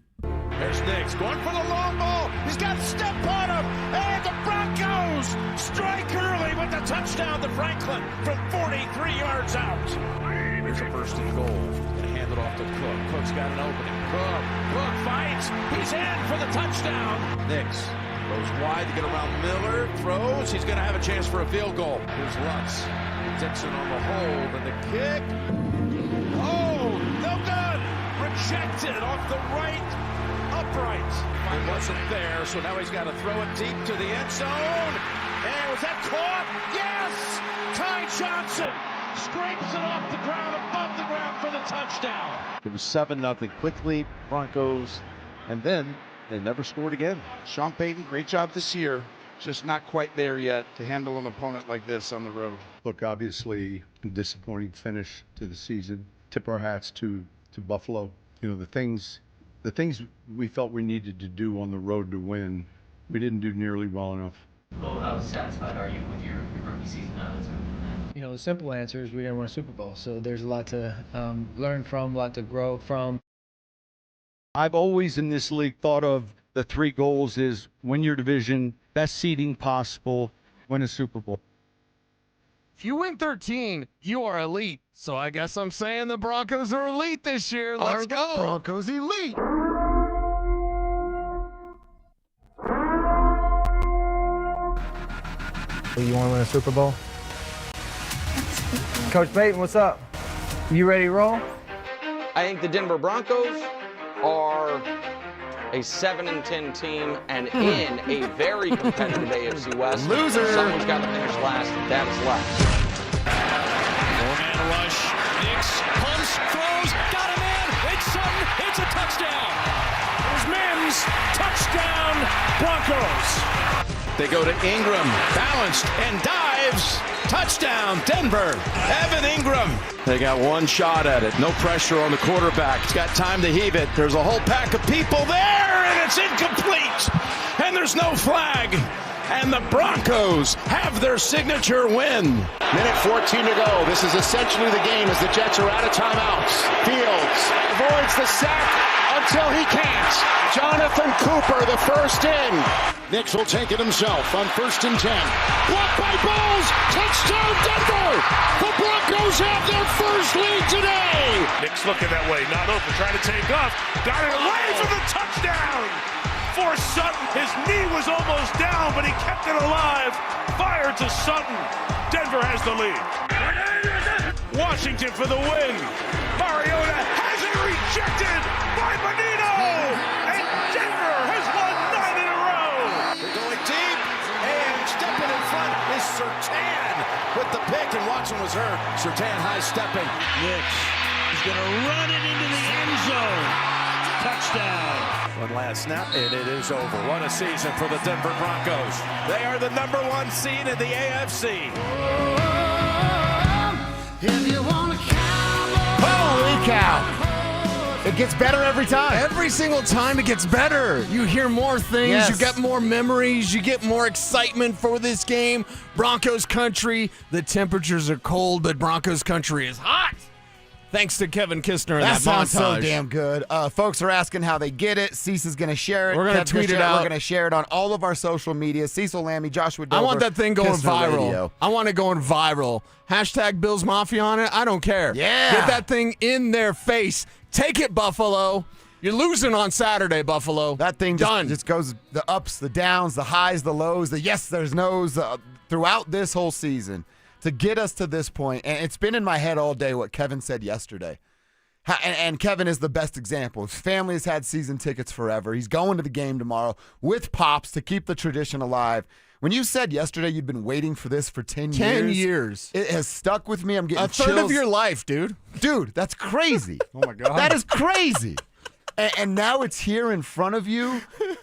There's Nix going for the long ball. He's got step on him. And the Broncos strike early with the touchdown to Franklin from 43 yards out. Here's a first and goal. Gonna hand it off to Cook. Cook's got an opening. Cook fights. He's in for the touchdown. Nix goes wide to get around Miller. Throws. He's going to have a chance for a field goal. Here's Lutz. Dixon on the hold, and the kick. Oh, no good. Rejected off the right upright. It wasn't there, so now he's got to throw it deep to the end zone. And was that caught? Yes! Ty Johnson scrapes it off the ground, above the ground for the touchdown. It was 7-0 quickly, Broncos, and then they never scored again. Sean Payton, great job this year. Just not quite there yet to handle an opponent like this on the road. Look, obviously, a disappointing finish to the season. Tip our hats to Buffalo. You know, the things we felt we needed to do on the road to win, we didn't do nearly well enough. Well, how satisfied are you with your rookie season now? You know, the simple answer is we didn't win a Super Bowl, so there's a lot to learn from, a lot to grow from. I've always in this league thought of the 3 goals is win your division, best seeding possible, win a Super Bowl. If you win 13, you are elite. So I guess I'm saying the Broncos are elite this year. Let's go. Broncos elite. You want to win a Super Bowl? Coach Payton, what's up? You ready to roll? I think the Denver Broncos are a 7-10 team and in a very competitive AFC West. Loser. Someone's got to finish last. That is last. Four-man rush. Nix pumps, throws, got a man. It's Sutton. It's a touchdown. There's Mims. Touchdown, Broncos. They go to Ingram, balanced and dives. Touchdown, Denver. Evan Ingram. They got one shot at it. No pressure on the quarterback. He's got time to heave it. There's a whole pack of people there, and it's incomplete. And there's no flag. And the Broncos have their signature win. Minute 14 to go. This is essentially the game as the Jets are out of timeouts. Fields avoids the sack until he can't. Jonathan Cooper, the first in. Nix will take it himself on 1st and 10. Blocked by Bowles. Touchdown, Denver. The Broncos have their first lead today. Nix looking that way. Not open. Trying to take off. Got it away for the touchdown. For Sutton. His knee was almost down, but he kept it alive. Fired to Sutton. Denver has the lead. Washington for the win. Mariota has it rejected by Bonino. And Denver has won 9 in a row. They're going deep. And stepping in front is Surtain with the pick. And Watson was hurt. Surtain high stepping. Nix is going to run it into the end zone. Touchdown. One last snap, and it is over. What a season for the Denver Broncos. They are the #1 seed in the AFC. Holy cow. It gets better every time. Every single time it gets better. You hear more things. Yes. You get more memories. You get more excitement for this game. Broncos country. The temperatures are cold, but Broncos country is hot. Thanks to Kevin Kistner and That that sounds montage. so damn good. Folks are asking how they get it. Cecil's going to share it. We're going to Kev's tweet it share out. We're going to share it on all of our social media. Cecil Lammy, Joshua Dober. I want that thing going Kistner viral. Radio. I want it going viral. Hashtag Bills Mafia on it. I don't care. Yeah. Get that thing in their face. Take it, Buffalo. You're losing on Saturday, Buffalo. That thing just goes the ups, the downs, the highs, the lows, the yes, there's no's throughout this whole season to get us to this point. And it's been in my head all day what Kevin said yesterday. And Kevin is the best example. His family has had season tickets forever. He's going to the game tomorrow with Pops to keep the tradition alive. When you said yesterday you'd been waiting for this for 10 years. 10 years. It has stuck with me. I'm getting a third chills. of your life, dude. Dude, that's crazy. Oh, my God. That is crazy. And now it's here in front of you,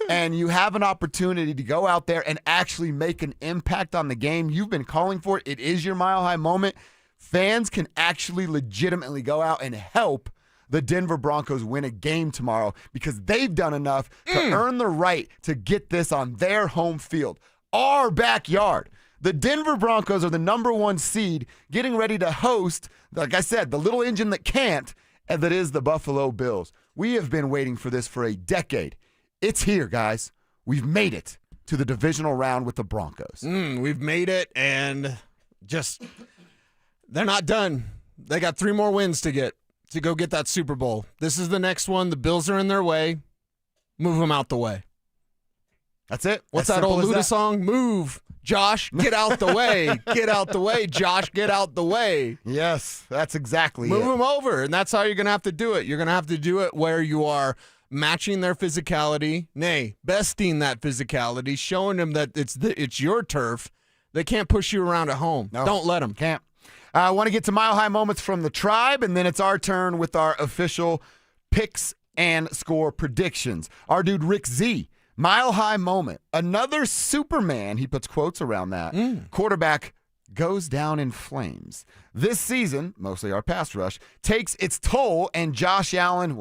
and you have an opportunity to go out there and actually make an impact on the game. You've been calling for it. It is your mile-high moment. Fans can actually legitimately go out and help the Denver Broncos win a game tomorrow because they've done enough to earn the right to get this on their home field, our backyard. The Denver Broncos are the #1 seed, getting ready to host, like I said, the little engine that can't, and that is the Buffalo Bills. We have been waiting for this for a decade. It's here, guys. We've made it to the divisional round with the Broncos. We've made it, and just they're not done. They got 3 more wins to go get that Super Bowl. This is the next one. The Bills are in their way. Move them out the way. That's it. What's As that old simple as Luda song? Move, Josh, get out the way. Get out the way, Josh, get out the way. Yes, that's exactly Move it. them over, and that's how you're going to have to do it. You're going to have to do it where you are matching their physicality, nay, besting that physicality, showing them that it's your turf. They can't push you around at home. No. Don't let them. Can't. I want to get to Mile High moments from the tribe, and then it's our turn with our official picks and score predictions. Our dude Rick Z, Mile High moment. Another Superman, he puts quotes around that. Quarterback goes down in flames. This season, mostly our pass rush, takes its toll, and Josh Allen,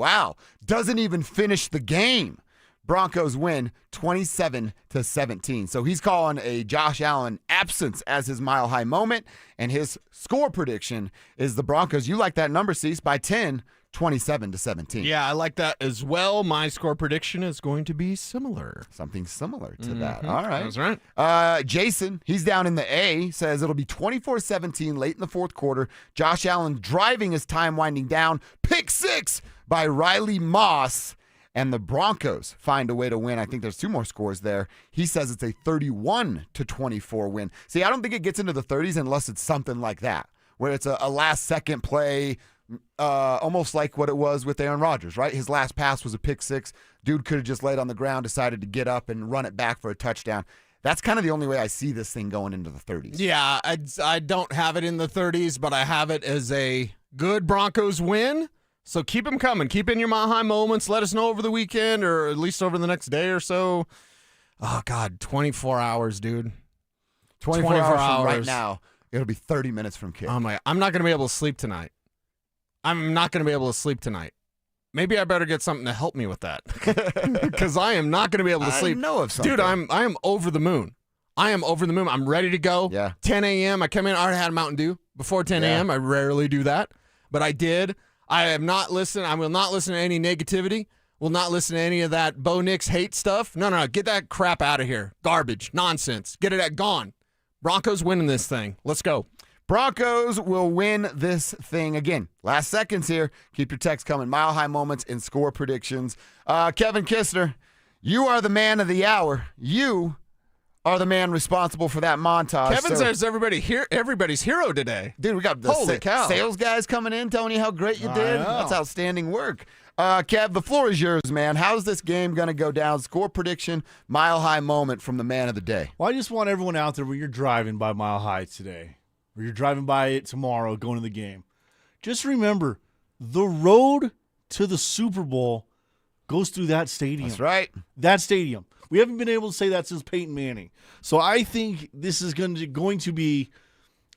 doesn't even finish the game. Broncos win 27-17. So he's calling a Josh Allen absence as his Mile High moment, and his score prediction is the Broncos, you like that number, Cease, by 10, 27-17. Yeah, I like that as well. My score prediction is going to be similar. Something similar to that. All right. That's right. Jason, he's down in the A, says it'll be 24-17 late in the fourth quarter. Josh Allen driving as time winding down. Pick 6 by Riley Moss. And the Broncos find a way to win. I think there's 2 more scores there. He says it's a 31-24 win. See, I don't think it gets into the 30s unless it's something like that, where it's a last-second play, almost like what it was with Aaron Rodgers, right? His last pass was a pick 6. Dude could have just laid on the ground, decided to get up and run it back for a touchdown. That's kind of the only way I see this thing going into the 30s. Yeah, I don't have it in the 30s, but I have it as a good Broncos win. So keep them coming. Keep in your Mile High moments. Let us know over the weekend or at least over the next day or so. Oh, God, 24 hours, dude. 24 hours from right now. It'll be 30 minutes from kick. Oh my! I'm not going to be able to sleep tonight. I'm not going to be able to sleep tonight. Maybe I better get something to help me with that because I am not going to be able to sleep. I know of something. Dude, I am over the moon. I am over the moon. I'm ready to go. Yeah. 10 a.m. I come in. I already had a Mountain Dew before 10 a.m. I rarely do that, but I did. I have not listened. I will not listen to any negativity. Will not listen to any of that Bo Nix hate stuff. No. Get that crap out of here. Garbage. Nonsense. Get it gone. Broncos winning this thing. Let's go. Broncos will win this thing again. Last seconds here. Keep your text coming. Mile High moments and score predictions. Kevin Kistner, you are the man of the hour. You are the man responsible for that montage. Kevin says everybody's hero today. Dude, we got the Holy cow. sales guys coming in telling you how great you did. That's outstanding work. Kev, the floor is yours, man. How's this game going to go down? Score prediction, Mile High moment from the man of the day. Well, I just want everyone out there when you're driving by Mile High today, or you're driving by it tomorrow going to the game, just remember the road to the Super Bowl goes through that stadium. That's right. That stadium. We haven't been able to say that since Peyton Manning. So I think this is going to be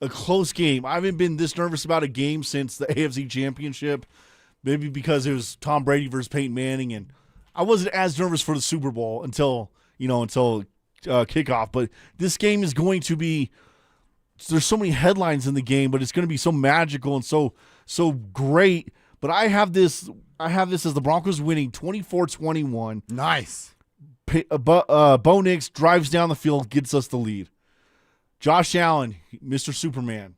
a close game. I haven't been this nervous about a game since the AFC Championship, maybe because it was Tom Brady versus Peyton Manning, and I wasn't as nervous for the Super Bowl until kickoff. But this game is going to be – there's so many headlines in the game, but it's going to be so magical and so great. But I have this as the Broncos winning 24-21. Nice. Bo Nix drives down the field, gets us the lead. Josh Allen, Mr. Superman.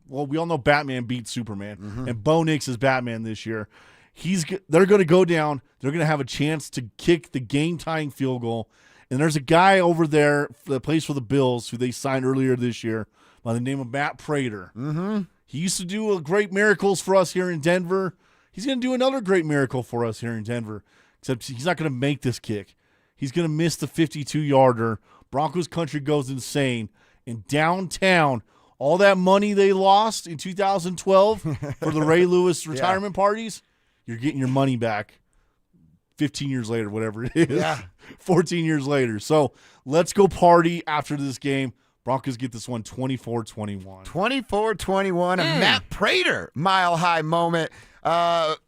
Well, we all know Batman beats Superman, and Bo Nix is Batman this year. They're going to go down. They're going to have a chance to kick the game-tying field goal. And there's a guy over there that plays for the Bills who they signed earlier this year by the name of Matt Prater. He used to do great miracles for us here in Denver. He's going to do another great miracle for us here in Denver, except he's not going to make this kick. He's going to miss the 52-yarder. Broncos country goes insane. And downtown, all that money they lost in 2012 for the Ray Lewis retirement parties, you're getting your money back 15 years later, whatever it is. 14 years later. So let's go party after this game. Broncos get this one 24-21. 24-21, a Matt Prater Mile High moment.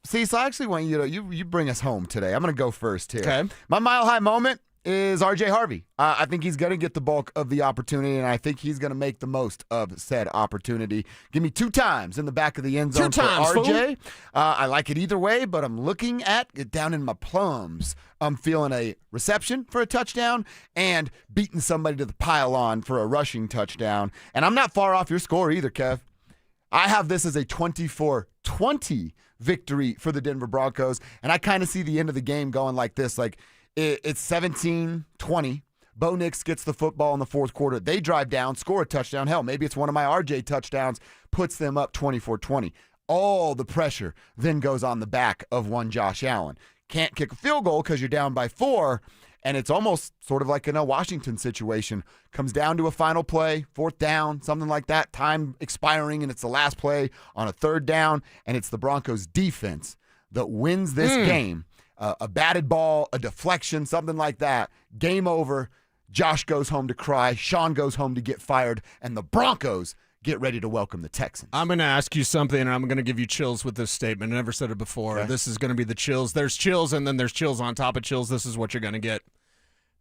Cecil, I actually want you to you bring us home today. I'm going to go first here. Okay. My Mile High moment is R.J. Harvey. I think he's going to get the bulk of the opportunity, and I think he's going to make the most of said opportunity. Give me 2 times in the back of the end zone for R.J. I like it either way, but I'm looking at it down in my plums. I'm feeling a reception for a touchdown and beating somebody to the pylon for a rushing touchdown. And I'm not far off your score either, Kev. I have this as a 24-20 victory for the Denver Broncos, and I kind of see the end of the game going like this. Like, it's 17-20. Bo Nix gets the football in the fourth quarter. They drive down, score a touchdown. Hell, maybe it's one of my RJ touchdowns, puts them up 24-20. All the pressure then goes on the back of one Josh Allen. Can't kick a field goal because you're down by 4, and it's almost sort of like in a Washington situation. Comes down to a final play, 4th down, something like that, time expiring, and it's the last play on a 3rd down, and it's the Broncos defense that wins this game. A batted ball, a deflection, something like that. Game over. Josh goes home to cry. Sean goes home to get fired, and the Broncos get ready to welcome the Texans. I'm going to ask you something, and I'm going to give you chills with this statement. I never said it before. Okay. This is going to be the chills. There's chills, and then there's chills on top of chills. This is what you're going to get.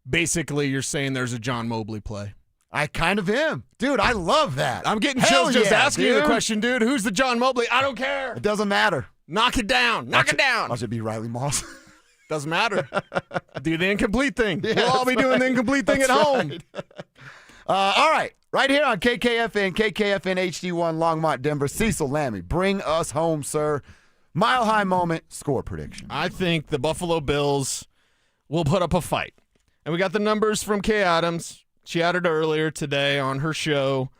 Basically, you're saying there's a John Mobley play. I kind of am. Dude, I love that. I'm getting Hell chills just yeah, asking you the dude. question, dude. Who's the John Mobley? I don't care. It doesn't matter. Knock it down. Knock it down. Watch it be Riley Moss. Doesn't matter. Do the incomplete thing. Yeah, we'll all be doing the incomplete thing at That's home. right. All right. Right here on KKFN HD1 Longmont, Denver. Cecil Lammy, bring us home, sir. Mile High moment, score prediction. I think the Buffalo Bills will put up a fight. And we got the numbers from Kay Adams. She had it earlier today on her show,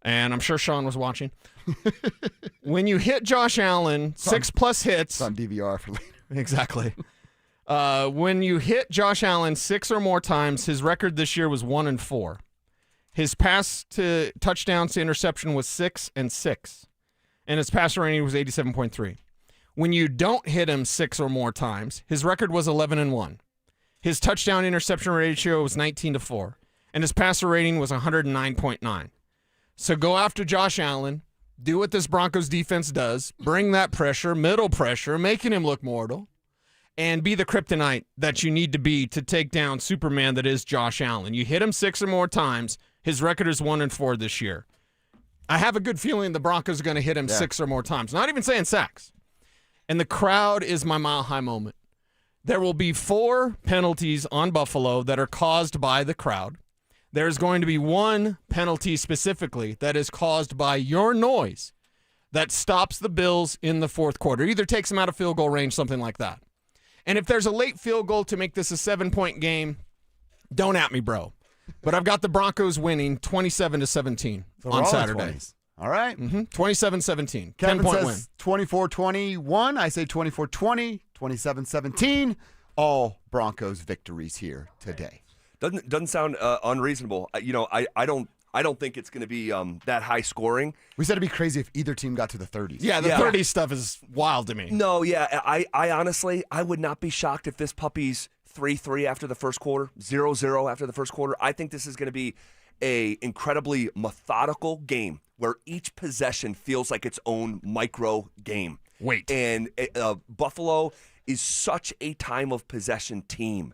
and I'm sure Sean was watching. When you hit Josh Allen, 6+ hits. It's on DVR for later. Exactly. When you hit Josh Allen 6 or more times, his record this year was 1-4. His pass to touchdowns to interception was 6 and 6. And his passer rating was 87.3. When you don't hit him 6 or more times, his record was 11-1. His touchdown interception ratio was 19-4. And his passer rating was 109.9. So go after Josh Allen. Do what this Broncos defense does. Bring that pressure, middle pressure, making him look mortal. And be the kryptonite that you need to be to take down Superman that is Josh Allen. You hit him 6 or more times. His record is 1-4 this year. I have a good feeling the Broncos are going to hit him 6 or more times. Not even saying sacks. And the crowd is my Mile High moment. There will be 4 penalties on Buffalo that are caused by the crowd. There's going to be 1 penalty specifically that is caused by your noise that stops the Bills in the fourth quarter. Either takes them out of field goal range, something like that. And if there's a late field goal to make this a 7-point game, don't at me, bro. But I've got the Broncos winning 27-17 on Saturday. All right. 27-17. Kevin 10-point says win. 24-21. I say 24-20, 27-17. All Broncos victories here today. Doesn't sound unreasonable. I don't think it's going to be that high scoring. We said it'd be crazy if either team got to the 30s. Yeah, the 30s stuff is wild to me. No, yeah, I honestly, I would not be shocked if this puppy's 3-3 after the first quarter, 0-0 after the first quarter. I think this is going to be a incredibly methodical game where each possession feels like its own micro game. Wait. And Buffalo is such a time of possession team